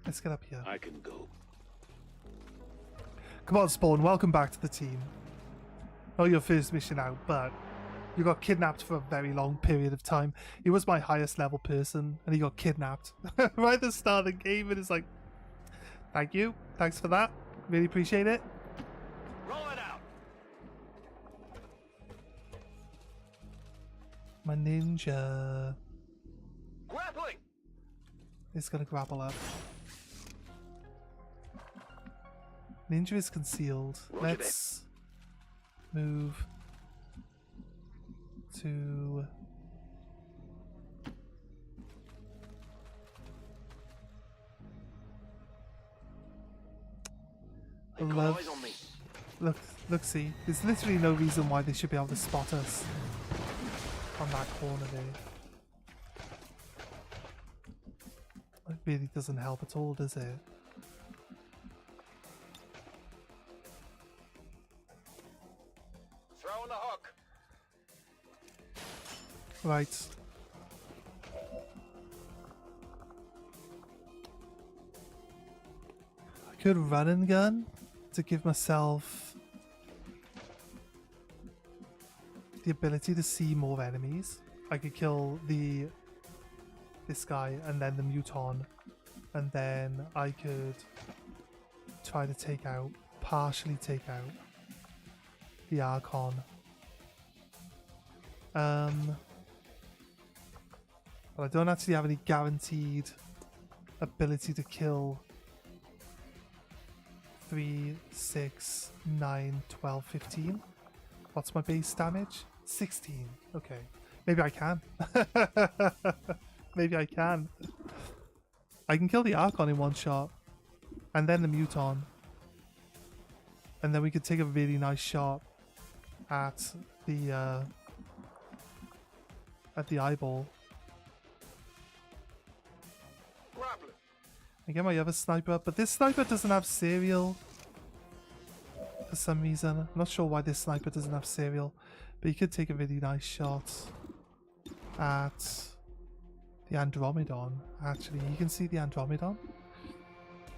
Let's get up here. I can go. Come on, Spawn. Welcome back to the team. Not your first mission out, but you got kidnapped for a very long period of time. He was my highest level person, and he got kidnapped right at the start of the game, and it's like, thank you. Thanks for that. Really appreciate it. Roll it out! My ninja Grappling! is going to grapple up. Ninja is concealed. Roger Let's move to... They got Love. eyes on me. Look, see. There's literally no reason why they should be able to spot us on that corner there. It really doesn't help at all, does it? Throwing the hook. Right. I could run and gun to give myself the ability to see more enemies. I could kill this guy and then the Muton, and then I could try to partially take out the Archon. But I don't actually have any guaranteed ability to kill 3, 6, 9, 12, 15. What's my base damage? 16. Okay. Maybe I can. Maybe I can. I can kill the Archon in one shot. And then the Muton. And then we could take a really nice shot at the eyeball. Grappling. I get my other sniper up, but this sniper doesn't have serial for some reason. I'm not sure why this sniper doesn't have serial, but you could take a really nice shot at the Andromedon. Actually, you can see the Andromedon.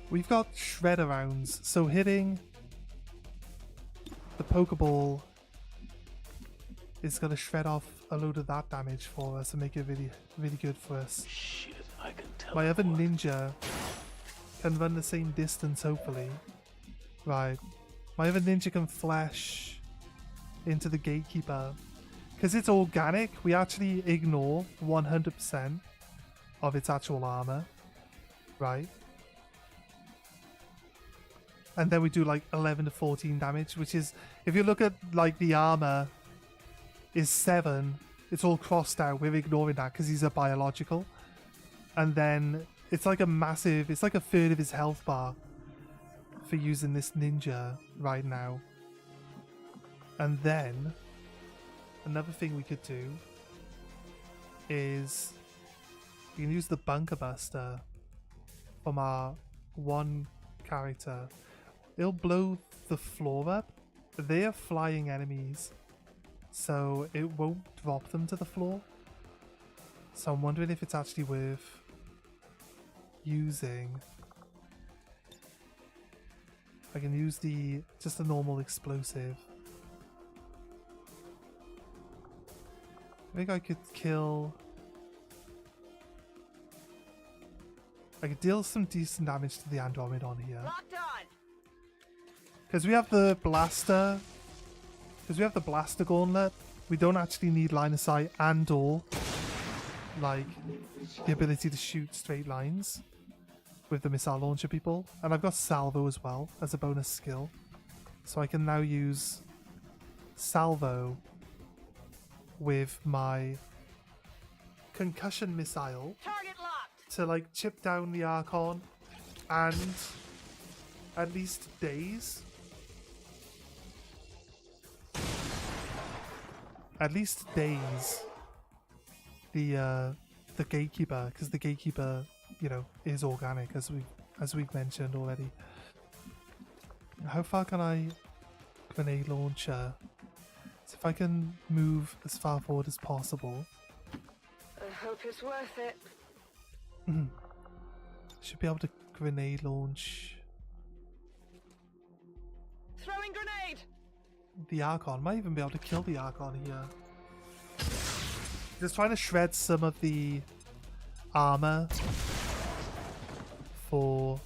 We've got shredder rounds, so hitting the Pokeball is going to shred off a load of that damage for us and make it really, really good for us. Shit, I can tell. My other ninja can run the same distance, hopefully. Right. My other ninja can flash into the Gatekeeper. Because it's organic, we actually ignore 100% of its actual armor. Right. And then we do like 11 to 14 damage, which is, if you look at like the armor is 7, it's all crossed out. We're ignoring that because he's a biological. And then it's like a massive, it's like a third of his health bar for using this ninja right now. And then another thing we could do is we can use the Bunker Buster from our one character. It'll blow the floor up. They are flying enemies, so it won't drop them to the floor. So I'm wondering if it's actually worth using. I can use just a normal explosive. I think I could kill I could deal some decent damage to the Andromedon here. Locked on. Because we have the blaster. Because we have the blaster gauntlet. We don't actually need line of sight and or like the ability to shoot straight lines with the missile launcher people. And I've got salvo as well as a bonus skill. So I can now use salvo with my concussion missile Target locked. to like chip down the Archon and at least daze. At least daze the gatekeeper, because the gatekeeper, you know, is organic as we've mentioned already. How far can I grenade launcher? So if I can move as far forward as possible. I hope it's worth it. Should be able to grenade launch Throwing grenade. the Archon. Might even be able to kill the Archon here. Just trying to shred some of the armor for...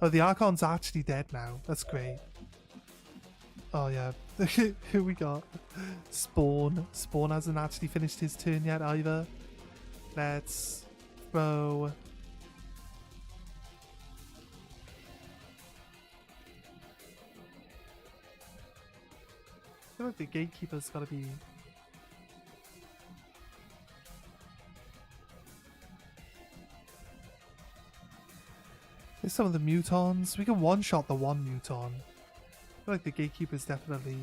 Oh, the Archon's actually dead now. That's great. Oh yeah. Who we got? Spawn. Spawn hasn't actually finished his turn yet either. Let's throw... I feel like the gatekeeper's gotta be... There's some of the mutons. We can one-shot the one muton. I feel like the gatekeeper's definitely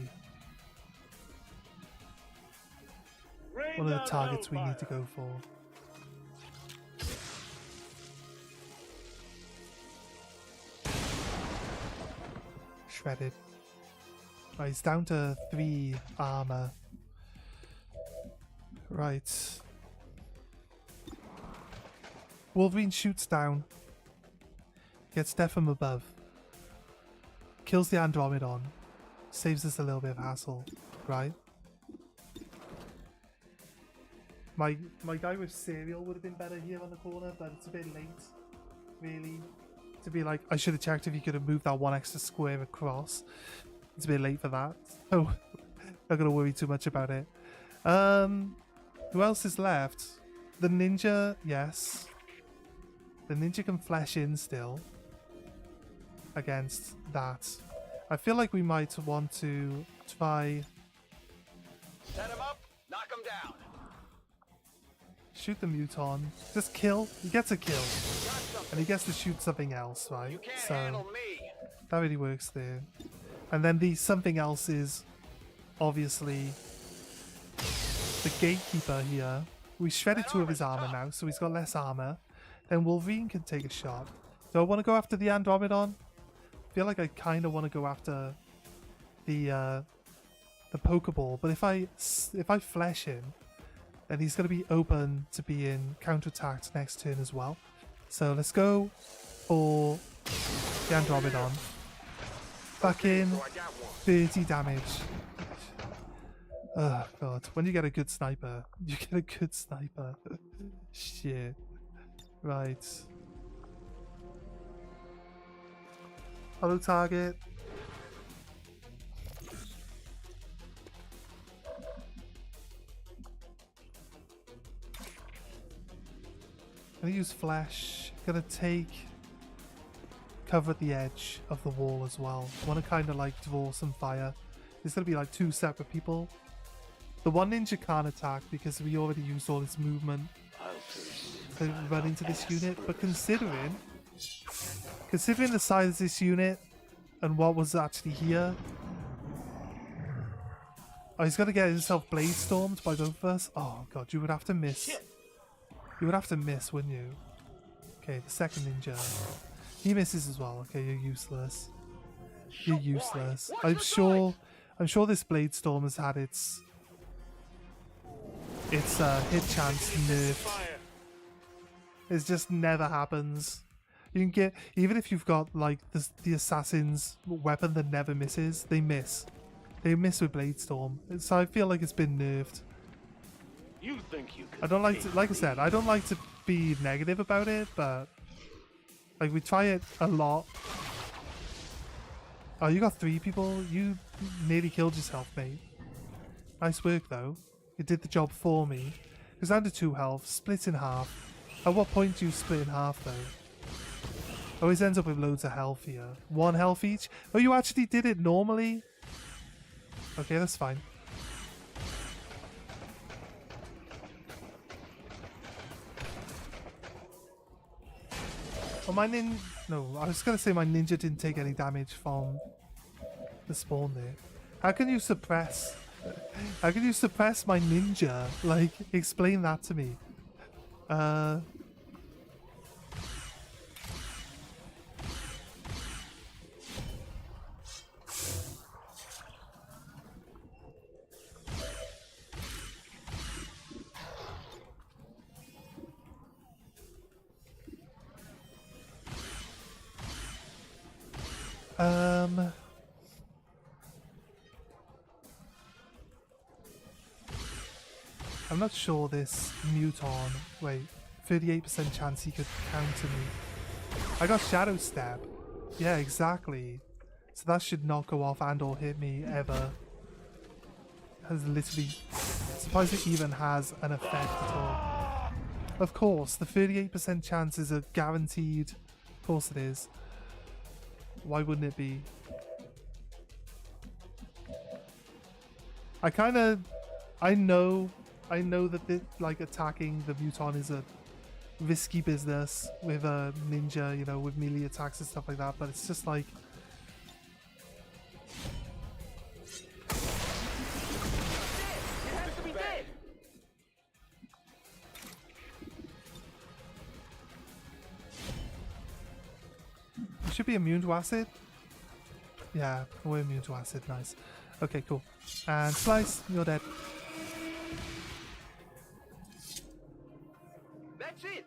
one of the targets we need to go for. Shredded. Right, he's down to 3 armor. Right. Wolverine shoots down. Gets death from above. Kills the Andromedon. Saves us a little bit of hassle. Right? My guy with cereal would have been better here on the corner, but it's a bit late. Really. To be like, I should have checked if he could have moved that 1 extra square across. It's a bit late for that. So, not gonna worry too much about it. Who else is left? The ninja, yes. The ninja can flash in still against that. I feel like we might want to try... Set him up, knock him down. Shoot the muton. Just kill. He gets a kill. And he gets to shoot something else, right? You can't So handle me. that really works there. And then the something else is obviously the gatekeeper here. We shredded 2 of his armor now, so he's got less armor. Then Wolverine can take a shot. Do I want to go after the Andromedon? I feel like I kind of want to go after the Pokeball, but if I flesh him, then he's going to be open to being counterattacked next turn as well. So let's go for the Andromedon. Back in, 30 damage. Oh god, when you get a good sniper, you get a good sniper. Shit. Right. Hello, target. Gonna use flash. Gonna take cover at the edge of the wall as well. Want to kind of like draw some fire. There's gonna be like 2 separate people. The one ninja can't attack because we already used all his movement to run into this unit. But considering the size of this unit and what was actually here, oh, he's gonna get himself blade stormed by both of us. Oh god, you would have to miss. You would have to miss, wouldn't you? Okay, the second ninja. He misses as well. Okay, you're useless. You're useless. I'm sure this blade storm has had its hit chance nerfed. It just never happens. You can get, even if you've got like the assassin's weapon that never misses, they miss. They miss with blade storm. So I feel like it's been nerfed. You think you I don't like to, like I said, I don't like to be negative about it, but Like, we try it a lot. Oh, you got 3 people? You nearly killed yourself, mate. Nice work, though. You did the job for me. Goes down to 2 health, split in half. At what point do you split in half, though? Always ends up with loads of health here. 1 health each? Oh, you actually did it normally? Okay, that's fine. Oh, my no, I was gonna say my ninja didn't take any damage from the spawn there. How can you suppress? How can you suppress my ninja? Like, explain that to me. I'm not sure this Muton. Wait, 38% chance he could counter me. I got Shadow Step. Yeah, exactly. So that should not go off and or hit me ever. Has literally... Surprised it even has an effect at all. Of course, the 38% chance is a guaranteed... Of course it is. Why wouldn't it be? I know that like attacking the Muton is a risky business with a ninja, you know, with melee attacks and stuff like that, but it's just like... You should be immune to acid? Yeah, we're immune to acid, nice. Okay, cool. And Slice, you're dead. That's it.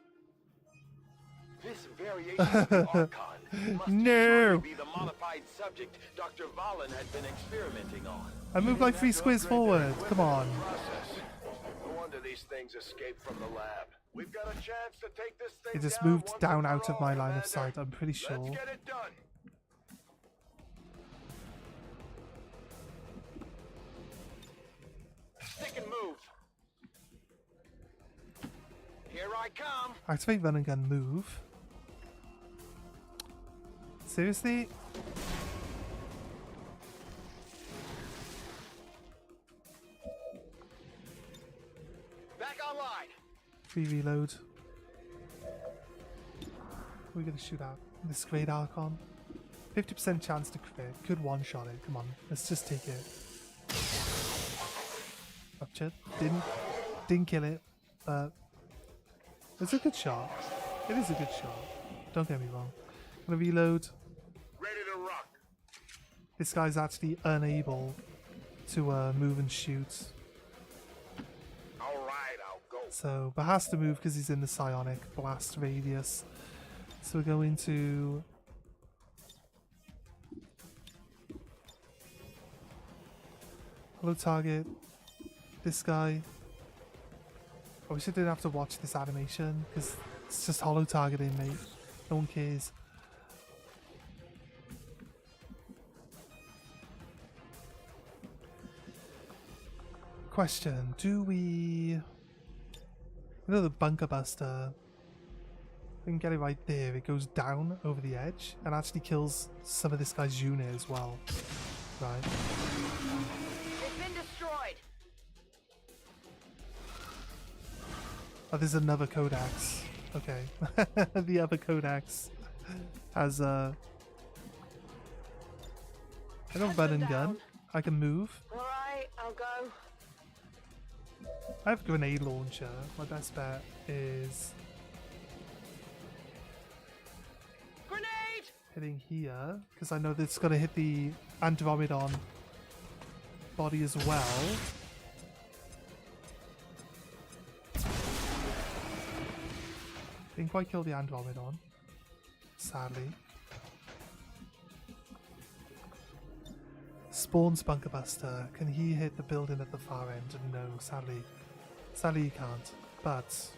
This variation of the Archon must No! be the modified subject Dr. Valen had been experimenting on. I moved like 3 squares forward. Come on. No wonder these things escaped from the lab. We've got a chance to take this thing It just down moved once down and out for of my all, line of Commander. sight, I'm pretty sure. Let's get it done. Stick and move. Here I come. Activate run and gun move. Seriously? Back online. Free reload. We're gonna shoot out this great Archon. 50% chance to crit. Could one-shot it. Come on, let's just take it. Ruptured. Didn't kill it, but it's a good shot. It is a good shot. Don't get me wrong. Gonna reload. Ready to rock. This guy's actually unable to move and shoot. All right, I'll go. So, but has to move because he's in the psionic blast radius. So we're going to... Hello target. This guy. I wish I didn't have to watch this animation because it's just hollow targeting, mate. No one cares. Question, do we... You know the bunker buster? We can get it right there. It goes down over the edge and actually kills some of this guy's unit as well. Right. They've been destroyed. Oh, there's another codex. Okay. The other codex has I got run and gun. I can move. Alright, I'll go. I have a grenade launcher. My best bet is Grenade! hitting here because I know that it's gonna hit the Andromedon body as well. Didn't quite kill the Andromedon, sadly. Spawns Bunker Buster. Can he hit the building at the far end? No, sadly. Sadly he can't. But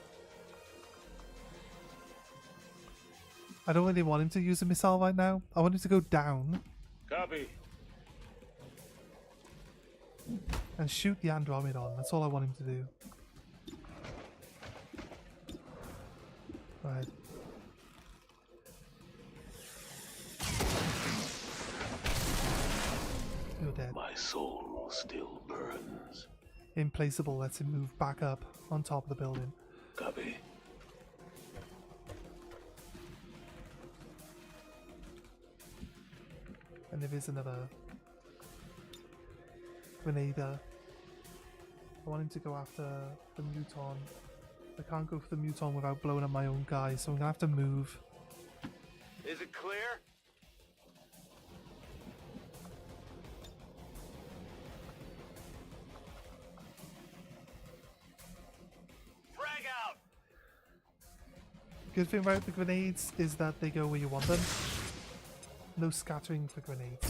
I don't really want him to use a missile right now. I want him to go down Copy. and shoot the Andromedon. That's all I want him to do. Right. You're dead. My soul still burns. Implaceable lets him move back up on top of the building. Copy. And there is another Grenadier. I want him to go after the Muton. I can't go for the Muton without blowing up my own guy, so I'm gonna have to move. Is it clear? Frag out! Good thing about the grenades is that they go where you want them. No scattering for grenades.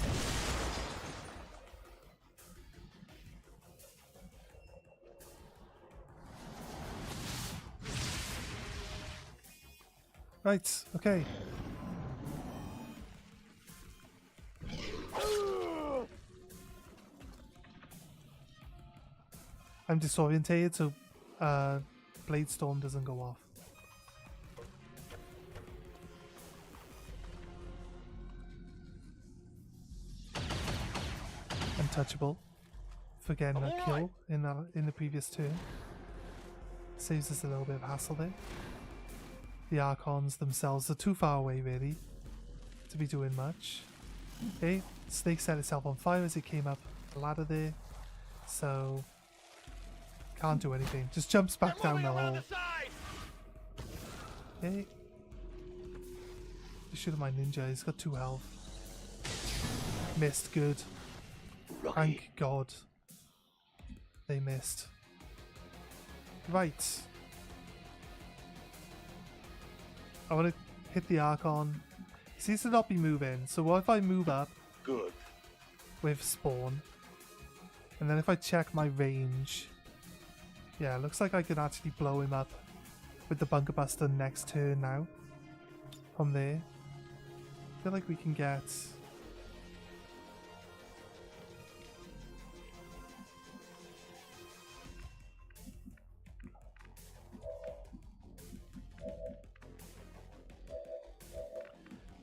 Right, okay. I'm disorientated, so Blade Storm doesn't go off. Untouchable for getting that kill in the previous turn. Saves us a little bit of hassle there. The Archons themselves are too far away really to be doing much. Okay, Snake set itself on fire as it came up the ladder there, so can't do anything. Just jumps back down the hole. Okay. Shoot at my ninja, he's got 2 health. Missed, good. Thank God. They missed. Right. I want to hit the Archon. He seems to not be moving, so what if I move up? Good. With Spawn. And then if I check my range... Yeah, it looks like I can actually blow him up with the Bunker Buster next turn now. From there. I feel like we can get...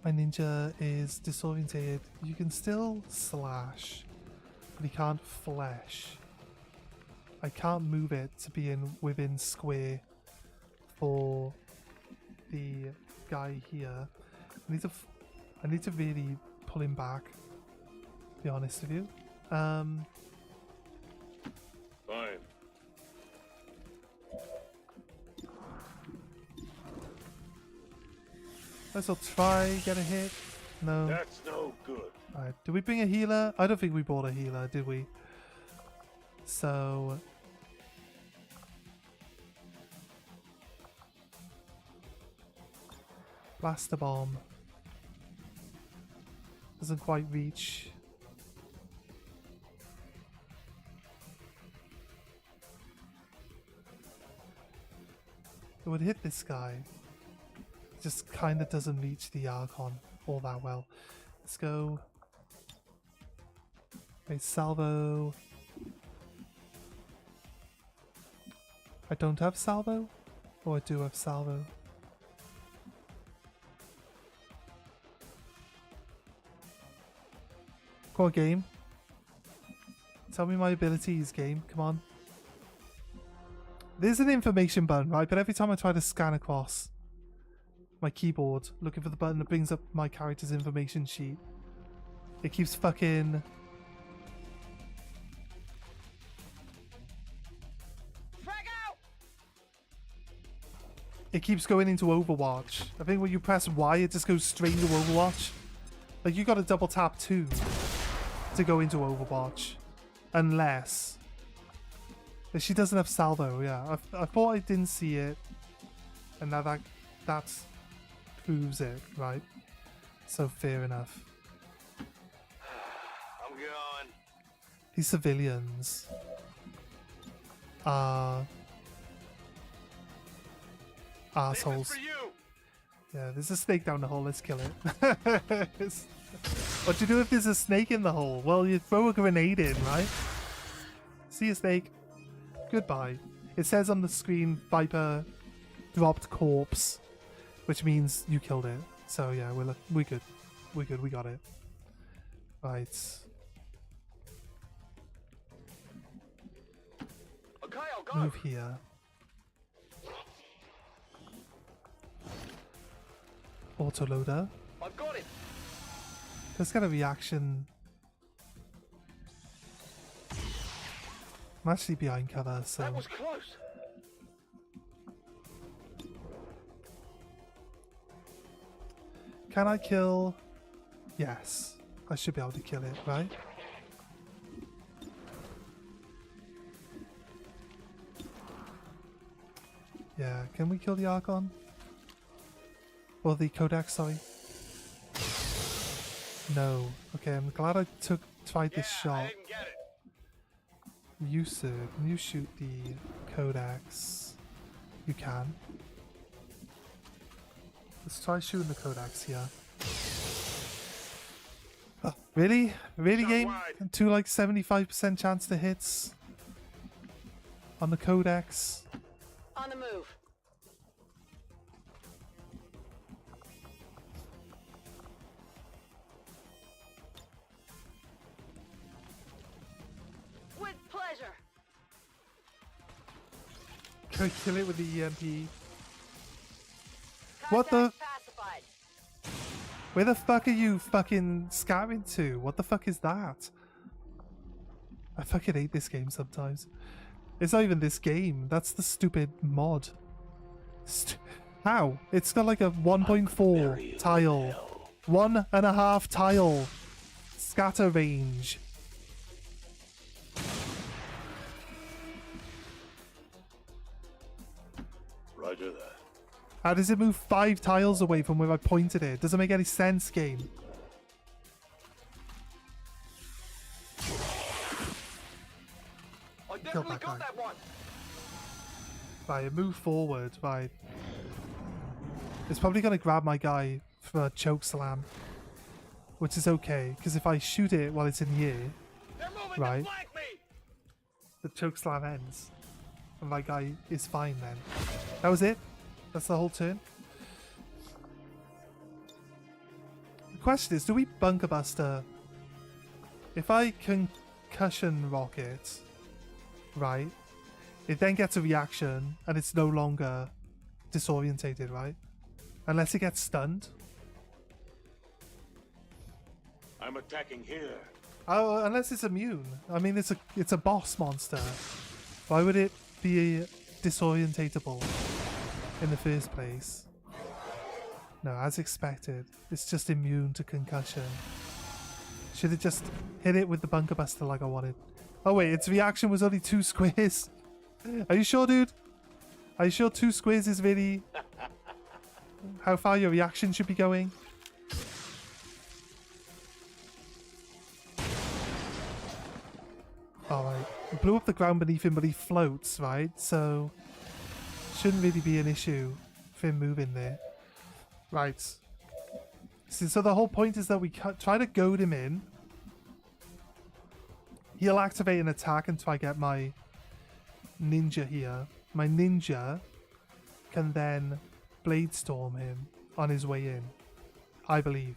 My ninja is disorientated. You can still slash, but he can't flesh. I can't move it to be within square for the guy here. I need to really pull him back, to be honest with you. Fine. Let's all try get a hit. No. That's no good. Alright, did we bring a healer? I don't think we brought a healer, did we? So... Blaster Bomb. Doesn't quite reach. It would hit this guy. It just kind of doesn't reach the Archon all that well. Let's go. Okay, salvo. I don't have salvo? Or I do have salvo? Come on, game. Tell me my abilities, game. Come on. There's an information button, right? But every time I try to scan across my keyboard, looking for the button that brings up my character's information sheet, it keeps fucking... It keeps going into Overwatch. I think when you press Y, it just goes straight into Overwatch. Like, you gotta double tap 2 to go into Overwatch. Unless... But she doesn't have salvo, yeah. I thought I didn't see it. And now that proves it, right? So fair enough. I'm going. These civilians are assholes. For you. Yeah, there's a snake down the hole. Let's kill it. What do you do if there's a snake in the hole? Well, you throw a grenade in, right? See you, snake. Goodbye. It says on the screen, Viper dropped corpse, which means you killed it. So yeah, we're good. We're good. We got it. Right. Okay, I'll go. Move here. Autoloader. I've got it. Let's get a reaction. I'm actually behind cover, so... That was close. Can I kill? Yes. I should be able to kill it, right? Yeah, can we kill the Archon? Or the Codex, sorry. No. Okay, I'm glad I tried this shot. I didn't get it. You, sir, can you shoot the Codex? You can. Let's try shooting the Codex here. Oh, really? Really, game? To like 75% chance to hits on the Codex. On the move. With pleasure. Can I kill it with the EMP? What the? Pacified. Where the fuck are you fucking scattering to? What the fuck is that? I fucking hate this game sometimes. It's not even this game. That's the stupid mod. How? It's got like a 1.4 tile. 1.5 tile. Scatter range. Roger that. How does it move 5 tiles away from where I pointed it? Doesn't make any sense, game. I definitely got guy. that one. Right, move forward. Right. It's probably going to grab my guy for a choke slam. Which is okay, because if I shoot it while it's in the air, They're moving right, to flank me. the choke slam ends. And my guy is fine then. That was it? That's the whole turn? The question is, do we bunker buster? If I concussion rocket, right, it then gets a reaction and it's no longer disorientated, right? Unless it gets stunned. I'm attacking here. Oh, unless it's immune. I mean, it's a boss monster. Why would it be disorientatable in the first place? No, as expected. It's just immune to concussion. Should have just hit it with the bunker buster like I wanted. Oh wait, its reaction was only 2 squares. Are you sure, dude? Are you sure 2 squares is really how far your reaction should be going? Alright. We blew up the ground beneath him, but he floats, right? So shouldn't really be an issue for him moving there. Right. So the whole point is that we try to goad him in. He'll activate an attack and try to get my ninja here. My ninja can then blade storm him on his way in, I believe.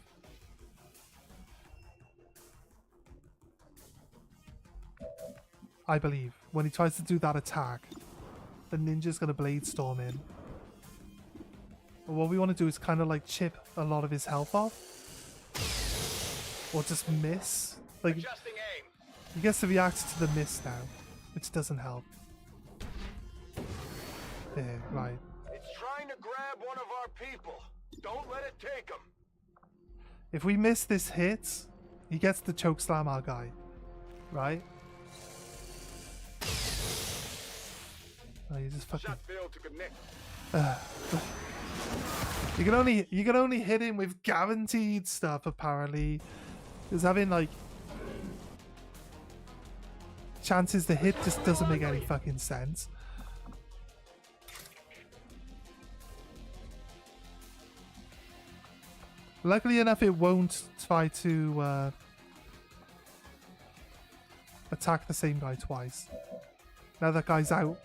I believe. When he tries to do that attack, the ninja's going to blade storm in. But what we want to do is kind of like chip a lot of his health off. Or just miss. Like, Adjusting aim. he gets to react to the miss now, which doesn't help. There, right. It's trying to grab one of our people. Don't let it take him. If we miss this hit, he gets to choke slam our guy. Right? Oh, you just fucking... Shot failed to connect. You can only hit him with guaranteed stuff apparently. Because having like chances to hit just doesn't make any fucking sense. Luckily enough, it won't try to attack the same guy twice. Now that guy's out.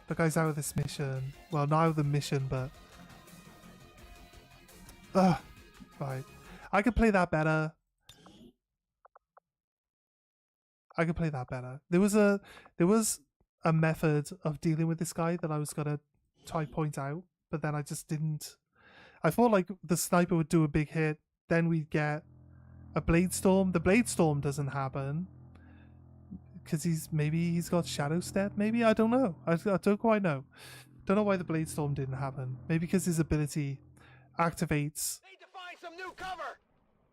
The guy's out of this mission. Well, not out of the mission, but... right. I could play that better. I could play that better. There was a method of dealing with this guy that I was gonna try point out, but then I just didn't. I thought like the sniper would do a big hit, then we'd get a blade storm. The blade storm doesn't happen because he's got shadow step. Maybe, I don't know. I don't quite know. Don't know why the blade storm didn't happen. Maybe because his ability activates. Need to find some new cover.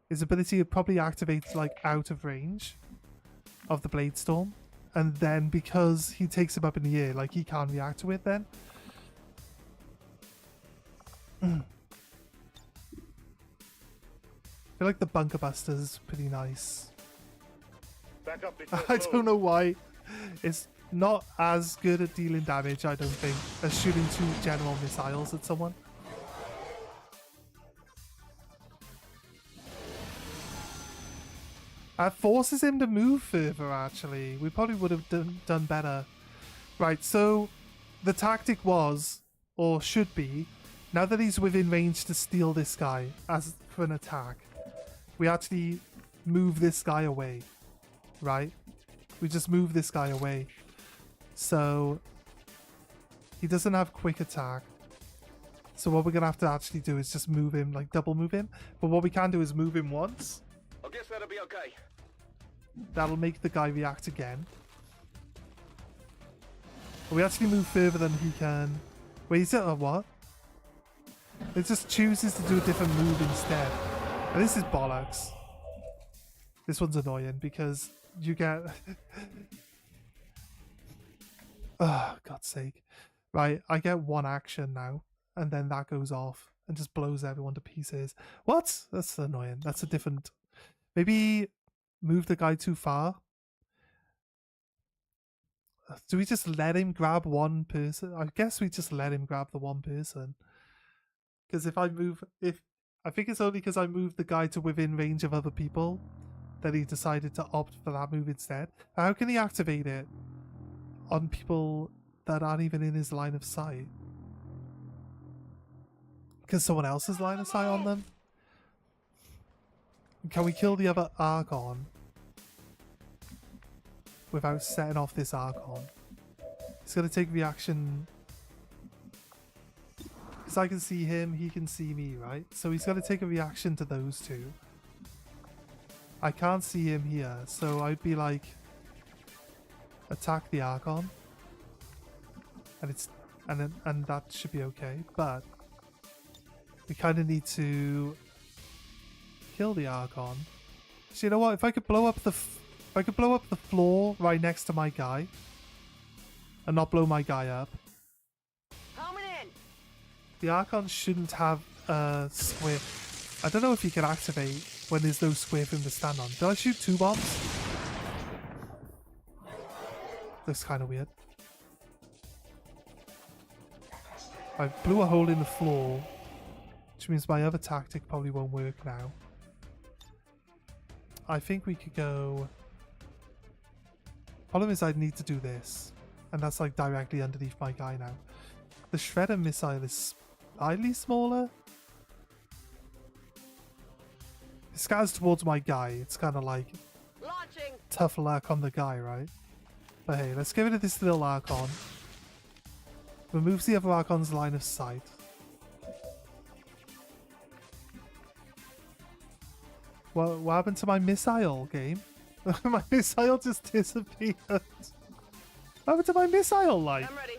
His ability probably activates like out of range of the blade storm, and then because he takes him up in the air, like he can't react to it then. I feel like the bunker buster's pretty nice. Back up before I don't know why. It's not as good at dealing damage, I don't think, as shooting 2 general missiles at someone. It forces him to move further, actually. We probably would have done better. Right, so the tactic was, or should be, now that he's within range to steal this guy as for an attack, we actually move this guy away, right? We just move this guy away. So he doesn't have quick attack. So what we're going to have to actually do is just move him, like double move him. But what we can do is move him once. I guess that'll be okay. That'll make the guy react again. We actually move further than he can. Wait, is it or what? It just chooses to do a different move instead. And this is bollocks. This one's annoying because you get... oh, God's sake. Right, I get 1 action now. And then that goes off and just blows everyone to pieces. What? That's annoying. That's a different... Maybe move the guy too far? Do we just let him grab one person? I guess we just let him grab the one person. Because if I move... I think it's only because I moved the guy to within range of other people that he decided to opt for that move instead. How can he activate it on people that aren't even in his line of sight? Because someone else's line of sight on them? Can we kill the other Archon without setting off this Archon? It's going to take reaction... Because I can see him, he can see me, right? So he's going to take a reaction to those two. I can't see him here, so I'd be like... Attack the Archon. And that should be okay, but... We kind of need to... kill the Archon. So you know what? If I could blow up the floor right next to my guy and not blow my guy up, Coming in. the Archon shouldn't have a square. I don't know if he can activate when there's no square for him to stand on. Did I shoot 2 bombs? Looks kind of weird. I blew a hole in the floor, which means my other tactic probably won't work now. I think we could go... Problem is I'd need to do this. And that's like directly underneath my guy now. The Shredder missile is slightly smaller. It scatters towards my guy. It's kind of like... Launching. Tough luck on the guy, right? But hey, let's give it to this little Archon. Removes the other Archon's line of sight. What happened to my missile, game? My missile just disappeared. What happened to my missile, like? I'm ready.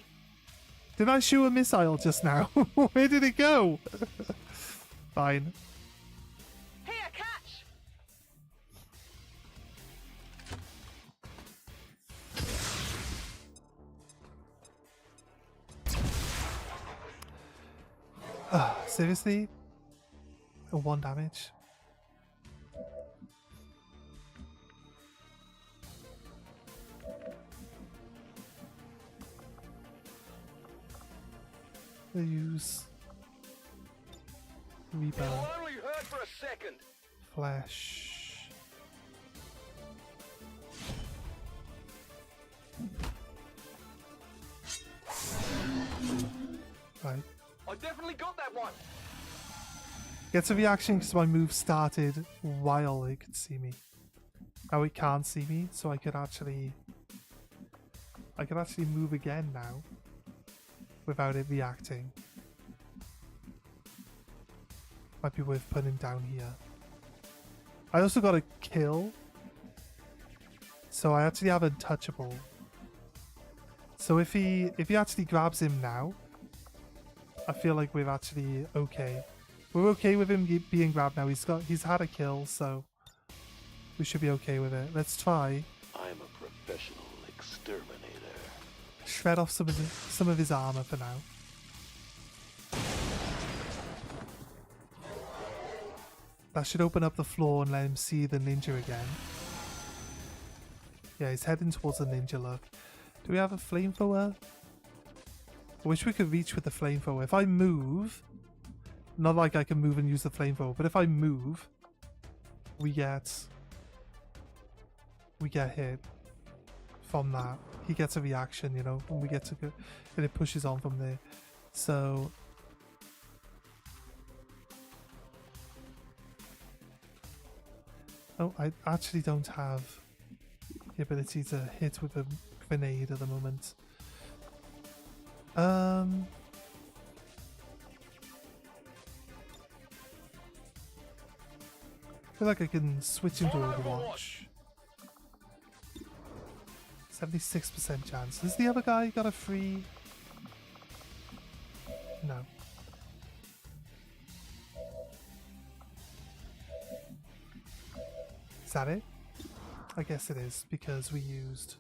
Did I shoot a missile just now? Where did it go? Fine. Here, catch. Seriously? 1 damage? They use... Reaper. It'll only hurt for a second. Flesh. Right. I definitely got that one. Gets a reaction because my move started while it could see me. Now it can't see me, so I could actually move again now without it reacting. Might be worth putting down here. I also got a kill, so I actually have untouchable. So if he actually grabs him now, I feel like we're actually okay. We're okay with him being grabbed now. He's had a kill, so we should be okay with it. Let's try. I'm a professional exterminator. Shred off some of his armor for now. That should open up the floor and let him see the ninja again. Yeah, he's heading towards the ninja look. Do we have a flamethrower? I wish we could reach with the flamethrower. If I move, not like I can move and use the flamethrower, but if I move, we get hit from that. He gets a reaction, you know, when we get to go, and it pushes on from there. So oh, I actually don't have the ability to hit with a grenade at the moment. I feel like I can switch into Overwatch. 76% chance. Has the other guy got a free? No. Is that it? I guess it is, because we used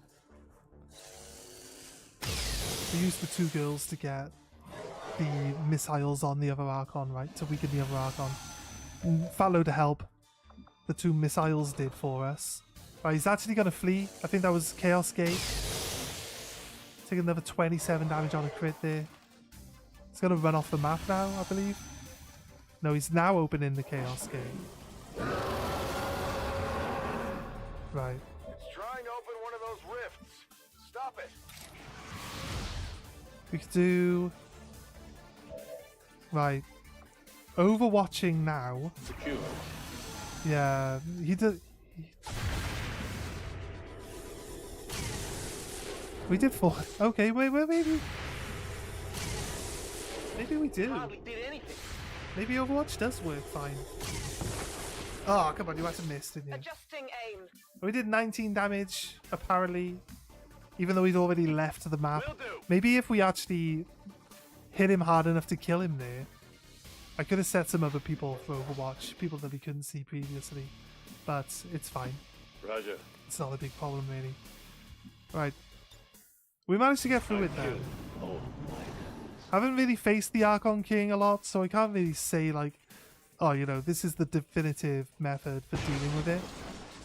the two girls to get the missiles on the other Archon, right? To weaken the other Archon. Fat load of help. The two missiles did for us. Right, he's actually going to flee. I think that was Chaos Gate. Take another 27 damage on a crit there. He's going to run off the map now, I believe. No, he's now opening the Chaos Gate. Right. It's trying to open one of those rifts. Stop it. We could do... Right. Overwatching now. Secure. Yeah, he did... We did 4. Okay, wait, maybe... Maybe we do. Hardly did anything. Maybe Overwatch does work fine. Oh, come on, you had to miss, didn't you? Adjusting aim. We did 19 damage, apparently, even though he'd already left the map. Will do. Maybe if we actually hit him hard enough to kill him there, I could have set some other people for Overwatch, people that we couldn't see previously, but it's fine. Roger. It's not a big problem, really. Right. We managed to get through it then. Oh, I haven't really faced the Archon King a lot, so I can't really say, like, oh, you know, this is the definitive method for dealing with it.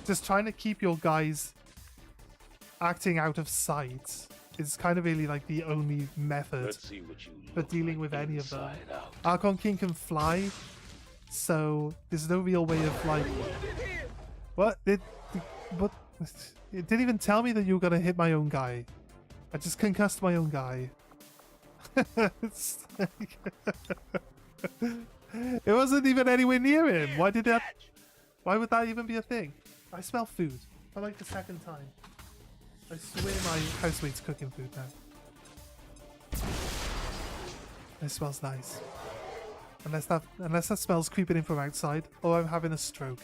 Just trying to keep your guys acting out of sight is kind of really, like, the only method let's see what you for look dealing like with any of them. inside out. Archon King can fly, so there's no real way of, like... What? It didn't even tell me that you were going to hit my own guy. I just concussed my own guy. It's like... It wasn't even anywhere near him. Why did that? Why would that even be a thing? I smell food for like the second time. I swear my housemate's cooking food now. It smells nice. Unless that smells creeping in from outside, or I'm having a stroke.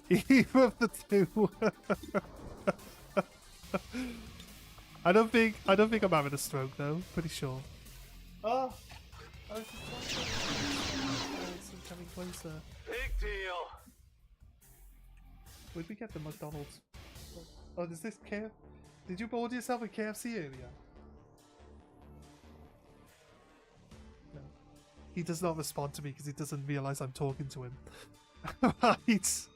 Either of the two. I don't think I'm having a stroke though. Pretty sure. Oh, I was just it's coming closer. Big deal. Where'd we get the McDonald's? Oh, is this KFC? Did you order yourself a KFC earlier? No. He does not respond to me because he doesn't realize I'm talking to him. Right.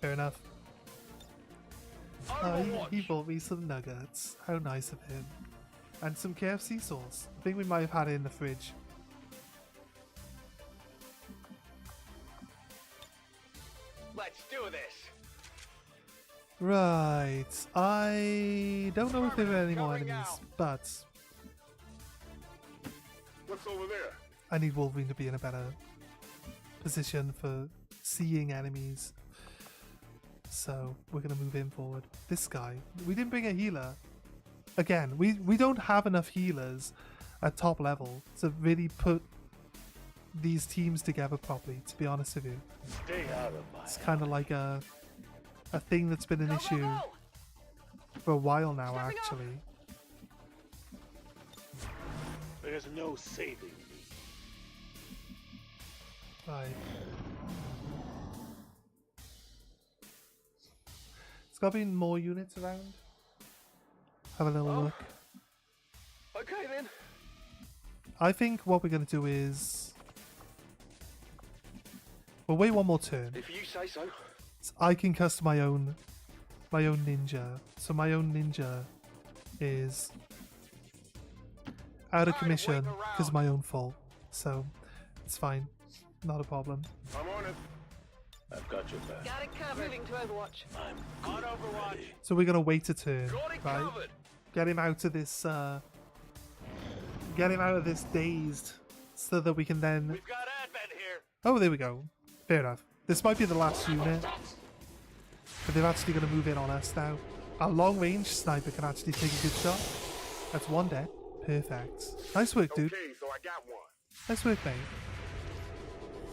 Fair enough. He bought me some nuggets. How nice of him. And some KFC sauce. I think we might have had it in the fridge. Let's do this. Right. I don't know if there are any more Covering enemies, out. but What's over there? I need Wolverine to be in a better position for seeing enemies. So we're gonna move in forward. This guy. We didn't bring a healer. Again, we don't have enough healers at top level to really put these teams together properly, to be honest with you. Stay out of my It's kind of like a thing that's been an issue for a while now, actually. There's no saving me. Right. It's got to be more units around. Have a little look. Okay then. I think what we're going to do is we'll wait one more turn. If you say so. So I can custom my own ninja. So my own ninja is out of commission because of my own fault. So it's fine. Not a problem. I'm on it. I've got your back. Got it covered. Moving to Overwatch. I'm on Overwatch. So we're gonna wait a turn, Got it right? covered. Get him out of this get him out of this dazed so that we can then We've got Advent here. oh, there we go. Fair enough. This might be the last unit. But they're actually going to move in on us now. Our long-range sniper can actually take a good shot. That's one dead. Perfect. Nice work, dude. Okay, so I got one. Nice work, mate.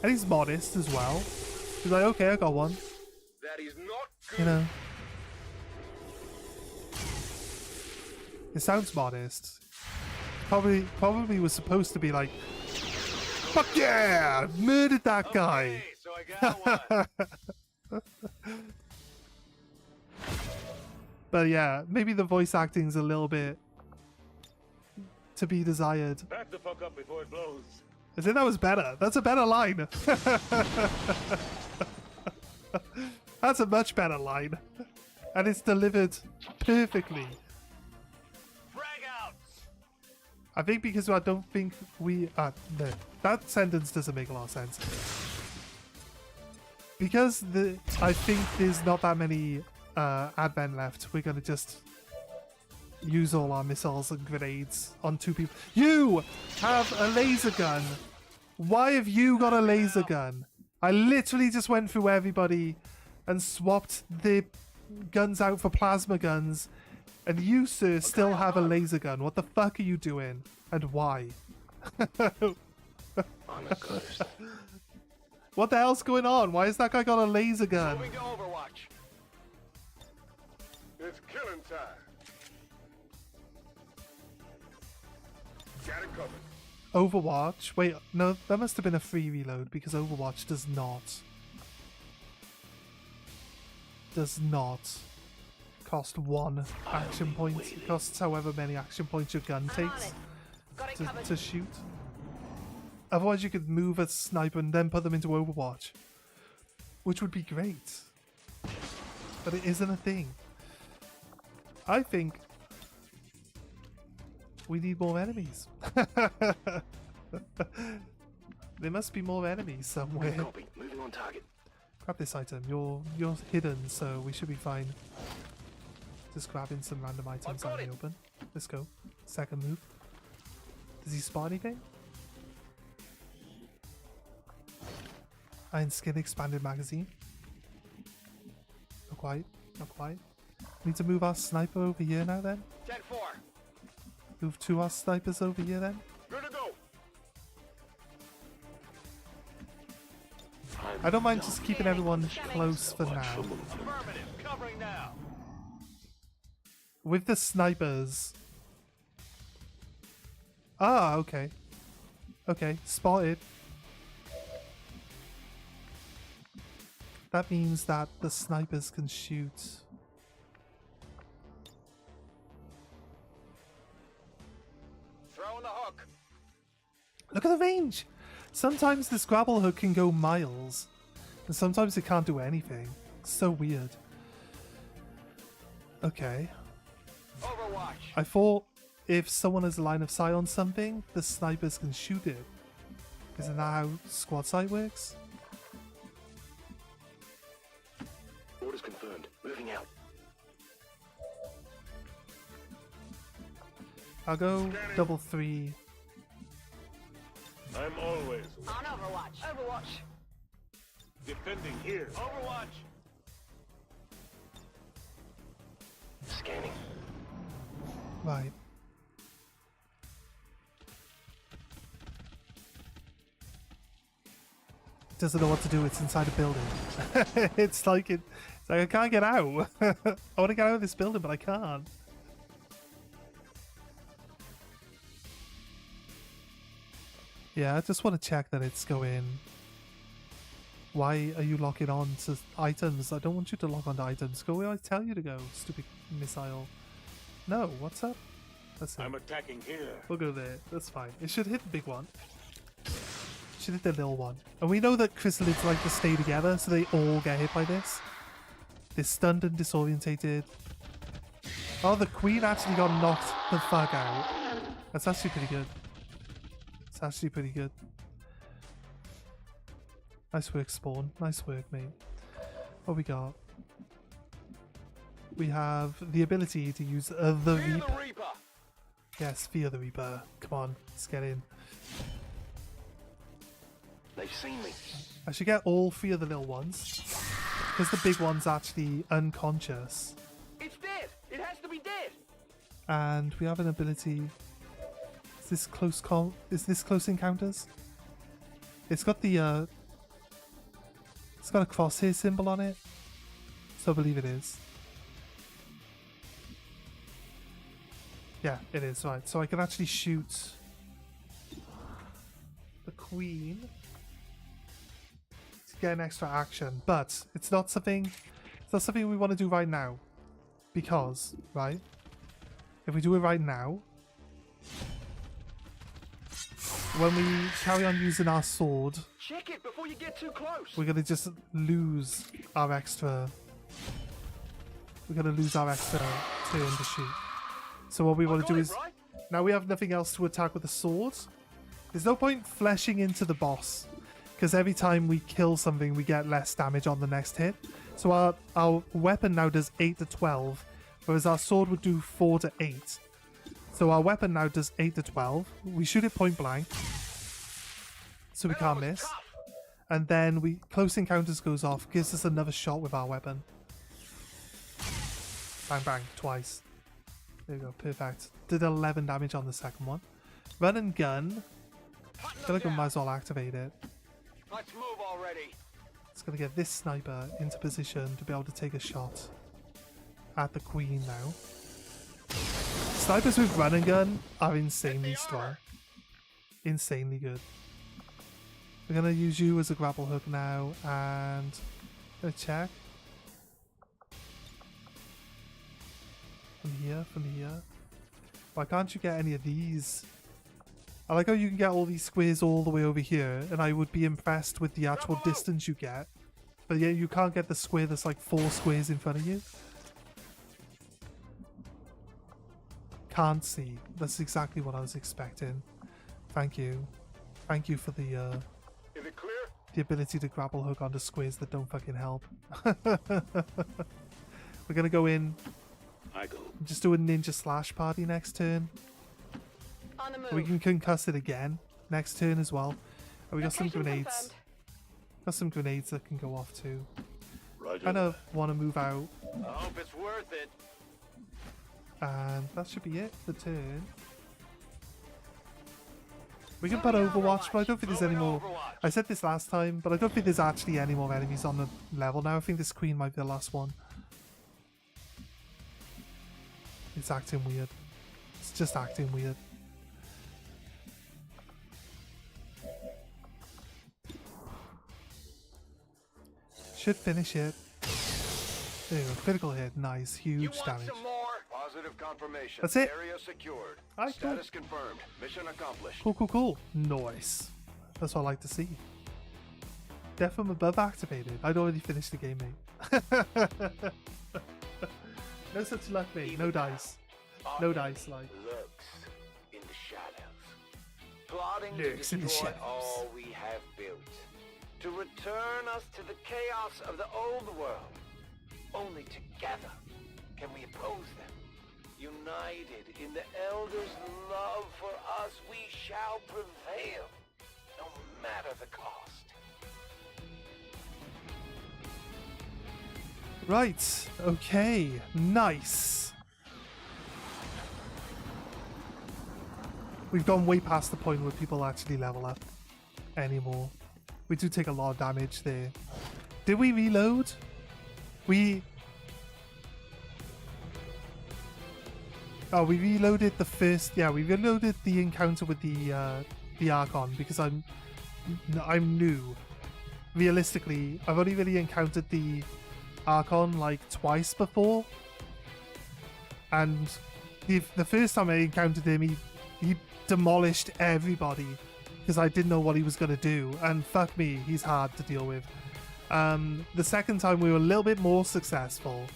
And he's modest as well. He's like, okay, I got one. That is not good. You know. It sounds modest. Probably was supposed to be like, fuck yeah! Murdered that guy! Okay, so I got one. But yeah, maybe the voice acting's a little bit to be desired. Back the fuck up before it blows. I think that was better. That's a better line. That's a much better line. And it's delivered perfectly. Frag out. I think because I don't think we... no, that sentence doesn't make a lot of sense. Because I think there's not that many advent left, we're going to just use all our missiles and grenades on two people. You have a laser gun! Why have you got a laser gun? I literally just went through everybody and swapped the guns out for plasma guns, and you, sir, still have a laser gun. What the fuck are you doing? And why? What the hell's going on? Why has that guy got a laser gun? Moving to Overwatch. It's killing time. Got it covered. Overwatch? Wait, no, that must have been a free reload because Overwatch does not cost one action point. It costs however many action points your gun takes to shoot. Otherwise you could move a sniper and then put them into Overwatch, which would be great. But it isn't a thing. I think we need more enemies. There must be more enemies somewhere. Copy. Moving on target. Grab this item. You're hidden, so we should be fine. Just grabbing some random items out of the open. Let's go. Second move. Does he spot anything? Iron skin expanded magazine. Not quite. Not quite. Need to move our sniper over here now then. 10-4. Move two our snipers over here then. Good to go. I don't mind just keeping everyone close for now. Affirmative. Covering now. With the snipers. Ah, okay. Okay, spotted. That means that the snipers can shoot. Throwing the hook. Look at the range! Sometimes this grapple hook can go miles, and sometimes it can't do anything. It's so weird. Okay. Overwatch. I thought if someone has a line of sight on something, the snipers can shoot it. Isn't that how squad sight works? confirmed. Moving out. I'll go double 3. I'm always On Overwatch. Overwatch. defending here. Overwatch. Scanning. Right. Doesn't know what to do. It's inside a building. it's like I can't get out. I want to get out of this building, but I can't. Yeah, I just want to check that it's going. Why are you locking on to items? I don't want you to lock on to items. Go where I tell you to go, stupid missile. No, what's up? That's it. I'm attacking here. We'll go there. That's fine. It should hit the big one. Should hit the little one. And we know that chrysalids like to stay together, so they all get hit by this. They're stunned and disorientated. Oh, the queen actually got knocked the fuck out. That's actually pretty good. It's actually pretty good. Nice work, Spawn. Nice work, mate. What we got? We have the ability to use the Reaper. Yes, Fear the Reaper. Come on, let's get in. They've seen me. I should get all 3 of the little ones. Because the big one's actually unconscious. It's dead. It has to be dead. And we have an ability. Is this close encounters? It's got the it's got a crosshair symbol on it. So I believe it is. Yeah, it is, right. So I can actually shoot the queen to get an extra action, but it's not something we want to do right now. Because, right? If we do it right now, when we carry on using our sword, Check it before you get too close. we're gonna just lose our extra. We're gonna lose our extra turn to shoot. So what we want to do is, now we have nothing else to attack with the sword. There's no point fleshing into the boss, because every time we kill something, we get less damage on the next hit. So our weapon now does 8 to 12, whereas our sword would do 4 to 8. So our weapon now does 8 to 12. We shoot it point blank, so we can't miss. And then close encounters goes off, gives us another shot with our weapon. Bang bang, twice. There we go, perfect. Did 11 damage on the second one. Run and gun. I feel like we might as well activate it. Let's move already. It's gonna get this sniper into position to be able to take a shot at the queen now. Snipers with run and gun are insanely strong. Insanely good. We're gonna use you as a grapple hook now, and gonna check. From here. Why can't you get any of these? I like how you can get all these squares all the way over here, and I would be impressed with the actual distance you get. But yeah, you can't get the square that's like 4 squares in front of you. Can't see. That's exactly what I was expecting. Thank you. Thank you for the Is it clear? the ability to grapple hook onto squares that don't fucking help. We're gonna go in. I go. Just do a ninja slash party next turn. On the move. We can concuss it again next turn as well. And we got some Location grenades. confirmed. Got some grenades that can go off too. Roger. Kind of want to move out, I hope it's worth it. and that should be it for turn. We can put Overwatch, but I don't think there's any more. I said this last time, but I don't think there's actually any more enemies on the level now. I think this queen might be the last one. It's acting weird. It's just acting weird. Should finish it. There you go. Critical hit. Nice. You Huge want damage. some more? Positive confirmation. That's it. Area secured. Alright, cool. Status confirmed. Mission accomplished. Cool, cool, cool. Nice. That's what I like to see. Death from above activated. I'd already finished the game, mate. No such luck, mate. No dice. No dice, like. Lurks in the shadows. Plotting Lurks to in the destroy shadows. all we have built. To return us to the chaos of the old world. Only together can we oppose them. United in the Elders' love for us, we shall prevail, no matter the cost. Right, okay, nice. We've gone way past the point where people actually level up anymore. We do take a lot of damage there. Did we reload? We reloaded the first. Yeah, we reloaded the encounter with the Archon because I'm new. Realistically, I've only really encountered the Archon like twice before, and the first time I encountered him, he demolished everybody because I didn't know what he was going to do, and fuck me, he's hard to deal with. The second time we were a little bit more successful,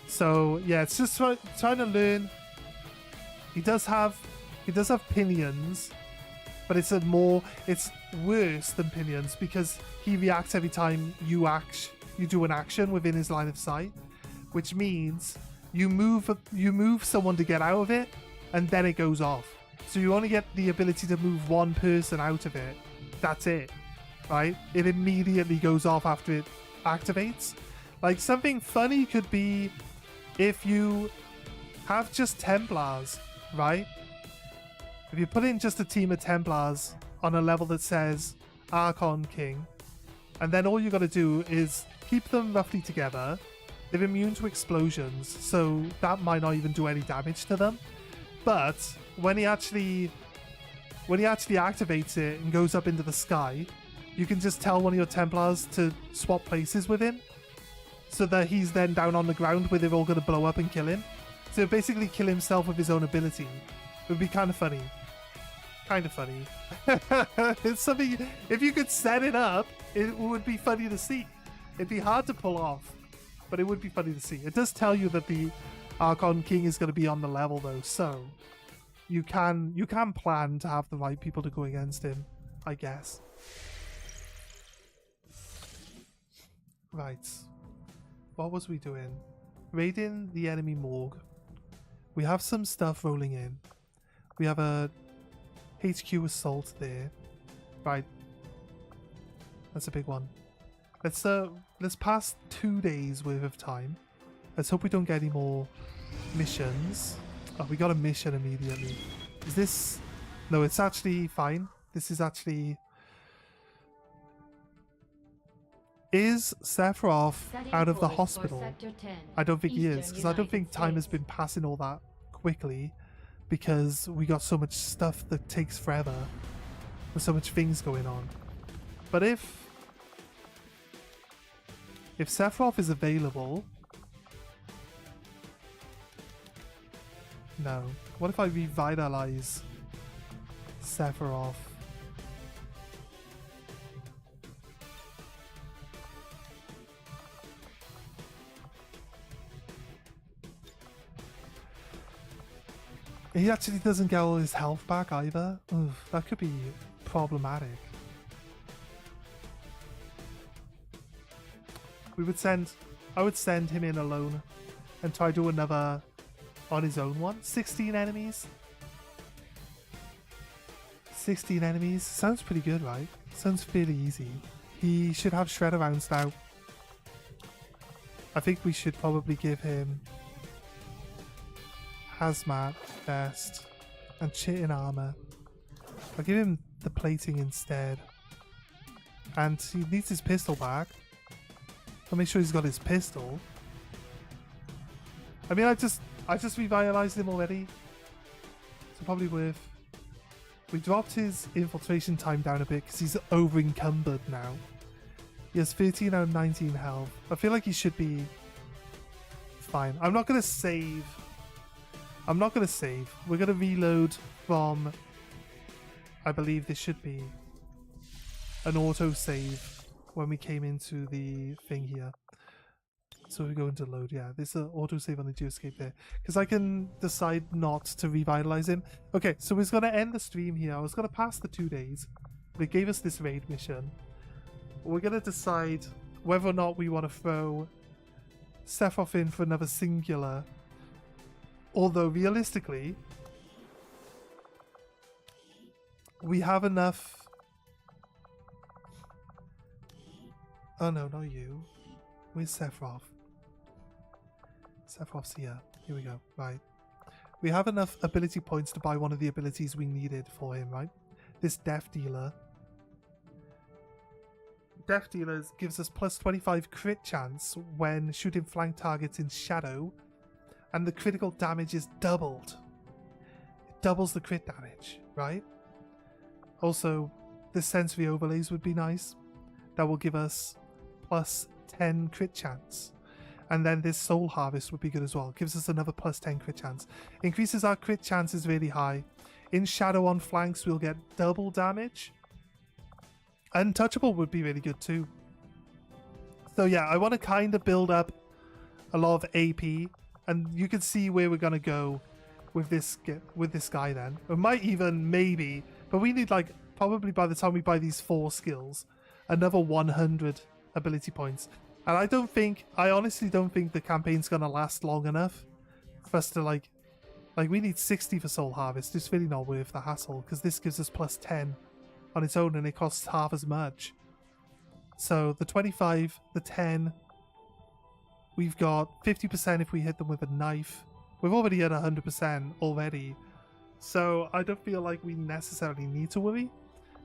so yeah, it's just trying to learn. He does have pinions, but it's worse than pinions because he reacts every time you do an action within his line of sight, which means you move someone to get out of it, and then it goes off. So you only get the ability to move one person out of it. That's it, right? It immediately goes off after it activates. Like, something funny could be if you have just Templars, right? If you put in just a team of Templars on a level that says Archon King, and then all you got to do is keep them roughly together. They're immune to explosions, so that might not even do any damage to them. But when he actually activates it and goes up into the sky, you can just tell one of your Templars to swap places with him, so that he's then down on the ground where they're all going to blow up and kill him. So basically kill himself with his own ability. It would be kind of funny. It's something, if you could set it up, it would be funny to see. It'd be hard to pull off, but it would be funny to see. It does tell you that the Archon King is going to be on the level though, so you can plan to have the right people to go against him, I guess. Right. What was we doing? Raiding the enemy morgue. We have some stuff rolling in. We have a HQ assault there. Right. That's a big one. Let's pass 2 days worth of time. Let's hope we don't get any more missions. Oh, we got a mission immediately. Is this... No, it's actually fine. This is actually... Is Sephiroth out of the hospital? I don't think he is, because I don't think time has been passing all that quickly, because we got so much stuff that takes forever. There's so much things going on. But if Sephiroth is available... No. What if I revitalize Sephiroth? He actually doesn't get all his health back either. Ugh, that could be problematic. I would send him in alone and try to do another on his own one. 16 enemies. 16 enemies. Sounds pretty good, right? Sounds fairly easy. He should have shredder rounds now. I think we should probably give him hazmat vest and chitin armor. I'll give him the plating instead. And he needs his pistol back. I'll make sure he's got his pistol. I mean, I just revitalized him already. So probably worth... We dropped his infiltration time down a bit because he's over encumbered now. He has 13 out of 19 health. I feel like he should be fine. I'm not going to save. We're going to reload from... I believe this should be an auto save when we came into the thing here. So we go into load, yeah. There's an autosave on the geoscape there. Because I can decide not to revitalize him. Okay, so we're going to end the stream here. I was going to pass the 2 days. They gave us this raid mission. We're going to decide whether or not we want to throw Sephiroth in for another singular. Although realistically, we have enough. Oh no, not you. Where's Sephiroth? Sephiroth's here. Here we go. Right. We have enough ability points to buy one of the abilities we needed for him, right? This Death Dealer. Death Dealer gives us plus 25 crit chance when shooting flank targets in shadow, and the critical damage is doubled. It doubles the crit damage, right? Also, the sensory overlays would be nice. That will give us plus 10 crit chance. And then this Soul Harvest would be good as well. Gives us another plus 10 crit chance. Increases our crit chances really high. In shadow on flanks, we'll get double damage. Untouchable would be really good too. So yeah, I want to kind of build up a lot of AP. And you can see where we're going to go with this guy then. We might even, maybe, but we need like, probably by the time we buy these 4 skills, another 100 ability points. And I honestly don't think the campaign's going to last long enough for us to like we need 60 for Soul Harvest. It's really not worth the hassle because this gives us plus 10 on its own and it costs half as much. So the 25, the 10, we've got 50% if we hit them with a knife. We've already hit 100% already. So I don't feel like we necessarily need to worry.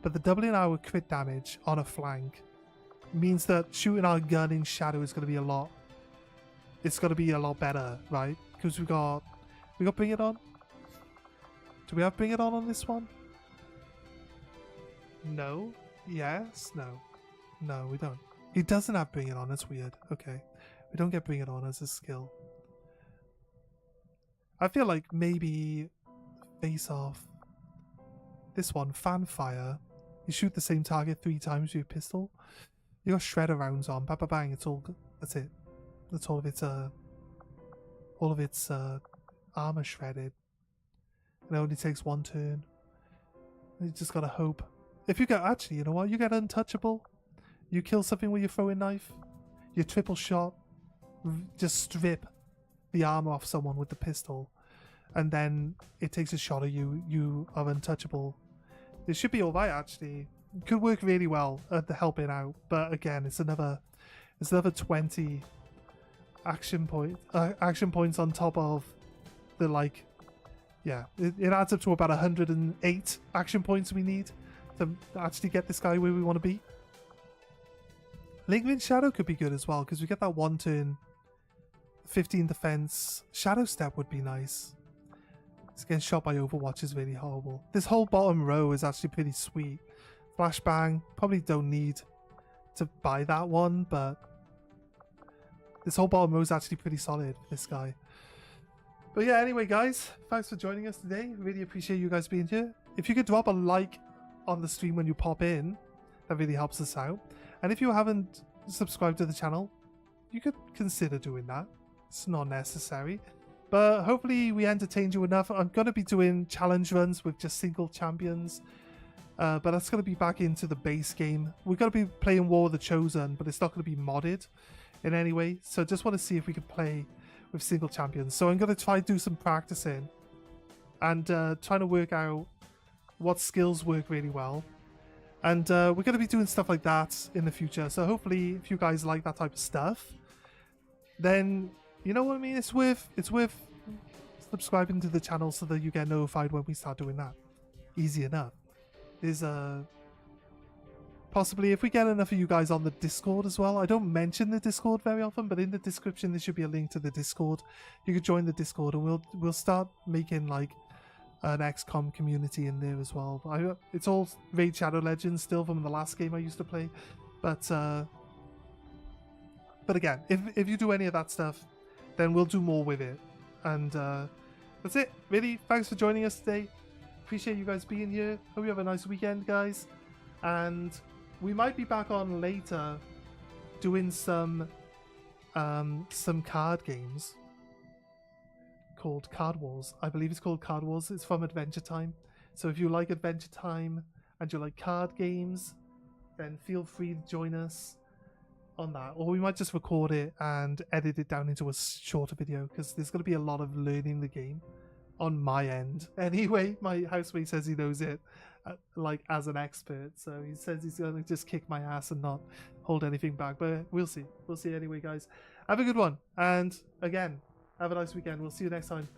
But the doubling our crit damage on a flank means that shooting our gun in shadow is going to be a lot. It's going to be a lot better, right? Because we got Bring It On. Do we have Bring It On this one? No. Yes. No. No, we don't. He doesn't have Bring It On. That's weird. Okay, we don't get Bring It On as a skill. I feel like maybe Face Off. This one, Fanfire. You shoot the same target 3 times with your pistol. You got shredder rounds on. Ba ba bang. It's all good. That's it. That's all of its armor shredded. And it only takes 1 turn. You just gotta hope. If you get, actually, you know what? You get untouchable. You kill something with your throwing knife. You triple shot. Just strip the armor off someone with the pistol. And then it takes a shot at you. You are untouchable. It should be alright, actually. It could work really well at the helping out. But again, it's another 20 action points on top of the, like, yeah, it adds up to about 108 action points we need to actually get this guy where we want to be. Lingering Shadow could be good as well, because we get that 1 turn, 15 defense. Shadow Step would be nice. It's getting shot by Overwatch is really horrible. This whole bottom row is actually pretty sweet. Flashbang, probably don't need to buy that one, but this whole bottom row is actually pretty solid, this guy. But yeah, anyway guys, thanks for joining us today. Really appreciate you guys being here. If you could drop a like on the stream when you pop in, that really helps us out. And if you haven't subscribed to the channel, you could consider doing that. It's not necessary. But hopefully we entertained you enough. I'm going to be doing challenge runs with just single champions. But that's going to be back into the base game. We're going to be playing War of the Chosen, but it's not going to be modded in any way. So just want to see if we can play with single champions. So I'm going to try to do some practicing. And trying to work out what skills work really well. And we're going to be doing stuff like that in the future. So hopefully if you guys like that type of stuff, then... you know what I mean? It's worth subscribing to the channel so that you get notified when we start doing that. Easy enough. There's possibly if we get enough of you guys on the Discord as well. I don't mention the Discord very often, but in the description there should be a link to the Discord. You could join the Discord and we'll start making like an XCOM community in there as well. It's all Raid Shadow Legends still from the last game I used to play, but again, if you do any of that stuff, then we'll do more with it. And that's it. Really, thanks for joining us today. Appreciate you guys being here. Hope you have a nice weekend, guys. And we might be back on later doing some card games called Card Wars. I believe it's called Card Wars. It's from Adventure Time. So if you like Adventure Time and you like card games, then feel free to join us. on that, or we might just record it and edit it down into a shorter video, because there's going to be a lot of learning the game on my end. Anyway, my housemate says he knows it like as an expert, so he says he's going to just kick my ass and not hold anything back, but we'll see anyway, guys. Have a good one, and again, have a nice weekend. We'll see you next time.